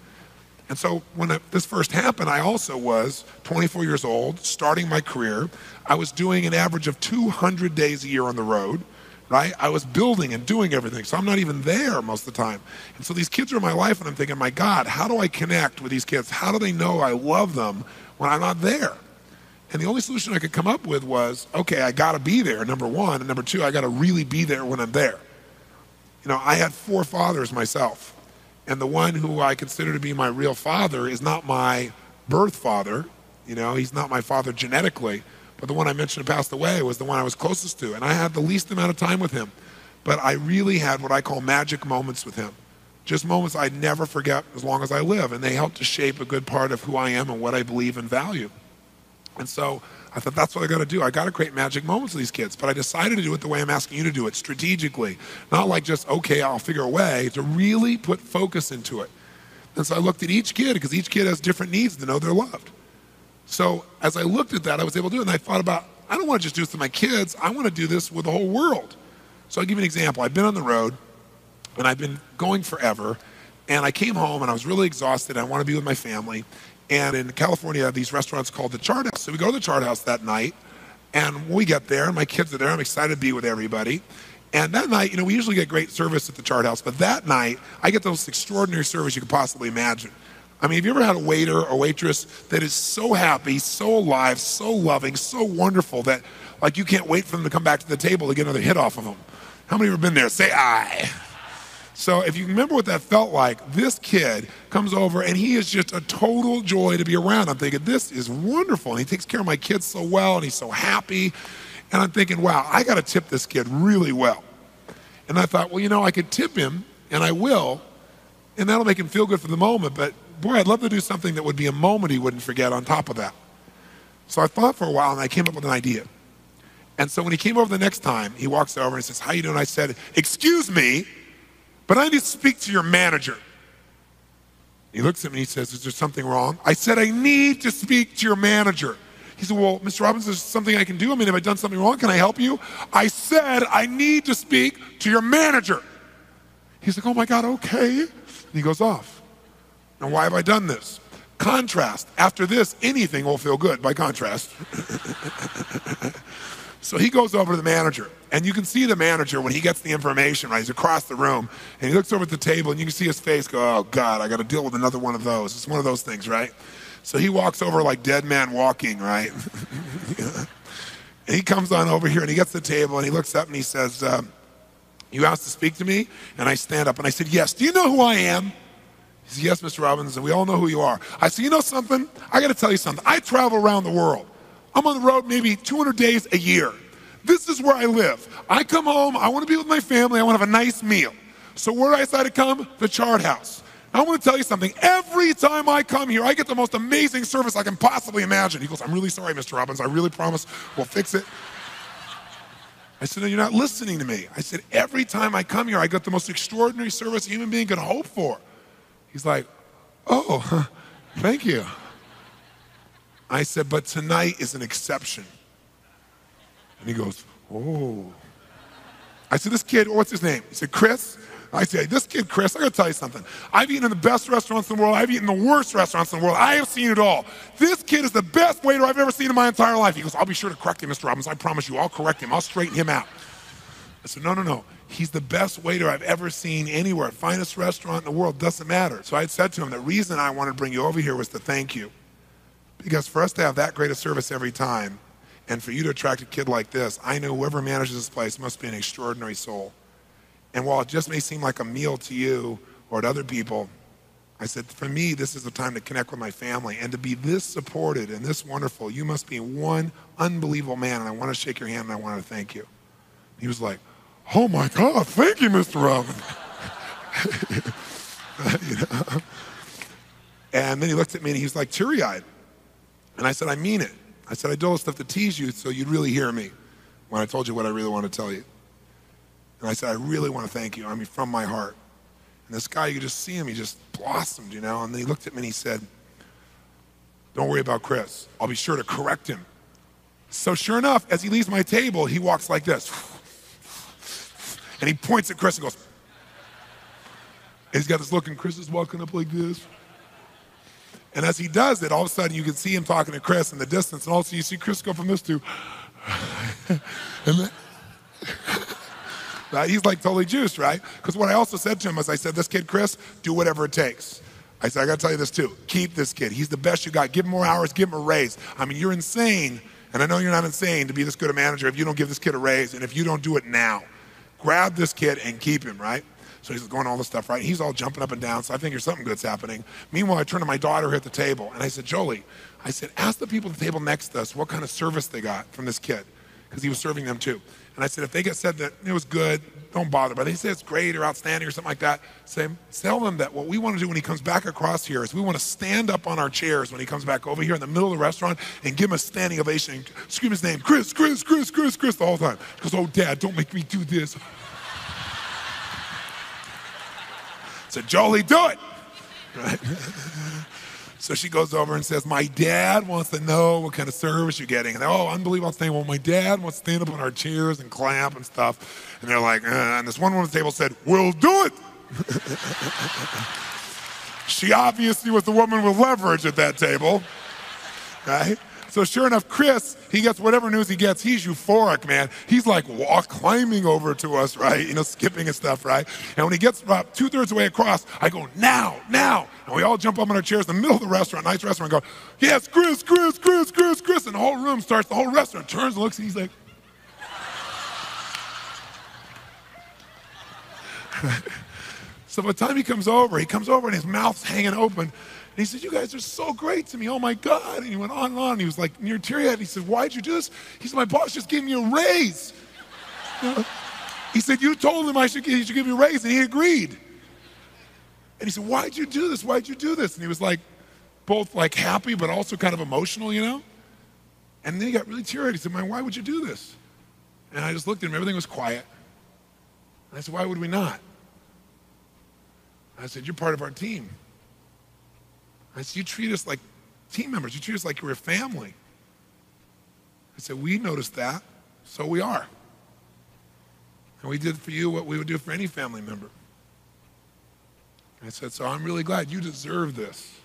And so when this first happened, I also was 24 years old, starting my career. I was doing an average of 200 days a year on the road, right? I was building and doing everything, so I'm not even there most of the time. And so these kids are in my life, and I'm thinking, my God, how do I connect with these kids? How do they know I love them when I'm not there? And the only solution I could come up with was, okay, I gotta be there, number one, and number two, I gotta really be there when I'm there. You know, I had 4 fathers myself. And the one who I consider to be my real father is not my birth father. You know, he's not my father genetically, but the one I mentioned who passed away was the one I was closest to. And I had the least amount of time with him. But I really had what I call magic moments with him. Just moments I'd never forget as long as I live. And they helped to shape a good part of who I am and what I believe and value. And so I thought, that's what I gotta do. I gotta create magic moments with these kids. But I decided to do it the way I'm asking you to do it, strategically. Not like just, okay, I'll figure a way, to really put focus into it. And so I looked at each kid, because each kid has different needs to know they're loved. So as I looked at that, I was able to do it, and I thought about, I don't wanna just do this with my kids, I wanna do this with the whole world. So I'll give you an example. I've been on the road, and I've been going forever, and I came home, and I was really exhausted, I wanna be with my family. And in California, I have these restaurants called the Chart House. So we go to the Chart House that night, and when we get there, and my kids are there, I'm excited to be with everybody. And that night, you know, we usually get great service at the Chart House, but that night, I get the most extraordinary service you could possibly imagine. I mean, have you ever had a waiter or waitress that is so happy, so alive, so loving, so wonderful that, like, you can't wait for them to come back to the table to get another hit off of them? How many have ever been there? Say aye. So if you remember what that felt like, this kid comes over and he is just a total joy to be around. I'm thinking, this is wonderful. And he takes care of my kids so well and he's so happy. And I'm thinking, wow, I gotta tip this kid really well. And I thought, well, you know, I could tip him, and I will, and that'll make him feel good for the moment, but boy, I'd love to do something that would be a moment he wouldn't forget on top of that. So I thought for a while, and I came up with an idea. And so when he came over the next time, he walks over and he says, how you doing? I said, excuse me, but I need to speak to your manager. He looks at me and he says, is there something wrong? I said, I need to speak to your manager. He said, well, Mr. Robbins, is there something I can do? I mean, have I done something wrong? Can I help you? I said, I need to speak to your manager. He's like, oh my God, okay. And he goes off. And why have I done this? Contrast. After this, anything will feel good by contrast. So he goes over to the manager, and you can see the manager when he gets the information, right? He's across the room, and he looks over at the table, and you can see his face go, oh God, I got to deal with another one of those. It's one of those things, right? So he walks over like dead man walking, right? And he comes on over here, and he gets the table, and he looks up, and he says, you asked to speak to me? And I stand up, and I said, yes. Do you know who I am? He said, yes, Mr. Robbins, and we all know who you are. I said, you know something? I got to tell you something. I travel around the world. I'm on the road maybe 200 days a year. This is where I live. I come home, I want to be with my family, I want to have a nice meal. So where do I decide to come? The Chart House. I want to tell you something. Every time I come here, I get the most amazing service I can possibly imagine. He goes, I'm really sorry, Mr. Robbins. I really promise we'll fix it. I said, no, you're not listening to me. I said, every time I come here, I get the most extraordinary service a human being could hope for. He's like, oh, thank you. I said, but tonight is an exception. And he goes, oh. I said, this kid, what's his name? He said, Chris. I said, this kid, Chris, I gotta tell you something. I've eaten in the best restaurants in the world. I've eaten in the worst restaurants in the world. I have seen it all. This kid is the best waiter I've ever seen in my entire life. He goes, I'll be sure to correct him, Mr. Robbins. I promise you, I'll correct him. I'll straighten him out. I said, no. He's the best waiter I've ever seen anywhere. Finest restaurant in the world, doesn't matter. So I had said to him, the reason I wanted to bring you over here was to thank you. Because for us to have that great a service every time, and for you to attract a kid like this, I know whoever manages this place must be an extraordinary soul. And while it just may seem like a meal to you or to other people, I said, for me, this is the time to connect with my family. And to be this supported and this wonderful, you must be one unbelievable man, and I want to shake your hand and I want to thank you. He was like, oh my God, thank you, Mr. Robbins. You know? And then he looked at me and he was like teary-eyed. And I said, I mean it. I said, I do all this stuff to tease you so you'd really hear me when I told you what I really want to tell you. And I said, I really want to thank you. I mean, from my heart. And this guy, you could just see him, he just blossomed, you know. And then he looked at me and he said, Don't worry about Chris. I'll be sure to correct him. So sure enough, as he leaves my table, he walks like this. And he points at Chris and goes, and he's got this look, and Chris is walking up like this. And as he does it, all of a sudden you can see him talking to Chris in the distance, and also you see Chris go from this to, and then, right? He's like totally juiced, right? Because what I also said to him is I said, this kid, Chris, do whatever it takes. I said, I got to tell you this too. Keep this kid. He's the best you got. Give him more hours. Give him a raise. I mean, you're insane, and I know you're not insane to be this good a manager if you don't give this kid a raise and if you don't do it now. Grab this kid and keep him, right? So he's going all this stuff, right? He's all jumping up and down, so I figure something good's happening. Meanwhile, I turn to my daughter here at the table, and I said, Jolie, I said, ask the people at the table next to us what kind of service they got from this kid, because he was serving them too. And I said, if they get said that it was good, don't bother. But they say it's great or outstanding or something like that, tell them that what we want to do when he comes back across here is we want to stand up on our chairs when he comes back over here in the middle of the restaurant and give him a standing ovation and scream his name, Chris, Chris, Chris, Chris, Chris, the whole time. Because, oh, Dad, don't make me do this. I said, Jolie, do it. Right? So she goes over and says, my dad wants to know what kind of service you're getting. And oh, unbelievable thing. Well, my dad wants to stand up on our chairs and clap and stuff. And they're like, and this one woman at the table said, we'll do it. She obviously was the woman with leverage at that table, right? So sure enough, Chris, he gets whatever news he gets. He's euphoric, man. He's like climbing over to us, right? You know, skipping and stuff, right? And when he gets about 2/3 of the way across, I go, now. And we all jump up in our chairs in the middle of the restaurant, nice restaurant, and go, yes, Chris, Chris, Chris, Chris, Chris. And the whole room starts, the whole restaurant turns and looks, and he's like, so by the time he comes over and his mouth's hanging open. And he said, you guys are so great to me. Oh, my God. And he went on and on. He was like near teary-eyed. He said, why'd you do this? He said, my boss just gave me a raise. You know? He said, you told him he should give you a raise, and he agreed. And he said, why'd you do this? Why'd you do this? And he was like, both like happy, but also kind of emotional, you know? And then he got really teary-eyed. He said, man, why would you do this? And I just looked at him. Everything was quiet. And I said, why would we not? I said, you're part of our team. I said, you treat us like team members. You treat us like we're a family. I said, we noticed that, so we are. And we did for you what we would do for any family member. I said, so I'm really glad you deserve this.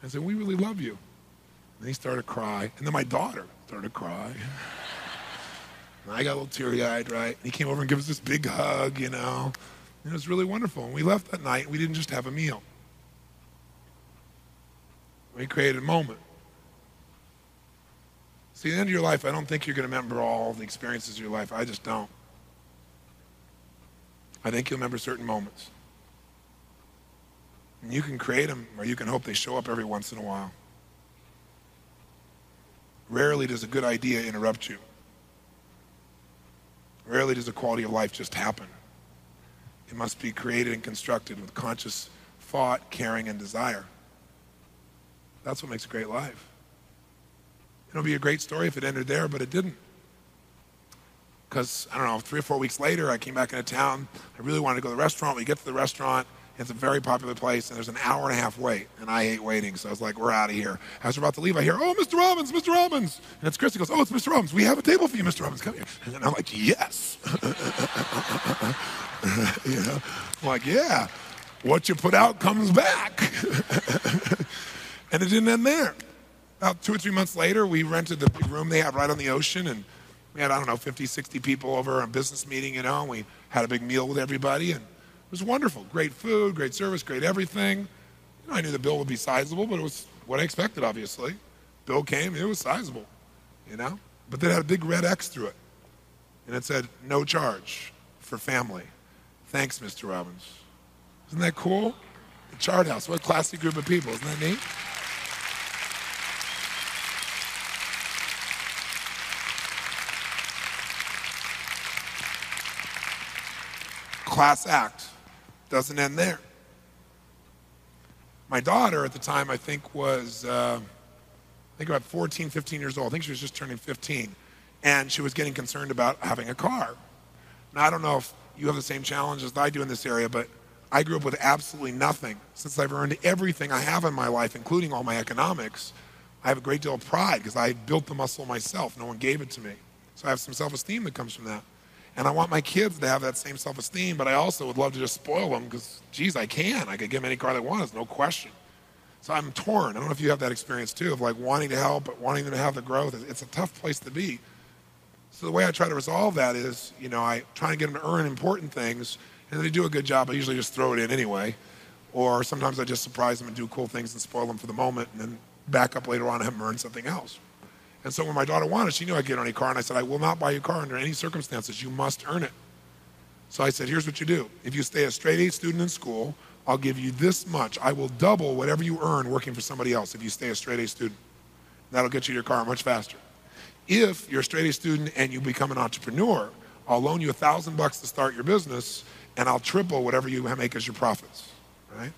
I said, we really love you. And he started to cry. And then my daughter started to cry. And I got a little teary-eyed, right? And he came over and gave us this big hug, you know. And it was really wonderful. And we left that night, and we didn't just have a meal. We created a moment. See, at the end of your life, I don't think you're going to remember all the experiences of your life. I just don't. I think you'll remember certain moments. And you can create them, or you can hope they show up every once in a while. Rarely does a good idea interrupt you. Rarely does a quality of life just happen. It must be created and constructed with conscious thought, caring, and desire. That's what makes a great life. It'll be a great story if it ended there, but it didn't. Because, I don't know, 3 or 4 weeks later, I came back into town. I really wanted to go to the restaurant. We get to the restaurant. It's a very popular place, and there's an hour-and-a-half wait, and I hate waiting, so I was like, we're out of here. As we're about to leave, I hear, oh, Mr. Robbins, Mr. Robbins. And it's Chris. He goes, oh, it's Mr. Robbins. We have a table for you, Mr. Robbins. Come here. And I'm like, yes. You know? I'm like, yeah. What you put out comes back. And it didn't end there. About 2 or 3 months later, we rented the big room they have right on the ocean, and we had, 50, 60 people over on a business meeting, you know, and we had a big meal with everybody, and it was wonderful. Great food, great service, great everything. You know, I knew the bill would be sizable, but it was what I expected, obviously. Bill came, it was sizable, you know? But then it had a big red X through it, and it said, no charge for family. Thanks, Mr. Robbins. Isn't that cool? The Chart House, what a classy group of people. Isn't that neat? Class act doesn't end there. My daughter at the time, I think, was about 14, 15 years old. I think she was just turning 15. And she was getting concerned about having a car. Now, I don't know if you have the same challenges that I do in this area, but I grew up with absolutely nothing. Since I've earned everything I have in my life, including all my economics, I have a great deal of pride because I built the muscle myself. No one gave it to me. So I have some self-esteem that comes from that. And I want my kids to have that same self-esteem, but I also would love to just spoil them because, geez, I can. I could give them any car they want, there's no question. So I'm torn. I don't know if you have that experience too, of like wanting to help, but wanting them to have the growth. It's a tough place to be. So the way I try to resolve that is, I try to get them to earn important things, and if they do a good job, I usually just throw it in anyway. Or sometimes I just surprise them and do cool things and spoil them for the moment, and then back up later on and have them earn something else. And so when my daughter wanted, she knew I'd get her any car, and I said, I will not buy you a car under any circumstances. You must earn it. So I said, here's what you do. If you stay a straight A student in school, I'll give you this much. I will double whatever you earn working for somebody else if you stay a straight A student. That'll get you your car much faster. If you're a straight A student and you become an entrepreneur, I'll loan you $1,000 to start your business, and I'll triple whatever you make as your profits, right?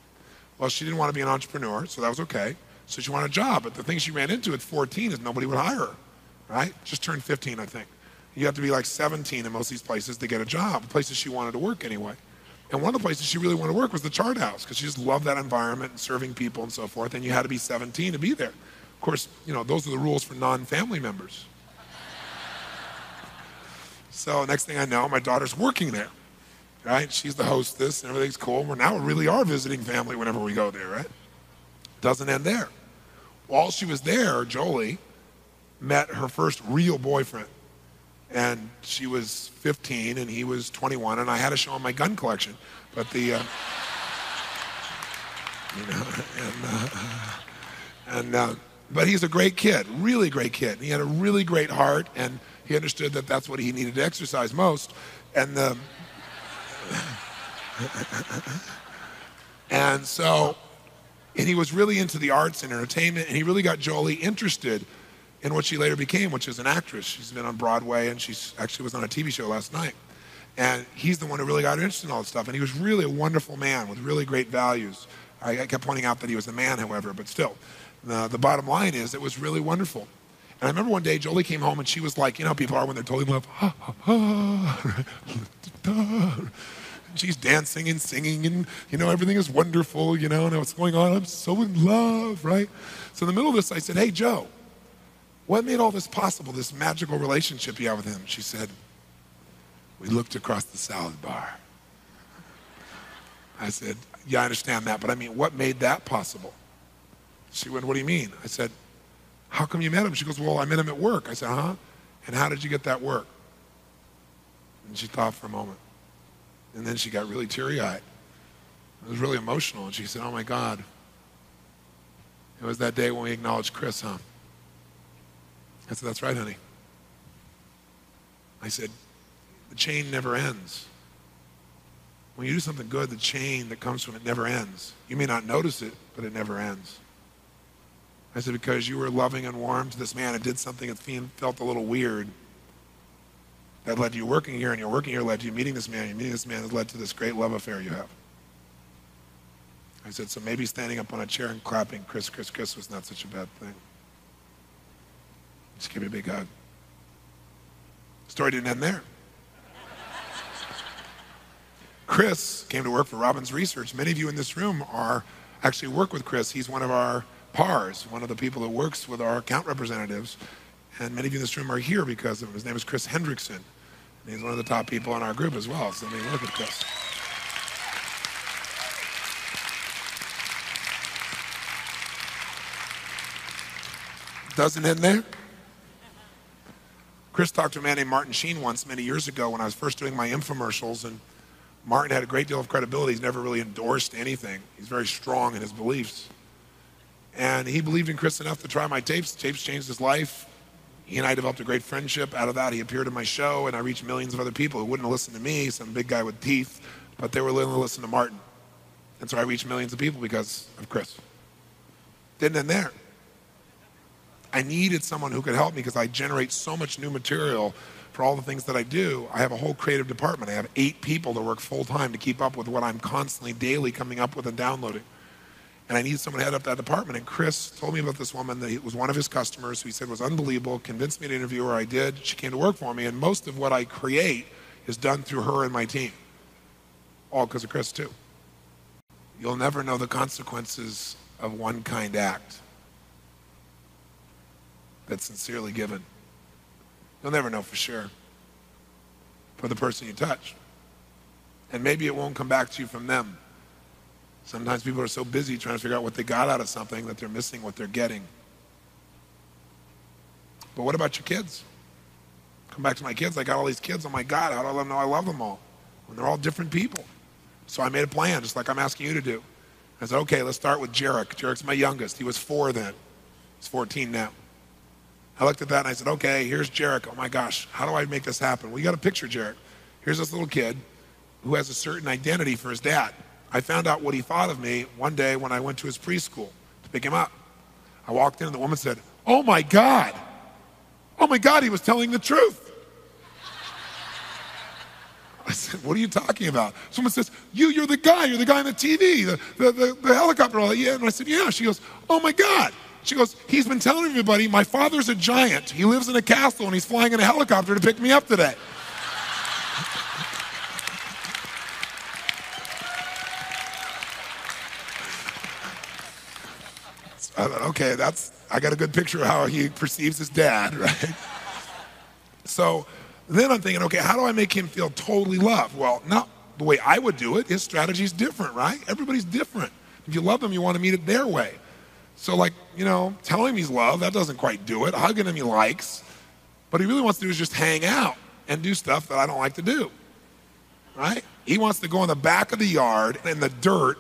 Well, she didn't want to be an entrepreneur, so that was okay. So she wanted a job, but the thing she ran into at 14 is nobody would hire her, right? Just turned 15, I think. You have to be like 17 in most of these places to get a job, places she wanted to work anyway. And one of the places she really wanted to work was the chart house because she just loved that environment and serving people and so forth, and you had to be 17 to be there. Of course, those are the rules for non-family members. So next thing I know, my daughter's working there, right? She's the hostess and everything's cool. We really are visiting family whenever we go there, right? Doesn't end there. While she was there, Jolie met her first real boyfriend. And she was 15 and he was 21, and I had to show him my gun collection. But but he's a great kid, really great kid. He had a really great heart, and he understood that that's what he needed to exercise most. And and he was really into the arts and entertainment, and he really got Jolie interested in what she later became, which is an actress. She's been on Broadway, and she actually was on a TV show last night. And he's the one who really got her interested in all this stuff. And he was really a wonderful man with really great values. I kept pointing out that he was a man, however, but still. The bottom line is it was really wonderful. And I remember one day Jolie came home, and she was like, people are when they're totally in love. Ha, ha, ha. She's dancing and singing, and, everything is wonderful, and what's going on. I'm so in love, right? So in the middle of this, I said, hey, Joe, what made all this possible, this magical relationship you have with him? She said, we looked across the salad bar. I said, yeah, I understand that, but I mean, what made that possible? She went, what do you mean? I said, how come you met him? She goes, well, I met him at work. I said, huh? And how did you get that work? And she thought for a moment. And then she got really teary-eyed. It was really emotional. And she said, oh, my God. It was that day when we acknowledged Chris, huh? I said, that's right, honey. I said, the chain never ends. When you do something good, the chain that comes from it never ends. You may not notice it, but it never ends. I said, because you were loving and warm to this man and did something that felt a little weird, that led to you working here, and your working here led to you meeting this man, and meeting this man has led to this great love affair you have. I said, so maybe standing up on a chair and clapping Chris, Chris, Chris was not such a bad thing. Just give me a big hug. Story didn't end there. Chris came to work for Robbins Research. Many of you in this room actually work with Chris. He's one of our PARs, one of the people that works with our account representatives. And many of you in this room are here because of him. His name is Chris Hendrickson. And he's one of the top people in our group as well. So look at Chris. Doesn't end there. Chris talked to a man named Martin Sheen once many years ago when I was first doing my infomercials, and Martin had a great deal of credibility. He's never really endorsed anything. He's very strong in his beliefs. And he believed in Chris enough to try my tapes. The tapes changed his life. He and I developed a great friendship. Out of that, he appeared in my show, and I reached millions of other people who wouldn't listen to me, some big guy with teeth, but they were willing to listen to Martin. And so I reached millions of people because of Chris. Didn't end there. I needed someone who could help me because I generate so much new material for all the things that I do. I have a whole creative department. I have 8 people that work full-time to keep up with what I'm constantly, daily coming up with and downloading. And I need someone to head up that department. And Chris told me about this woman that was one of his customers who he said was unbelievable, convinced me to interview her. I did. She came to work for me. And most of what I create is done through her and my team. All because of Chris, too. You'll never know the consequences of one kind act that's sincerely given. You'll never know for sure for the person you touch. And maybe it won't come back to you from them. Sometimes people are so busy trying to figure out what they got out of something that they're missing what they're getting. But what about your kids? Come back to my kids. I got all these kids. Oh my God, how do I let them know I love them all? When they're all different people. So I made a plan, just like I'm asking you to do. I said, okay, let's start with Jarek. Jarek's my youngest. He was 4 then. He's 14 now. I looked at that and I said, okay, here's Jarek. Oh my gosh, how do I make this happen? Well, you got to picture Jarek. Here's this little kid who has a certain identity for his dad. I found out what he thought of me one day when I went to his preschool to pick him up. I walked in and the woman said, oh my God, he was telling the truth. I said, what are you talking about? Someone says, you're the guy on the TV, the helicopter. Yeah. And I said, yeah. She goes, oh my God. She goes, he's been telling everybody my father's a giant. He lives in a castle and he's flying in a helicopter to pick me up today. I thought, okay, I got a good picture of how he perceives his dad, right? So then I'm thinking, okay, how do I make him feel totally loved? Well, not the way I would do it. His strategy is different, right? Everybody's different. If you love them, you want to meet it their way. So like, telling him he's loved, that doesn't quite do it. Hugging him he likes. What he really wants to do is just hang out and do stuff that I don't like to do, right? He wants to go in the back of the yard in the dirt.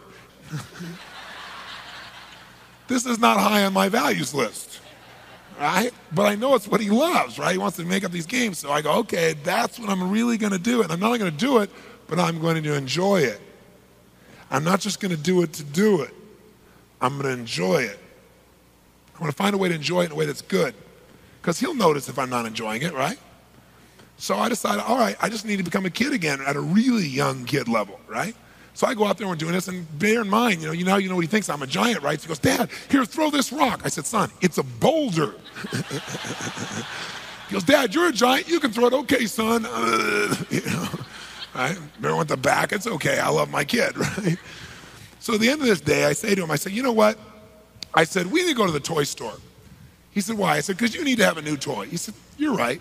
This is not high on my values list, right? But I know it's what he loves, right? He wants to make up these games. So I go, okay, that's what I'm really going to do. And I'm not only going to do it, but I'm going to enjoy it. I'm not just going to do it to do it. I'm going to enjoy it. I'm going to find a way to enjoy it in a way that's good. Because he'll notice if I'm not enjoying it, right? So I decided, all right, I just need to become a kid again at a really young kid level, right? So I go out there and we're doing this, and bear in mind, you know what he thinks, I'm a giant, right? So he goes, Dad, here, throw this rock. I said, son, it's a boulder. He goes, Dad, you're a giant, you can throw it. Okay, son. Right? Remember with the back, it's okay, I love my kid, right? So at the end of this day, I say to him, I said, you know what? I said, we need to go to the toy store. He said, why? I said, because you need to have a new toy. He said, you're right.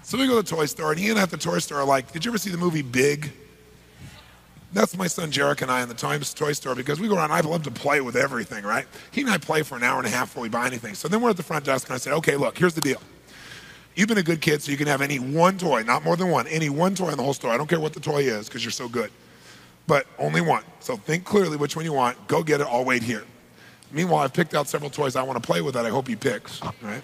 So we go to the toy store, and he and I at the toy store are like, did you ever see the movie Big? That's my son Jarek and I in the toy store, because we go around, I love to play with everything, right? He and I play for an hour and a half before we buy anything. So then we're at the front desk, and I said, okay, look, here's the deal. You've been a good kid, so you can have any one toy, not more than one, any one toy in the whole store. I don't care what the toy is, because you're so good. But only one. So think clearly which one you want. Go get it. I'll wait here. Meanwhile, I've picked out several toys I want to play with that I hope he picks, right?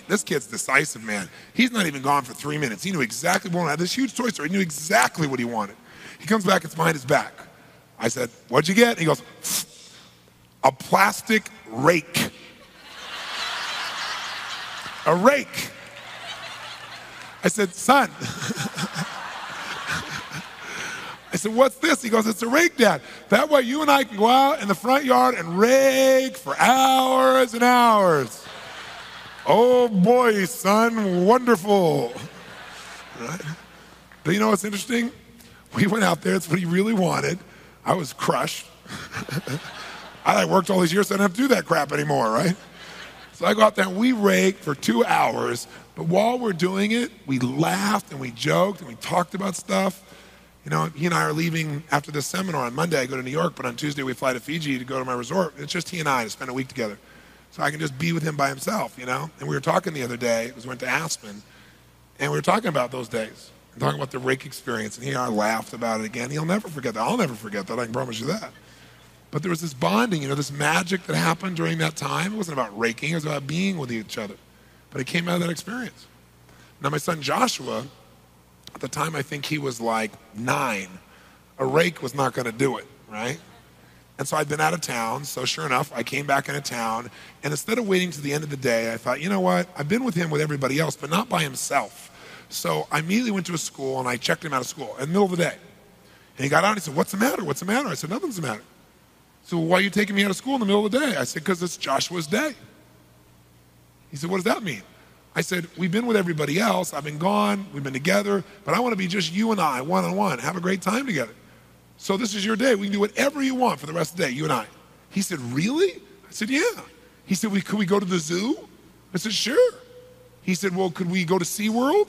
This kid's decisive, man. He's not even gone for 3 minutes. He knew exactly what he wanted. This huge toy store, he knew exactly what he wanted. He comes back, it's behind his back. I said, what'd you get? He goes, a plastic rake. A rake. I said, son. I said, what's this? He goes, it's a rake, Dad. That way you and I can go out in the front yard and rake for hours and hours. Oh boy, son, wonderful. Right? But you know what's interesting? We went out there, it's what he really wanted. I was crushed. I worked all these years, so I don't have to do that crap anymore, right? So I go out there and we raked for 2 hours, but while we're doing it, we laughed and we joked and we talked about stuff. You know, he and I are leaving after this seminar. On Monday I go to New York, but on Tuesday we fly to Fiji to go to my resort. It's just he and I to spend a week together. So I can just be with him by himself, you know? And we were talking the other day, we went to Aspen, and we were talking about those days, and talking about the rake experience, and he and I laughed about it again. He'll never forget that. I'll never forget that, I can promise you that. But there was this bonding, you know, this magic that happened during that time. It wasn't about raking, it was about being with each other. But it came out of that experience. Now my son Joshua, at the time I think he was like 9, a rake was not gonna do it, right? And so I'd been out of town, so sure enough, I came back into town, and instead of waiting to the end of the day, I thought, you know what, I've been with him with everybody else, but not by himself. So I immediately went to a school, and I checked him out of school in the middle of the day. And he got out, and he said, what's the matter, what's the matter? I said, nothing's the matter. So why are you taking me out of school in the middle of the day? I said, because it's Joshua's day. He said, what does that mean? I said, we've been with everybody else. I've been gone. We've been together. But I want to be just you and I, one-on-one, have a great time together. So this is your day. We can do whatever you want for the rest of the day, you and I. He said, really? I said, yeah. He said, could we go to the zoo? I said, sure. He said, well, could we go to SeaWorld?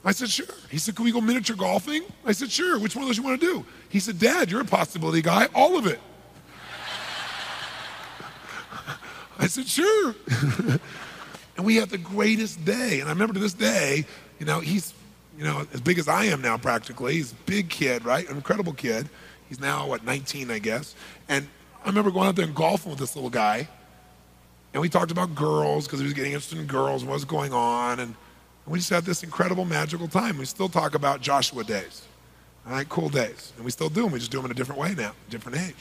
I said, sure. He said, could we go miniature golfing? I said, sure. Which one of those you want to do? He said, Dad, you're a possibility guy. All of it. I said, sure. And we had the greatest day. And I remember to this day, he's, as big as I am now practically. He's a big kid, right? An incredible kid. He's now, 19, I guess. And I remember going out there and golfing with this little guy. And we talked about girls because he was getting interested in girls and what was going on. And we just had this incredible, magical time. We still talk about Joshua days. All right, cool days. And we still do them. We just do them in a different way now, different age.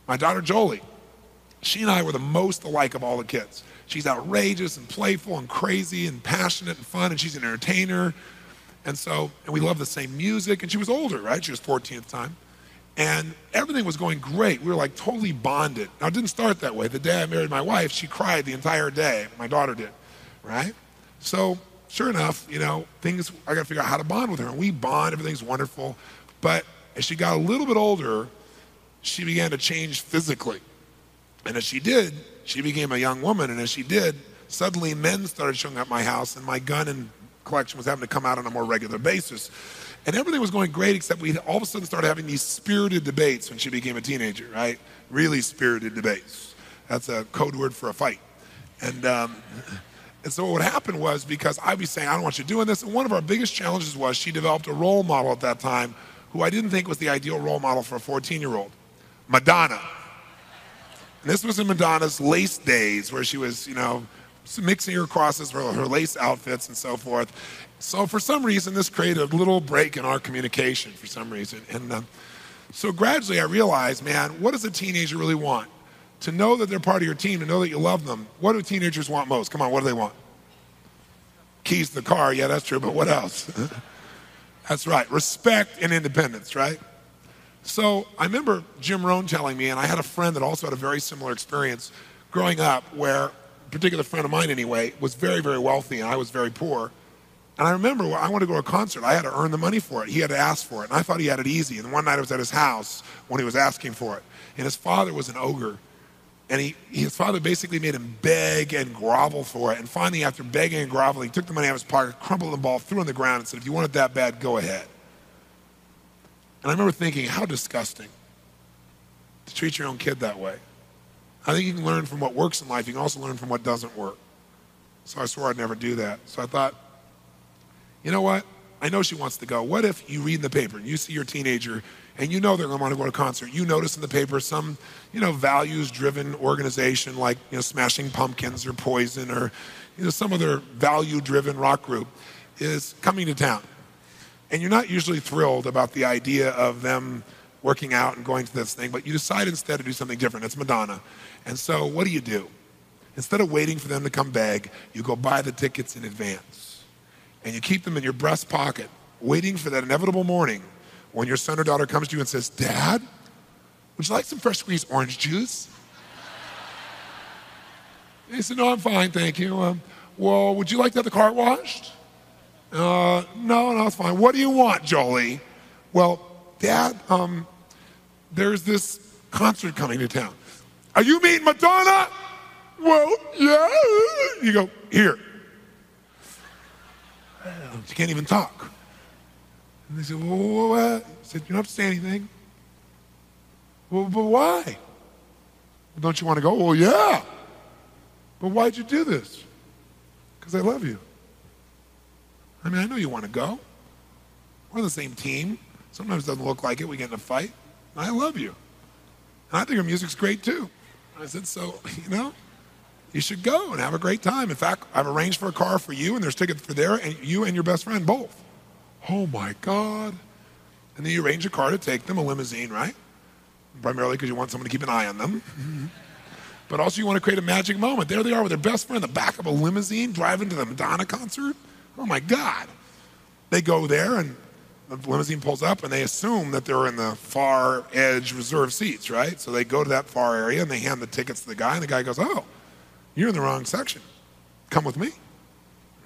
My daughter, Jolie, she and I were the most alike of all the kids. She's outrageous and playful and crazy and passionate and fun, and she's an entertainer. And we love the same music. And she was older, right? She was 14 at the time. And everything was going great. We were like totally bonded. Now, it didn't start that way. The day I married my wife, she cried the entire day. My daughter did, right? So sure enough, things, I got to figure out how to bond with her. And we bond, everything's wonderful. But as she got a little bit older, she began to change physically. And as she did, she became a young woman. And as she did, suddenly men started showing up at my house, and my gun and collection was having to come out on a more regular basis. And everything was going great, except we all of a sudden started having these spirited debates when she became a teenager, right? Really spirited debates. That's a code word for a fight. And so what happened was, because I'd be saying, I don't want you doing this, and one of our biggest challenges was she developed a role model at that time who I didn't think was the ideal role model for a 14-year-old, Madonna. And this was in Madonna's lace days, where she was, mixing her crosses for her lace outfits and so forth. So for some reason, this created a little break in our communication for some reason. And so gradually I realized, man, what does a teenager really want? To know that they're part of your team, to know that you love them. What do teenagers want most? Come on, what do they want? Keys to the car, yeah, that's true, but what else? That's right, respect and independence, right? So I remember Jim Rohn telling me, and I had a friend that also had a very similar experience growing up, where a particular friend of mine anyway was very, very wealthy, and I was very poor. And I remember I wanted to go to a concert. I had to earn the money for it. He had to ask for it. And I thought he had it easy. And one night I was at his house when he was asking for it. And his father was an ogre. And his father basically made him beg and grovel for it. And finally, after begging and groveling, he took the money out of his pocket, crumpled the ball, threw it on the ground, and said, if you want it that bad, go ahead. And I remember thinking, how disgusting to treat your own kid that way. I think you can learn from what works in life. You can also learn from what doesn't work. So I swore I'd never do that. So I thought, you know what? I know she wants to go. What if you read in the paper and you see your teenager and you know they're going to want to go to a concert. You notice in the paper some, values-driven organization like, Smashing Pumpkins or Poison or, some other value-driven rock group is coming to town. And you're not usually thrilled about the idea of them working out and going to this thing, but you decide instead to do something different. It's Madonna. And so what do? Instead of waiting for them to come beg, you go buy the tickets in advance. And you keep them in your breast pocket, waiting for that inevitable morning when your son or daughter comes to you and says, Dad, would you like some fresh squeezed orange juice? And he said, no, I'm fine, thank you. Well, would you like to have the car washed? No, it's fine. What do you want, Jolie? Well, Dad, there's this concert coming to town. Are you meeting Madonna? Well, yeah. You go, here. She can't even talk. And they said, well, what? He said, you don't have to say anything. Well, but why? Well, don't you want to go? Well, yeah. But why'd you do this? Because I love you. I mean, I know you want to go. We're on the same team. Sometimes it doesn't look like it. We get in a fight. I love you. And I think her music's great too. I said, so, you should go and have a great time. In fact, I've arranged for a car for you, and there's tickets for there, and you and your best friend both. Oh my God. And then you arrange a car to take them, a limousine, right? Primarily because you want someone to keep an eye on them. But also you want to create a magic moment. There they are with their best friend in the back of a limousine driving to the Madonna concert. Oh my God. They go there, and the limousine pulls up, and they assume that they're in the far edge reserved seats, right? So they go to that far area, and they hand the tickets to the guy, and the guy goes, oh, you're in the wrong section. Come with me.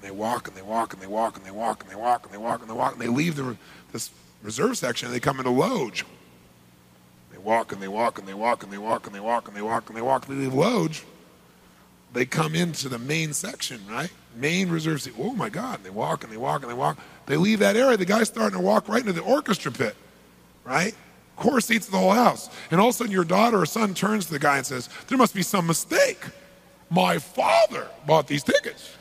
And they walk and they walk and they walk and they walk and they walk and they walk and they walk and they leave this reserve section and they come into Loge. They walk and they walk and they walk and they walk and they walk and they walk and they walk. They leave Loge. They come into the main section, right? Main reserve seat. Oh my God. And they walk and they walk and they walk. They leave that area. The guy's starting to walk right into the orchestra pit, right? Core seats of the whole house. And all of a sudden your daughter or son turns to the guy and says, there must be some mistake. My father bought these tickets.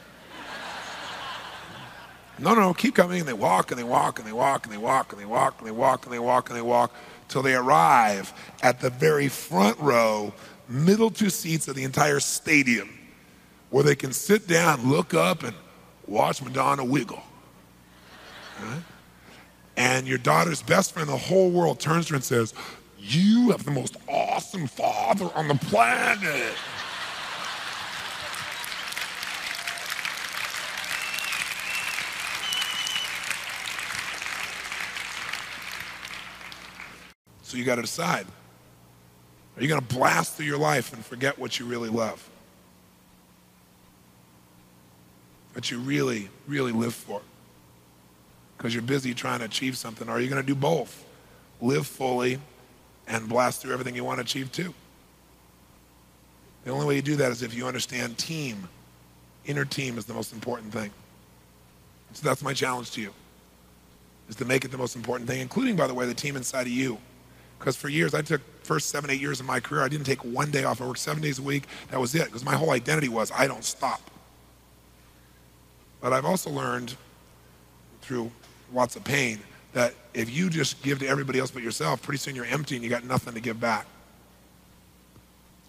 No, keep coming. And they walk and they walk and they walk and they walk and they walk and they walk and they walk and they walk till they arrive at the very front row, middle two seats of the entire stadium, where they can sit down, look up, and watch Madonna wiggle. Right? And your daughter's best friend in the whole world turns to her and says, you have the most awesome father on the planet. So you got to decide. Are you going to blast through your life and forget what you really love? What you really, really live for? Because you're busy trying to achieve something. Or are you going to do both? Live fully and blast through everything you want to achieve too. The only way you do that is if you understand team. Inner team is the most important thing. So that's my challenge to you, is to make it the most important thing, including, by the way, the team inside of you. Because for years, I took first 7, 8 years of my career, I didn't take one day off. I worked 7 days a week. That was it, because my whole identity was, I don't stop. But I've also learned through lots of pain that if you just give to everybody else but yourself, pretty soon you're empty and you got nothing to give back.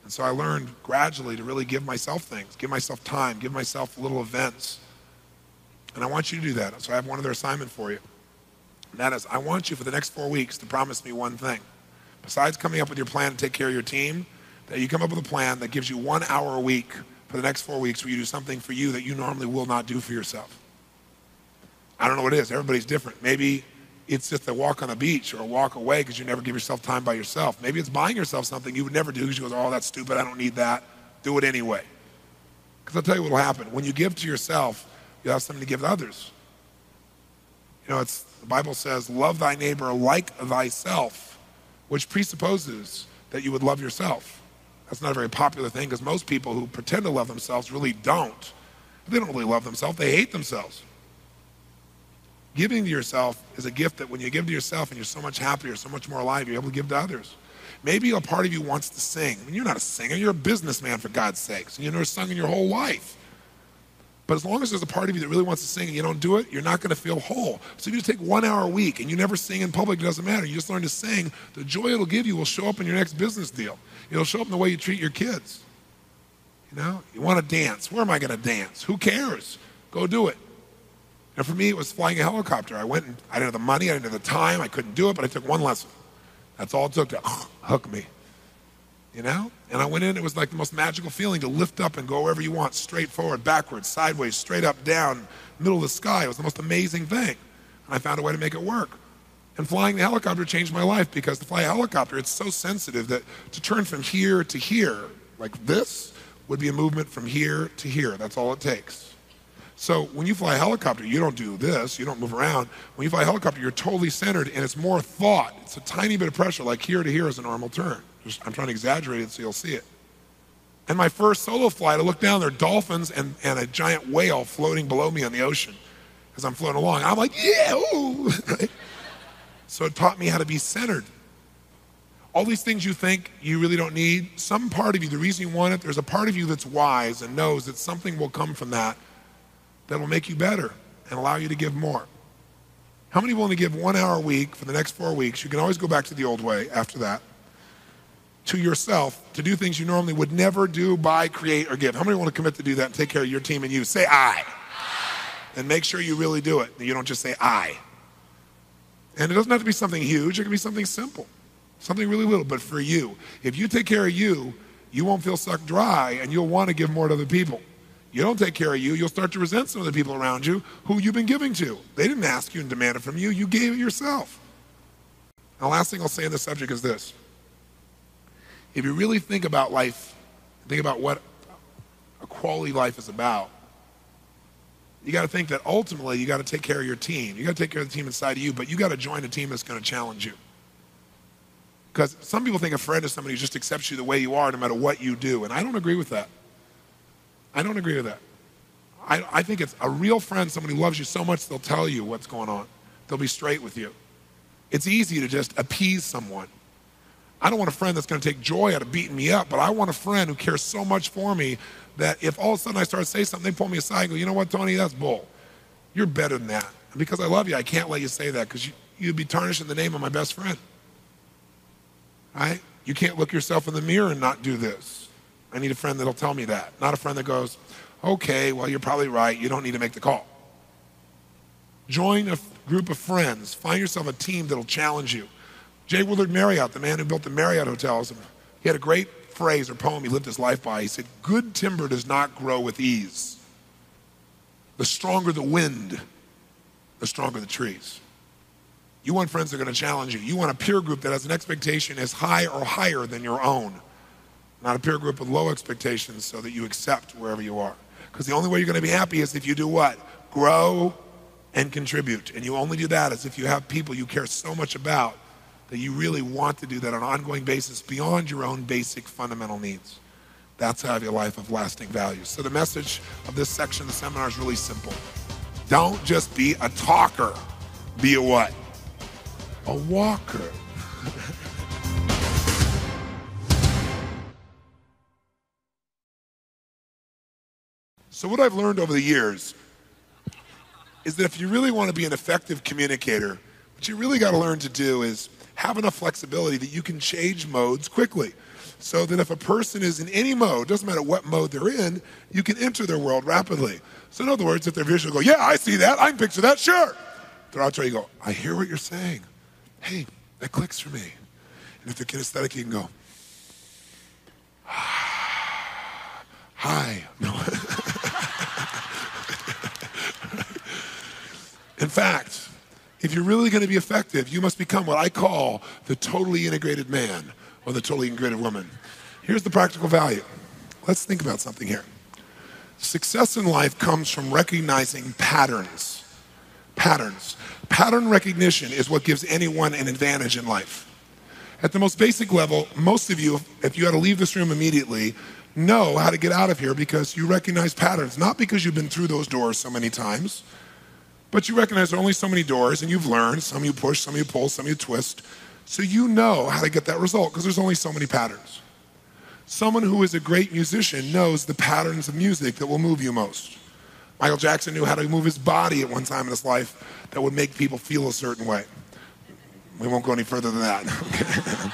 And so I learned gradually to really give myself things, give myself time, give myself little events. And I want you to do that. So I have one other assignment for you. And that is, I want you for the next 4 weeks to promise me one thing. Besides coming up with your plan to take care of your team, that you come up with a plan that gives you 1 hour a week for the next 4 weeks where you do something for you that you normally will not do for yourself. I don't know what it is. Everybody's different. Maybe it's just a walk on the beach or a walk away because you never give yourself time by yourself. Maybe it's buying yourself something you would never do because you go, oh, that's stupid. I don't need that. Do it anyway. Because I'll tell you what will happen. When you give to yourself, you'll have something to give to others. You know, the Bible says, love thy neighbor like thyself, which presupposes that you would love yourself. That's not a very popular thing because most people who pretend to love themselves really don't. They don't really love themselves. They hate themselves. Giving to yourself is a gift that when you give to yourself and you're so much happier, so much more alive, you're able to give to others. Maybe a part of you wants to sing. I mean, you're not a singer. You're a businessman, for God's sakes. And you've never sung in your whole life. But as long as there's a part of you that really wants to sing and you don't do it, you're not going to feel whole. So if you just take 1 hour a week and you never sing in public, it doesn't matter. You just learn to sing. The joy it'll give you will show up in your next business deal. It'll show up in the way you treat your kids. You know, you want to dance. Where am I going to dance? Who cares? Go do it. And for me, it was flying a helicopter. I went and I didn't have the money, I didn't have the time, I couldn't do it, but I took one lesson. That's all it took to hook me. You know? And I went in, it was like the most magical feeling to lift up and go wherever you want, straight forward, backwards, sideways, straight up, down, middle of the sky. It was the most amazing thing. And I found a way to make it work. And flying the helicopter changed my life because to fly a helicopter, it's so sensitive that to turn from here to here, like this, would be a movement from here to here. That's all it takes. So when you fly a helicopter, you don't do this, you don't move around. When you fly a helicopter, you're totally centered and it's more thought. It's a tiny bit of pressure, like here to here is a normal turn. I'm trying to exaggerate it so you'll see it. And my first solo flight, I look down, there are dolphins and a giant whale floating below me on the ocean as I'm floating along. I'm like, yeah, ooh. So it taught me how to be centered. All these things you think you really don't need, some part of you, the reason you want it, there's a part of you that's wise and knows that something will come from that will make you better and allow you to give more. How many willing to give 1 hour a week for the next 4 weeks? You can always go back to the old way after that. To yourself, to do things you normally would never do, buy, create, or give. How many want to commit to do that and take care of your team and you? Say I. And make sure you really do it. You don't just say I. And it doesn't have to be something huge. It can be something simple. Something really little, but for you. If you take care of you, you won't feel sucked dry and you'll want to give more to other people. You don't take care of you, you'll start to resent some of the people around you who you've been giving to. They didn't ask you and demand it from you. You gave it yourself. And the last thing I'll say on this subject is this. If you really think about life, think about what a quality life is about, You got to think that ultimately you got to take care of your team. You got to take care of the team inside of you, but you got to join a team that's going to challenge you. Because some people think a friend is somebody who just accepts you the way you are no matter what you do, and I don't agree with that. I don't agree with that. I think it's a real friend, somebody who loves you so much they'll tell you what's going on. They'll be straight with you. It's easy to just appease someone. I don't want a friend that's going to take joy out of beating me up, but I want a friend who cares so much for me that if all of a sudden I start to say something, they pull me aside and go, you know what, Tony, that's bull. You're better than that. And because I love you, I can't let you say that because you'd be tarnishing the name of my best friend. Right? You can't look yourself in the mirror and not do this. I need a friend that'll tell me that, not a friend that goes, okay, well, you're probably right. You don't need to make the call. Join a group of friends. Find yourself a team that'll challenge you. J. Willard Marriott, the man who built the Marriott hotels, he had a great phrase or poem he lived his life by. He said, good timber does not grow with ease. The stronger the wind, the stronger the trees. You want friends that are going to challenge you. You want a peer group that has an expectation as high or higher than your own. Not a peer group with low expectations so that you accept wherever you are. Because the only way you're going to be happy is if you do what? Grow and contribute. And you only do that as if you have people you care so much about that you really want to do that on an ongoing basis beyond your own basic fundamental needs. That's how you have a life of lasting value. So the message of this section of the seminar is really simple. Don't just be a talker. Be a what? A walker. So what I've learned over the years is that if you really want to be an effective communicator, what you really got to learn to do is have enough flexibility that you can change modes quickly. So that if a person is in any mode, doesn't matter what mode they're in, you can enter their world rapidly. So in other words, if they're visual, go, yeah, I see that, I can picture that, sure. If they're auditory, you go, I hear what you're saying. Hey, that clicks for me. And if they're kinesthetic, you can go, hi. No. In fact, if you're really going to be effective, you must become what I call the totally integrated man or the totally integrated woman. Here's the practical value. Let's think about something here. Success in life comes from recognizing patterns. Patterns. Pattern recognition is what gives anyone an advantage in life. At the most basic level, most of you, if you had to leave this room immediately, know how to get out of here because you recognize patterns, not because you've been through those doors so many times, but you recognize there are only so many doors and you've learned, some you push, some you pull, some you twist, so you know how to get that result because there's only so many patterns. Someone who is a great musician knows the patterns of music that will move you most. Michael Jackson knew how to move his body at one time in his life that would make people feel a certain way. We won't go any further than that.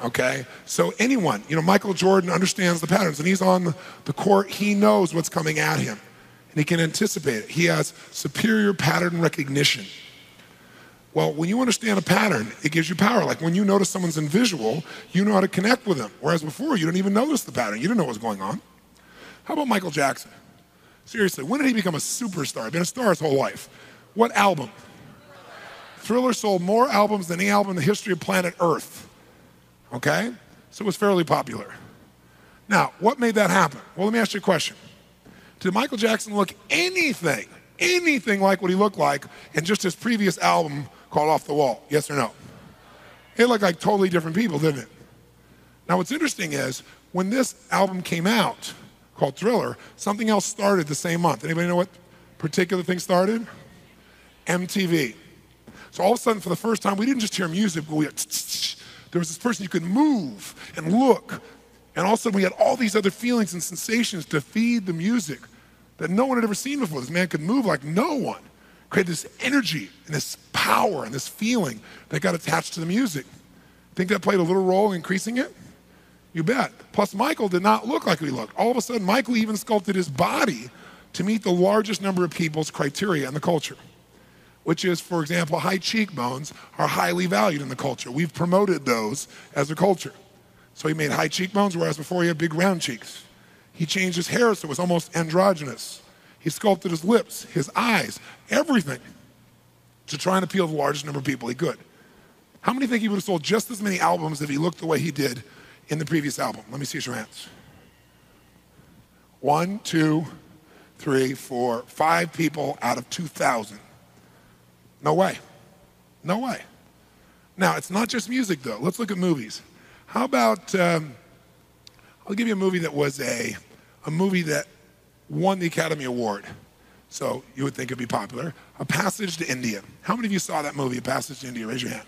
Okay? So anyone, Michael Jordan understands the patterns and he's on the court, he knows what's coming at him. And he can anticipate it. He has superior pattern recognition. Well, when you understand a pattern, it gives you power. Like when you notice someone's invisual, you know how to connect with them. Whereas before, you didn't even notice the pattern. You didn't know what was going on. How about Michael Jackson? Seriously, when did he become a superstar? He's been a star his whole life. What album? Thriller sold more albums than any album in the history of planet Earth. Okay? So it was fairly popular. Now, what made that happen? Well, let me ask you a question. Did Michael Jackson look anything like what he looked like in just his previous album called Off the Wall? Yes or no? It looked like totally different people, didn't it? Now what's interesting is when this album came out called Thriller, something else started the same month. Anybody know what particular thing started? MTV. So all of a sudden, for the first time, we didn't just hear music, but there was this person you could move and look. And all of a sudden, we had all these other feelings and sensations to feed the music that no one had ever seen before. This man could move like no one. Created this energy and this power and this feeling that got attached to the music. Think that played a little role in increasing it? You bet. Plus, Michael did not look like he looked. All of a sudden, Michael even sculpted his body to meet the largest number of people's criteria in the culture, which is, for example, high cheekbones are highly valued in the culture. We've promoted those as a culture. So he made high cheekbones, whereas before he had big round cheeks. He changed his hair so it was almost androgynous. He sculpted his lips, his eyes, everything to try and appeal to the largest number of people he could. How many think he would have sold just as many albums if he looked the way he did in the previous album? Let me see your hands. 1, 2, 3, 4, 5 people out of 2,000. No way. No way. Now, it's not just music, though. Let's look at movies. How about, I'll give you a movie that was a movie that won the Academy Award. So you would think it'd be popular. A Passage to India. How many of you saw that movie, A Passage to India? Raise your hand.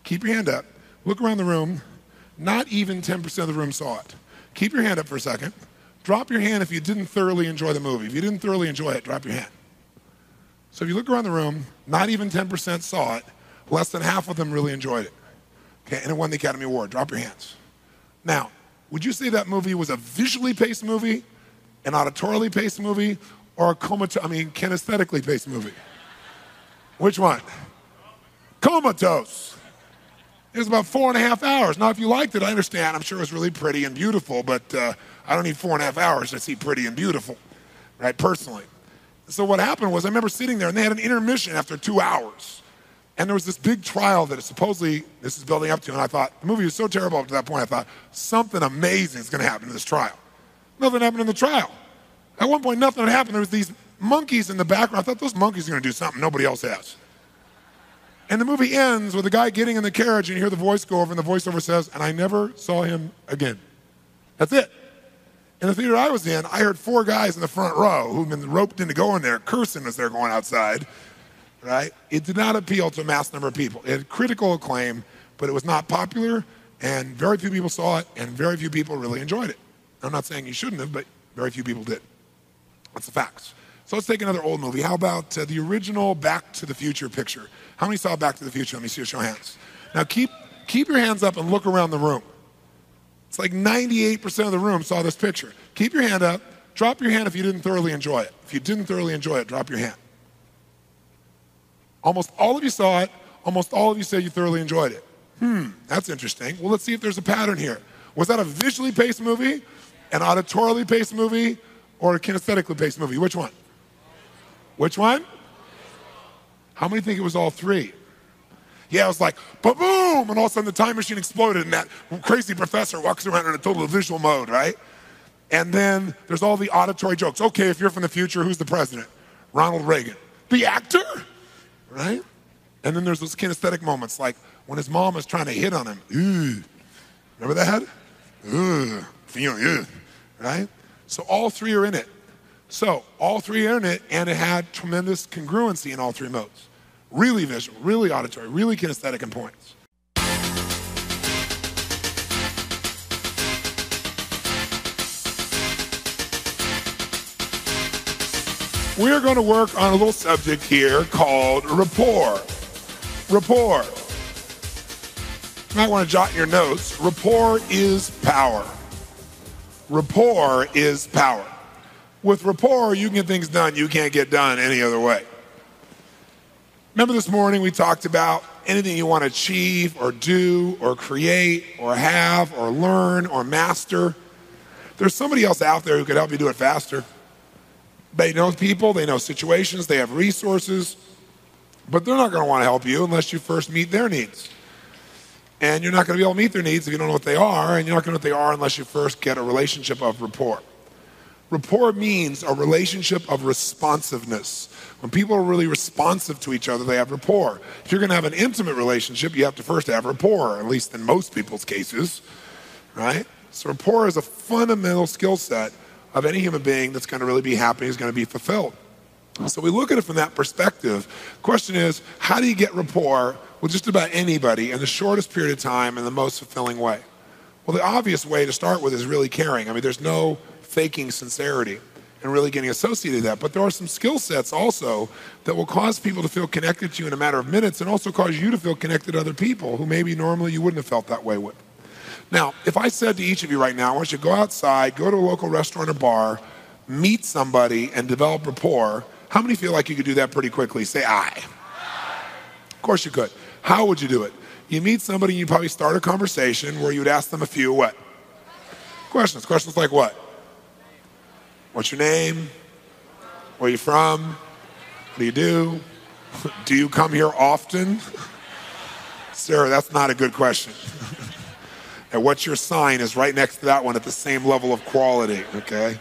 Keep your hand up. Look around the room. Not even 10% of the room saw it. Keep your hand up for a second. Drop your hand if you didn't thoroughly enjoy the movie. If you didn't thoroughly enjoy it, drop your hand. So if you look around the room, not even 10% saw it. Less than half of them really enjoyed it. Okay, and it won the Academy Award. Drop your hands. Now, would you say that movie was a visually paced movie, an auditorily paced movie, or a kinesthetically paced movie? Which one? Comatose. It was about 4.5 hours. Now, if you liked it, I understand. I'm sure it was really pretty and beautiful, but I don't need 4.5 hours to see pretty and beautiful, right, personally. So what happened was I remember sitting there, and they had an intermission after 2 hours. And there was this big trial that supposedly this is building up to, and I thought, the movie was so terrible up to that point, I thought, something amazing is going to happen in this trial. Nothing happened in the trial. At one point, nothing had happened. There was these monkeys in the background. I thought those monkeys are going to do something nobody else has. And the movie ends with a guy getting in the carriage, and you hear the voice go over, and the voiceover says, and I never saw him again. That's it. In the theater I was in, I heard 4 guys in the front row who'd been roped into going there, cursing as they're going outside. Right? It did not appeal to a mass number of people. It had critical acclaim, but it was not popular, and very few people saw it, and very few people really enjoyed it. I'm not saying you shouldn't have, but very few people did. That's the facts. So let's take another old movie. How about the original Back to the Future picture? How many saw Back to the Future? Let me see your show of hands. Now keep your hands up and look around the room. It's like 98% of the room saw this picture. Keep your hand up. Drop your hand if you didn't thoroughly enjoy it. If you didn't thoroughly enjoy it, drop your hand. Almost all of you saw it. Almost all of you said you thoroughly enjoyed it. That's interesting. Well, let's see if there's a pattern here. Was that a visually paced movie, an auditorily paced movie, or a kinesthetically paced movie? Which one? Which one? How many think it was all 3? Yeah, it was like, ba-boom, and all of a sudden the time machine exploded, and that crazy professor walks around in a total visual mode, right? And then there's all the auditory jokes. Okay, if you're from the future, who's the president? Ronald Reagan. The actor? Right? And then there's those kinesthetic moments, like when his mom was trying to hit on him. Ooh. Remember that? Ooh. Feeling, right? So all 3 are in it. So all 3 are in it, and it had tremendous congruency in all 3 modes. Really visual, really auditory, really kinesthetic in points. We're going to work on a little subject here called rapport. Rapport. You might want to jot in your notes. Rapport is power. Rapport is power. With rapport, you can get things done you can't get done any other way. Remember this morning we talked about anything you want to achieve or do or create or have or learn or master. There's somebody else out there who could help you do it faster. They know people, they know situations, they have resources, but they're not going to want to help you unless you first meet their needs. And you're not going to be able to meet their needs if you don't know what they are, and you're not going to know what they are unless you first get a relationship of rapport. Rapport means a relationship of responsiveness. When people are really responsive to each other, they have rapport. If you're going to have an intimate relationship, you have to first have rapport, at least in most people's cases, right? So rapport is a fundamental skill set of any human being that's going to really be happy, is going to be fulfilled. So we look at it from that perspective. The question is, how do you get rapport with just about anybody in the shortest period of time in the most fulfilling way? Well, the obvious way to start with is really caring. I mean, there's no faking sincerity and really getting associated with that. But there are some skill sets also that will cause people to feel connected to you in a matter of minutes, and also cause you to feel connected to other people who maybe normally you wouldn't have felt that way with. Now, if I said to each of you right now, I want you to go outside, go to a local restaurant or bar, meet somebody, and develop rapport, how many feel like you could do that pretty quickly? Say aye. Of course you could. How would you do it? You meet somebody, and you probably start a conversation where you would ask them a few what? Questions. Questions like what? What's your name? Where are you from? What do you do? Do you come here often? Sarah, that's not a good question. And what's your sign is right next to that one at the same level of quality, okay?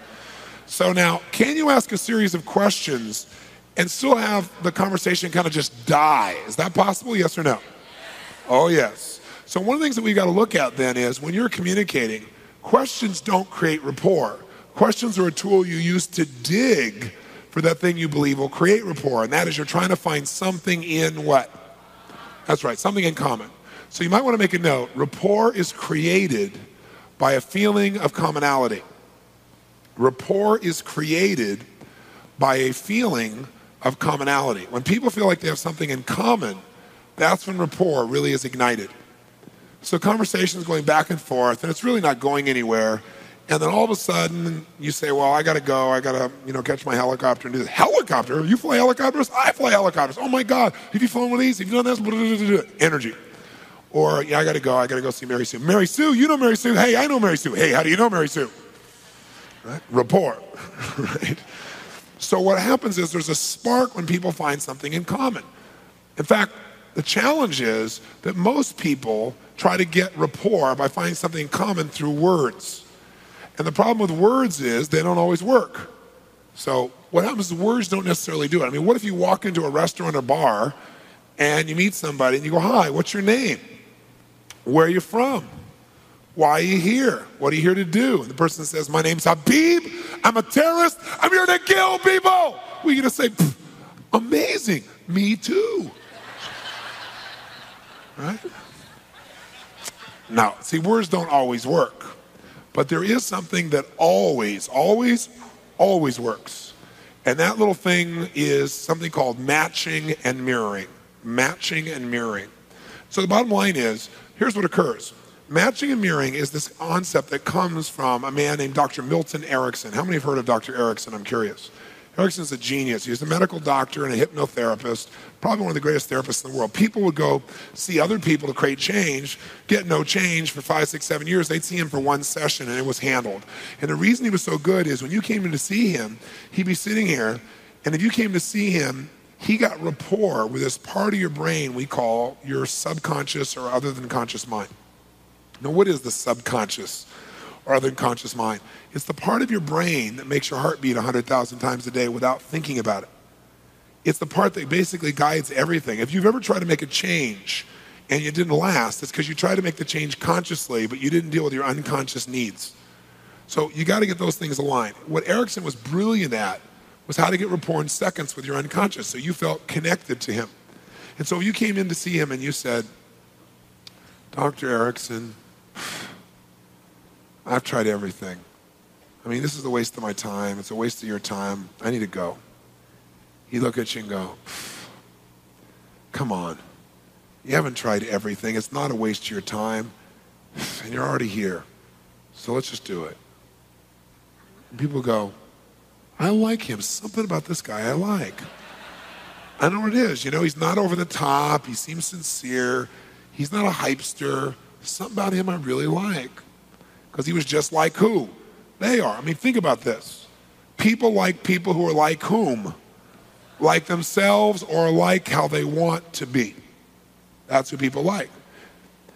So now, can you ask a series of questions and still have the conversation kind of just die? Is that possible, yes or no? Oh, yes. So one of the things that we've got to look at then is when you're communicating, questions don't create rapport. Questions are a tool you use to dig for that thing you believe will create rapport, and that is you're trying to find something in what? That's right, something in common. So you might want to make a note. Rapport is created by a feeling of commonality. Rapport is created by a feeling of commonality. When people feel like they have something in common, that's when rapport really is ignited. So conversation is going back and forth, and it's really not going anywhere. And then all of a sudden, you say, well, I got to go. I got to, catch my helicopter and do this. Helicopter? You fly helicopters? I fly helicopters. Oh, my God. Have you flown one of these? Have you done this? Energy. Or, yeah, I got to go. I got to go see Mary Sue. Mary Sue? You know Mary Sue? Hey, I know Mary Sue. Hey, how do you know Mary Sue? Right? Rapport. Right? So what happens is there's a spark when people find something in common. In fact, the challenge is that most people try to get rapport by finding something in common through words. And the problem with words is they don't always work. So what happens is words don't necessarily do it. I mean, what if you walk into a restaurant or bar and you meet somebody and you go, hi, what's your name? Where are you from? Why are you here? What are you here to do? And the person says, my name's Habib. I'm a terrorist. I'm here to kill people. We're going to say, amazing. Me too. Right? Now, see, words don't always work. But there is something that always works. And that little thing is something called matching and mirroring. Matching and mirroring. So the bottom line is, here's what occurs. Matching and mirroring is this concept that comes from a man named Dr. Milton Erickson. How many have heard of Dr. Erickson? I'm curious. Erickson's a genius. He was a medical doctor and a hypnotherapist, probably one of the greatest therapists in the world. People would go see other people to create change, get no change for 5, 6, 7 years. They'd see him for one session and it was handled. And the reason he was so good is when you came in to see him, he'd be sitting here, and if you came to see him, he got rapport with this part of your brain we call your subconscious or other than conscious mind. Now, what is the subconscious or other than conscious mind? It's the part of your brain that makes your heart beat 100,000 times a day without thinking about it. It's the part that basically guides everything. If you've ever tried to make a change and it didn't last, it's because you tried to make the change consciously, but you didn't deal with your unconscious needs. So you got to get those things aligned. What Erickson was brilliant at was how to get rapport in seconds with your unconscious, so you felt connected to him. And so you came in to see him and you said, Dr. Erickson, I've tried everything. I mean, this is a waste of my time. It's a waste of your time. I need to go. He'd look at you and go, come on. You haven't tried everything. It's not a waste of your time. And you're already here. So let's just do it. And people go, I like him. Something about this guy I like. I know what it is. He's not over the top. He seems sincere. He's not a hypester. Something about him I really like. Because he was just like who? They are. I mean, think about this. People like people who are like whom? Like themselves or like how they want to be. That's who people like.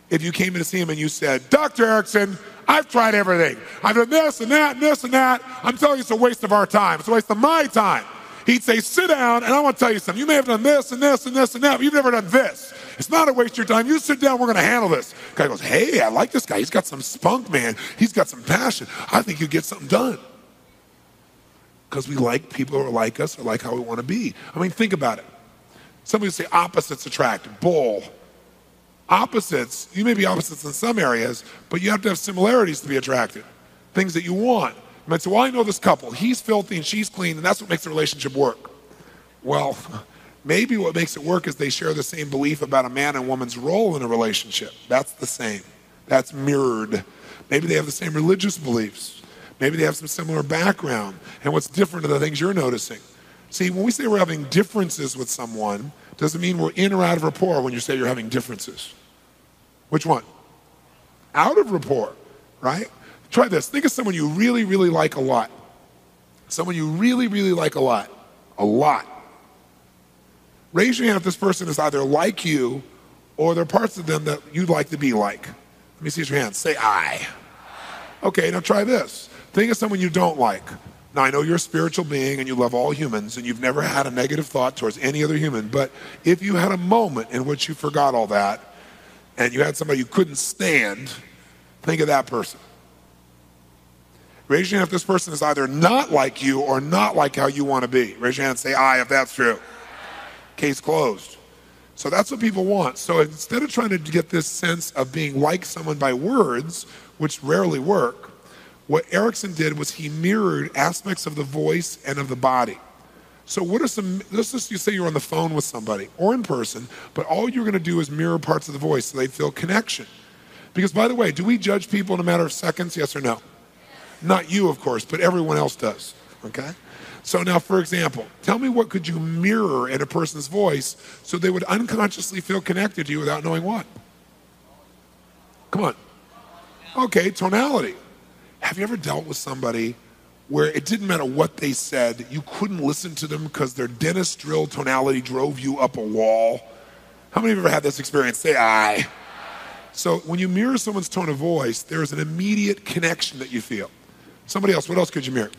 If you came in to see him and you said, Dr. Erickson, I've tried everything. I've done this and that and this and that. I'm telling you it's a waste of our time. It's a waste of my time. He'd say, sit down, and I want to tell you something. You may have done this and this and this and that, but you've never done this. It's not a waste of your time. You sit down, we're going to handle this. The guy goes, hey, I like this guy. He's got some spunk, man. He's got some passion. I think he'll get something done. Because we like people who are like us or like how we want to be. I mean, think about it. Somebody would say opposites attract. Bull. Opposites, you may be opposites in some areas, but you have to have similarities to be attracted. Things that you want. You might say, well, I know this couple. He's filthy and she's clean, and that's what makes the relationship work. Well, maybe what makes it work is they share the same belief about a man and woman's role in a relationship. That's the same. That's mirrored. Maybe they have the same religious beliefs. Maybe they have some similar background. And what's different are the things you're noticing. See, when we say we're having differences with someone, doesn't mean we're in or out of rapport when you say you're having differences. Which one? Out of rapport, right? Try this. Think of someone you really, really like a lot. Someone you really, really like a lot. A lot. Raise your hand if this person is either like you or there are parts of them that you'd like to be like. Let me see your hand. Say I. Okay, now try this. Think of someone you don't like. Now, I know you're a spiritual being and you love all humans and you've never had a negative thought towards any other human, but if you had a moment in which you forgot all that and you had somebody you couldn't stand, think of that person. Raise your hand if this person is either not like you or not like how you want to be. Raise your hand and say aye if that's true. Case closed. So that's what people want. So instead of trying to get this sense of being like someone by words, which rarely work, what Erickson did was he mirrored aspects of the voice and of the body. So what are some, let's just you say you're on the phone with somebody or in person, but all you're going to do is mirror parts of the voice so they feel connection. Because by the way, do we judge people in a matter of seconds, yes or no? Not you, of course, but everyone else does, okay? So now, for example, tell me what could you mirror in a person's voice so they would unconsciously feel connected to you without knowing what? Come on. Okay, tonality. Have you ever dealt with somebody where it didn't matter what they said, you couldn't listen to them because their dentist drill tonality drove you up a wall? How many of you ever had this experience? Say aye. So when you mirror someone's tone of voice, there's an immediate connection that you feel. Somebody else, what else could you mirror?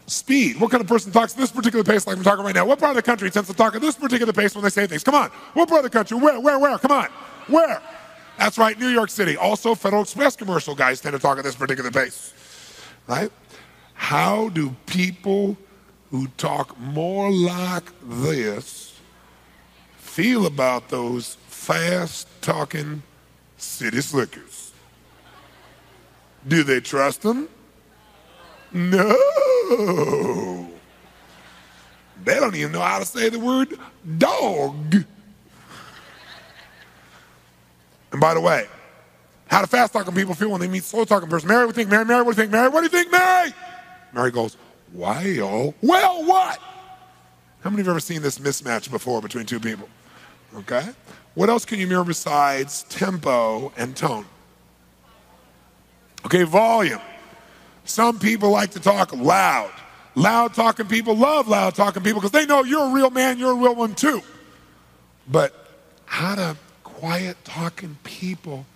Speed. What kind of person talks at this particular pace like I'm talking right now? What part of the country tends to talk at this particular pace when they say things? Come on. What part of the country? Where? Come on. Where? That's right, New York City. Also, Federal Express commercial guys tend to talk at this particular pace, right? How do people who talk more like this feel about those fast-talking city slickers? Do they trust them? No. They don't even know how to say the word dog. And by the way, how do fast-talking people feel when they meet slow-talking person? Mary, what do you think? Mary, what do you think? Mary, what do you think, Mary? Mary goes, well, what? How many of you have ever seen this mismatch before between two people? Okay. What else can you mirror besides tempo and tone? Okay, volume. Some people like to talk loud. Loud-talking people love loud-talking people because they know you're a real man, you're a real one too. But how do quiet-talking people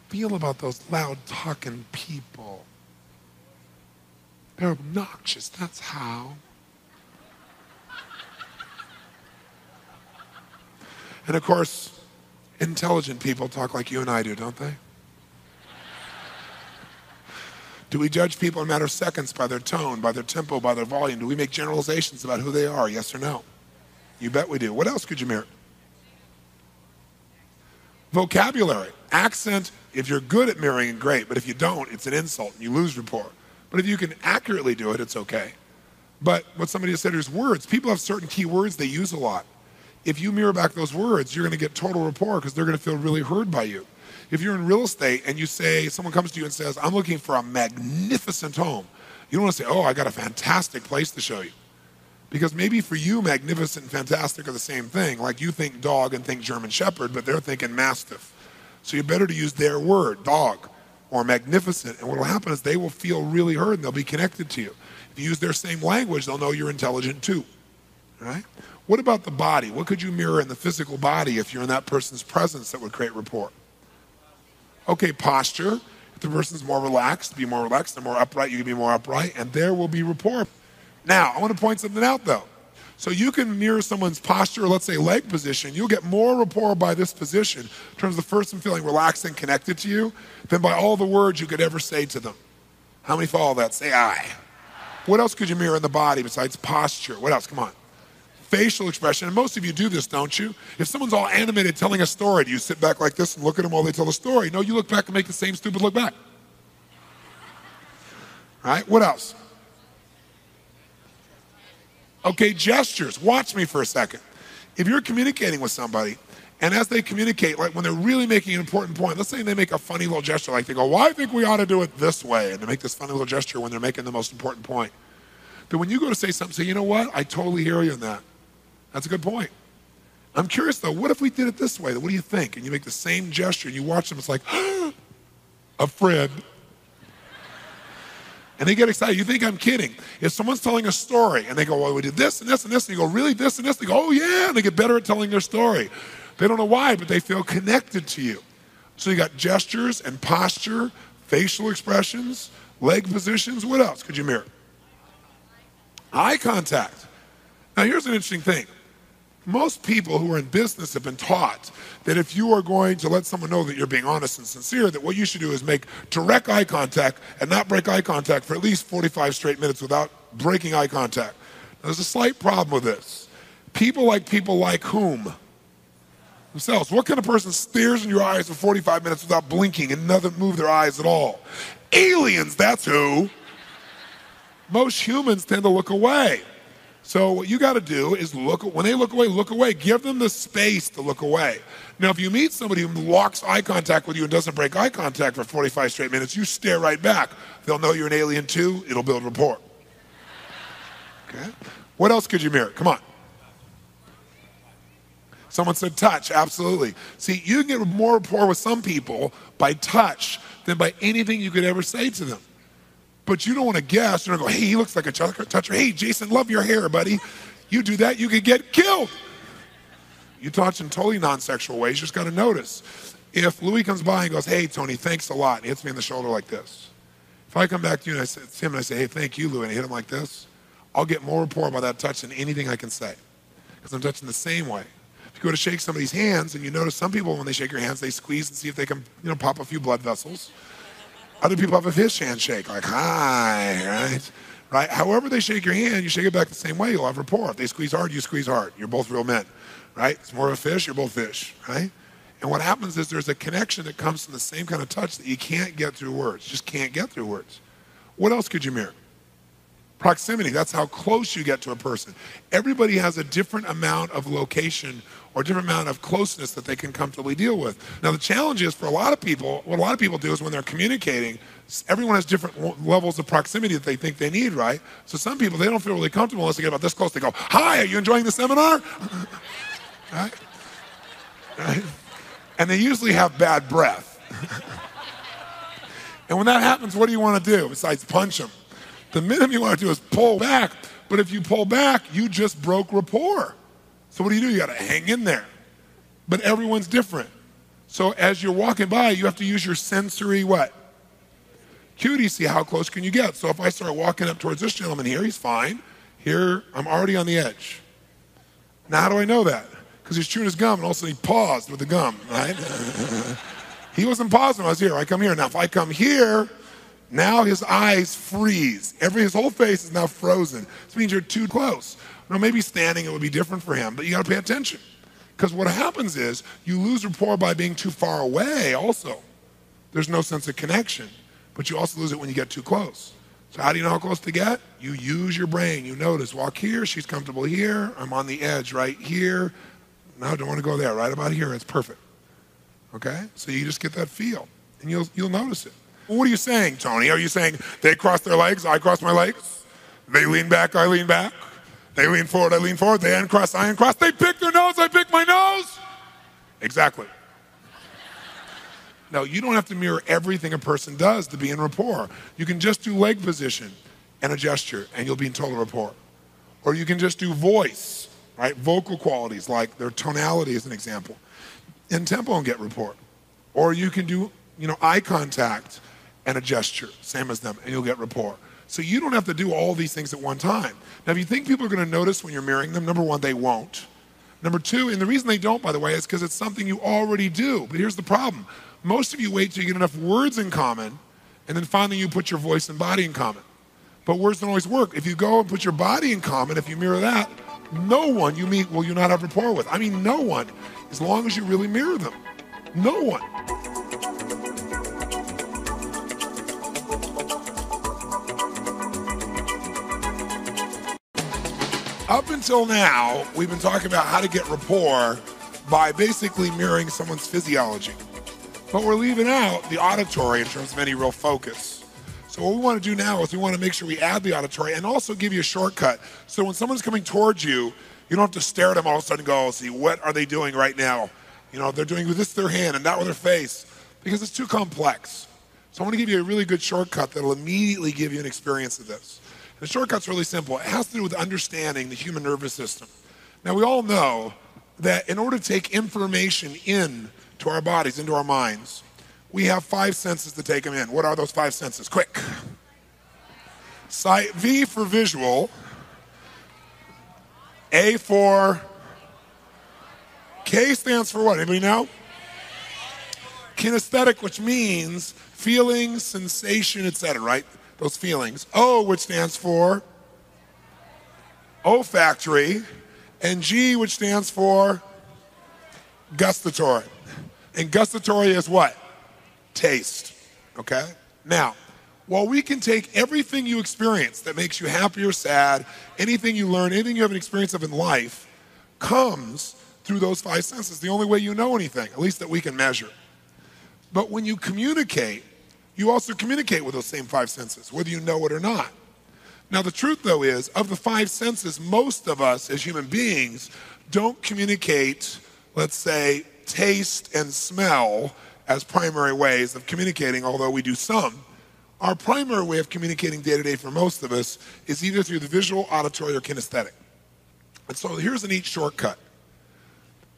feel about those loud-talking people? They're obnoxious, that's how. And of course, intelligent people talk like you and I do, don't they? Do we judge people in a matter of seconds by their tone, by their tempo, by their volume? Do we make generalizations about who they are, yes or no? You bet we do. What else could you mirror? Vocabulary. Accent, if you're good at mirroring, great. But if you don't, it's an insult and you lose rapport. But if you can accurately do it, it's okay. But what somebody just said is words. People have certain key words they use a lot. If you mirror back those words, you're going to get total rapport because they're going to feel really heard by you. If you're in real estate and you say, someone comes to you and says, I'm looking for a magnificent home. You don't want to say, oh, I got a fantastic place to show you. Because maybe for you, magnificent and fantastic are the same thing. Like you think dog and think German Shepherd, but they're thinking mastiff. So you're better to use their word, dog, or magnificent. And what will happen is they will feel really heard and they'll be connected to you. If you use their same language, they'll know you're intelligent too. All right? What about the body? What could you mirror in the physical body if you're in that person's presence that would create rapport? Okay, posture. If the person's more relaxed, be more relaxed. They're more upright, you can be more upright, and there will be rapport. Now, I want to point something out, though. So you can mirror someone's posture, or let's say leg position. You'll get more rapport by this position in terms of the person feeling relaxed and connected to you than by all the words you could ever say to them. How many follow that? Say aye. What else could you mirror in the body besides posture? What else? Come on. Facial expression, and most of you do this, don't you? If someone's all animated telling a story, do you sit back like this and look at them while they tell a story? No, you look back and make the same stupid look back. All right, what else? Okay, gestures. Watch me for a second. If you're communicating with somebody, and as they communicate, like when they're really making an important point, let's say they make a funny little gesture, like they go, well, I think we ought to do it this way, and they make this funny little gesture when they're making the most important point. Then when you go to say something, say, you know what? I totally hear you on that. That's a good point. I'm curious, though, what if we did it this way? What do you think? And you make the same gesture, and you watch them, it's like, a friend. And they get excited. You think I'm kidding. If someone's telling a story, and they go, well, we did this and this and this, and you go, really, this and this? They go, oh, yeah, and they get better at telling their story. They don't know why, but they feel connected to you. So you got gestures and posture, facial expressions, Leg positions, what else could you mirror? Eye contact. Now here's an interesting thing. Most people who are in business have been taught that if you are going to let someone know that you're being honest and sincere, that what you should do is make direct eye contact and not break eye contact for at least 45 straight minutes without breaking eye contact. Now, there's a slight problem with this. People like whom? Themselves. What kind of person stares in your eyes for 45 minutes without blinking and doesn't move their eyes at all? Aliens, that's who. Most humans tend to look away. So what you got to do is when they look away, give them the space to look away. Now, if you meet somebody who locks eye contact with you and doesn't break eye contact for 45 straight minutes, you stare right back. They'll know you're an alien too. It'll build rapport. Okay? What else could you mirror? Come on. Someone said touch, absolutely. See, you can get more rapport with some people by touch than by anything you could ever say to them. But you don't want to guess. You're going to go, hey, he looks like a toucher. Hey, Jason, love your hair, buddy. You do that, you could get killed. You touch in totally non-sexual ways. You just got to notice. If Louis comes by and goes, hey, Tony, thanks a lot, and he hits me in the shoulder like this. If I come back to you and I say, it's him and I say, hey, thank you, Louis, and I hit him like this, I'll get more rapport by that touch than anything I can say. Because I'm touching the same way. If you go to shake somebody's hands and you notice some people, when they shake your hands, they squeeze and see if they can, pop a few blood vessels. Other people have a fish handshake, like, hi, right? However they shake your hand, you shake it back the same way, you'll have rapport. If they squeeze hard, you squeeze hard. You're both real men, right? It's more of a fish, you're both fish, right? And what happens is there's a connection that comes from the same kind of touch that you can't get through words, just can't get through words. What else could you mirror? Proximity, that's how close you get to a person. Everybody has a different amount of location or different amount of closeness that they can comfortably deal with. Now the challenge is for a lot of people, what a lot of people do is when they're communicating, everyone has different levels of proximity that they think they need, right? So some people, they don't feel really comfortable unless they get about this close. They go, hi, are you enjoying the seminar? Right? Right? And they usually have bad breath. And when that happens, what do you want to do besides punch them? The minimum you want to do is pull back, but if you pull back, you just broke rapport. So what do? You got to hang in there. But everyone's different. So as you're walking by, you have to use your sensory what? Cue to see how close can you get. So if I start walking up towards this gentleman here, he's fine. Here, I'm already on the edge. Now how do I know that? Because he's chewing his gum and all of a sudden he paused with the gum, right? He wasn't pausing when I was here. I come here. Now if I come here, now his eyes freeze. His whole face is now frozen. This means you're too close. Now maybe standing it would be different for him, but you got to pay attention. Because what happens is you lose rapport by being too far away also. There's no sense of connection, but you also lose it when you get too close. So how do you know how close to get? You use your brain. You notice, walk here, she's comfortable here, I'm on the edge right here. No, don't want to go there, right about here, it's perfect. Okay? So you just get that feel, and you'll notice it. Well, what are you saying, Tony? Are you saying they cross their legs, I cross my legs? They lean back, I lean back? They lean forward, I lean forward. They uncross, I uncross. They pick their nose, I pick my nose? Exactly. No, you don't have to mirror everything a person does to be in rapport. You can just do leg position and a gesture, and you'll be in total rapport. Or you can just do voice, right? Vocal qualities, like their tonality as an example, and tempo and get rapport. Or you can do, eye contact and a gesture, same as them, and you'll get rapport. So you don't have to do all these things at one time. Now, if you think people are going to notice when you're mirroring them, number one, they won't. Number two, and the reason they don't, by the way, is because it's something you already do. But here's the problem. Most of you wait till you get enough words in common, and then finally you put your voice and body in common. But words don't always work. If you go and put your body in common, if you mirror that, no one you meet will you not have rapport with. I mean, no one, as long as you really mirror them. No one. Up until now, we've been talking about how to get rapport by basically mirroring someone's physiology. But we're leaving out the auditory in terms of any real focus. So what we want to do now is we want to make sure we add the auditory and also give you a shortcut. So when someone's coming towards you, you don't have to stare at them all of a sudden and go, see, what are they doing right now? They're doing with this their hand and that with their face, because it's too complex. So I want to give you a really good shortcut that'll immediately give you an experience of this. The shortcut's really simple. It has to do with understanding the human nervous system. Now, we all know that in order to take information in to our bodies, into our minds, we have 5 senses to take them in. What are those 5 senses? Quick. V for visual, A for, K stands for what? Anybody know? Kinesthetic, which means feeling, sensation, etc., right? Those feelings. O, which stands for olfactory, and G, which stands for gustatory. And gustatory is what? Taste, okay? Now, while we can take everything you experience that makes you happy or sad, anything you learn, anything you have an experience of in life, comes through those five senses. The only way you know anything, at least that we can measure. But when you communicate, you also communicate with those same five senses, whether you know it or not. Now, the truth, though, is, of the five senses, most of us as human beings don't communicate, let's say, taste and smell as primary ways of communicating, although we do some. Our primary way of communicating day to day for most of us is either through the visual, auditory, or kinesthetic. And so here's a neat shortcut.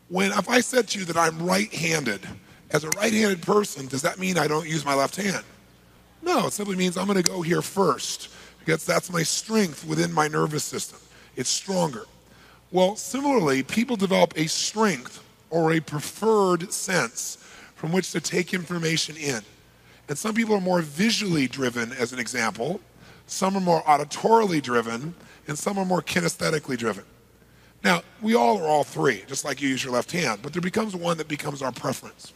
If I said to you that I'm right-handed, as a right-handed person, does that mean I don't use my left hand? No, it simply means I'm going to go here first, because that's my strength within my nervous system. It's stronger. Well, similarly, people develop a strength or a preferred sense from which to take information in. And some people are more visually driven, as an example. Some are more auditorily driven, and some are more kinesthetically driven. Now, we all are all three, just like you use your left hand, but there becomes one that becomes our preference.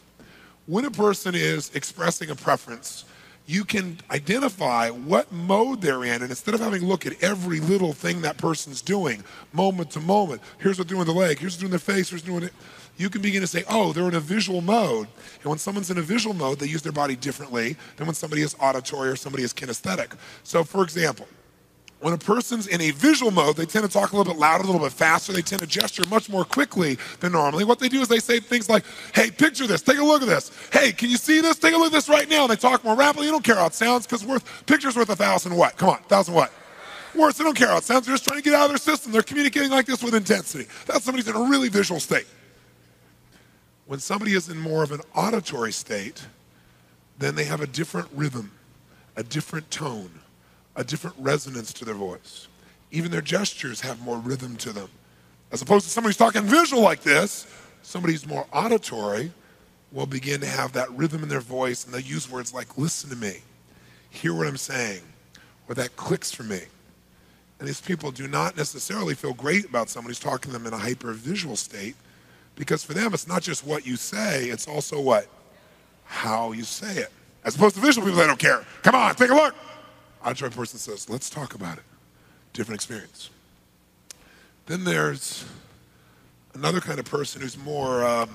When a person is expressing a preference, you can identify what mode they're in, and instead of having to look at every little thing that person's doing, moment to moment, here's what they're doing with the leg, here's what they're doing their face, here's what they're doing it, you can begin to say, oh, they're in a visual mode. And when someone's in a visual mode, they use their body differently than when somebody is auditory or somebody is kinesthetic. So, for example, when a person's in a visual mode, they tend to talk a little bit louder, a little bit faster. They tend to gesture much more quickly than normally. What they do is they say things like, hey, picture this. Take a look at this. Hey, can you see this? Take a look at this right now. And they talk more rapidly. You don't care how it sounds because picture's worth 1,000 what? Come on, 1,000 what? Words. They don't care how it sounds. They're just trying to get out of their system. They're communicating like this with intensity. That's somebody's in a really visual state. When somebody is in more of an auditory state, then they have a different rhythm, a different tone, a different resonance to their voice. Even their gestures have more rhythm to them. As opposed to somebody who's talking visual like this, somebody who's more auditory will begin to have that rhythm in their voice, and they'll use words like, listen to me, hear what I'm saying, or that clicks for me. And these people do not necessarily feel great about somebody who's talking to them in a hyper-visual state, because for them, it's not just what you say, it's also what? How you say it. As opposed to visual people, they don't care. Come on, take a look. Auditory person says, let's talk about it. Different experience. Then there's another kind of person who's more,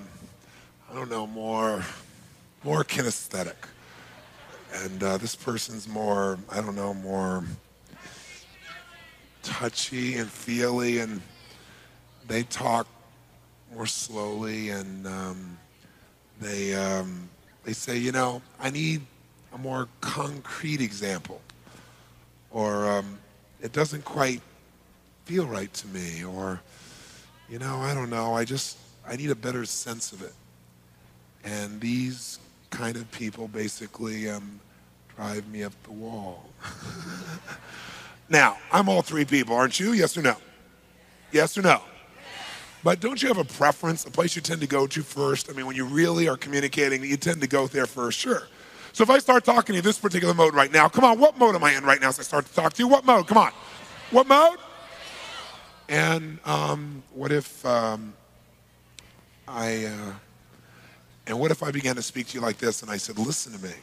more kinesthetic. And this person's more, more touchy and feely, and they talk more slowly, and they say, I need a more concrete example, or it doesn't quite feel right to me, or, I need a better sense of it. And these kind of people basically drive me up the wall. Now, I'm all three people, aren't you? Yes or no? Yes or no? But don't you have a preference, a place you tend to go to first? I mean, when you really are communicating, you tend to go there first, sure. So if I start talking to you this particular mode right now, come on, what mode am I in right now as I start to talk to you? What mode? Come on. What mode? And what if I began to speak to you like this and I said, listen to me,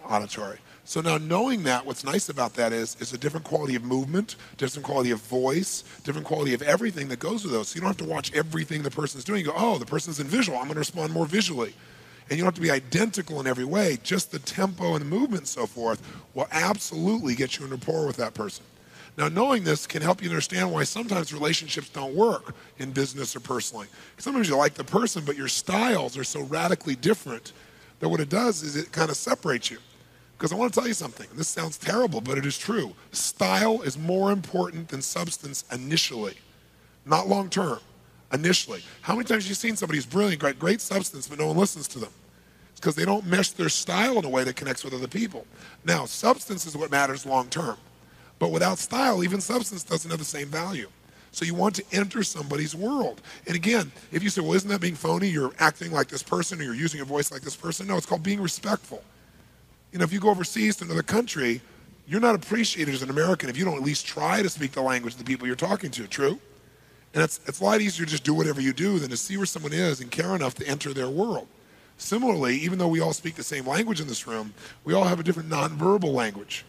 auditory. So now knowing that, what's nice about that is it's a different quality of movement, different quality of voice, different quality of everything that goes with those. So you don't have to watch everything the person's doing. You go, oh, the person's in visual. I'm going to respond more visually. And you don't have to be identical in every way. Just the tempo and the movement and so forth will absolutely get you in rapport with that person. Now, knowing this can help you understand why sometimes relationships don't work in business or personally. Sometimes you like the person, but your styles are so radically different that what it does is it kind of separates you. Because I want to tell you something. This sounds terrible, but it is true. Style is more important than substance initially, not long term, initially. How many times have you seen somebody who's brilliant, got great substance, but no one listens to them? It's because they don't mesh their style in a way that connects with other people. Now, substance is what matters long term. But without style, even substance doesn't have the same value. So you want to enter somebody's world. And again, if you say, well, isn't that being phony? You're acting like this person or you're using a voice like this person. No, it's called being respectful. You know, if you go overseas to another country, you're not appreciated as an American if you don't at least try to speak the language of the people you're talking to, true? And it's a lot easier to just do whatever you do than to see where someone is and care enough to enter their world. Similarly, even though we all speak the same language in this room, we all have a different nonverbal language.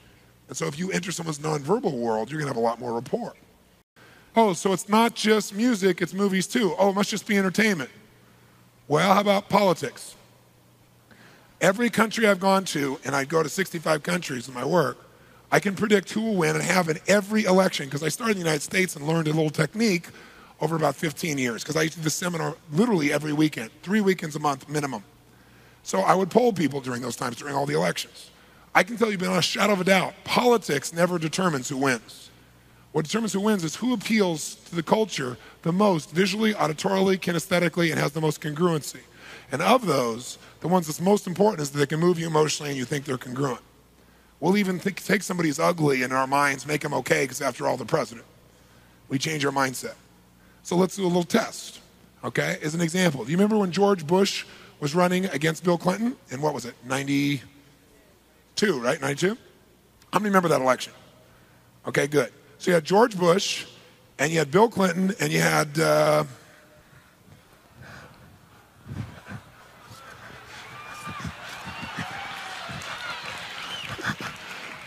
And so if you enter someone's nonverbal world, you're gonna have a lot more rapport. Oh, so it's not just music, it's movies too. Oh, it must just be entertainment. Well, how about politics? Every country I've gone to, and I go to 65 countries in my work, I can predict who will win and have in every election, because I started in the United States and learned a little technique over about 15 years, because I used to do this seminar literally every weekend, 3 weekends a month minimum. So I would poll people during those times, during all the elections. I can tell you beyond a shadow of a doubt, politics never determines who wins. What determines who wins is who appeals to the culture the most visually, auditorily, kinesthetically, and has the most congruency. And of those, the ones that's most important is that they can move you emotionally and you think they're congruent. We'll even take somebody who's ugly in our minds, make them okay, because after all, the president. We change our mindset. So let's do a little test, okay? As an example, do you remember when George Bush was running against Bill Clinton in, what was it, 92, right, 92? How many remember that election? Okay, good. So you had George Bush, and you had Bill Clinton, and you had,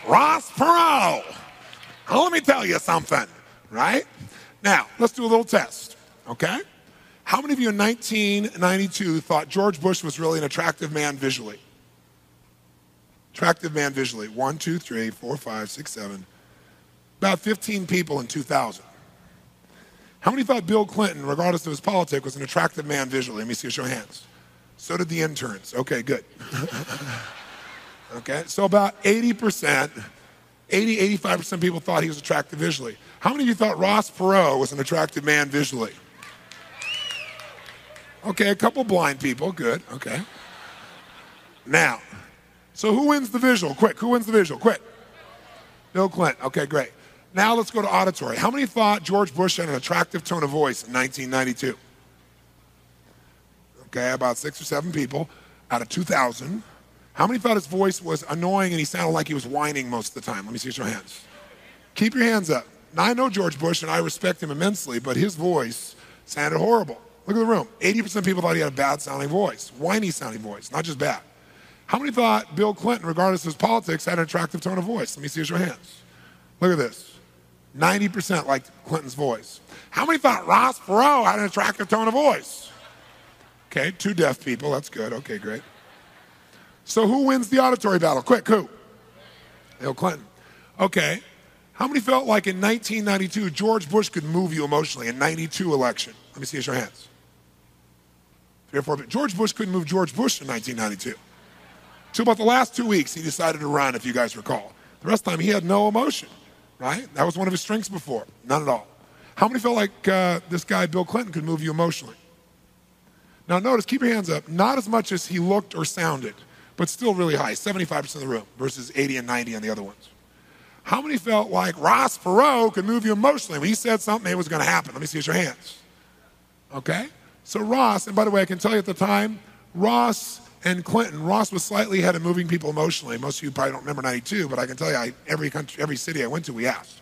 Ross Perot. Now, let me tell you something, right? Now, let's do a little test, okay? How many of you in 1992 thought George Bush was really an attractive man visually? Attractive man visually. 1, 2, 3, 4, 5, 6, 7. About 15 people in 2000. How many thought Bill Clinton, regardless of his politics, was an attractive man visually? Let me see a show of hands. So did the interns. Okay, good. Okay, so about 80%, 85% of people thought he was attractive visually. How many of you thought Ross Perot was an attractive man visually? Okay, a couple blind people, good, okay. Now, so who wins the visual? Quick, who wins the visual? Quick. Bill Clinton, okay, great. Now let's go to auditory. How many thought George Bush had an attractive tone of voice in 1992? Okay, about 6 or 7 people out of 2,000. How many thought his voice was annoying and he sounded like he was whining most of the time? Let me see your hands. Keep your hands up. Now, I know George Bush and I respect him immensely, but his voice sounded horrible. Look at the room. 80% of people thought he had a bad sounding voice, whiny sounding voice, not just bad. How many thought Bill Clinton, regardless of his politics, had an attractive tone of voice? Let me see your hands. Look at this. 90% liked Clinton's voice. How many thought Ross Perot had an attractive tone of voice? Okay, 2 deaf people, that's good, okay, great. So who wins the auditory battle? Quick, who? Bill Clinton. Okay. How many felt like in 1992 George Bush could move you emotionally in 92 election? Let me see your hands. 3 or 4. George Bush couldn't move George Bush in 1992. So about the last 2 weeks he decided to run, if you guys recall. The rest of the time he had no emotion, right? That was one of his strengths before. None at all. How many felt like this guy Bill Clinton could move you emotionally? Now notice, keep your hands up. Not as much as he looked or sounded, but still really high, 75% of the room versus 80 and 90 on the other ones. How many felt like Ross Perot could move you emotionally? When he said something, it was going to happen. Let me see your hands. Okay? So Ross, and by the way, I can tell you at the time, Ross and Clinton, Ross was slightly ahead of moving people emotionally. Most of you probably don't remember 92, but I can tell you, every country, every city I went to, we asked.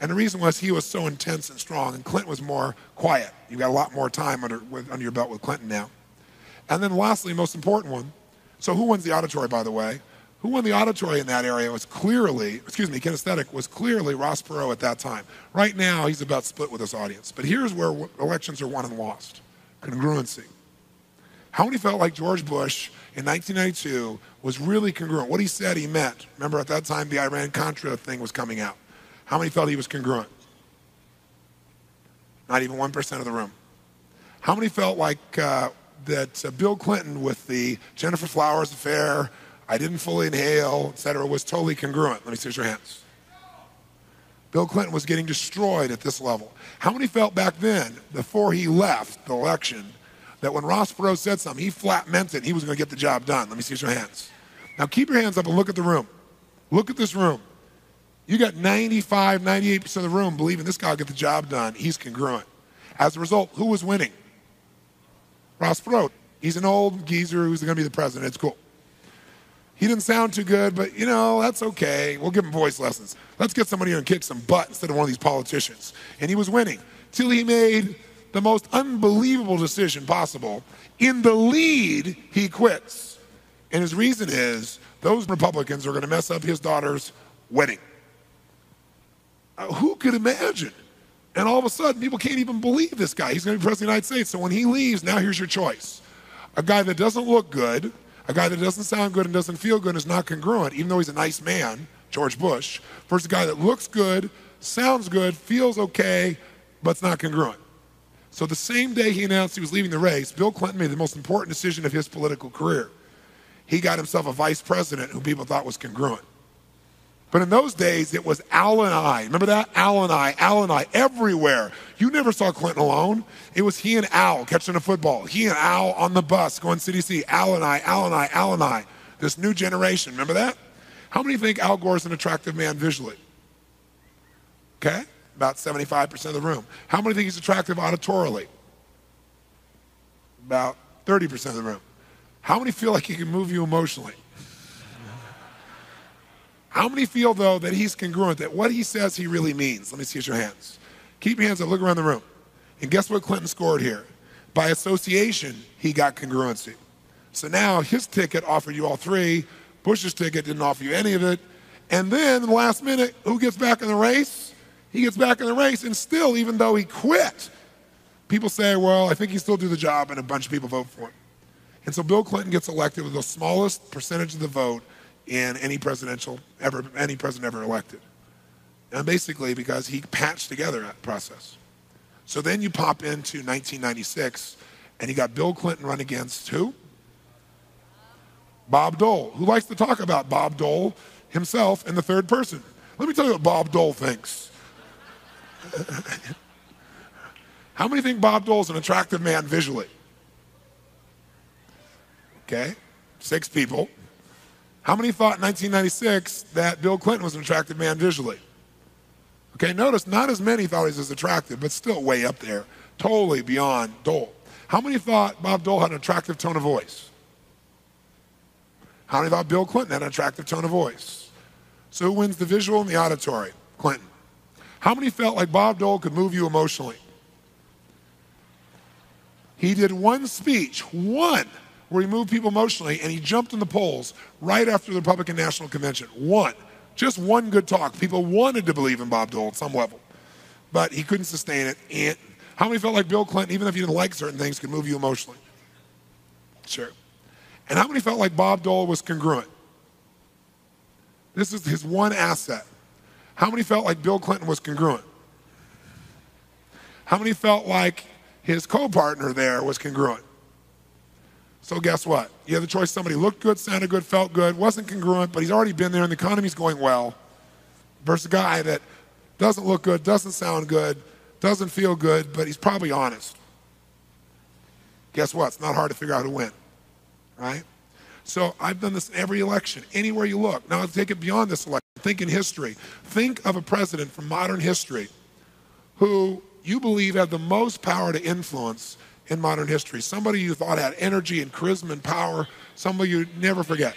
And the reason was he was so intense and strong, and Clinton was more quiet. You've got a lot more time under your belt with Clinton now. And then lastly, most important one, so who wins the auditory, by the way? Who won the auditory in that area was clearly, kinesthetic, was clearly Ross Perot at that time. Right now, he's about split with his audience. But here's where elections are won and lost. Congruency. How many felt like George Bush in 1992 was really congruent? What he said, he meant. Remember, at that time, the Iran-Contra thing was coming out. How many felt he was congruent? Not even 1% of the room. How many felt like that Bill Clinton with the Jennifer Flowers affair, I didn't fully inhale, et cetera, was totally congruent? Let me see your hands. Bill Clinton was getting destroyed at this level. How many felt back then, before he left the election, that when Ross Perot said something, he flat meant it, he was going to get the job done? Let me see your hands. Now keep your hands up and look at the room. Look at this room. You got 95, 98% of the room believing this guy will get the job done. He's congruent. As a result, who was winning? Ross Perot. He's an old geezer who's going to be the president. It's cool. He didn't sound too good, but that's okay. We'll give him voice lessons. Let's get somebody here and kick some butt instead of one of these politicians. And he was winning till he made the most unbelievable decision possible. In the lead, he quits. And his reason is those Republicans are going to mess up his daughter's wedding. Who could imagine? And all of a sudden, people can't even believe this guy. He's going to be president of the United States. So when he leaves, now here's your choice. A guy that doesn't look good, a guy that doesn't sound good and doesn't feel good and is not congruent, even though he's a nice man, George Bush, versus a guy that looks good, sounds good, feels okay, but's not congruent. So the same day he announced he was leaving the race, Bill Clinton made the most important decision of his political career. He got himself a vice president who people thought was congruent. But in those days, it was Al and I. Remember that? Al and I, everywhere. You never saw Clinton alone. It was he and Al catching a football. He and Al on the bus going city to city. Al and I. This new generation. Remember that? How many think Al Gore's an attractive man visually? Okay? About 75% of the room. How many think he's attractive auditorily? About 30% of the room. How many feel like he can move you emotionally? How many feel, though, that he's congruent, that what he says he really means? Let me see your hands. Keep your hands up. Look around the room. And guess what Clinton scored here? By association, he got congruency. So now his ticket offered you all three. Bush's ticket didn't offer you any of it. And then in the last minute, who gets back in the race? He gets back in the race, and still, even though he quit, people say, well, I think he still do the job, and a bunch of people vote for him. And so Bill Clinton gets elected with the smallest percentage of the vote in any president ever elected. And basically because he patched together that process. So then you pop into 1996, and you got Bill Clinton run against who? Bob Dole. Who likes to talk about Bob Dole himself in the third person? Let me tell you what Bob Dole thinks. How many think Bob Dole's an attractive man visually? Okay, 6 people. How many thought in 1996 that Bill Clinton was an attractive man visually? Okay, notice not as many thought he was as attractive, but still way up there, totally beyond Dole. How many thought Bob Dole had an attractive tone of voice? How many thought Bill Clinton had an attractive tone of voice? So who wins the visual and the auditory? Clinton. How many felt like Bob Dole could move you emotionally? He did one speech, one, where he moved people emotionally, and he jumped in the polls right after the Republican National Convention. One. Just one good talk. People wanted to believe in Bob Dole at some level, but he couldn't sustain it. And how many felt like Bill Clinton, even if you didn't like certain things, could move you emotionally? Sure. And how many felt like Bob Dole was congruent? This is his one asset. How many felt like Bill Clinton was congruent? How many felt like his co-partner there was congruent? So guess what? You have the choice. Somebody looked good, sounded good, felt good, wasn't congruent, but he's already been there and the economy's going well, versus a guy that doesn't look good, doesn't sound good, doesn't feel good, but he's probably honest. Guess what? It's not hard to figure out who win, right? So I've done this in every election, anywhere you look. Now let's take it beyond this election. Think in history. Think of a president from modern history who you believe had the most power to influence in modern history. Somebody you thought had energy and charisma and power. Somebody you never forget.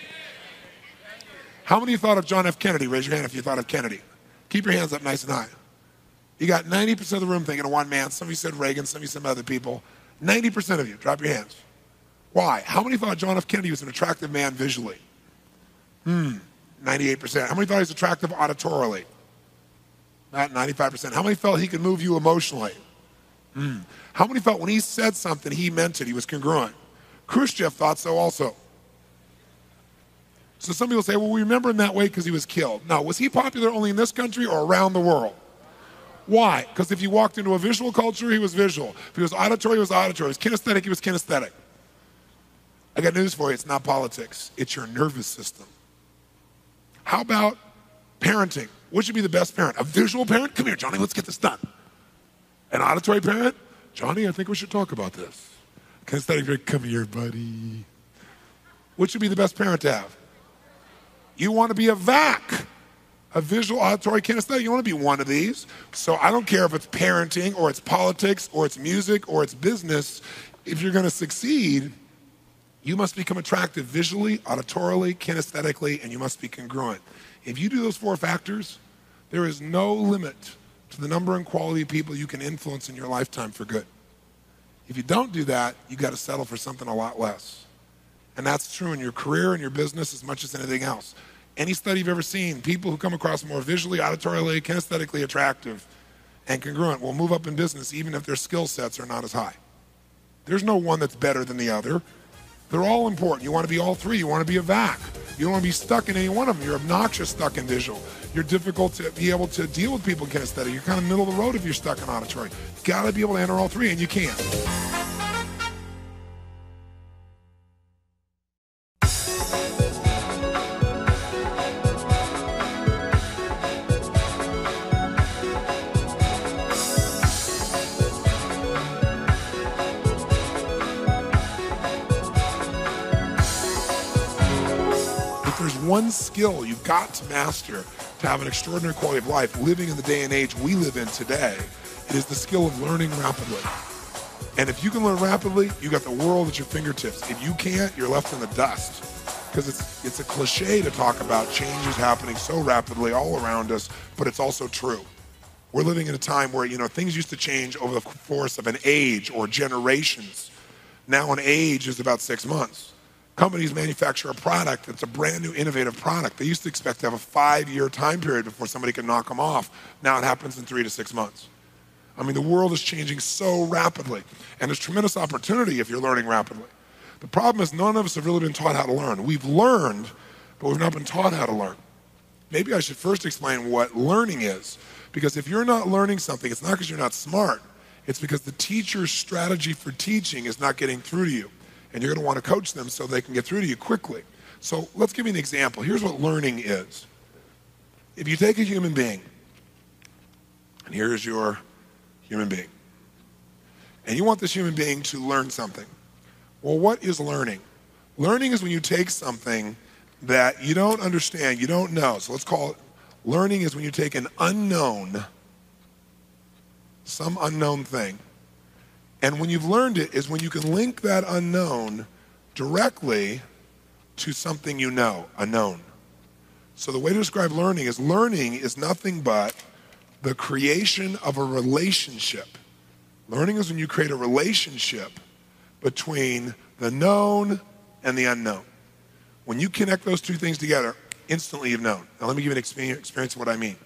How many of you thought of John F. Kennedy? Raise your hand if you thought of Kennedy. Keep your hands up nice and high. You got 90% of the room thinking of one man. Some of you said Reagan, some of you said other people. 90% of you, drop your hands. Why? How many thought John F. Kennedy was an attractive man visually? 98%. How many thought he was attractive auditorily? Not 95%. How many felt he could move you emotionally? How many felt when he said something, he meant it, he was congruent? Khrushchev thought so also. So some people say, well, we remember him that way because he was killed. No, was he popular only in this country or around the world? Why? Because if you walked into a visual culture, he was visual. If he was auditory, he was auditory. If he was kinesthetic, he was kinesthetic. I got news for you, it's not politics, it's your nervous system. How about parenting? What should be the best parent? A visual parent? Come here, Johnny, let's get this done. An auditory parent? Johnny, I think we should talk about this. Kinesthetic, come here, buddy. What should be the best parent to have? You want to be a vac. a visual, auditory, kinesthetic. You want to be one of these. So I don't care if it's parenting or it's politics or it's music or it's business. If you're going to succeed, you must become attractive visually, auditorily, kinesthetically, and you must be congruent. If you do those 4 factors, there is no limit to the number and quality of people you can influence in your lifetime for good. If you don't do that, you got to settle for something a lot less. And that's true in your career and your business as much as anything else. Any study you've ever seen, people who come across more visually, auditorily, kinesthetically attractive and congruent will move up in business even if their skill sets are not as high. There's no one that's better than the other. They're all important. You want to be all 3. You want to be a VAC. You don't want to be stuck in any one of them. You're obnoxious stuck in visual. You're difficult to be able to deal with people kinesthetic. You're kind of middle of the road if you're stuck in auditory. You've got to be able to enter all 3, and you can. One skill you've got to master to have an extraordinary quality of life living in the day and age we live in today, it is the skill of learning rapidly. And if you can learn rapidly, you got the world at your fingertips. If you can't, you're left in the dust. Because it's a cliche to talk about changes happening so rapidly all around us, but it's also true. We're living in a time where, things used to change over the course of an age or generations. Now an age is about 6 months. Companies manufacture a product that's a brand new innovative product. They used to expect to have a 5-year time period before somebody could knock them off. Now it happens in 3 to 6 months. I mean, the world is changing so rapidly, and there's tremendous opportunity if you're learning rapidly. The problem is none of us have really been taught how to learn. We've learned, but we've not been taught how to learn. Maybe I should first explain what learning is, because if you're not learning something, it's not because you're not smart. It's because the teacher's strategy for teaching is not getting through to you. And you're going to want to coach them so they can get through to you quickly. So let's give you an example. Here's what learning is. If you take a human being, and here's your human being, and you want this human being to learn something. Well, what is learning? Learning is when you take something that you don't understand, you don't know. So let's call it, learning is when you take an unknown, some unknown thing, and when you've learned it is when you can link that unknown directly to something you know, a known. So the way to describe learning is nothing but the creation of a relationship. Learning is when you create a relationship between the known and the unknown. When you connect those 2 things together, instantly you've known. Now let me give you an experience of what I mean.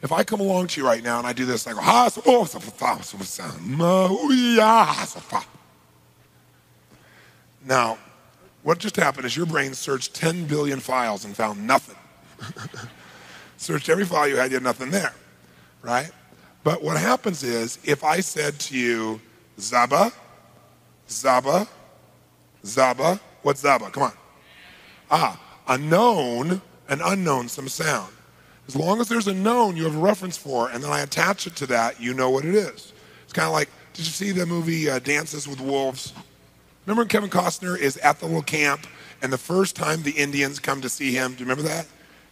If I come along to you right now and I do this, I go, now, what just happened is your brain searched 10 billion files and found nothing. Searched every file you had nothing there, right? But what happens is, if I said to you, Zaba, Zaba, Zaba, what's Zaba? Come on. A known, an unknown, some sound. As long as there's a known you have a reference for, and then I attach it to that, you know what it is. It's kind of like, did you see the movie Dances with Wolves? Remember when Kevin Costner is at the little camp, and the first time the Indians come to see him, do you remember that?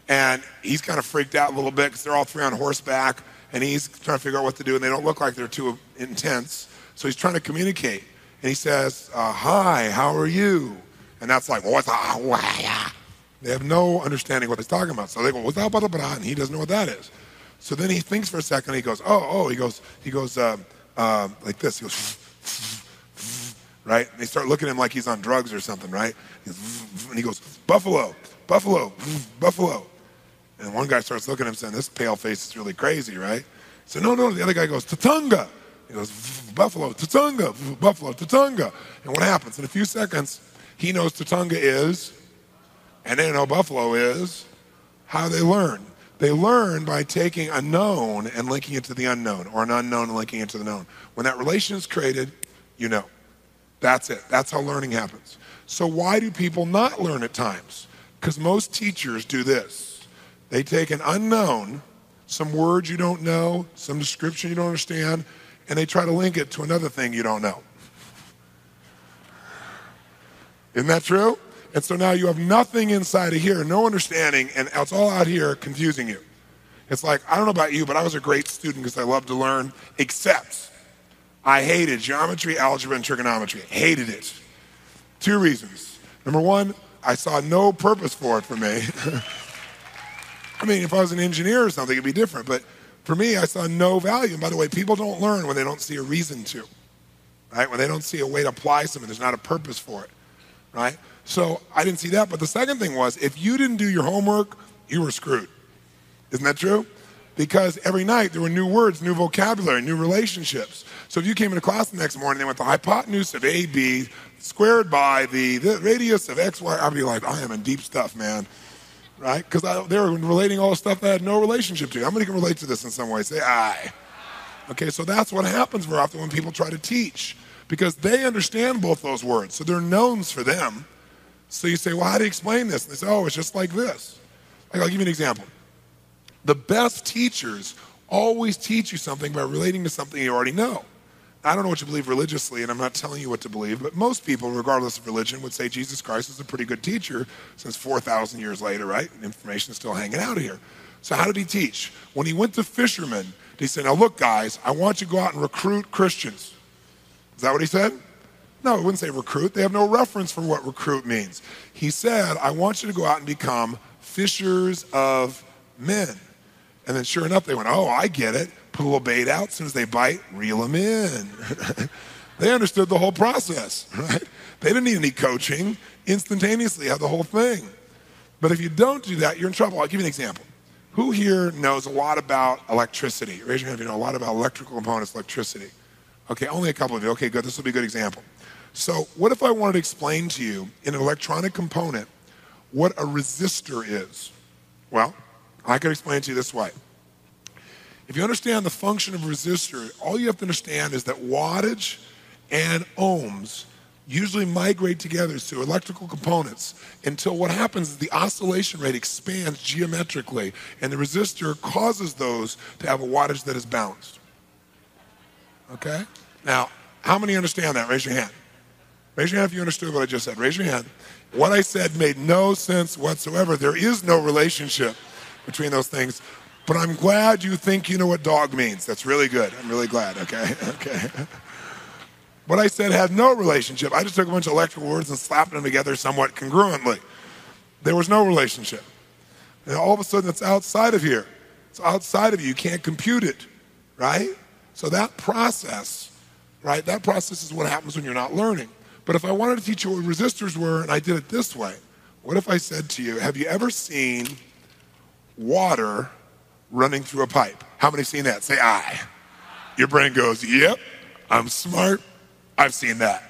And he's kind of freaked out a little bit because they're all 3 on horseback, and he's trying to figure out what to do, and they don't look like they're too intense. So he's trying to communicate, and he says, hi, how are you? And that's like, what's up? They have no understanding what he's talking about. So they go, what's up, and he doesn't know what that is. So then he thinks for a second, he goes, he goes like this. He goes, right? And they start looking at him like he's on drugs or something, right? And he goes, buffalo, buffalo, buffalo. And one guy starts looking at him saying, this pale face is really crazy, right? So no, the other guy goes, Tatunga. He goes, buffalo, Tatunga, buffalo, Tatunga. And what happens? In a few seconds, he knows Tatunga is, and they know buffalo is. How they learn? They learn by taking a known and linking it to the unknown, or an unknown and linking it to the known. When that relation is created, you know. That's it. That's how learning happens. So why do people not learn at times? Because most teachers do this. They take an unknown, some words you don't know, some description you don't understand, and they try to link it to another thing you don't know. Isn't that true? And so now you have nothing inside of here, no understanding, and it's all out here confusing you. It's like, I don't know about you, but I was a great student because I loved to learn, except I hated geometry, algebra, and trigonometry. Hated it. 2 reasons. Number 1, I saw no purpose for it for me. I mean, if I was an engineer or something, it'd be different. But for me, I saw no value. And by the way, people don't learn when they don't see a reason to, right? When they don't see a way to apply something, there's not a purpose for it, right? So I didn't see that. But the second thing was, if you didn't do your homework, you were screwed. Isn't that true? Because every night there were new words, new vocabulary, new relationships. So if you came into class the next morning, they went the hypotenuse of AB squared by the radius of XY, I'd be like, I am in deep stuff, man. Right? Because they were relating all the stuff that I had no relationship to. How many can relate to this in some way? Say, I. Okay, so that's what happens very often when people try to teach. Because they understand both those words. So they're knowns for them. So you say, well, how do you explain this? And they say, oh, it's just like this. Like, I'll give you an example. The best teachers always teach you something by relating to something you already know. I don't know what you believe religiously, and I'm not telling you what to believe, but most people, regardless of religion, would say Jesus Christ is a pretty good teacher since 4,000 years later, right? And information is still hanging out here. So how did he teach? When he went to fishermen, he said, now look, guys, I want you to go out and recruit Christians. Is that what he said? No, he wouldn't say recruit. They have no reference for what recruit means. He said, I want you to go out and become fishers of men. And then sure enough, they went, oh, I get it. Put a little bait out. As soon as they bite, reel them in. They understood the whole process, right? They didn't need any coaching. Instantaneously had the whole thing. But if you don't do that, you're in trouble. I'll give you an example. Who here knows a lot about electricity? Raise your hand if you know a lot about electrical components, electricity. Okay, only a couple of you. Okay, good. This will be a good example. So what if I wanted to explain to you in an electronic component what a resistor is? Well, I could explain it to you this way. If you understand the function of a resistor, all you have to understand is that wattage and ohms usually migrate together to electrical components until what happens is the oscillation rate expands geometrically, and the resistor causes those to have a wattage that is balanced. Okay? Now, how many understand that? Raise your hand. Raise your hand if you understood what I just said. Raise your hand. What I said made no sense whatsoever. There is no relationship between those things. But I'm glad you think you know what dog means. That's really good. I'm really glad, okay? Okay. What I said had no relationship. I just took a bunch of electrical words and slapped them together somewhat congruently. There was no relationship. And all of a sudden, it's outside of here. It's outside of you. You can't compute it, right? So that process, right, that process is what happens when you're not learning. But if I wanted to teach you what resistors were and I did it this way, what if I said to you, have you ever seen water running through a pipe? How many have seen that? Say I. Your brain goes, yep, I'm smart. I've seen that.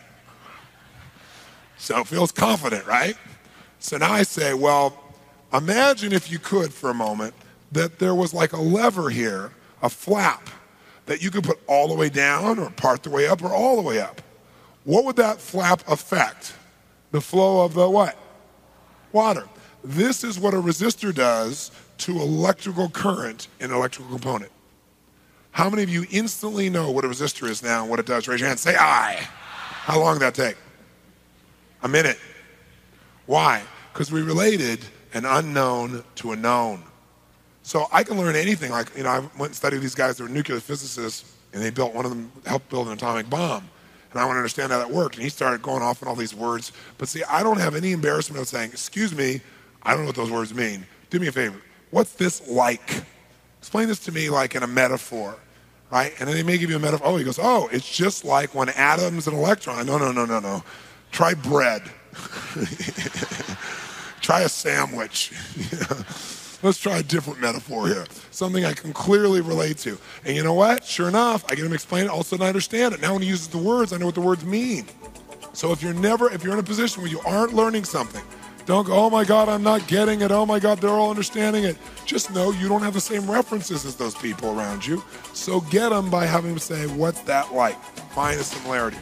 So it feels confident, right? So now I say, well, imagine if you could for a moment that there was like a lever here, a flap, that you could put all the way down or part the way up or all the way up. What would that flap affect? The flow of the what? Water. This is what a resistor does to electrical current in an electrical component. How many of you instantly know what a resistor is now and what it does? Raise your hand. Say I. How long did that take? A minute. Why? Because we related an unknown to a known. So I can learn anything. Like, you know, I went and studied these guys that were nuclear physicists, and they built, one of them helped build an atomic bomb. And I want to understand how that worked. And he started going off on all these words. But see, I don't have any embarrassment of saying, excuse me, I don't know what those words mean. Do me a favor. What's this like? Explain this to me like in a metaphor, right? And then they may give you a metaphor. Oh, he goes, oh, it's just like when atoms and electrons. No. Try bread. Try a sandwich. Let's try a different metaphor here. Something I can clearly relate to. And you know what? Sure enough, I get him to explain it. All of a sudden I understand it. Now when he uses the words, I know what the words mean. So if you're in a position where you aren't learning something, don't go, oh my God, I'm not getting it. Oh my God, they're all understanding it. Just know you don't have the same references as those people around you. So get them by having them say, what's that like? Find a similarity.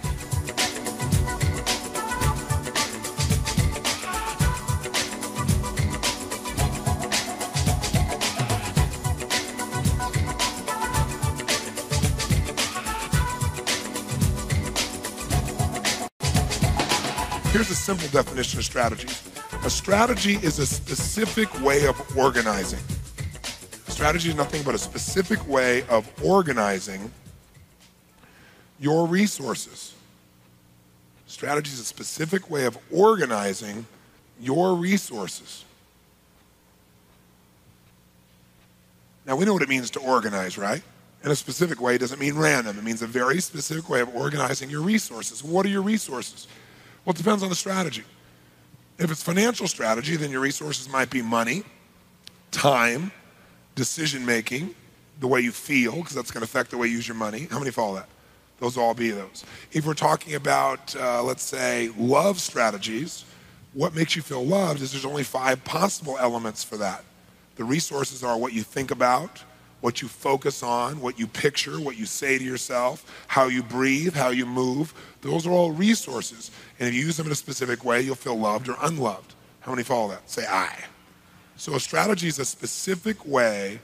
Here's a simple definition of strategies. A strategy is a specific way of organizing. Strategy is nothing but a specific way of organizing your resources. Strategy is a specific way of organizing your resources. Now, we know what it means to organize, right? In a specific way doesn't mean random. It means a very specific way of organizing your resources. What are your resources? Well, it depends on the strategy. If it's financial strategy, then your resources might be money, time, decision-making, the way you feel, because that's going to affect the way you use your money. How many follow that? Those will all be those. If we're talking about, let's say, love strategies, what makes you feel loved is there's only 5 possible elements for that. The resources are what you think about, what you focus on, what you picture, what you say to yourself, how you breathe, how you move. Those are all resources. And if you use them in a specific way, you'll feel loved or unloved. How many follow that? Say I. So a strategy is a specific way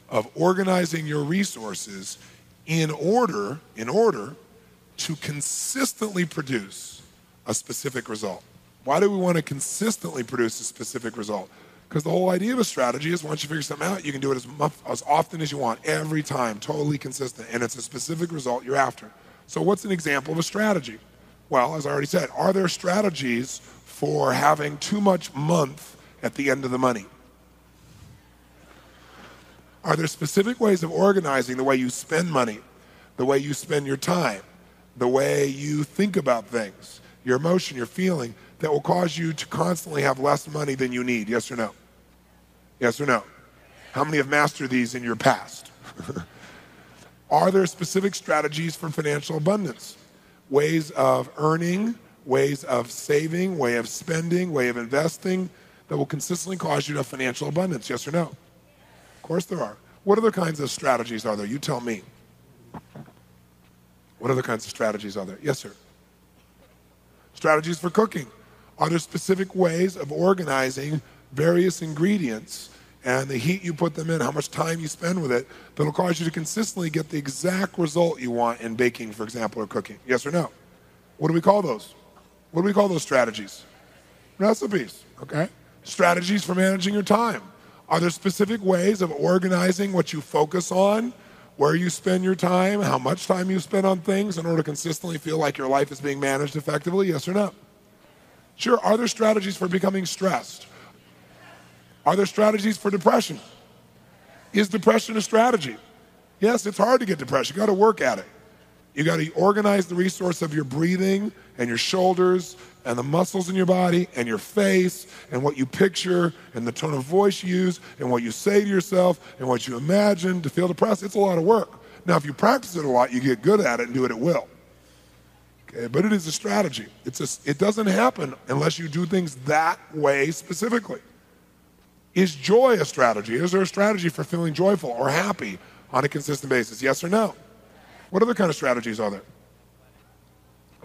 of organizing your resources in order to consistently produce a specific result. Why do we want to consistently produce a specific result? Because the whole idea of a strategy is once you figure something out, you can do it as often as you want, every time, totally consistent, and it's a specific result you're after. So what's an example of a strategy? Well, as I already said, are there strategies for having too much month at the end of the money? Are there specific ways of organizing the way you spend money, the way you spend your time, the way you think about things, your emotion, your feeling, that will cause you to constantly have less money than you need? Yes or no? Yes or no? How many have mastered these in your past? Are there specific strategies for financial abundance? Ways of earning, ways of saving, way of spending, way of investing that will consistently cause you to have financial abundance? Yes or no? Of course there are. What other kinds of strategies are there? You tell me. What other kinds of strategies are there? Yes, sir. Strategies for cooking. Are there specific ways of organizing various ingredients and the heat you put them in, how much time you spend with it, that'll cause you to consistently get the exact result you want in baking, for example, or cooking? Yes or no? What do we call those? What do we call those strategies? Recipes, okay? Strategies for managing your time. Are there specific ways of organizing what you focus on, where you spend your time, how much time you spend on things in order to consistently feel like your life is being managed effectively? Yes or no? Sure. Are there strategies for becoming stressed? Are there strategies for depression? Is depression a strategy? Yes, it's hard to get depressed. You got to work at it. You got to organize the resource of your breathing and your shoulders and the muscles in your body and your face and what you picture and the tone of voice you use and what you say to yourself and what you imagine to feel depressed. It's a lot of work. Now, if you practice it a lot, you get good at it and do it at will. Okay, but it is a strategy. It doesn't happen unless you do things that way specifically. Is joy a strategy? Is there a strategy for feeling joyful or happy on a consistent basis? Yes or no? What other kind of strategies are there?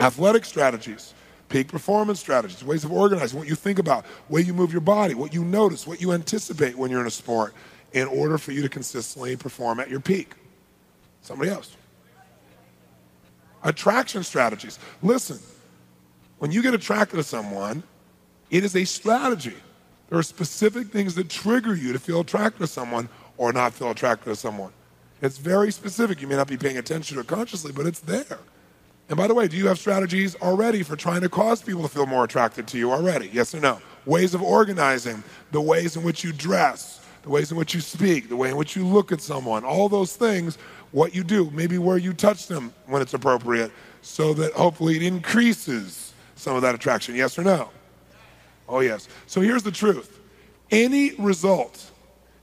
Athletic strategies, peak performance strategies, ways of organizing, what you think about, way you move your body, what you notice, what you anticipate when you're in a sport in order for you to consistently perform at your peak. Somebody else. Attraction strategies. Listen, when you get attracted to someone, it is a strategy. There are specific things that trigger you to feel attracted to someone or not feel attracted to someone. It's very specific. You may not be paying attention to it consciously, but it's there. And by the way, do you have strategies already for trying to cause people to feel more attracted to you already? Yes or no? Ways of organizing, the ways in which you dress, the ways in which you speak, the way in which you look at someone, all those things, what you do, maybe where you touch them when it's appropriate, so that hopefully it increases some of that attraction. Yes or no? Oh, yes. So here's the truth. Any result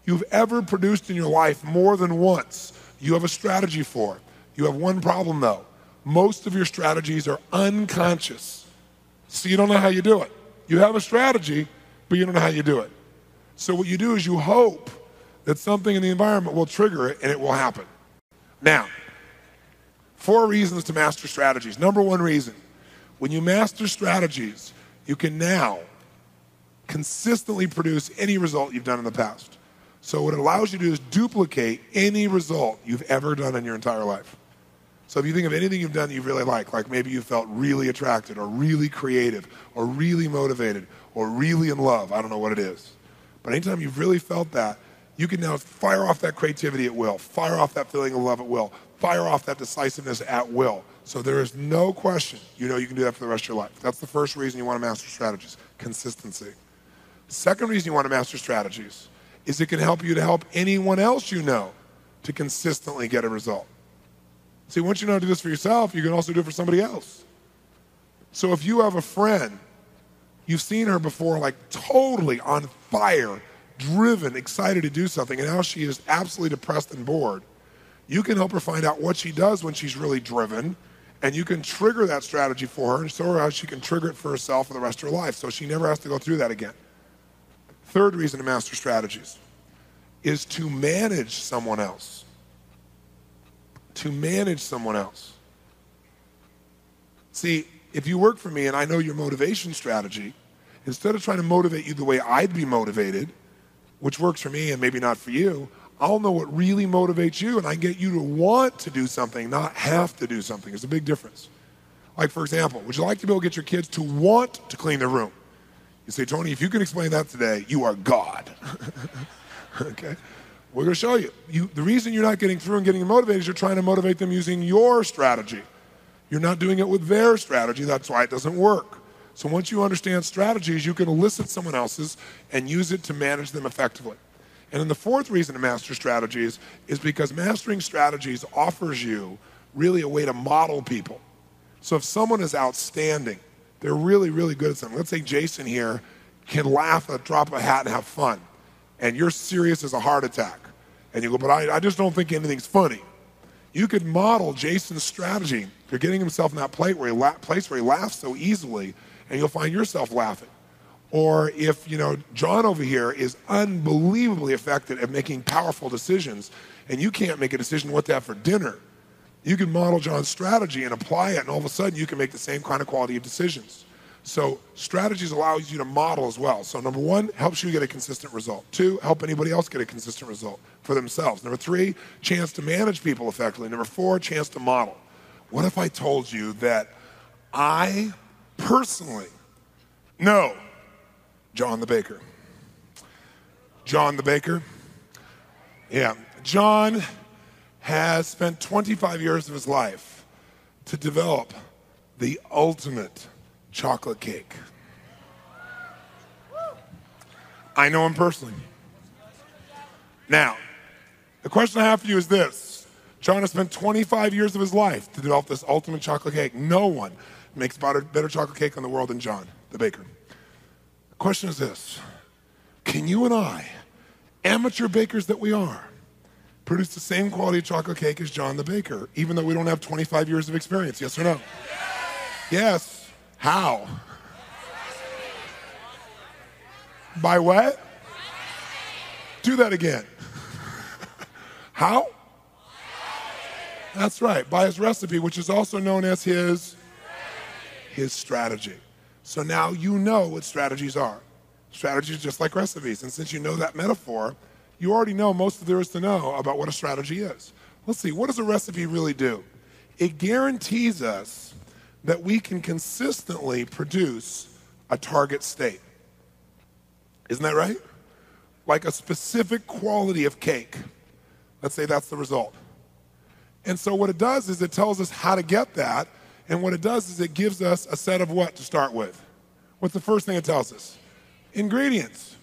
you've ever produced in your life more than once, you have a strategy for. You have one problem, though. Most of your strategies are unconscious. So you don't know how you do it. You have a strategy, but you don't know how you do it. So what you do is you hope that something in the environment will trigger it and it will happen. Now, 4 reasons to master strategies. Number 1 reason, when you master strategies, you can now consistently produce any result you've done in the past. So what it allows you to do is duplicate any result you've ever done in your entire life. So if you think of anything you've done that you really like maybe you felt really attracted or really creative or really motivated or really in love, I don't know what it is. But anytime you've really felt that, you can now fire off that creativity at will, fire off that feeling of love at will, fire off that decisiveness at will. So there is no question you can do that for the rest of your life. That's the first reason you want to master strategies, consistency. Second reason you want to master strategies is it can help you to help anyone else you know to consistently get a result. See, once you know how to do this for yourself, you can also do it for somebody else. So if you have a friend, you've seen her before like totally on fire, driven, excited to do something, and now she is absolutely depressed and bored, you can help her find out what she does when she's really driven, and you can trigger that strategy for her and show her how she can trigger it for herself for the rest of her life so she never has to go through that again. Third reason to master strategies is to manage someone else. To manage someone else. See, if you work for me and I know your motivation strategy, instead of trying to motivate you the way I'd be motivated, which works for me and maybe not for you, I'll know what really motivates you and I get you to want to do something, not have to do something. There's a big difference. Like, for example, would you like to be able to get your kids to want to clean their room? You say, Tony, if you can explain that today, you are God. Okay? We're going to show you. The reason you're not getting through and getting motivated is you're trying to motivate them using your strategy. You're not doing it with their strategy. That's why it doesn't work. So once you understand strategies, you can elicit someone else's and use it to manage them effectively. And then the fourth reason to master strategies is because mastering strategies offers you really a way to model people. So if someone is outstanding, they're really, really good at something. Let's say Jason here can laugh at the drop of a hat and have fun, and you're serious as a heart attack. And you go, but I just don't think anything's funny. You could model Jason's strategy for getting himself in that place where he laughs so easily, and you'll find yourself laughing. Or if, John over here is unbelievably effective at making powerful decisions, and you can't make a decision what to have for dinner, you can model John's strategy and apply it, and all of a sudden you can make the same kind of quality of decisions. So strategies allows you to model as well. So number one, helps you get a consistent result. Two, help anybody else get a consistent result for themselves. Number three, chance to manage people effectively. Number four, chance to model. What if I told you that I personally know John the baker? John the baker? Yeah. John has spent 25 years of his life to develop the ultimate chocolate cake. I know him personally. Now, the question I have for you is this. John has spent 25 years of his life to develop this ultimate chocolate cake. No one makes better chocolate cake in the world than John, the baker. The question is this. Can you and I, amateur bakers that we are, produce the same quality of chocolate cake as John the baker, even though we don't have 25 years of experience? Yes or no? Yes. How? By what? Do that again. How? That's right. By his recipe, which is also known as his strategy. So now you know what strategies are. Strategies are just like recipes. And since you know that metaphor, you already know most of there is to know about what a strategy is. Let's see, what does a recipe really do? It guarantees us that we can consistently produce a target state. Isn't that right? Like a specific quality of cake. Let's say that's the result. And so what it does is it tells us how to get that, and what it does is it gives us a set of what to start with. What's the first thing it tells us? Ingredients.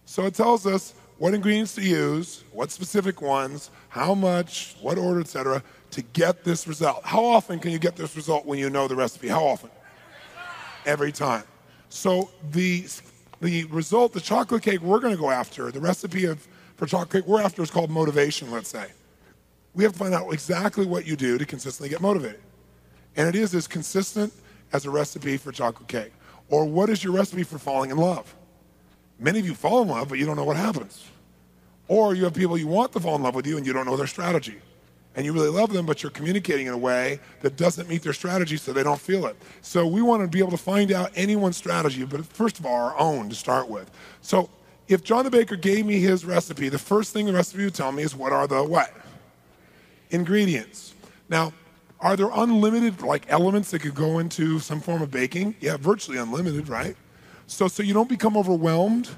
So it tells us what ingredients to use, what specific ones, how much, what order, etc., to get this result. How often can you get this result when you know the recipe? How often? Every time. So the result, the chocolate cake we're going to go after, the recipe for chocolate cake we're after is called motivation, let's say. We have to find out exactly what you do to consistently get motivated. And it is as consistent as a recipe for chocolate cake. Or what is your recipe for falling in love? Many of you fall in love, but you don't know what happens. Or you have people you want to fall in love with you and you don't know their strategy. And you really love them, but you're communicating in a way that doesn't meet their strategy, so they don't feel it. So we want to be able to find out anyone's strategy, but first of all, our own to start with. So if John the baker gave me his recipe, the first thing the recipe would tell me is what are the what? Ingredients. Now, Are there unlimited elements that could go into some form of baking? Yeah, virtually unlimited, right? So you don't become overwhelmed.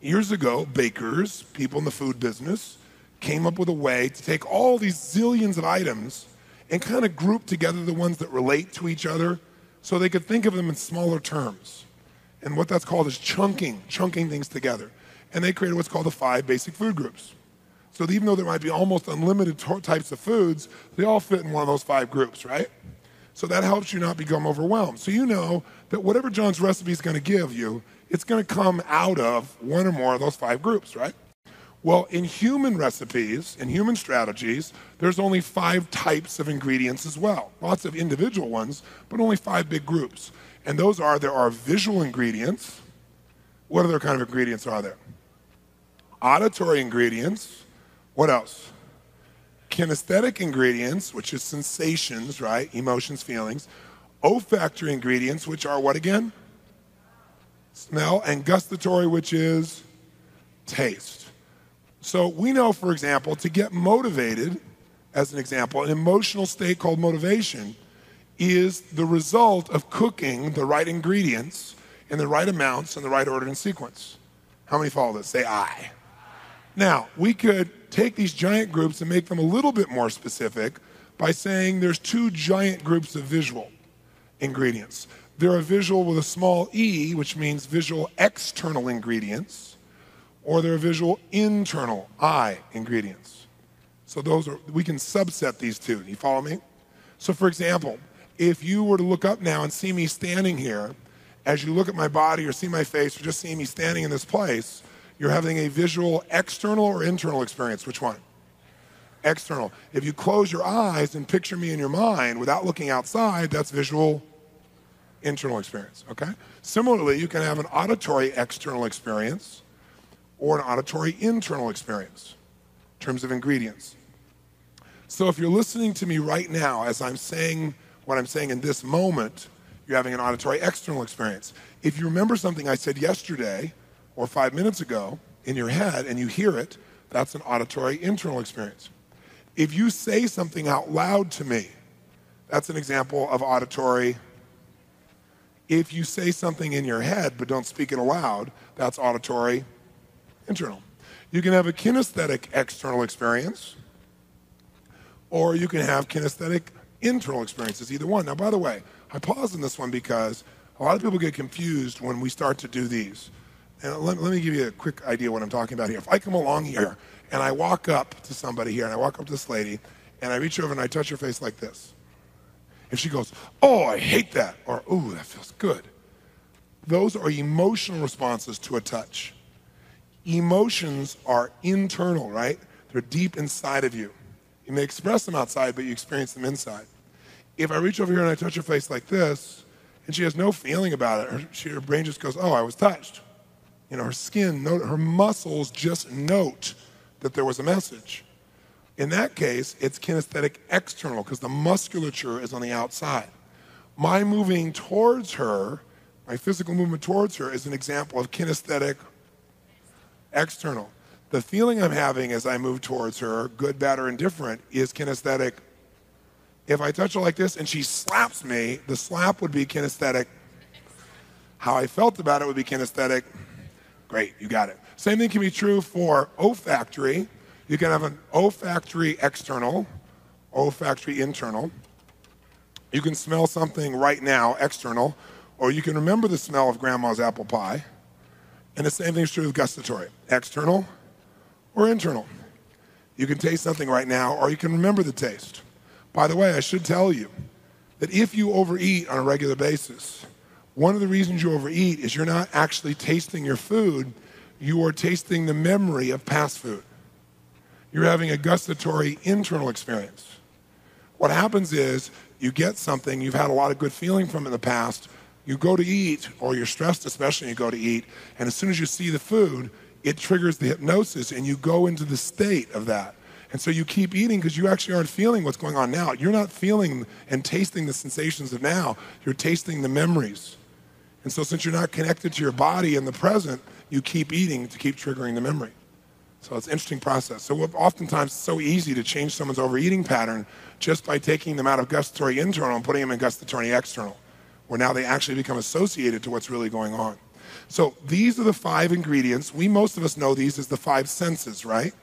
Years ago, bakers, people in the food business, came up with a way to take all these zillions of items and kind of group together the ones that relate to each other so they could think of them in smaller terms. And what that's called is chunking things together. And they created what's called the 5 basic food groups. So even though there might be almost unlimited types of foods, they all fit in one of those 5 groups, right? So that helps you not become overwhelmed. So you know that whatever John's recipe is going to give you, it's going to come out of one or more of those 5 groups, right? Well, in human recipes, in human strategies, there's only 5 types of ingredients as well. Lots of individual ones, but only 5 big groups. And those are, there are visual ingredients. What other kind of ingredients are there? Auditory ingredients. What else? Kinesthetic ingredients, which is sensations, right? Emotions, feelings. Olfactory ingredients, which are what again? Smell. And gustatory, which is taste. So we know, for example, to get motivated, as an example, an emotional state called motivation is the result of cooking the right ingredients in the right amounts in the right order and sequence. How many follow this? Say aye. Now, we could take these giant groups and make them a little bit more specific by saying there's 2 giant groups of visual ingredients. There are visual with a small e, which means visual external ingredients, or there are visual internal, I, ingredients. So those are, we can subset these 2. You follow me? So for example, if you were to look up now and see me standing here, as you look at my body or see my face or just see me standing in this place, you're having a visual external or internal experience. Which one? External. If you close your eyes and picture me in your mind without looking outside, that's visual internal experience, okay? Similarly, you can have an auditory external experience or an auditory internal experience in terms of ingredients. So if you're listening to me right now as I'm saying what I'm saying in this moment, you're having an auditory external experience. If you remember something I said yesterday or 5 minutes ago in your head and you hear it, that's an auditory internal experience. If you say something out loud to me, that's an example of auditory. If you say something in your head but don't speak it aloud, that's auditory internal. You can have a kinesthetic external experience, or you can have kinesthetic internal experiences, either one. Now, by the way, I pause on this one because a lot of people get confused when we start to do these. And let me give you a quick idea of what I'm talking about here. If I come along here and I walk up to somebody here and I walk up to this lady and I reach over and I touch her face like this. If she goes, oh, I hate that, or ooh, that feels good. Those are emotional responses to a touch. Emotions are internal, right? They're deep inside of you. You may express them outside, but you experience them inside. If I reach over here and I touch her face like this, and she has no feeling about it, her brain just goes, oh, I was touched. You know, her skin, her muscles just note that there was a message. In that case, it's kinesthetic external because the musculature is on the outside. My moving towards her, my physical movement towards her is an example of kinesthetic external. The feeling I'm having as I move towards her, good, bad, or indifferent, is kinesthetic. If I touch her like this and she slaps me, the slap would be kinesthetic. How I felt about it would be kinesthetic. Great, you got it. Same thing can be true for olfactory. You can have an olfactory external, olfactory internal. You can smell something right now, external, or you can remember the smell of grandma's apple pie. And the same thing is true with gustatory, external or internal. You can taste something right now, or you can remember the taste. By the way, I should tell you that if you overeat on a regular basis, one of the reasons you overeat is you're not actually tasting your food, you are tasting the memory of past food. You're having a gustatory internal experience. What happens is you get something, you've had a lot of good feeling from in the past, you go to eat, or you're stressed especially when you go to eat, and as soon as you see the food, it triggers the hypnosis and you go into the state of that. And so you keep eating because you actually aren't feeling what's going on now. You're not feeling and tasting the sensations of now, you're tasting the memories. And so since you're not connected to your body in the present, you keep eating to keep triggering the memory. So it's an interesting process. So oftentimes it's so easy to change someone's overeating pattern just by taking them out of gustatory internal and putting them in gustatory external, where now they actually become associated to what's really going on. So these are the 5 ingredients. Most of us know these as the 5 senses, right?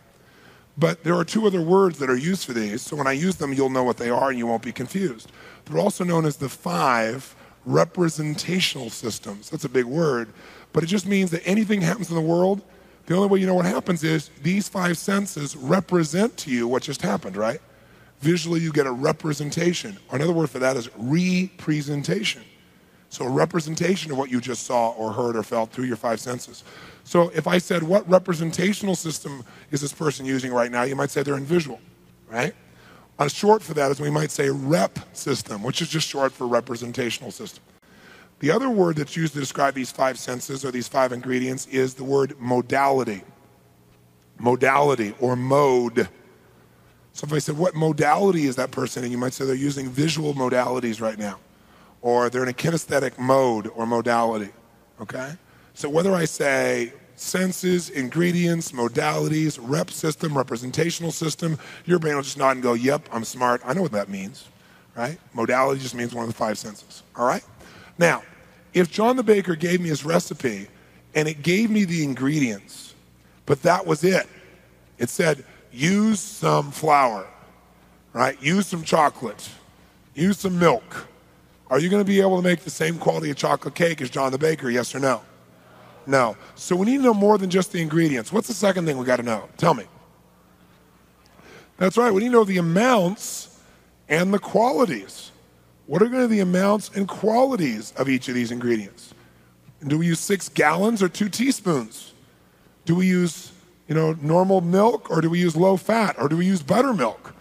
But there are 2 other words that are used for these. So when I use them, you'll know what they are and you won't be confused. They're also known as the 5 representational systems. That's a big word, but it just means that anything happens in the world, the only way you know what happens is these 5 senses represent to you what just happened, right? Visually, you get a representation. Another word for that is representation. So a representation of what you just saw or heard or felt through your 5 senses. So if I said, what representational system is this person using right now? You might say they're in visual, right? A short for that is we might say rep system, which is just short for representational system. The other word that's used to describe these 5 senses or these 5 ingredients is the word modality. Modality or mode. So if I said, what modality is that person? And you might say they're using visual modalities right now. Or they're in a kinesthetic mode or modality, okay? So whether I say senses, ingredients, modalities, rep system, representational system, your brain will just nod and go, yep, I'm smart. I know what that means, right? Modality just means one of the 5 senses, all right? Now, if John the baker gave me his recipe and it gave me the ingredients, but that was it. It said, use some flour, right? Use some chocolate, use some milk. Are you going to be able to make the same quality of chocolate cake as John the baker, yes or no? No. So we need to know more than just the ingredients. What's the second thing we got to know? Tell me. That's right. We need to know the amounts and the qualities. What are going to be the amounts and qualities of each of these ingredients? And do we use 6 gallons or 2 teaspoons? Do we use, normal milk, or do we use low fat, or do we use buttermilk?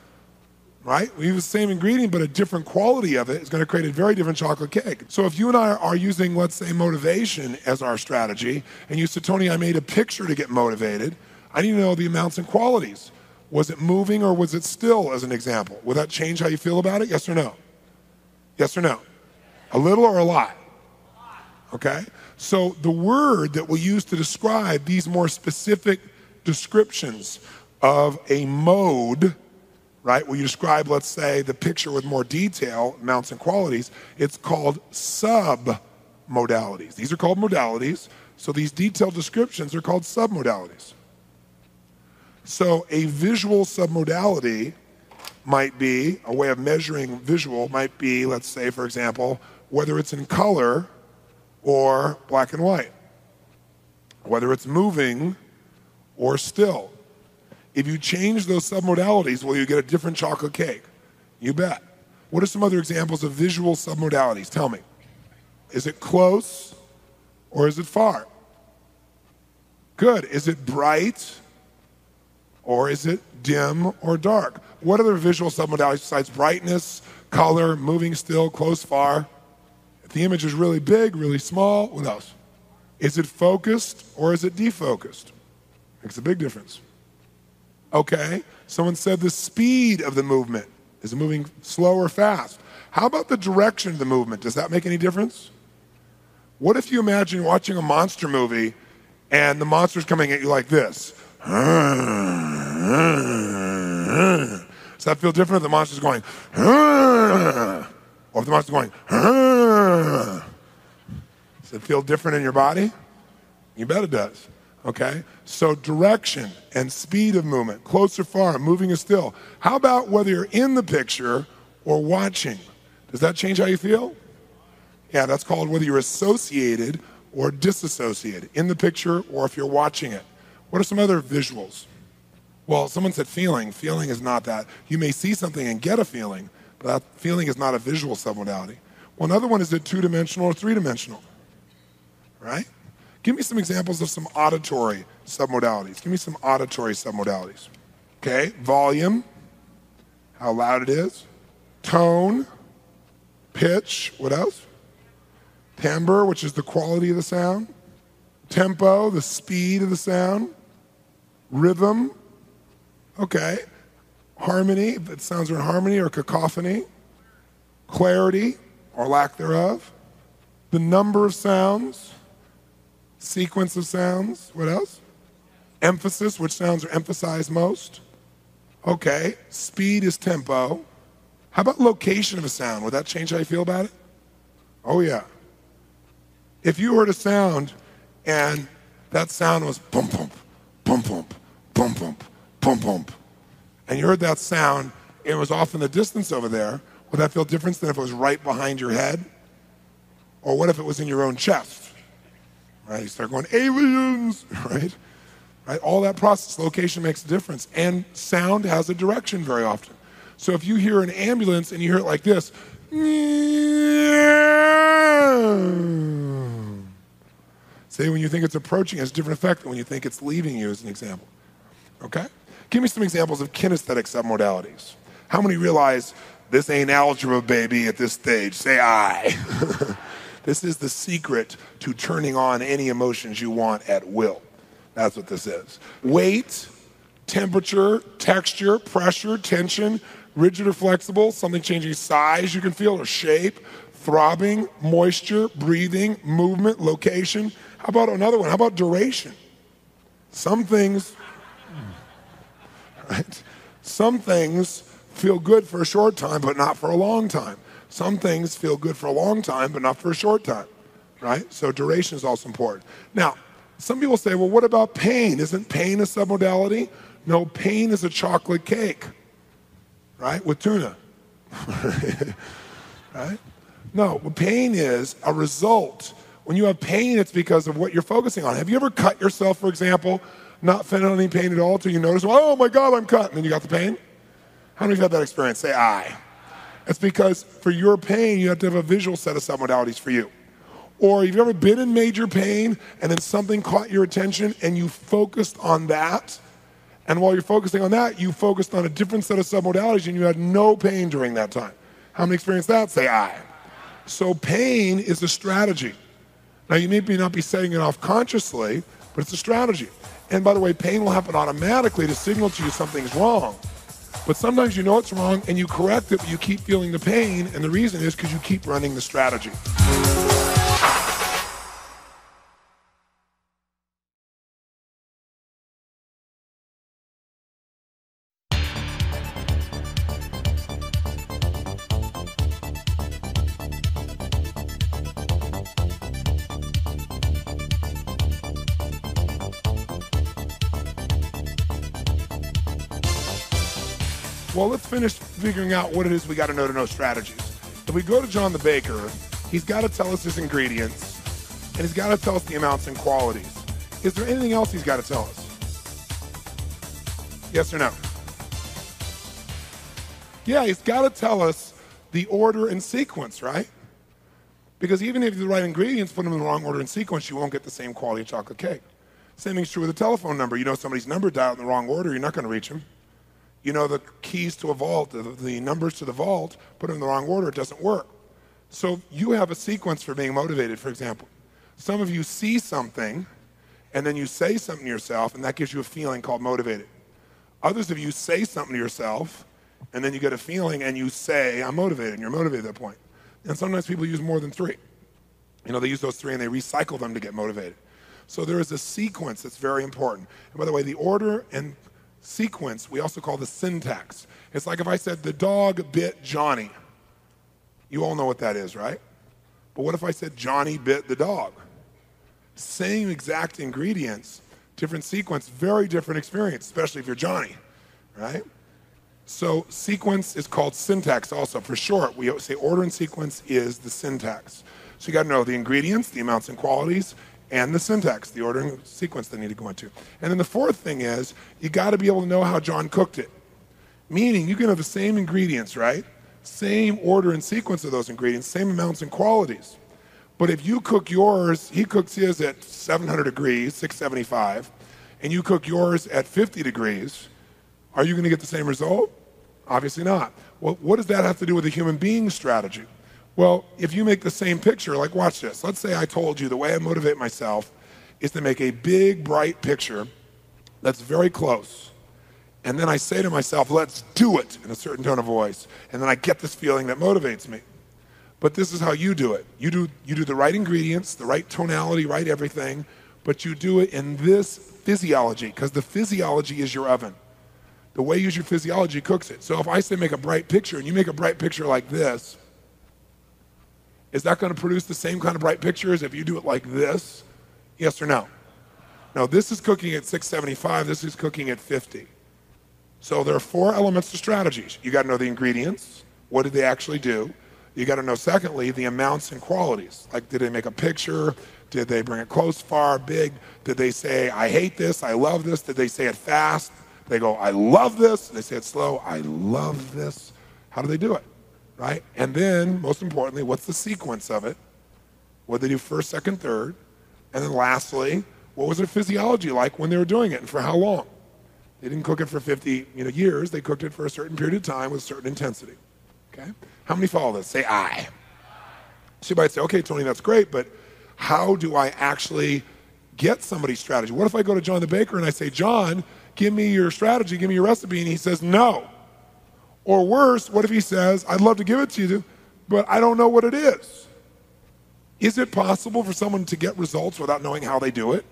Right? We use the same ingredient, but a different quality of it is going to create a very different chocolate cake. So if you and I are using, let's say, motivation as our strategy, and you said, Tony, I made a picture to get motivated, I need to know the amounts and qualities. Was it moving or was it still, as an example? Will that change how you feel about it? Yes or no? Yes or no? A little or a lot? Okay? So the word that we'll use to describe these more specific descriptions of a mode, right, where you describe, let's say, the picture with more detail, amounts and qualities, it's called sub-modalities. These are called modalities, so these detailed descriptions are called sub-modalities. So a visual submodality might be, a way of measuring visual might be, let's say, for example, whether it's in color or black and white, whether it's moving or still. If you change those submodalities, will you get a different chocolate cake? You bet. What are some other examples of visual submodalities? Tell me. Is it close or is it far? Good. Is it bright or is it dim or dark? What other visual submodalities besides brightness, color, moving still, close, far? If the image is really big, really small, what else? Is it focused or is it defocused? Makes a big difference. Okay, someone said the speed of the movement. Is it moving slow or fast? How about the direction of the movement? Does that make any difference? What if you imagine watching a monster movie and the monster's coming at you like this? Does that feel different if the monster's going, or if the monster's going, does it feel different in your body? You bet it does. Okay, so direction and speed of movement, close or far, moving or still. How about whether you're in the picture or watching? Does that change how you feel? Yeah, that's called whether you're associated or disassociated, in the picture or if you're watching it. What are some other visuals? Well, someone said feeling. Feeling is not that. You may see something and get a feeling, but that feeling is not a visual submodality. Well, another one is it 2-dimensional or 3-dimensional, right? Give me some examples of some auditory submodalities. Give me some auditory submodalities. Okay, volume, how loud it is. Tone, pitch, what else? Timbre, which is the quality of the sound. Tempo, the speed of the sound. Rhythm, okay. Harmony, if it sounds are in harmony or cacophony. Clarity, or lack thereof. The number of sounds. Sequence of sounds. What else? Emphasis, which sounds are emphasized most? Okay. Speed is tempo. How about location of a sound? Would that change how you feel about it? Oh yeah. If you heard a sound and that sound was bump, bump, bump, bump, bump, bump, bump, bump, and you heard that sound, it was off in the distance over there, would that feel different than if it was right behind your head? Or what if it was in your own chest? Right? You start going, aliens, right? Right? All that process, location makes a difference. And sound has a direction very often. So if you hear an ambulance and you hear it like this, say when you think it's approaching, it has a different effect than when you think it's leaving you, as an example. Okay? Give me some examples of kinesthetic submodalities. How many realize this ain't algebra, baby, at this stage? Say aye. This is the secret to turning on any emotions you want at will. That's what this is. Weight, temperature, texture, pressure, tension, rigid or flexible, something changing size you can feel or shape, throbbing, moisture, breathing, movement, location. How about another one? How about duration? Some things, right? Some things feel good for a short time, but not for a long time. Some things feel good for a long time, but not for a short time, right? So duration is also important. Now, some people say, well, what about pain? Isn't pain a submodality? No, pain is a chocolate cake, right, with tuna, right? No, pain is a result. When you have pain, it's because of what you're focusing on. Have you ever cut yourself, for example, not feeling any pain at all until you notice, oh my God, I'm cut, and then you got the pain? How many of you have that experience? Say aye. It's because for your pain, you have to have a visual set of submodalities for you. Or have you ever been in major pain and then something caught your attention and you focused on that? And while you're focusing on that, you focused on a different set of submodalities and you had no pain during that time. How many experienced that? Say aye. So pain is a strategy. Now you may not be setting it off consciously, but it's a strategy. And by the way, pain will happen automatically to signal to you something's wrong. But sometimes you know it's wrong and you correct it, but you keep feeling the pain, and the reason is because you keep running the strategy. Well, let's finish figuring out what it is we got to know strategies. If we go to John the Baker, he's got to tell us his ingredients, and he's got to tell us the amounts and qualities. Is there anything else he's got to tell us? Yes or no? Yeah, he's got to tell us the order and sequence, right? Because even if you have the right ingredients, put them in the wrong order and sequence, you won't get the same quality of chocolate cake. Same thing's true with a telephone number. You know somebody's number dialed in the wrong order, you're not going to reach them. You know the keys to a vault, the numbers to the vault, put them in the wrong order, it doesn't work. So you have a sequence for being motivated, for example. Some of you see something, and then you say something to yourself, and that gives you a feeling called motivated. Others of you say something to yourself, and then you get a feeling, and you say, I'm motivated, and you're motivated at that point. And sometimes people use more than three. You know, they use those three, and they recycle them to get motivated. So there is a sequence that's very important. And by the way, the order and sequence we also call the syntax. It's like if I said the dog bit Johnny. You all know what that is, right? But what if I said Johnny bit the dog? Same exact ingredients, different sequence, very different experience, especially if you're Johnny, right? So sequence is called syntax also. For short, we say order and sequence is the syntax. So you got to know the ingredients, the amounts and qualities, and the syntax, the order and sequence they need to go into. And then the fourth thing is, you got to be able to know how John cooked it. Meaning, you can have the same ingredients, right? Same order and sequence of those ingredients, same amounts and qualities. But if you cook yours, he cooks his at 700 degrees, 675, and you cook yours at 50 degrees, are you going to get the same result? Obviously not. Well, what does that have to do with a human being strategy? Well, if you make the same picture, like watch this. Let's say I told you the way I motivate myself is to make a big, bright picture that's very close. And then I say to myself, let's do it in a certain tone of voice. And then I get this feeling that motivates me. But this is how you do it. You do the right ingredients, the right tonality, right everything, but you do it in this physiology, because the physiology is your oven. The way you use your physiology cooks it. So if I say make a bright picture, and you make a bright picture like this, is that going to produce the same kind of bright picture as if you do it like this? Yes or no? No, this is cooking at 675, this is cooking at 50. So there are 4 elements to strategies. You got to know the ingredients. What did they actually do? You got to know, secondly, the amounts and qualities. Like, did they make a picture? Did they bring it close, far, big? Did they say, I hate this, I love this? Did they say it fast? They go, I love this. They say it slow, I love this. How do they do it, right? And then, most importantly, what's the sequence of it? What did they do first, second, third? And then lastly, what was their physiology like when they were doing it and for how long? They didn't cook it for 50 years. They cooked it for a certain period of time with a certain intensity. Okay? How many follow this? Say I. So you might say, okay, Tony, that's great, but how do I actually get somebody's strategy? What if I go to John the baker and I say, John, give me your strategy, give me your recipe, and he says no? Or worse, what if he says, I'd love to give it to you, but I don't know what it is? Is it possible for someone to get results without knowing how they do it?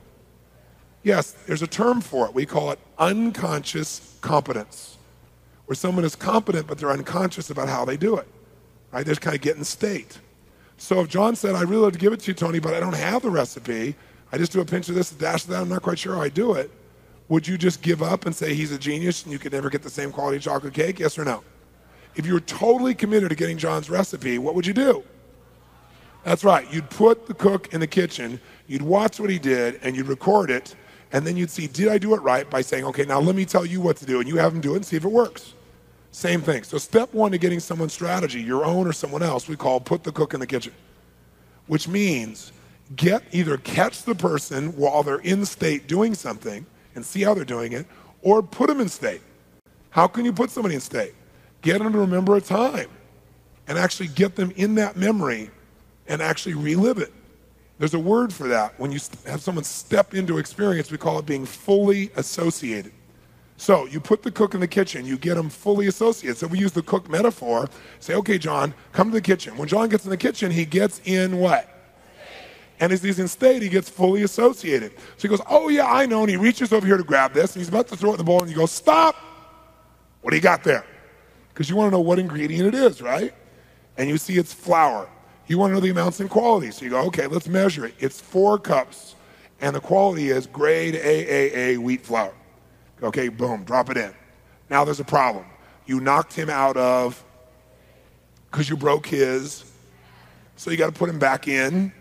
Yes, there's a term for it. We call it unconscious competence, where someone is competent, but they're unconscious about how they do it, right? They just kind of get in state. So if John said, I'd really love to give it to you, Tony, but I don't have the recipe, I just do a pinch of this, a dash of that, I'm not quite sure how I do it, would you just give up and say he's a genius and you could never get the same quality chocolate cake, yes or no? If you were totally committed to getting John's recipe, what would you do? That's right, you'd put the cook in the kitchen, you'd watch what he did, and you'd record it, and then you'd see, did I do it right, by saying, okay, now let me tell you what to do, and you have him do it and see if it works. Same thing. So step 1 to getting someone's strategy, your own or someone else, we call put the cook in the kitchen, which means either catch the person while they're in state doing something and see how they're doing it, or put them in state. How can you put somebody in state? Get them to remember a time and actually get them in that memory and actually relive it. There's a word for that. When you have someone step into experience, we call it being fully associated. So you put the cook in the kitchen, you get them fully associated. So we use the cook metaphor, say, okay, John, come to the kitchen. When John gets in the kitchen, he gets in what? And as he's in state, he gets fully associated. So he goes, oh yeah, I know, and he reaches over here to grab this, and he's about to throw it in the bowl, and you go, stop! What do you got there? Because you want to know what ingredient it is, right? And you see it's flour. You want to know the amounts and qualities. So you go, okay, let's measure it. It's 4 cups, and the quality is grade AAA wheat flour. Okay, boom, drop it in. Now there's a problem. You knocked him out of, because you broke his, so you got to put him back in.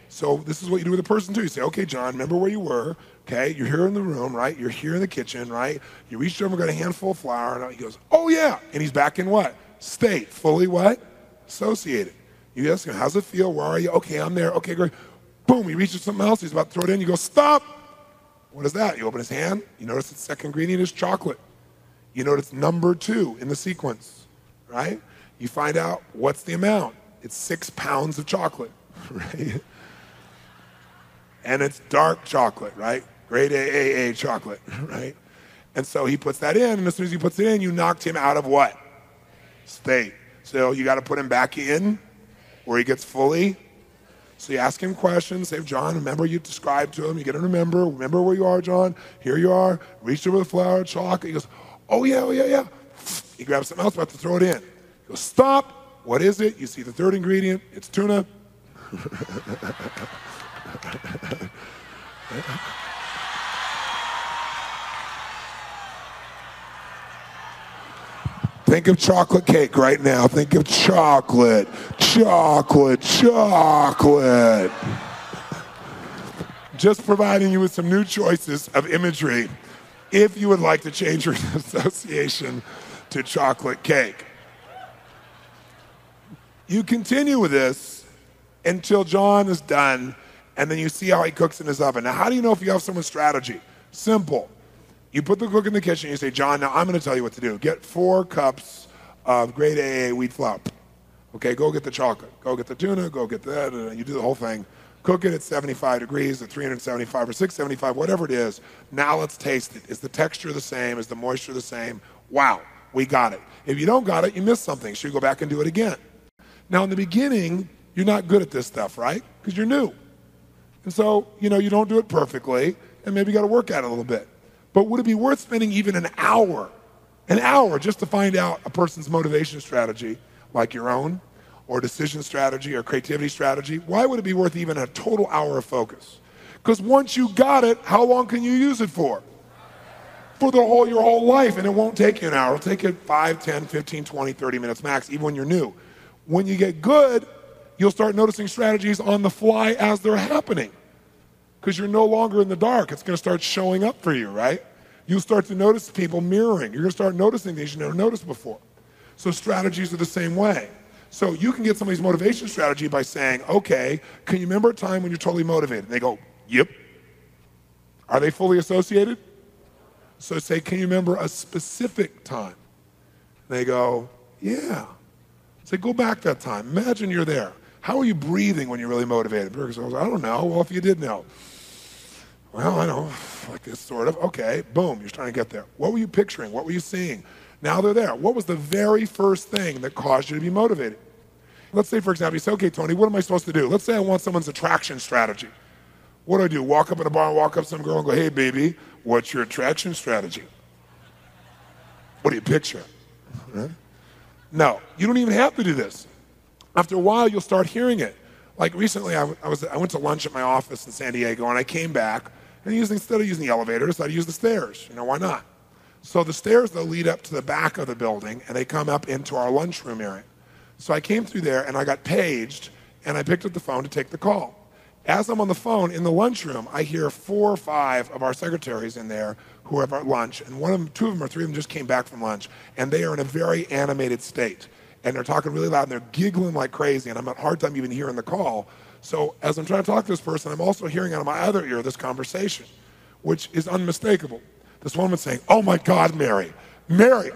So this is what you do with a person too. You say, okay, John, remember where you were. Okay, you're here in the room, right? You're here in the kitchen, right? You reached over and got a handful of flour, and he goes, oh yeah. And he's back in what? State, fully what? Associated. You ask him, how's it feel? Where are you? Okay, I'm there. Okay, great. Boom, he reaches something else. He's about to throw it in. You go, stop. What is that? You open his hand. You notice the second ingredient is chocolate. You notice number 2 in the sequence, right? You find out what's the amount. It's 6 pounds of chocolate, right? And it's dark chocolate, right? Grade AAA chocolate, right? And so he puts that in, and as soon as he puts it in, you knocked him out of what? State. So you got to put him back in where he gets fully. So you ask him questions, say, John, remember you described to him, you get him to remember where you are, John, here you are, reach over the flour, chocolate. He goes, oh yeah. He grabs something else, about to throw it in. He goes, stop, what is it? You see the third ingredient, it's tuna. Think of chocolate cake right now. Think of chocolate. Just providing you with some new choices of imagery if you would like to change your association to chocolate cake. You continue with this until John is done, and then you see how he cooks in his oven. Now, how do you know if you have someone's strategy? Simple. You put the cook in the kitchen, you say, John, now I'm going to tell you what to do. Get 4 cups of grade AA wheat flour. Okay, go get the chocolate. Go get the tuna, go get that. You do the whole thing. Cook it at 75 degrees, at 375 or 675, whatever it is. Now let's taste it. Is the texture the same? Is the moisture the same? Wow, we got it. If you don't got it, you missed something. So you go back and do it again. Now, in the beginning, you're not good at this stuff, right? Because you're new. And so, you don't do it perfectly. and maybe you got to work at it a little bit. But would it be worth spending even an hour just to find out a person's motivation strategy, like your own, or decision strategy, or creativity strategy? Why would it be worth even a total hour of focus? Because once you got it, how long can you use it for? For your whole life, and it won't take you an hour. It'll take you 5, 10, 15, 20, 30 minutes max, even when you're new. When you get good, you'll start noticing strategies on the fly as they're happening, because you're no longer in the dark. It's going to start showing up for you, right? You'll start to notice people mirroring. You're going to start noticing things you never noticed before. So strategies are the same way. So you can get somebody's motivation strategy by saying, okay, can you remember a time when you're totally motivated? And they go, yep. Are they fully associated? So say, can you remember a specific time? And they go, yeah. Say, go back that time. Imagine you're there. How are you breathing when you're really motivated? The person goes, I don't know. Well, if you did know. Well, I know, like this sort of. Okay, boom, you're trying to get there. What were you picturing? What were you seeing? Now they're there. What was the very first thing that caused you to be motivated? Let's say, for example, you say, okay, Tony, what am I supposed to do? Let's say I want someone's attraction strategy. What do? Walk up in a bar and walk up to some girl and go, hey, baby, what's your attraction strategy? What do you picture? Right? No, you don't even have to do this. After a while, you'll start hearing it. Like recently, I went to lunch at my office in San Diego, and I came back, and instead of using the elevator, I decided to use the stairs. Why not? So the stairs, they'll lead up to the back of the building, and they come up into our lunchroom area. So I came through there, and I got paged, and I picked up the phone to take the call. As I'm on the phone in the lunchroom, I hear 4 or 5 of our secretaries in there who are at lunch, and 2 of them or 3 of them just came back from lunch, and they are in a very animated state. And they're talking really loud, and they're giggling like crazy, and I'm having a hard time even hearing the call. So as I'm trying to talk to this person, I'm also hearing out of my other ear this conversation, which is unmistakable. This woman's saying, oh my God, Mary,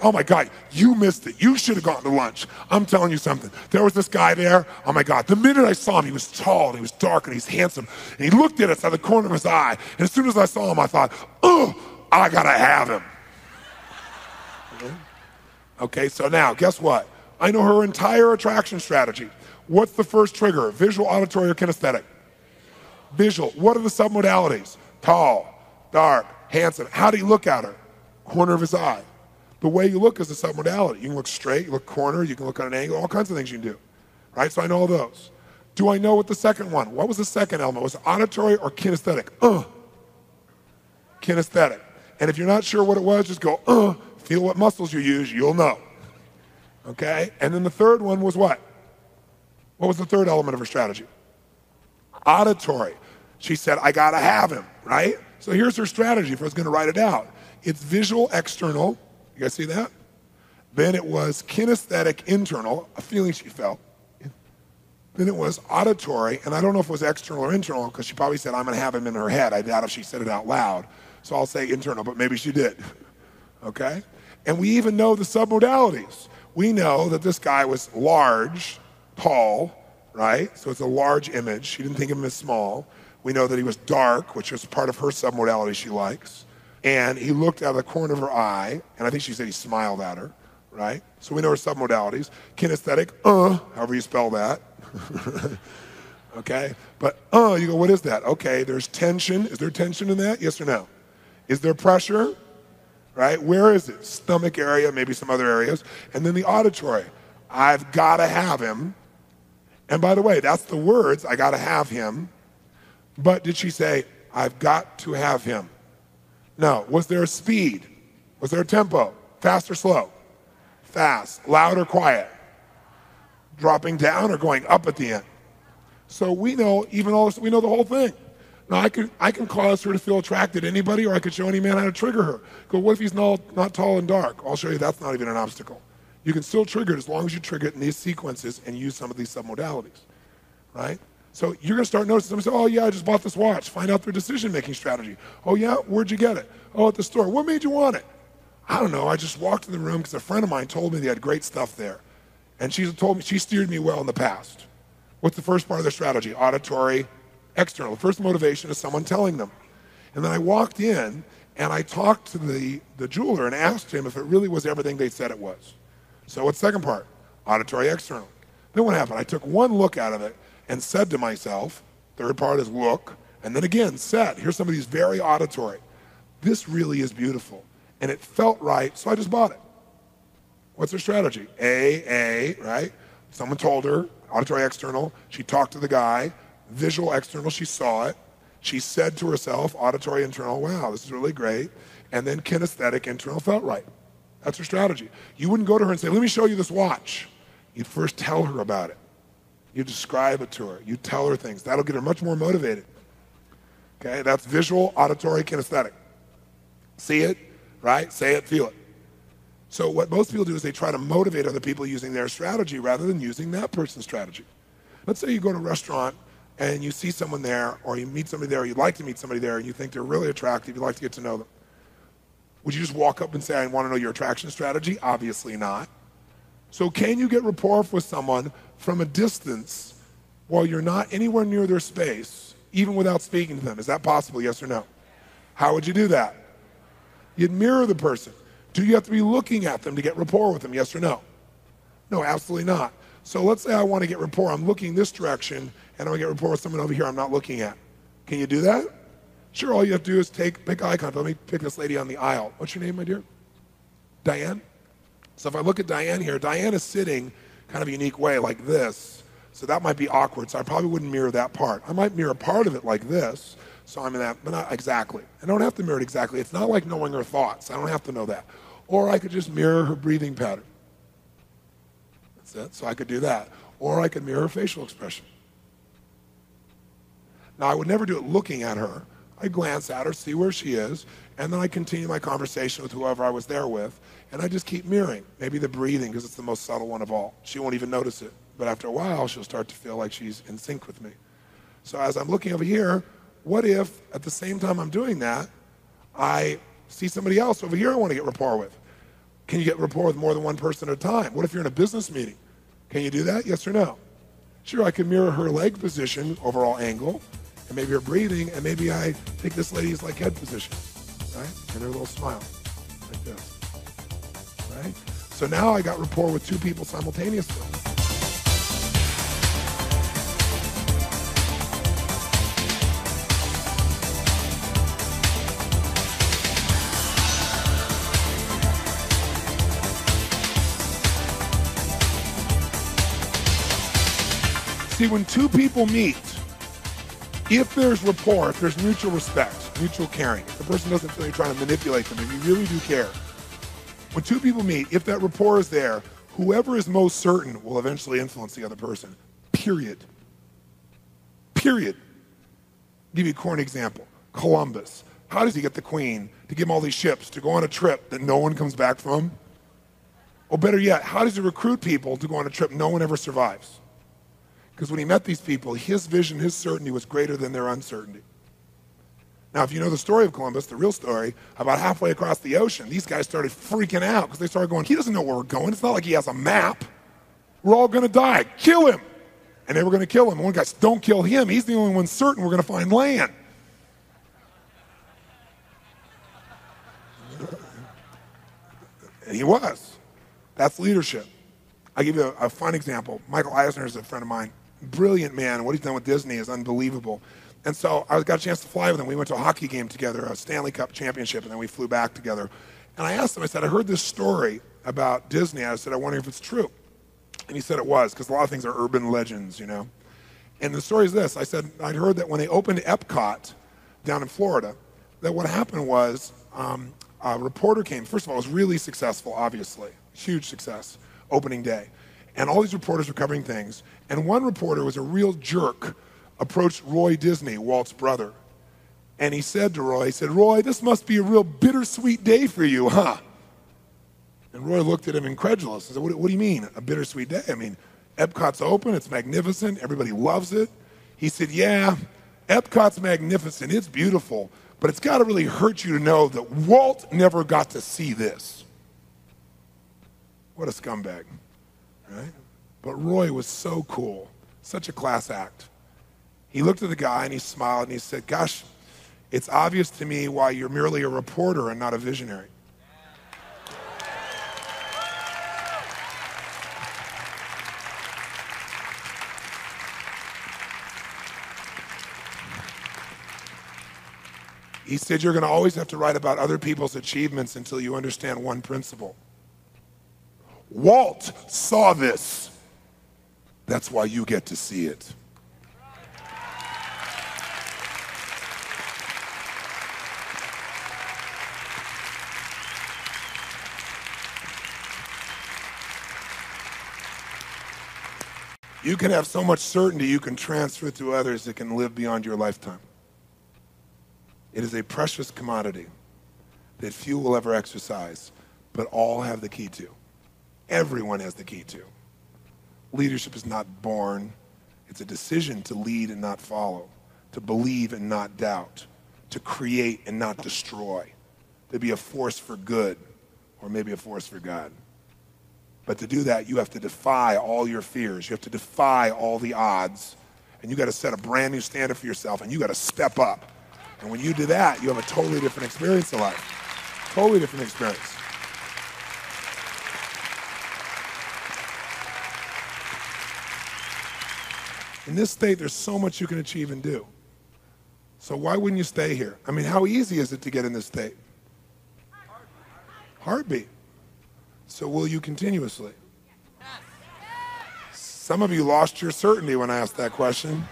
oh my God, you missed it. You should have gone to lunch. I'm telling you something. There was this guy there. Oh my God, the minute I saw him, he was tall, and he was dark, and he's handsome. And he looked at us out of the corner of his eye. And as soon as I saw him, I thought, oh, I gotta have him. Okay, so now, guess what? I know her entire attraction strategy. What's the first trigger? Visual, auditory, or kinesthetic? Visual. What are the submodalities? Tall, dark, handsome. How do you look at her? Corner of his eye. The way you look is a submodality. You can look straight, you look corner, you can look at an angle, all kinds of things you can do. Right? So I know all those. Do I know what the second one? What was the second element? Was it auditory or kinesthetic? Kinesthetic. And if you're not sure what it was, just go, feel what muscles you use, you'll know. Okay? And then the third one was what? What was the third element of her strategy? Auditory. She said, I gotta have him, right? So here's her strategy if I was gonna write it out. It's visual, external. You guys see that? Then it was kinesthetic, internal, a feeling she felt. Then it was auditory, and I don't know if it was external or internal, because she probably said, I'm gonna have him in her head. I doubt if she said it out loud. So I'll say internal, but maybe she did. Okay? And we even know the submodalities. We know that this guy was large, tall, right? So it's a large image. She didn't think of him as small. We know that he was dark, which was part of her submodality she likes. And he looked out of the corner of her eye, and I think she said he smiled at her, right? So we know her submodalities. Kinesthetic, however you spell that. Okay? But you go, what is that? Okay, there's tension. Is there tension in that? Yes or no? Is there pressure? Right? Where is it? Stomach area, maybe some other areas. And then the auditory. I've got to have him. And by the way, that's the words, I got to have him. But did she say, I've got to have him? No. Was there a speed? Was there a tempo? Fast or slow? Fast. Loud or quiet? Dropping down or going up at the end? So we know even all this, we know the whole thing. Now, I can cause her to feel attracted to anybody, or I could show any man how to trigger her. Go, what if he's not tall and dark? I'll show you that's not even an obstacle. You can still trigger it as long as you trigger it in these sequences and use some of these submodalities, right? So you're going to start noticing somebody say, oh, yeah, I just bought this watch. Find out their decision-making strategy. Oh, yeah? Where'd you get it? Oh, at the store. What made you want it? I don't know. I just walked in the room because a friend of mine told me they had great stuff there. And she steered me well in the past. What's the first part of their strategy? Auditory, external. The first motivation is someone telling them. And then I walked in and I talked to the jeweler and asked him if it really was everything they said it was. So what's the second part? Auditory, external. Then what happened? I took one look out of it and said to myself, third part is look, And then again, set. Here's some of these very auditory. This really is beautiful. And it felt right, so I just bought it. What's her strategy? A, right? Someone told her, auditory external. She talked to the guy. Visual external, she saw it. She said to herself, auditory internal, wow, this is really great. And then kinesthetic internal felt right. That's her strategy. You wouldn't go to her and say, let me show you this watch. You'd first tell her about it. You describe it to her. You tell her things. That'll get her much more motivated. Okay, that's visual, auditory, kinesthetic. See it, right? Say it, feel it. So what most people do is they try to motivate other people using their strategy rather than using that person's strategy. Let's say you go to a restaurant and you see someone there, or you meet somebody there, or you'd like to meet somebody there, and you think they're really attractive, you'd like to get to know them. Would you just walk up and say, I want to know your attraction strategy? Obviously not. So can you get rapport with someone from a distance while you're not anywhere near their space, even without speaking to them? Is that possible, yes or no? How would you do that? You'd mirror the person. Do you have to be looking at them to get rapport with them, yes or no? No, absolutely not. So let's say I want to get rapport. I'm looking this direction, and I want to get rapport with someone over here I'm not looking at. Can you do that? Sure, all you have to do is pick eye contact. Let me pick this lady on the aisle. What's your name, my dear? Diane? So if I look at Diane here, Diane is sitting kind of a unique way, like this. So that might be awkward, so I probably wouldn't mirror that part. I might mirror part of it like this, so I'm in that, but not exactly. I don't have to mirror it exactly. It's not like knowing her thoughts. I don't have to know that. Or I could just mirror her breathing pattern. That's it. So I could do that. Or I could mirror her facial expression. Now, I would never do it looking at her. I glance at her, see where she is, and then I continue my conversation with whoever I was there with, and I just keep mirroring. Maybe the breathing, because it's the most subtle one of all. She won't even notice it. But after a while, she'll start to feel like she's in sync with me. So as I'm looking over here, what if, at the same time I'm doing that, I see somebody else over here I want to get rapport with? Can you get rapport with more than one person at a time? What if you're in a business meeting? Can you do that, yes or no? Sure, I can mirror her leg position, overall angle, and maybe her breathing, and maybe I take this lady's like head position, right? And her little smile, like this, right? So now I got rapport with two people simultaneously. See, when two people meet, if there's rapport, if there's mutual respect, mutual caring, if the person doesn't feel you're trying to manipulate them, if you really do care, when two people meet, if that rapport is there, whoever is most certain will eventually influence the other person. Period. Period. I'll give you a corny example. Columbus. How does he get the queen to give him all these ships to go on a trip that no one comes back from? Or better yet, how does he recruit people to go on a trip no one ever survives? Because when he met these people, his vision, his certainty was greater than their uncertainty. Now, if you know the story of Columbus, the real story, about halfway across the ocean, these guys started freaking out because they started going, he doesn't know where we're going. It's not like he has a map. We're all going to die. Kill him. And they were going to kill him. And one guy said, don't kill him. He's the only one certain we're going to find land. And he was. That's leadership. I'll give you a fun example. Michael Eisner is a friend of mine. Brilliant man. What he's done with Disney is unbelievable. And so I got a chance to fly with him. We went to a hockey game together, a Stanley Cup championship, and then we flew back together. And I asked him, I said, I heard this story about Disney. I said, I wonder if it's true. And he said it was, because a lot of things are urban legends, you know. And the story is this. I said, I'd heard that when they opened Epcot down in Florida, that what happened was a reporter came. First of all, it was really successful, obviously. Huge success, opening day. And all these reporters were covering things. And one reporter was a real jerk, approached Roy Disney, Walt's brother. And he said to Roy, he said, Roy, this must be a real bittersweet day for you, huh? And Roy looked at him incredulous. He said, what do you mean, a bittersweet day? I mean, Epcot's open, it's magnificent, everybody loves it. He said, yeah, Epcot's magnificent, it's beautiful, but it's got to really hurt you to know that Walt never got to see this. What a scumbag, right? But Roy was so cool, such a class act. He looked at the guy and he smiled and he said, gosh, it's obvious to me why you're merely a reporter and not a visionary. He said you're going to always have to write about other people's achievements until you understand one principle. Walt saw this. That's why you get to see it. You can have so much certainty you can transfer it to others that can live beyond your lifetime. It is a precious commodity that few will ever exercise, but all have the key to. Everyone has the key to. Leadership is not born. It's a decision to lead and not follow, to believe and not doubt, to create and not destroy, to be a force for good or maybe a force for God. But to do that, you have to defy all your fears. You have to defy all the odds. And you got to set a brand new standard for yourself, and you got to step up. And when you do that, you have a totally different experience in life. Totally different experience. In this state, there's so much you can achieve and do. So why wouldn't you stay here? I mean, how easy is it to get in this state? Heartbeat. So will you continuously? Some of you lost your certainty when I asked that question.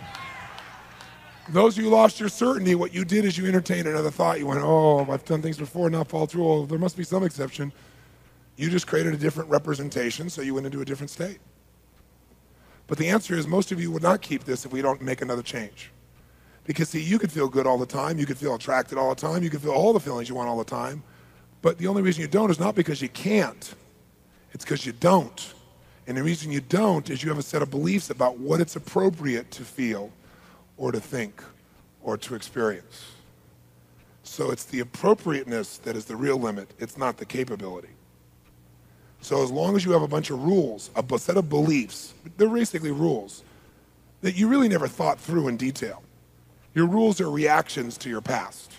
Those of you who lost your certainty, what you did is you entertained another thought. You went, oh, I've done things before and not fall through. Oh, there must be some exception. You just created a different representation, so you went into a different state. But the answer is most of you would not keep this if we don't make another change. Because, see, you could feel good all the time. You could feel attracted all the time. You could feel all the feelings you want all the time. But the only reason you don't is not because you can't. It's because you don't. And the reason you don't is you have a set of beliefs about what it's appropriate to feel or to think or to experience. So it's the appropriateness that is the real limit. It's not the capability. So as long as you have a bunch of rules, a set of beliefs, they're basically rules that you really never thought through in detail. Your rules are reactions to your past.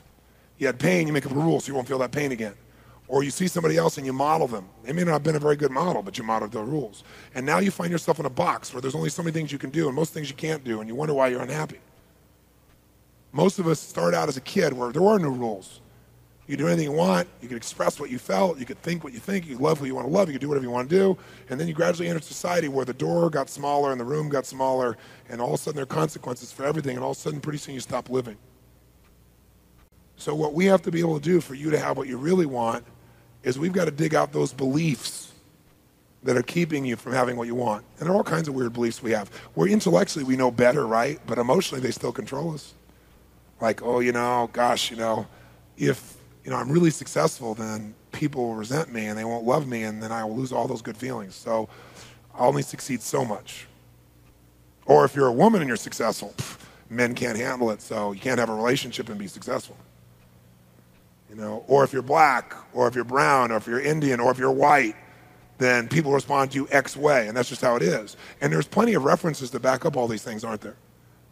You had pain, you make up a rule so you won't feel that pain again. Or you see somebody else and you model them. They may not have been a very good model, but you modeled the rules. And now you find yourself in a box where there's only so many things you can do and most things you can't do, and you wonder why you're unhappy. Most of us start out as a kid where there were no rules. You could do anything you want, you could express what you felt, you could think what you think, you could love who you want to love, you could do whatever you want to do, and then you gradually enter society where the door got smaller and the room got smaller, and all of a sudden there are consequences for everything, and all of a sudden pretty soon you stop living. So what we have to be able to do for you to have what you really want is we've got to dig out those beliefs that are keeping you from having what you want. And there are all kinds of weird beliefs we have. Where intellectually we know better, right? But emotionally they still control us. Like, oh, gosh, if, I'm really successful, then people will resent me and they won't love me and then I will lose all those good feelings. So I'll only succeed so much. Or if you're a woman and you're successful, men can't handle it, so you can't have a relationship and be successful. Or if you're black, or if you're brown, or if you're Indian, or if you're white, then people respond to you X way, and that's just how it is. And there's plenty of references to back up all these things, aren't there?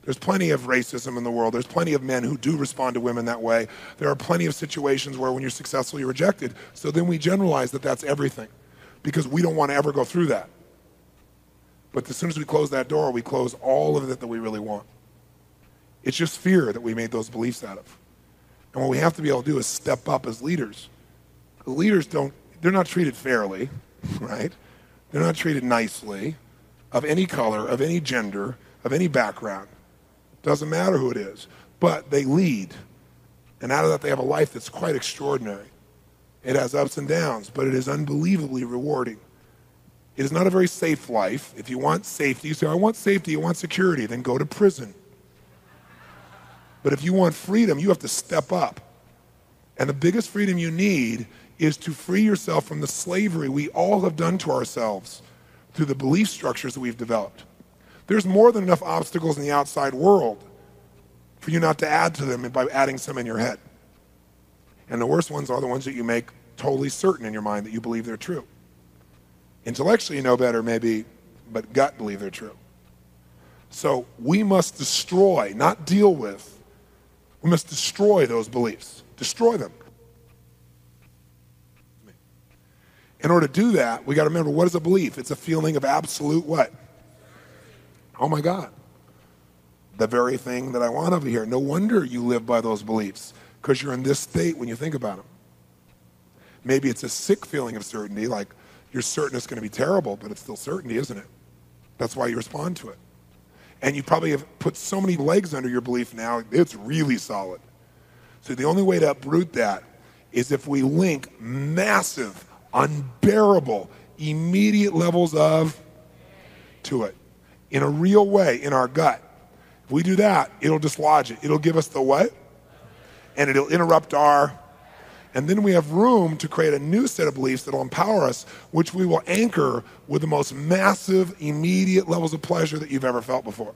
There's plenty of racism in the world. There's plenty of men who do respond to women that way. There are plenty of situations where when you're successful, you're rejected. So then we generalize that that's everything, because we don't want to ever go through that. But as soon as we close that door, we close all of it that we really want. It's just fear that we made those beliefs out of. And what we have to be able to do is step up as leaders. The leaders they're not treated fairly, right? They're not treated nicely, of any color, of any gender, of any background. Doesn't matter who it is. But they lead. And out of that, they have a life that's quite extraordinary. It has ups and downs, but it is unbelievably rewarding. It is not a very safe life. If you want safety, you say, I want safety, you want security, then go to prison. But if you want freedom, you have to step up. And the biggest freedom you need is to free yourself from the slavery we all have done to ourselves through the belief structures that we've developed. There's more than enough obstacles in the outside world for you not to add to them by adding some in your head. And the worst ones are the ones that you make totally certain in your mind that you believe they're true. Intellectually you know better maybe, but gut believe they're true. So we must destroy, not deal with. We must destroy those beliefs. Destroy them. In order to do that, we got to remember, what is a belief? It's a feeling of absolute what? Oh my God. The very thing that I want over here. No wonder you live by those beliefs, because you're in this state when you think about them. Maybe it's a sick feeling of certainty, like you're certain it's going to be terrible, but it's still certainty, isn't it? That's why you respond to it. And you probably have put so many legs under your belief now, it's really solid. So the only way to uproot that is if we link massive, unbearable, immediate levels of to it in a real way in our gut. If we do that, it'll dislodge it. It'll give us the what? And it'll interrupt and then we have room to create a new set of beliefs that'll empower us, which we will anchor with the most massive, immediate levels of pleasure that you've ever felt before.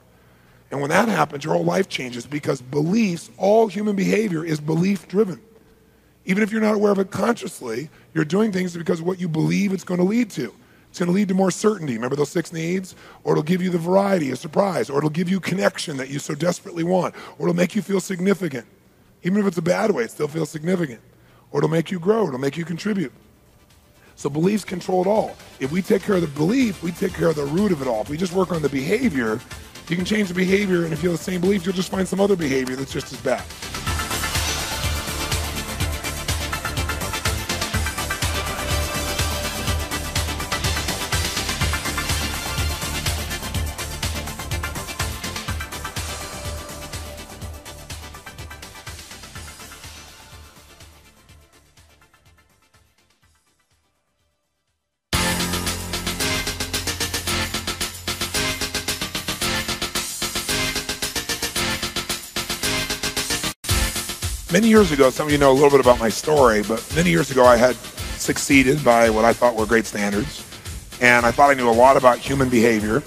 And when that happens, your whole life changes, because beliefs, all human behavior is belief-driven. Even if you're not aware of it consciously, you're doing things because of what you believe it's going to lead to. It's going to lead to more certainty. Remember those 6 needs? Or it'll give you the variety, a surprise. Or it'll give you connection that you so desperately want. Or it'll make you feel significant. Even if it's a bad way, it still feels significant. Or it'll make you grow. It'll make you contribute. So beliefs control it all. If we take care of the belief, we take care of the root of it all. If we just work on the behavior, you can change the behavior, and if you have the same belief, you'll just find some other behavior that's just as bad. Many years ago, some of you know a little bit about my story, but many years ago I had succeeded by what I thought were great standards, and I thought I knew a lot about human behavior,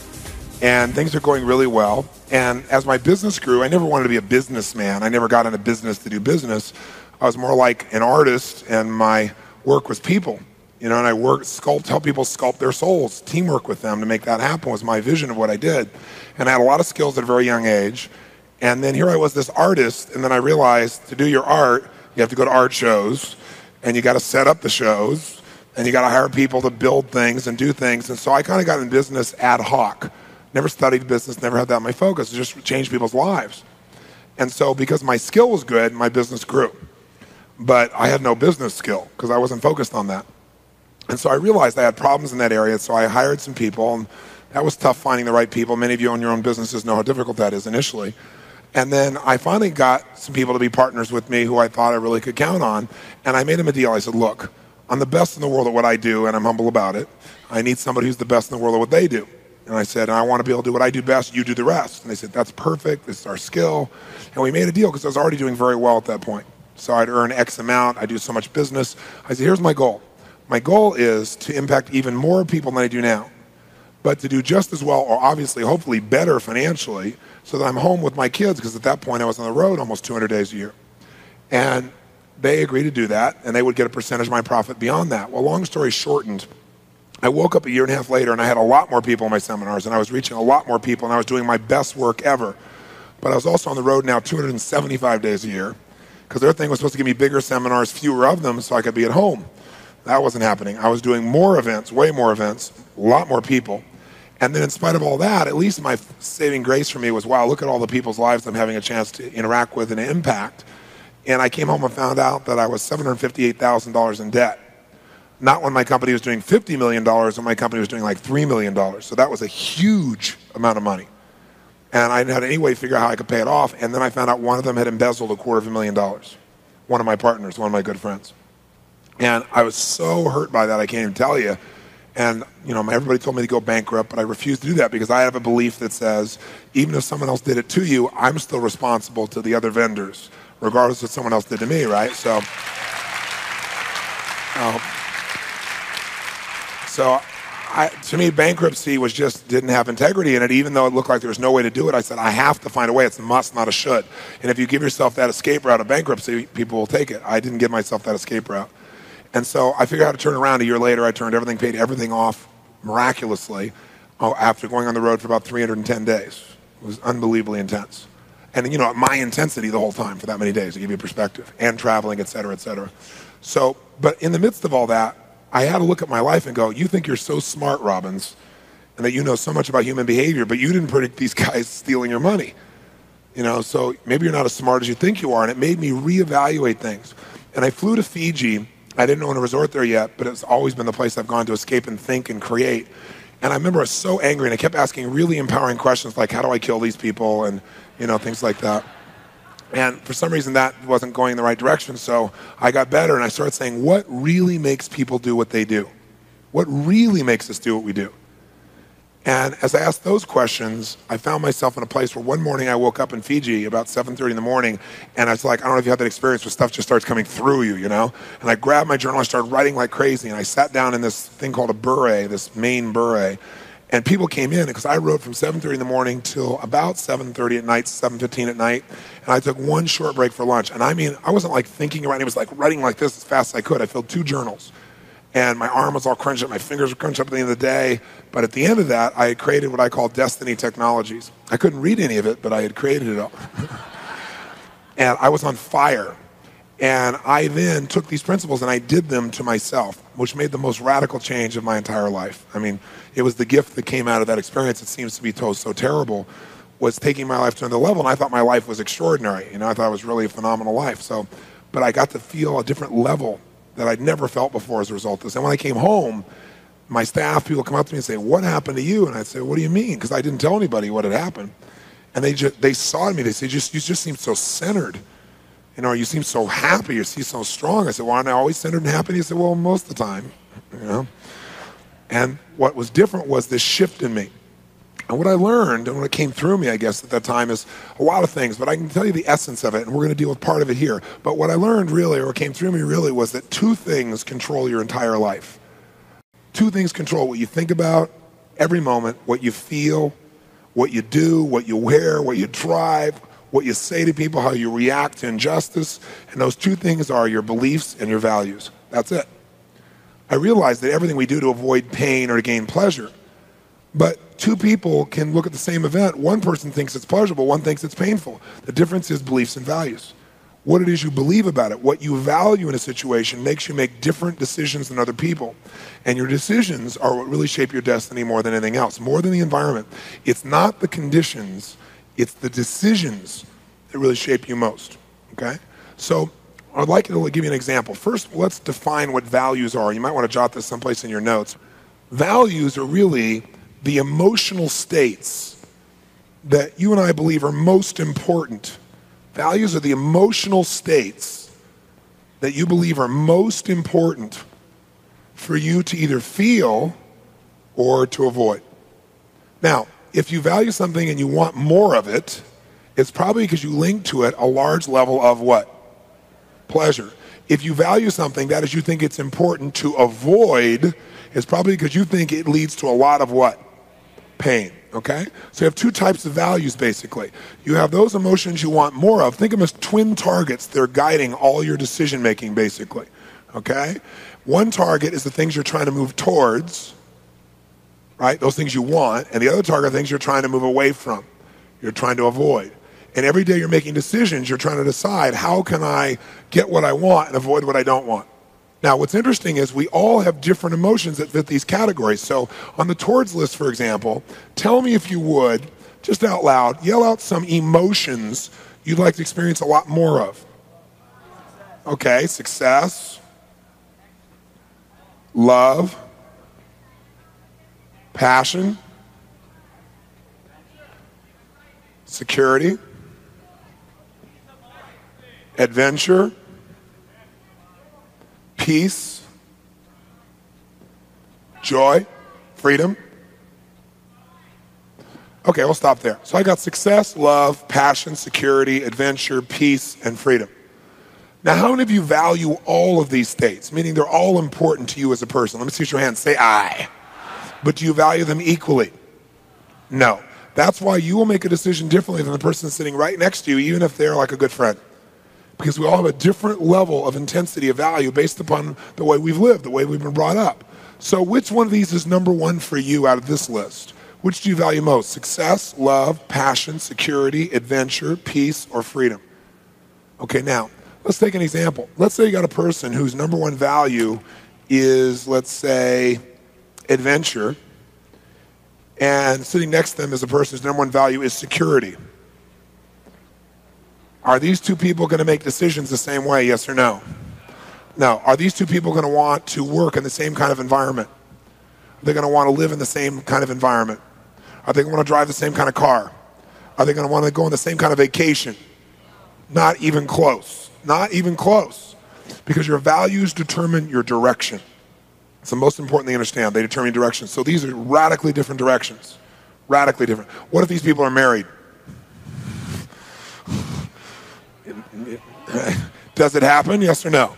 and things are going really well. And as my business grew, I never wanted to be a businessman. I never got into business to do business. I was more like an artist, and my work was people. And I help people sculpt their souls, teamwork with them to make that happen was my vision of what I did. And I had a lot of skills at a very young age. And then here I was, this artist, and then I realized to do your art, you have to go to art shows, and you got to set up the shows, and you got to hire people to build things and do things. And so I kind of got in business ad hoc. Never studied business, never had that in my focus. It just changed people's lives. And so because my skill was good, my business grew. But I had no business skill because I wasn't focused on that. And so I realized I had problems in that area, so I hired some people, and that was tough finding the right people. Many of you own your own businesses know how difficult that is initially. And then I finally got some people to be partners with me who I thought I really could count on. And I made them a deal. I said, look, I'm the best in the world at what I do, and I'm humble about it. I need somebody who's the best in the world at what they do. And I said, I want to be able to do what I do best. You do the rest. And they said, that's perfect. This is our skill. And we made a deal because I was already doing very well at that point. So I'd earn X amount. I do so much business. I said, here's my goal. My goal is to impact even more people than I do now, but to do just as well, or obviously, hopefully better financially, so that I'm home with my kids, because at that point I was on the road almost 200 days a year. And they agreed to do that, and they would get a percentage of my profit beyond that. Well, long story shortened, I woke up a year and a half later, and I had a lot more people in my seminars, and I was reaching a lot more people, and I was doing my best work ever. But I was also on the road now 275 days a year, because their thing was supposed to give me bigger seminars, fewer of them, so I could be at home. That wasn't happening. I was doing more events, way more events, a lot more people. And then in spite of all that, at least my saving grace for me was, wow, look at all the people's lives I'm having a chance to interact with and impact. And I came home and found out that I was $758,000 in debt. Not when my company was doing $50 million, when my company was doing like $3 million. So that was a huge amount of money. And I didn't have any way to figure out how I could pay it off. And then I found out one of them had embezzled $250,000. One of my partners, one of my good friends. And I was so hurt by that, I can't even tell you. And, everybody told me to go bankrupt, but I refused to do that because I have a belief that says, even if someone else did it to you, I'm still responsible to the other vendors, regardless of what someone else did to me, right? To me, bankruptcy didn't have integrity in it. Even though it looked like there was no way to do it, I said, I have to find a way. It's a must, not a should. And if you give yourself that escape route of bankruptcy, people will take it. I didn't give myself that escape route. And so I figured out how to turn around. A year later, I paid everything off miraculously after going on the road for about 310 days. It was unbelievably intense. And, my intensity the whole time for that many days, to give you perspective, and traveling, et cetera, et cetera. So, but in the midst of all that, I had to look at my life and go, you think you're so smart, Robbins, and that you know so much about human behavior, but you didn't predict these guys stealing your money. So maybe you're not as smart as you think you are, and it made me reevaluate things. And I flew to Fiji. I didn't own a resort there yet, but it's always been the place I've gone to escape and think and create. And I remember I was so angry, and I kept asking really empowering questions like, how do I kill these people, and things like that. And for some reason, that wasn't going in the right direction, so I got better, and I started saying, what really makes people do what they do? What really makes us do what we do? And as I asked those questions, I found myself in a place where one morning I woke up in Fiji about 7:30 in the morning, and I was like, I don't know if you have that experience where stuff just starts coming through you, And I grabbed my journal, I started writing like crazy, and I sat down in this thing called a bure, this main bure, and people came in, because I wrote from 7:30 in the morning till about 7:30 at night, 7:15 at night, and I took one short break for lunch. And I wasn't like thinking about it, it was like writing like this as fast as I could. I filled 2 journals. And my arm was all crunched up, my fingers were crunched up at the end of the day. But at the end of that, I had created what I call Destiny Technologies. I couldn't read any of it, but I had created it all. And I was on fire. And I then took these principles and I did them to myself, which made the most radical change of my entire life. It was the gift that came out of that experience. It seems to be so terrible, was taking my life to another level. And I thought my life was extraordinary. I thought it was really a phenomenal life. But I got to feel a different level that I'd never felt before as a result of this. And when I came home, my staff, people come up to me and say, what happened to you? And I'd say, what do you mean? Because I didn't tell anybody what had happened. And they saw me, they said, you just seem so centered. You seem so happy, you seem so strong. I said, well, aren't I always centered and happy? He said, well, most of the time. And what was different was this shift in me. And what I learned, and what came through me, I guess, at that time is a lot of things, but I can tell you the essence of it, and we're going to deal with part of it here. But what I learned really, or what came through me really, was that 2 things control your entire life. 2 things control what you think about every moment, what you feel, what you do, what you wear, what you drive, what you say to people, how you react to injustice. And those 2 things are your beliefs and your values. That's it. I realized that everything we do to avoid pain or to gain pleasure. But 2 people can look at the same event. One person thinks it's pleasurable, one thinks it's painful. The difference is beliefs and values. What it is you believe about it, what you value in a situation makes you make different decisions than other people. And your decisions are what really shape your destiny more than anything else, more than the environment. It's not the conditions, it's the decisions that really shape you most, okay? So I'd like to give you an example. First, let's define what values are. You might want to jot this someplace in your notes. Values are really the emotional states that you and I believe are most important. Values are the emotional states that you believe are most important for you to either feel or to avoid. Now, if you value something and you want more of it, it's probably because you link to it a large level of what? Pleasure. If you value something, that is, you think it's important to avoid, it's probably because you think it leads to a lot of what? Pain, okay? So you have 2 types of values, basically. You have those emotions you want more of. Think of them as twin targets. They're guiding all your decision-making, basically, okay? One target is the things you're trying to move towards, right? Those things you want. And the other target are things you're trying to move away from. You're trying to avoid. And every day you're making decisions, you're trying to decide, how can I get what I want and avoid what I don't want? Now, what's interesting is we all have different emotions that fit these categories. So on the towards list, for example, tell me if you would, just out loud, yell out some emotions you'd like to experience a lot more of. Okay, success, love, passion, security, adventure, peace, joy, freedom. Okay, we'll stop there. So I got success, love, passion, security, adventure, peace, and freedom. Now, how many of you value all of these states, meaning they're all important to you as a person? Let me see your hand. Say I. But do you value them equally? No. That's why you will make a decision differently than the person sitting right next to you, even if they're like a good friend. Because we all have a different level of intensity of value based upon the way we've lived, the way we've been brought up. So which one of these is number 1 for you out of this list? Which do you value most? Success, love, passion, security, adventure, peace, or freedom? Okay, now, let's take an example. Let's say you got a person whose number 1 value is, let's say, adventure, and sitting next to them is a person whose number 1 value is security. Are these two people going to make decisions the same way, yes or no? No. Are these two people going to want to work in the same kind of environment? Are they going to want to live in the same kind of environment? Are they going to want to drive the same kind of car? Are they going to want to go on the same kind of vacation? Not even close. Not even close. Because your values determine your direction. It's the most important thing to understand. They determine direction. So these are radically different directions. Radically different. What if these people are married? Does it happen? Yes or no?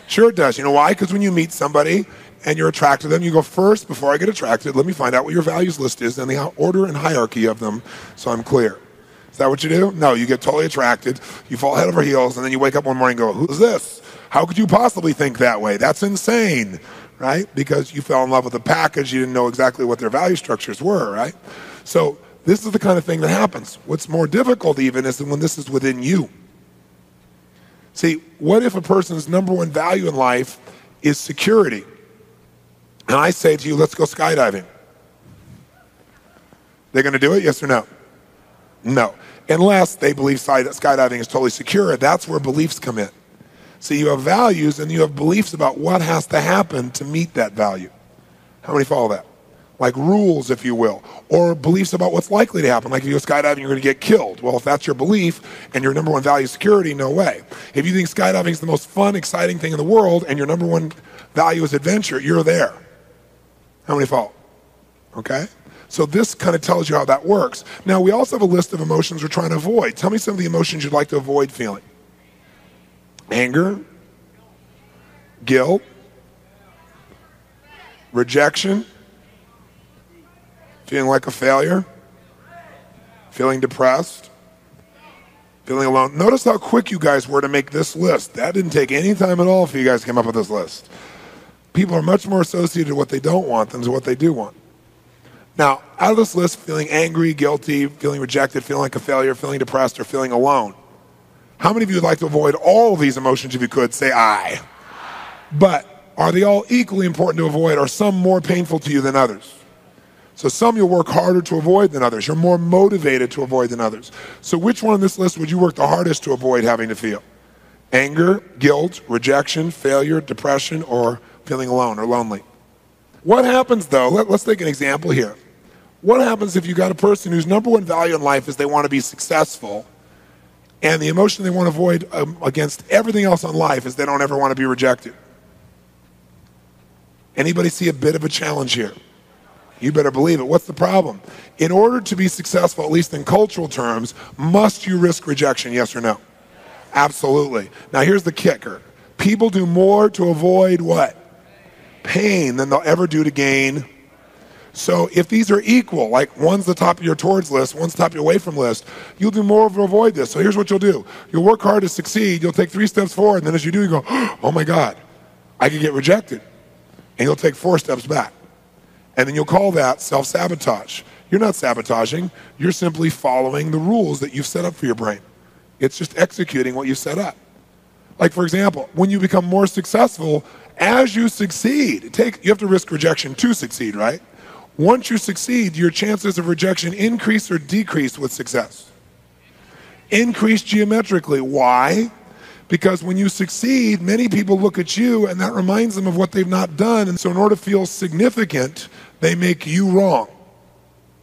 Sure it does. You know why? Because when you meet somebody and you're attracted to them, you go, first, before I get attracted, let me find out what your values list is and the order and hierarchy of them so I'm clear. Is that what you do? No, you get totally attracted, you fall head over heels, and then you wake up one morning and go, who's this? How could you possibly think that way? That's insane, right? Because you fell in love with the package, you didn't know exactly what their value structures were, right? So this is the kind of thing that happens. What's more difficult even is when this is within you. See, what if a person's number one value in life is security? And I say to you, let's go skydiving. They're going to do it, yes or no? No. Unless they believe skydiving is totally secure. That's where beliefs come in. So you have values and you have beliefs about what has to happen to meet that value. How many follow that? Like rules, if you will, or beliefs about what's likely to happen. Like if you go skydiving, you're going to get killed. Well, if that's your belief and your number one value is security, no way. If you think skydiving is the most fun, exciting thing in the world and your number one value is adventure, you're there. How many follow? Okay? So this kind of tells you how that works. Now, we also have a list of emotions we're trying to avoid. Tell me some of the emotions you'd like to avoid feeling. Anger, guilt, rejection, feeling like a failure, feeling depressed, feeling alone. Notice how quick you guys were to make this list. That didn't take any time at all for you guys to come up with this list. People are much more associated with what they don't want than what they do want. Now, out of this list, feeling angry, guilty, feeling rejected, feeling like a failure, feeling depressed, or feeling alone, how many of you would like to avoid all of these emotions if you could? Say I. But are they all equally important to avoid, or some more painful to you than others? So some you'll work harder to avoid than others. You're more motivated to avoid than others. So which one on this list would you work the hardest to avoid having to feel? Anger, guilt, rejection, failure, depression, or feeling alone or lonely? What happens though, let's take an example here. What happens if you got a person whose number one value in life is they want to be successful, and the emotion they want to avoid against everything else in life is they don't ever want to be rejected? Anybody see a bit of a challenge here? You better believe it. What's the problem? In order to be successful, at least in cultural terms, must you risk rejection, yes or no? Absolutely. Now here's the kicker. People do more to avoid what? Pain than they'll ever do to gain. So if these are equal, like one's the top of your towards list, one's the top of your away from list, you'll do more to avoid this. So here's what you'll do. You'll work hard to succeed. You'll take 3 steps forward, and then as you do, you go, oh my God, I could get rejected. And you'll take 4 steps back. And then you'll call that self-sabotage. You're not sabotaging. You're simply following the rules that you've set up for your brain. It's just executing what you set up. Like, for example, when you become more successful, as you succeed, you have to risk rejection to succeed, right? Once you succeed, your chances of rejection increase or decrease with success. Increase geometrically. Why? Because when you succeed, many people look at you and that reminds them of what they've not done. And so in order to feel significant, they make you wrong.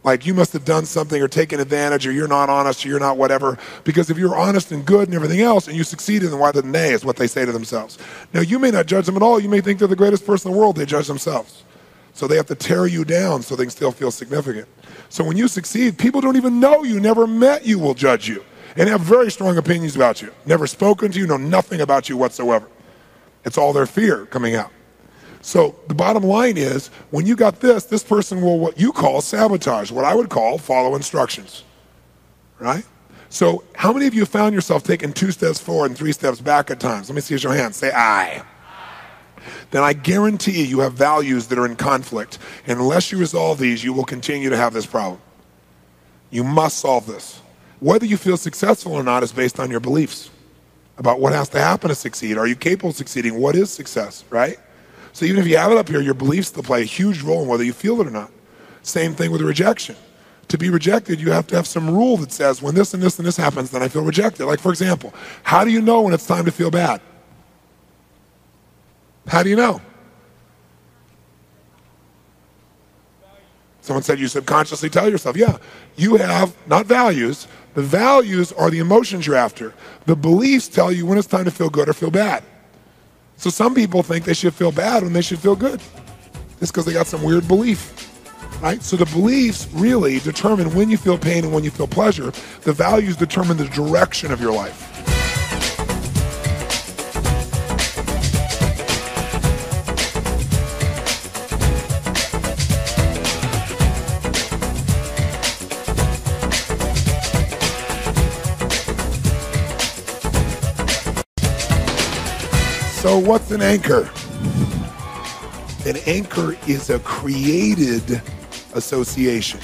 Like you must have done something or taken advantage, or you're not honest, or you're not whatever. Because if you're honest and good and everything else and you succeeded, then why didn't they, is what they say to themselves. Now you may not judge them at all. You may think they're the greatest person in the world. They judge themselves. So they have to tear you down so they can still feel significant. So when you succeed, people don't even know you, never met you, will judge you and have very strong opinions about you. Never spoken to you, know nothing about you whatsoever. It's all their fear coming out. So the bottom line is, when you got this person will what you call sabotage, what I would call follow instructions, right? So how many of you found yourself taking 2 steps forward and 3 steps back at times? Let me see your hand. Say I. Then I guarantee you have values that are in conflict. And unless you resolve these, you will continue to have this problem. You must solve this. Whether you feel successful or not is based on your beliefs about what has to happen to succeed. Are you capable of succeeding? What is success, right? So even if you have it up here, your beliefs will play a huge role in whether you feel it or not. Same thing with rejection. To be rejected, you have to have some rule that says when this and this and this happens, then I feel rejected. Like, for example, how do you know when it's time to feel bad? How do you know? Someone said you subconsciously tell yourself, yeah, you have not values. The values are the emotions you're after. The beliefs tell you when it's time to feel good or feel bad. So some people think they should feel bad when they should feel good. It's because they got some weird belief. Right? So the beliefs really determine when you feel pain and when you feel pleasure. The values determine the direction of your life. So what's an anchor? An anchor is a created association.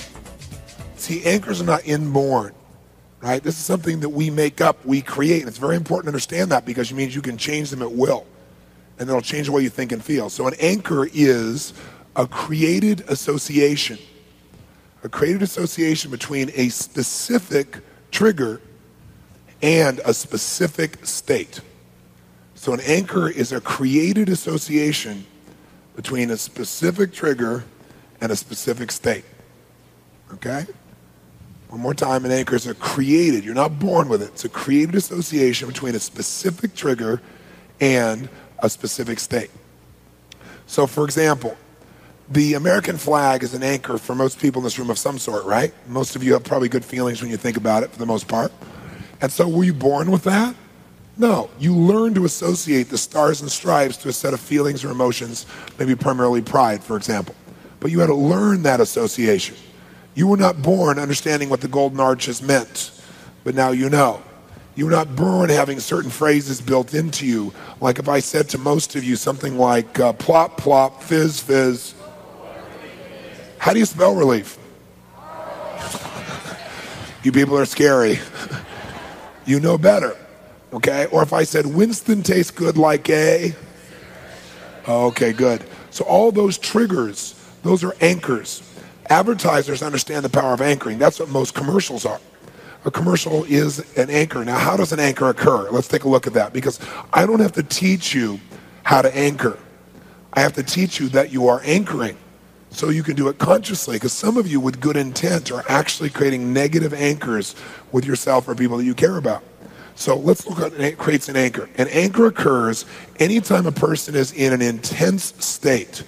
See, anchors are not inborn, right? This is something that we make up, we create. And it's very important to understand that because it means you can change them at will. And it'll change the way you think and feel. So an anchor is a created association. A created association between a specific trigger and a specific state. So an anchor is a created association between a specific trigger and a specific state. Okay? One more time, an anchor is a created, you're not born with it. It's a created association between a specific trigger and a specific state. So for example, the American flag is an anchor for most people in this room of some sort, right? Most of you have probably good feelings when you think about it for the most part. And so were you born with that? No, you learn to associate the stars and stripes to a set of feelings or emotions, maybe primarily pride, for example. But you had to learn that association. You were not born understanding what the golden arches meant, but now you know. You were not born having certain phrases built into you, like if I said to most of you something like plop, plop, fizz, fizz. How do you spell relief? You people are scary. You know better. Okay, or if I said Winston tastes good like a, okay, good. So all those triggers, those are anchors. Advertisers understand the power of anchoring. That's what most commercials are. A commercial is an anchor. Now, how does an anchor occur? Let's take a look at that, because I don't have to teach you how to anchor. I have to teach you that you are anchoring so you can do it consciously, because some of you with good intent are actually creating negative anchors with yourself or people that you care about. So let's look at what creates an anchor. An anchor occurs anytime a person is in an intense state.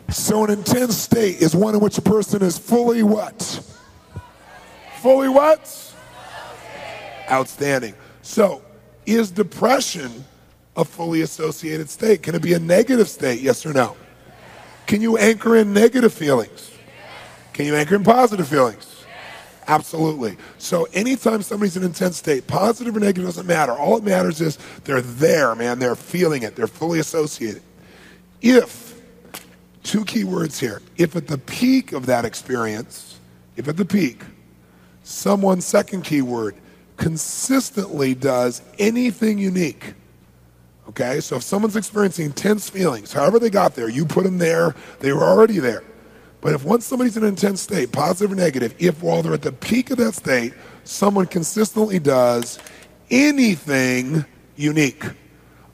So an intense state is one in which a person is fully what? Fully what? Outstanding. So is depression a fully associated state? Can it be a negative state, yes or no? Can you anchor in negative feelings? Can you anchor in positive feelings? Absolutely. So anytime somebody's in an intense state, positive or negative doesn't matter. All that matters is they're there, man. They're feeling it. They're fully associated. If, two key words here, if at the peak of that experience, if at the peak, someone, second key word, consistently does anything unique, okay? So if someone's experiencing intense feelings, however they got there, you put them there, they were already there. But if once somebody's in an intense state, positive or negative, if while they're at the peak of that state, someone consistently does anything unique,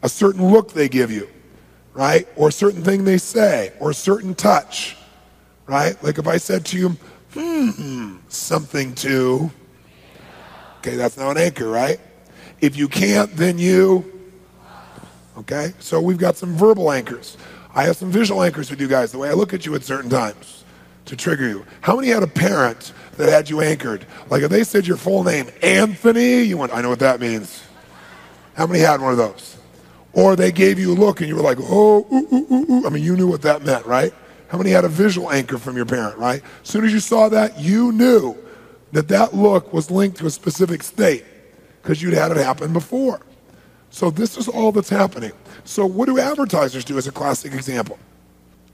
a certain look they give you, right? Or a certain thing they say, or a certain touch, right? Like if I said to you, something to, okay, that's now an anchor, right? If you can't, then you, okay? So we've got some verbal anchors. I have some visual anchors with you guys, the way I look at you at certain times to trigger you. How many had a parent that had you anchored? Like if they said your full name, Anthony, you went, I know what that means. How many had one of those? Or they gave you a look and you were like, oh, ooh, ooh, ooh, ooh. I mean, you knew what that meant, right? How many had a visual anchor from your parent, right? As soon as you saw that, you knew that that look was linked to a specific state because you'd had it happen before. So this is all that's happening. So what do advertisers do as a classic example?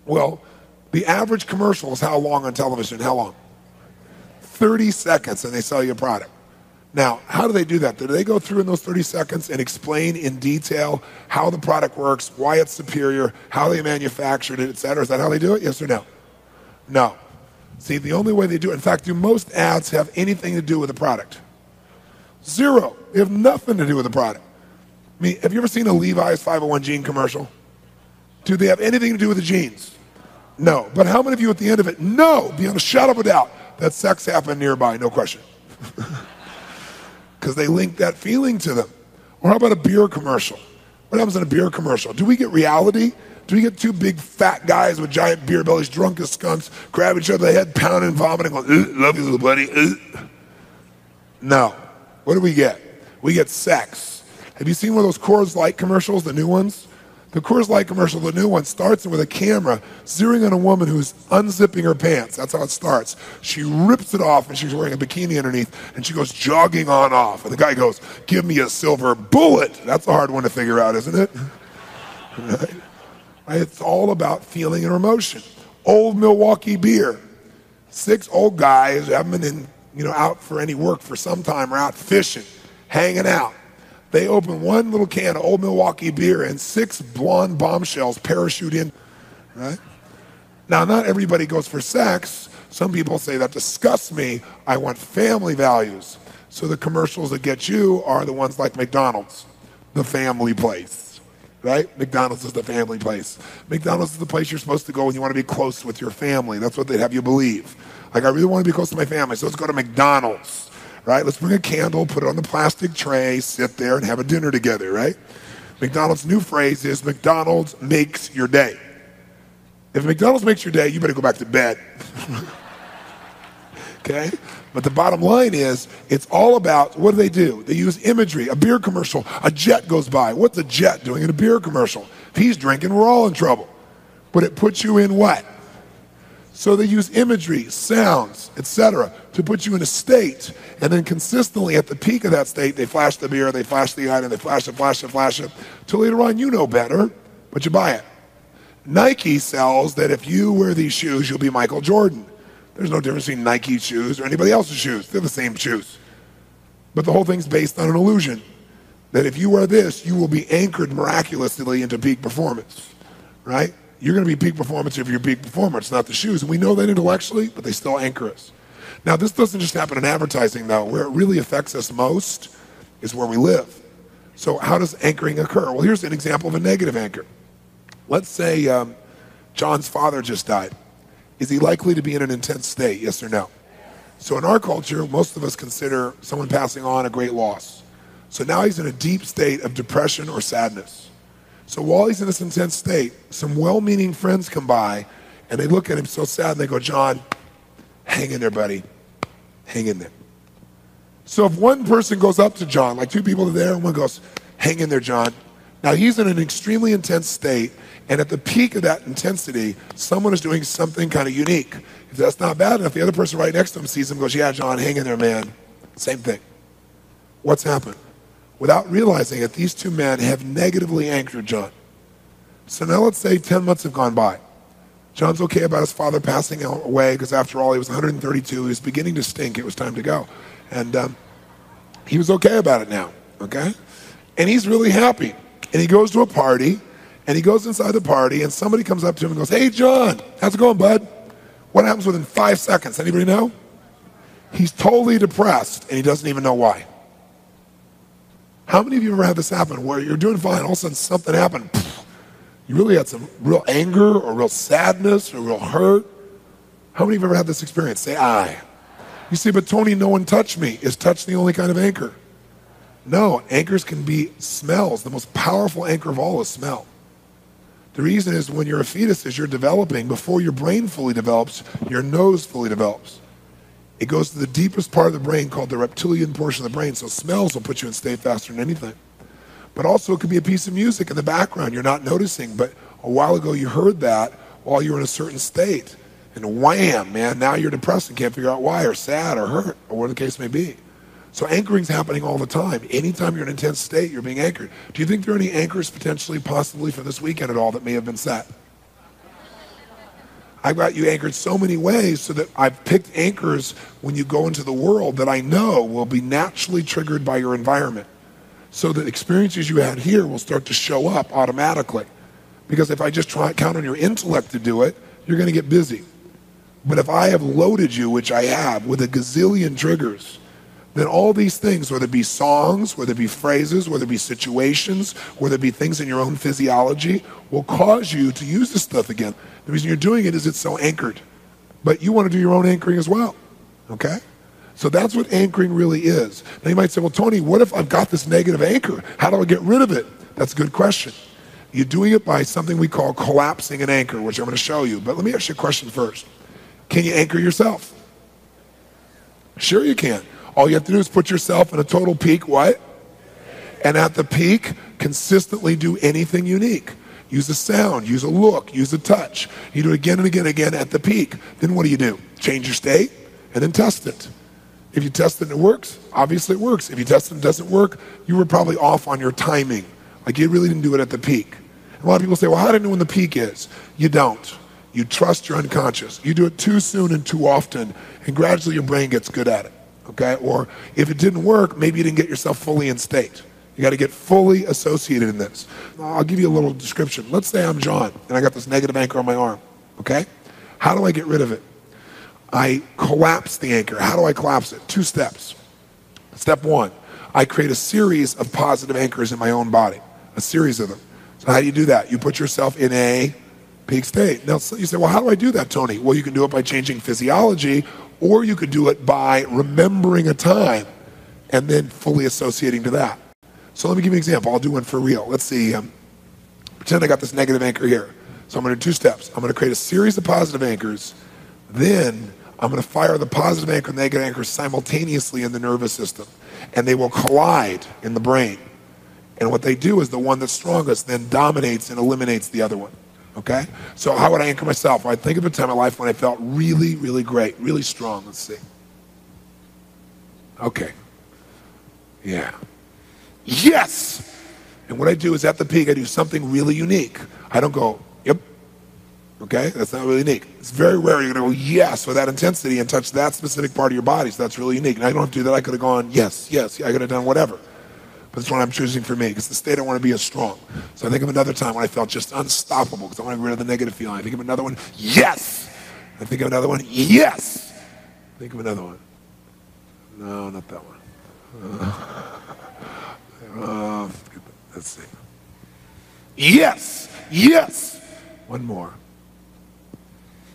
Well, the average commercial is how long on television? How long? 30 seconds, and they sell you a product. Now, how do they do that? Do they go through in those 30 seconds and explain in detail how the product works, why it's superior, how they manufactured it, et cetera? Is that how they do it? Yes or no? No. See, the only way they do it, in fact, do most ads have anything to do with the product? Zero. They have nothing to do with the product. I mean, have you ever seen a Levi's 501 jean commercial? Do they have anything to do with the jeans? No. But how many of you at the end of it know, beyond a shadow of a doubt, that sex happened nearby? No question. Because they link that feeling to them. Or how about a beer commercial? What happens in a beer commercial? Do we get reality? Do we get two big fat guys with giant beer bellies, drunk as skunks, grab each other by the head, pounding, vomiting, going, love you, little buddy. No. What do we get? We get sex. Have you seen one of those Coors Light commercials, the new ones? The Coors Light commercial, the new one, starts with a camera zeroing on a woman who's unzipping her pants. That's how it starts. She rips it off, and she's wearing a bikini underneath, and she goes jogging on off. And the guy goes, give me a silver bullet. That's a hard one to figure out, isn't it? Right? It's all about feeling and emotion. Old Milwaukee beer. 6 old guys haven't been out for any work for some time, or out fishing, hanging out. They open one little can of Old Milwaukee beer and 6 blonde bombshells parachute in, right? Now, not everybody goes for sex. Some people say, that disgusts me. I want family values. So the commercials that get you are the ones like McDonald's, the family place, right? McDonald's is the family place. McDonald's is the place you're supposed to go when you want to be close with your family. That's what they'd have you believe. Like, I really want to be close to my family, so let's go to McDonald's. Right? Let's bring a candle, put it on the plastic tray, sit there and have a dinner together, right? McDonald's new phrase is McDonald's makes your day. If McDonald's makes your day, you better go back to bed. Okay? But the bottom line is, it's all about, what do? They use imagery. A beer commercial, a jet goes by. What's a jet doing in a beer commercial? If he's drinking, we're all in trouble. But it puts you in what? So they use imagery, sounds, etc., to put you in a state, and then consistently at the peak of that state, they flash the beer, they flash the item, they flash it, till later on you know better, but you buy it. Nike sells that if you wear these shoes, you'll be Michael Jordan. There's no difference between Nike shoes or anybody else's shoes. They're the same shoes. But the whole thing's based on an illusion, that if you wear this, you will be anchored miraculously into peak performance, right? You're going to be peak performance if you're peak performance, not the shoes. And we know that intellectually, but they still anchor us. Now, this doesn't just happen in advertising, though. Where it really affects us most is where we live. So how does anchoring occur? Well, here's an example of a negative anchor. Let's say John's father just died. Is he likely to be in an intense state, yes or no? So in our culture, most of us consider someone passing on a great loss. So now he's in a deep state of depression or sadness. So while he's in this intense state, some well-meaning friends come by, and they look at him so sad, and they go, John, hang in there, buddy. Hang in there. So if one person goes up to John, like 2 people are there, and one goes, hang in there, John. Now he's in an extremely intense state, and at the peak of that intensity, someone is doing something kind of unique. If that's not bad enough, the other person right next to him sees him and goes, yeah, John, hang in there, man. Same thing. What's happened? Without realizing it, these 2 men have negatively anchored John. So now let's say 10 months have gone by. John's okay about his father passing away because after all, he was 132. He was beginning to stink. It was time to go. And he was okay about it now, okay? And he's really happy. And he goes to a party, and he goes inside the party, and somebody comes up to him and goes, hey, John, how's it going, bud? What happens within 5 seconds? Anybody know? He's totally depressed, and he doesn't even know why. How many of you ever had this happen where you're doing fine, all of a sudden something happened, you really had some real anger or real sadness or real hurt? How many of you ever had this experience? Say, I. You say, but Tony, no one touched me. Is touch the only kind of anchor? No, anchors can be smells. The most powerful anchor of all is smell. The reason is when you're a fetus, as you're developing, before your brain fully develops, your nose fully develops. It goes to the deepest part of the brain called the reptilian portion of the brain, so smells will put you in state faster than anything. But also it could be a piece of music in the background you're not noticing, but a while ago you heard that while you were in a certain state. And wham, man, now you're depressed and can't figure out why, or sad, or hurt, or whatever the case may be. So anchoring's happening all the time. Anytime you're in an intense state, you're being anchored. Do you think there are any anchors potentially, possibly for this weekend at all that may have been set? I've got you anchored so many ways so that I've picked anchors when you go into the world that I know will be naturally triggered by your environment. So that experiences you had here will start to show up automatically. Because if I just count on your intellect to do it, you're going to get busy. But if I have loaded you, which I have, with a gazillion triggers, then all these things, whether it be songs, whether it be phrases, whether it be situations, whether it be things in your own physiology, will cause you to use this stuff again. The reason you're doing it is it's so anchored. But you want to do your own anchoring as well, okay? So that's what anchoring really is. Now you might say, well, Tony, what if I've got this negative anchor? How do I get rid of it? That's a good question. You're doing it by something we call collapsing an anchor, which I'm going to show you. But let me ask you a question first. Can you anchor yourself? Sure you can. All you have to do is put yourself in a total peak, what? And at the peak, consistently do anything unique. Use a sound, use a look, use a touch. You do it again and again and again at the peak. Then what do? Change your state and then test it. If you test it and it works, obviously it works. If you test it and it doesn't work, you were probably off on your timing. Like you really didn't do it at the peak. A lot of people say, well, how do I know when the peak is? You don't. You trust your unconscious. You do it too soon and too often, and gradually your brain gets good at it, okay? Or if it didn't work, maybe you didn't get yourself fully in state. You got to get fully associated in this. I'll give you a little description. Let's say I'm John, and I got this negative anchor on my arm, okay? How do I get rid of it? I collapse the anchor. How do I collapse it? 2 steps. Step 1, I create a series of positive anchors in my own body, a series of them. So how do you do that? You put yourself in a peak state. Now you say, well, how do I do that, Tony? Well, you can do it by changing physiology, or you could do it by remembering a time and then fully associating to that. So let me give you an example. I'll do one for real. Let's see. Pretend I got this negative anchor here. So I'm going to do 2 steps. I'm going to create a series of positive anchors. Then I'm going to fire the positive anchor and the negative anchor simultaneously in the nervous system. And they will collide in the brain. And what they do is the one that's strongest then dominates and eliminates the other one. Okay? So how would I anchor myself? Well, I think of a time in my life when I felt really, really great, really strong. Let's see. Okay. Yeah. Yes! And what I do is at the peak, I do something really unique. I don't go, yep. Okay? That's not really unique. It's very rare you're going to go, yes, with that intensity and touch that specific part of your body. So that's really unique. And I don't have to do that. I could have gone, yes, yes. I could have done whatever. But it's what I'm choosing for me, because the state I want to be is strong. So I think of another time when I felt just unstoppable, because I want to get rid of the negative feeling. I think of another one, yes! I think of another one, yes! Think of another one. No, not that one. Let's see. Yes! Yes! One more.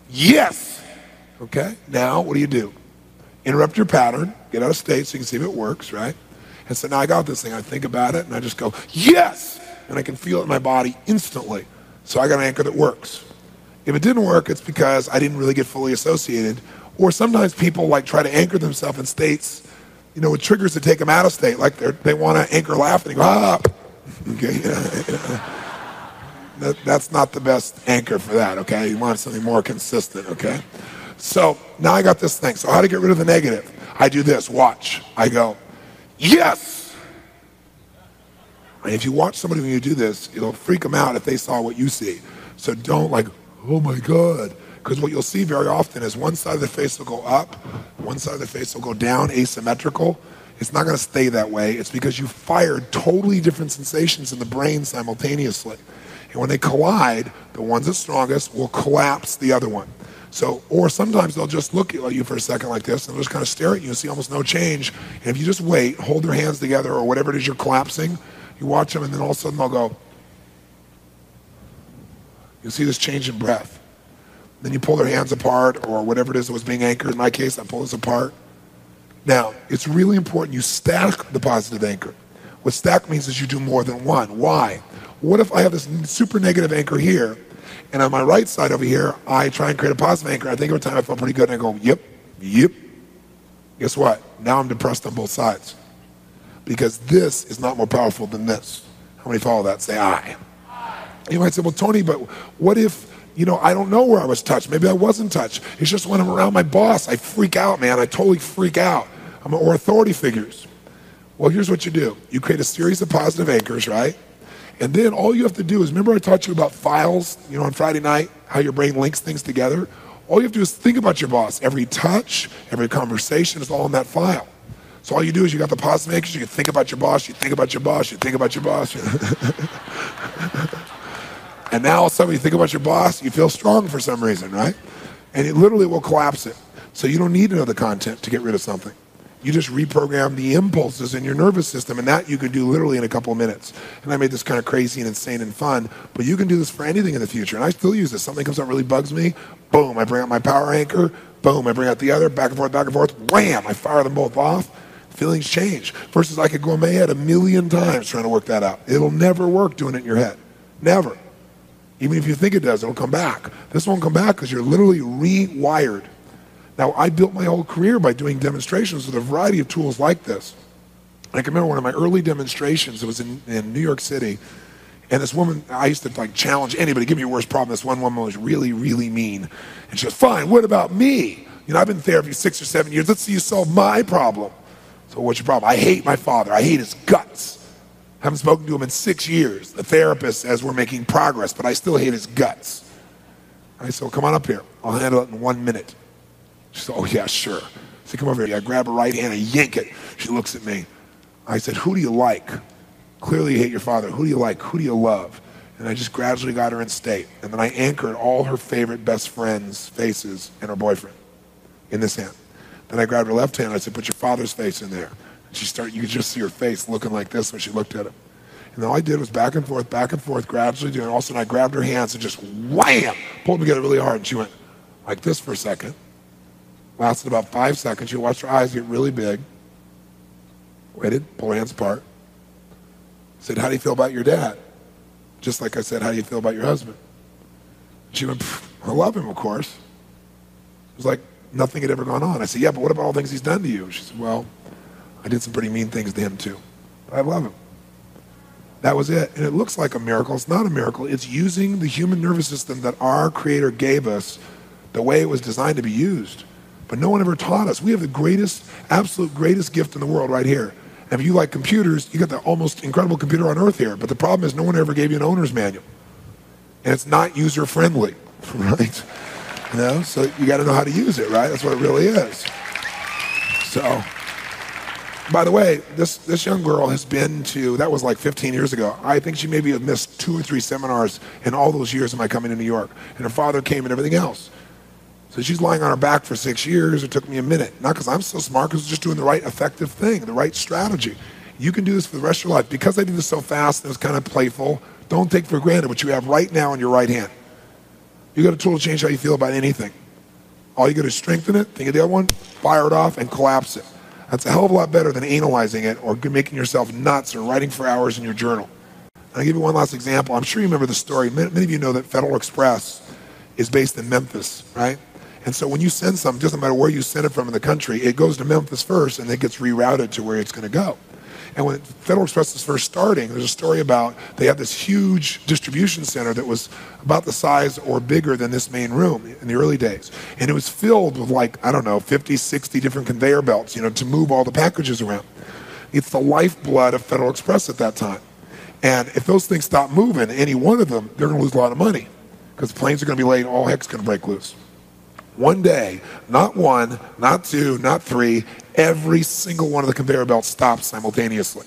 Yes! Okay, now what do? Interrupt your pattern, get out of state so you can see if it works, right? And so now I got this thing. I think about it, and I just go, yes! And I can feel it in my body instantly. So I got an anchor that works. If it didn't work, it's because I didn't really get fully associated. Or sometimes people like try to anchor themselves in states, you know, with triggers that take them out of state. Like they want to anchor laughing. They go, ah! Okay, that's not the best anchor for that, okay? You want something more consistent, okay? So now I got this thing. So how to get rid of the negative? I do this. Watch. I go, yes! And if you watch somebody when you do this, it'll freak them out if they saw what you see. So don't like, oh my God. Because what you'll see very often is one side of the face will go up, one side of the face will go down, asymmetrical. It's not going to stay that way. It's because you fired totally different sensations in the brain simultaneously. And when they collide, the ones that's strongest will collapse the other one. So, or sometimes they'll just look at you for a second like this and they'll just kind of stare at you and see almost no change. And if you just wait, hold their hands together or whatever it is you're collapsing, you watch them and then all of a sudden they'll go. You'll see this change in breath. Then you pull their hands apart or whatever it is that was being anchored. In my case, I pull this apart. Now, it's really important you stack the positive anchor. What stack means is you do more than one. Why? What if I have this super negative anchor here, and on my right side over here, I try and create a positive anchor. I think over time I felt pretty good, and I go, yep, yep. Guess what? Now I'm depressed on both sides. Because this is not more powerful than this. How many follow that? Say aye. You might say, well, Tony, but what if, you know, I don't know where I was touched. Maybe I wasn't touched. It's just when I'm around my boss, I freak out, man. I totally freak out. Or authority figures. Well, here's what you do. You create a series of positive anchors, right? And then all you have to do is, remember I taught you about files, you know, on Friday night, how your brain links things together? All you have to do is think about your boss. Every touch, every conversation is all in that file. So all you do is you got the positive anchors, you think about your boss, you think about your boss, you think about your boss. And now all of a sudden when you think about your boss, you feel strong for some reason, right? And it literally will collapse it. So you don't need to know the content to get rid of something. You just reprogram the impulses in your nervous system, and that you can do literally in a couple of minutes. And I made this kind of crazy and insane and fun, but you can do this for anything in the future. And I still use this. Something comes up really bugs me, boom, I bring out my power anchor, boom, I bring out the other, back and forth, wham, I fire them both off. Feelings change. Versus I could go in my head 1,000,000 times trying to work that out. It'll never work doing it in your head. Never. Even if you think it does, it'll come back. This won't come back because you're literally rewired. Now, I built my whole career by doing demonstrations with a variety of tools like this. I can remember one of my early demonstrations. It was in New York City. And this woman, I used to challenge anybody, give me your worst problem. This one woman was really, really mean. And she goes, fine, what about me? I've been in therapy 6 or 7 years. Let's see you solve my problem. So what's your problem? I hate my father. I hate his guts. Haven't spoken to him in 6 years. The therapist says we're making progress, but I still hate his guts. I said, well, come on up here. I'll handle it in 1 minute. She said, oh, yeah, sure. I said, come over here. I grab her right hand, I yank it. She looks at me. I said, who do you like? Clearly you hate your father. Who do you like? Who do you love? And I just gradually got her in state. And then I anchored all her favorite best friends' faces and her boyfriend in this hand. Then I grabbed her left hand and I said, put your father's face in there. And you could just see her face looking like this when she looked at him. And all I did was back and forth, gradually doing it. All of a sudden I grabbed her hands and just wham, pulled them together really hard. And she went like this for a second. Lasted about 5 seconds. She watched her eyes get really big. Waited, pulled her hands apart. Said, how do you feel about your dad? Just like I said, how do you feel about your husband? She went, I love him, of course. It was like nothing had ever gone on. I said, yeah, but what about all the things he's done to you? She said, well, I did some pretty mean things to him too. But I love him. That was it. And it looks like a miracle. It's not a miracle. It's using the human nervous system that our Creator gave us the way it was designed to be used. But no one ever taught us. We have the greatest, absolute greatest gift in the world right here. And if you like computers, you got the almost incredible computer on earth here. But the problem is no one ever gave you an owner's manual. And it's not user-friendly, right? So you got to know how to use it, right? That's what it really is. So, by the way, this young girl has been to, that was like 15 years ago. I think she maybe have missed 2 or 3 seminars in all those years of my coming to New York. And her father came and everything else. So she's lying on her back for 6 years. It took me a minute. Not because I'm so smart, because I was just doing the right effective thing, the right strategy. You can do this for the rest of your life. Because I did this so fast and it was kind of playful, don't take for granted what you have right now in your right hand. You got a tool to change how you feel about anything. All you got to strengthen it, think of the other one, fire it off, and collapse it. That's a hell of a lot better than analyzing it or making yourself nuts or writing for hours in your journal. I'll give you one last example. I'm sure you remember the story. Many of you know that Federal Express is based in Memphis, right? And so when you send something, it doesn't matter where you send it from in the country, it goes to Memphis first and it gets rerouted to where it's going to go. And when Federal Express was first starting, there's a story about they had this huge distribution center that was about the size or bigger than this main room in the early days. And it was filled with 50, 60 different conveyor belts, to move all the packages around. It's the lifeblood of Federal Express at that time. And if those things stop moving, any one of them, they're going to lose a lot of money because planes are going to be late and all heck's going to break loose. One day, not 1, not 2, not 3, every single one of the conveyor belts stops simultaneously.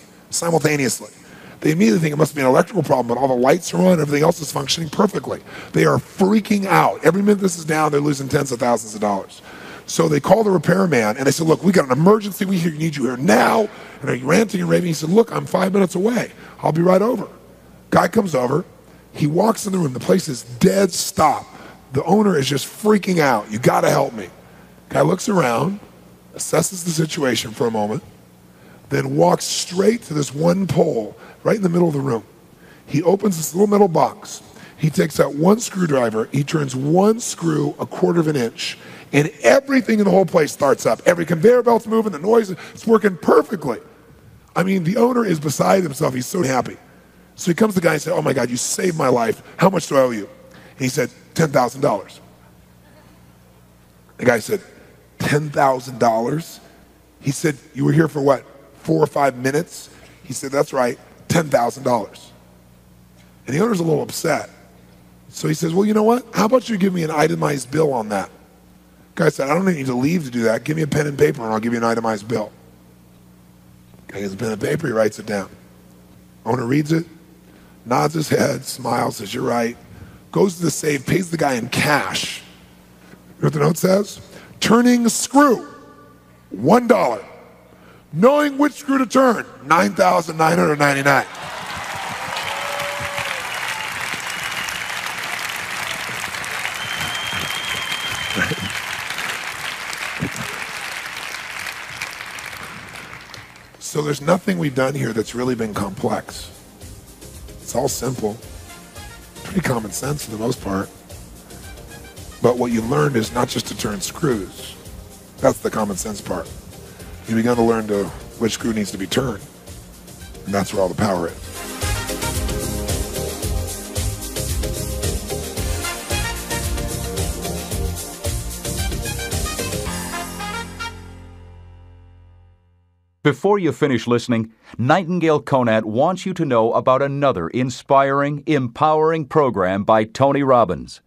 They immediately think it must be an electrical problem, but all the lights are on, everything else is functioning perfectly. They are freaking out. Every minute this is down, they're losing tens of thousands of dollars. So they call the repairman and they said, look, we got an emergency, we need you here now. And are you ranting and raving? He said, look, I'm 5 minutes away. I'll be right over. Guy comes over, he walks in the room, the place is dead stop. The owner is just freaking out. You got to help me. Guy looks around, assesses the situation for a moment, then walks straight to this one pole right in the middle of the room. He opens this little metal box. He takes out one screwdriver. He turns one screw 1/4 of an inch, and everything in the whole place starts up. Every conveyor belt's moving. The noise is working perfectly. I mean, the owner is beside himself. He's so happy. So he comes to the guy and says, oh, my God, you saved my life. How much do I owe you? And he said, $10,000. The guy said, $10,000? He said, you were here for what, 4 or 5 minutes? He said, that's right, $10,000. And the owner's a little upset. So he says, well, you know what? How about you give me an itemized bill on that? The guy said, I don't need to leave to do that. Give me a pen and paper and I'll give you an itemized bill. The guy gets a pen and paper, he writes it down. Owner reads it, nods his head, smiles, says, you're right. Goes to the safe, pays the guy in cash. You know what the note says? Turning screw, $1. Knowing which screw to turn, $9,999. So there's nothing we've done here that's really been complex. It's all simple, pretty common sense for the most part. But what you learned is not just to turn screws. That's the common sense part. You begun to learn which screw needs to be turned. And that's where all the power is. Before you finish listening, Nightingale Conant wants you to know about another inspiring, empowering program by Tony Robbins.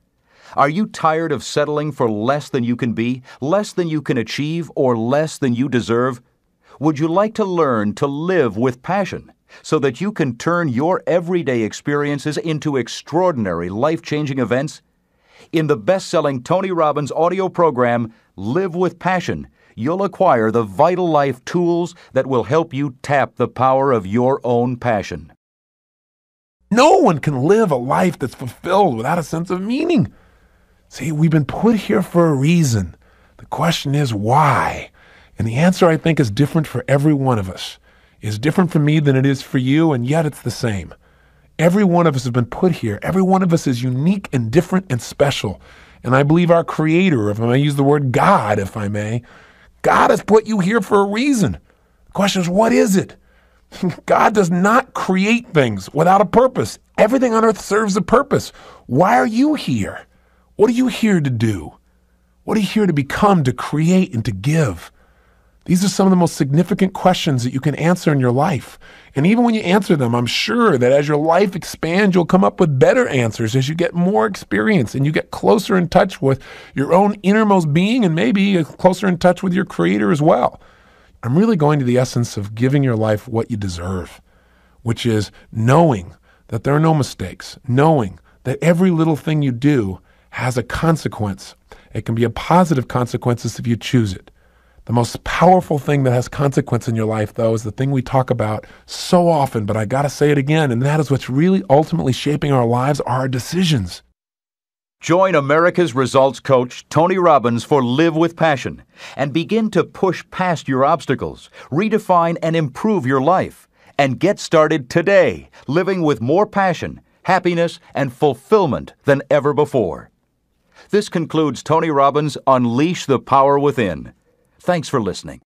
Are you tired of settling for less than you can be, less than you can achieve, or less than you deserve? Would you like to learn to live with passion so that you can turn your everyday experiences into extraordinary, life-changing events? In the best-selling Tony Robbins audio program, Live with Passion, you'll acquire the vital life tools that will help you tap the power of your own passion. No one can live a life that's fulfilled without a sense of meaning. See, we've been put here for a reason. The question is why? And the answer, I think, is different for every one of us. It's different for me than it is for you, and yet it's the same. Every one of us has been put here. Every one of us is unique and different and special. And I believe our Creator, if I may use the word God, if I may, God has put you here for a reason. The question is, what is it? God does not create things without a purpose. Everything on earth serves a purpose. Why are you here? What are you here to do? What are you here to become, to create, and to give? These are some of the most significant questions that you can answer in your life. And even when you answer them, I'm sure that as your life expands, you'll come up with better answers as you get more experience and you get closer in touch with your own innermost being and maybe closer in touch with your Creator as well. I'm really going to the essence of giving your life what you deserve, which is knowing that there are no mistakes, knowing that every little thing you do has a consequence. It can be a positive consequences if you choose it. The most powerful thing that has consequence in your life, though, is the thing we talk about so often, but I got to say it again, and that is what's really ultimately shaping our lives are our decisions. Join America's results coach, Tony Robbins, for Live with Passion and begin to push past your obstacles, redefine and improve your life, and get started today, living with more passion, happiness, and fulfillment than ever before. This concludes Tony Robbins' Unleash the Power Within. Thanks for listening.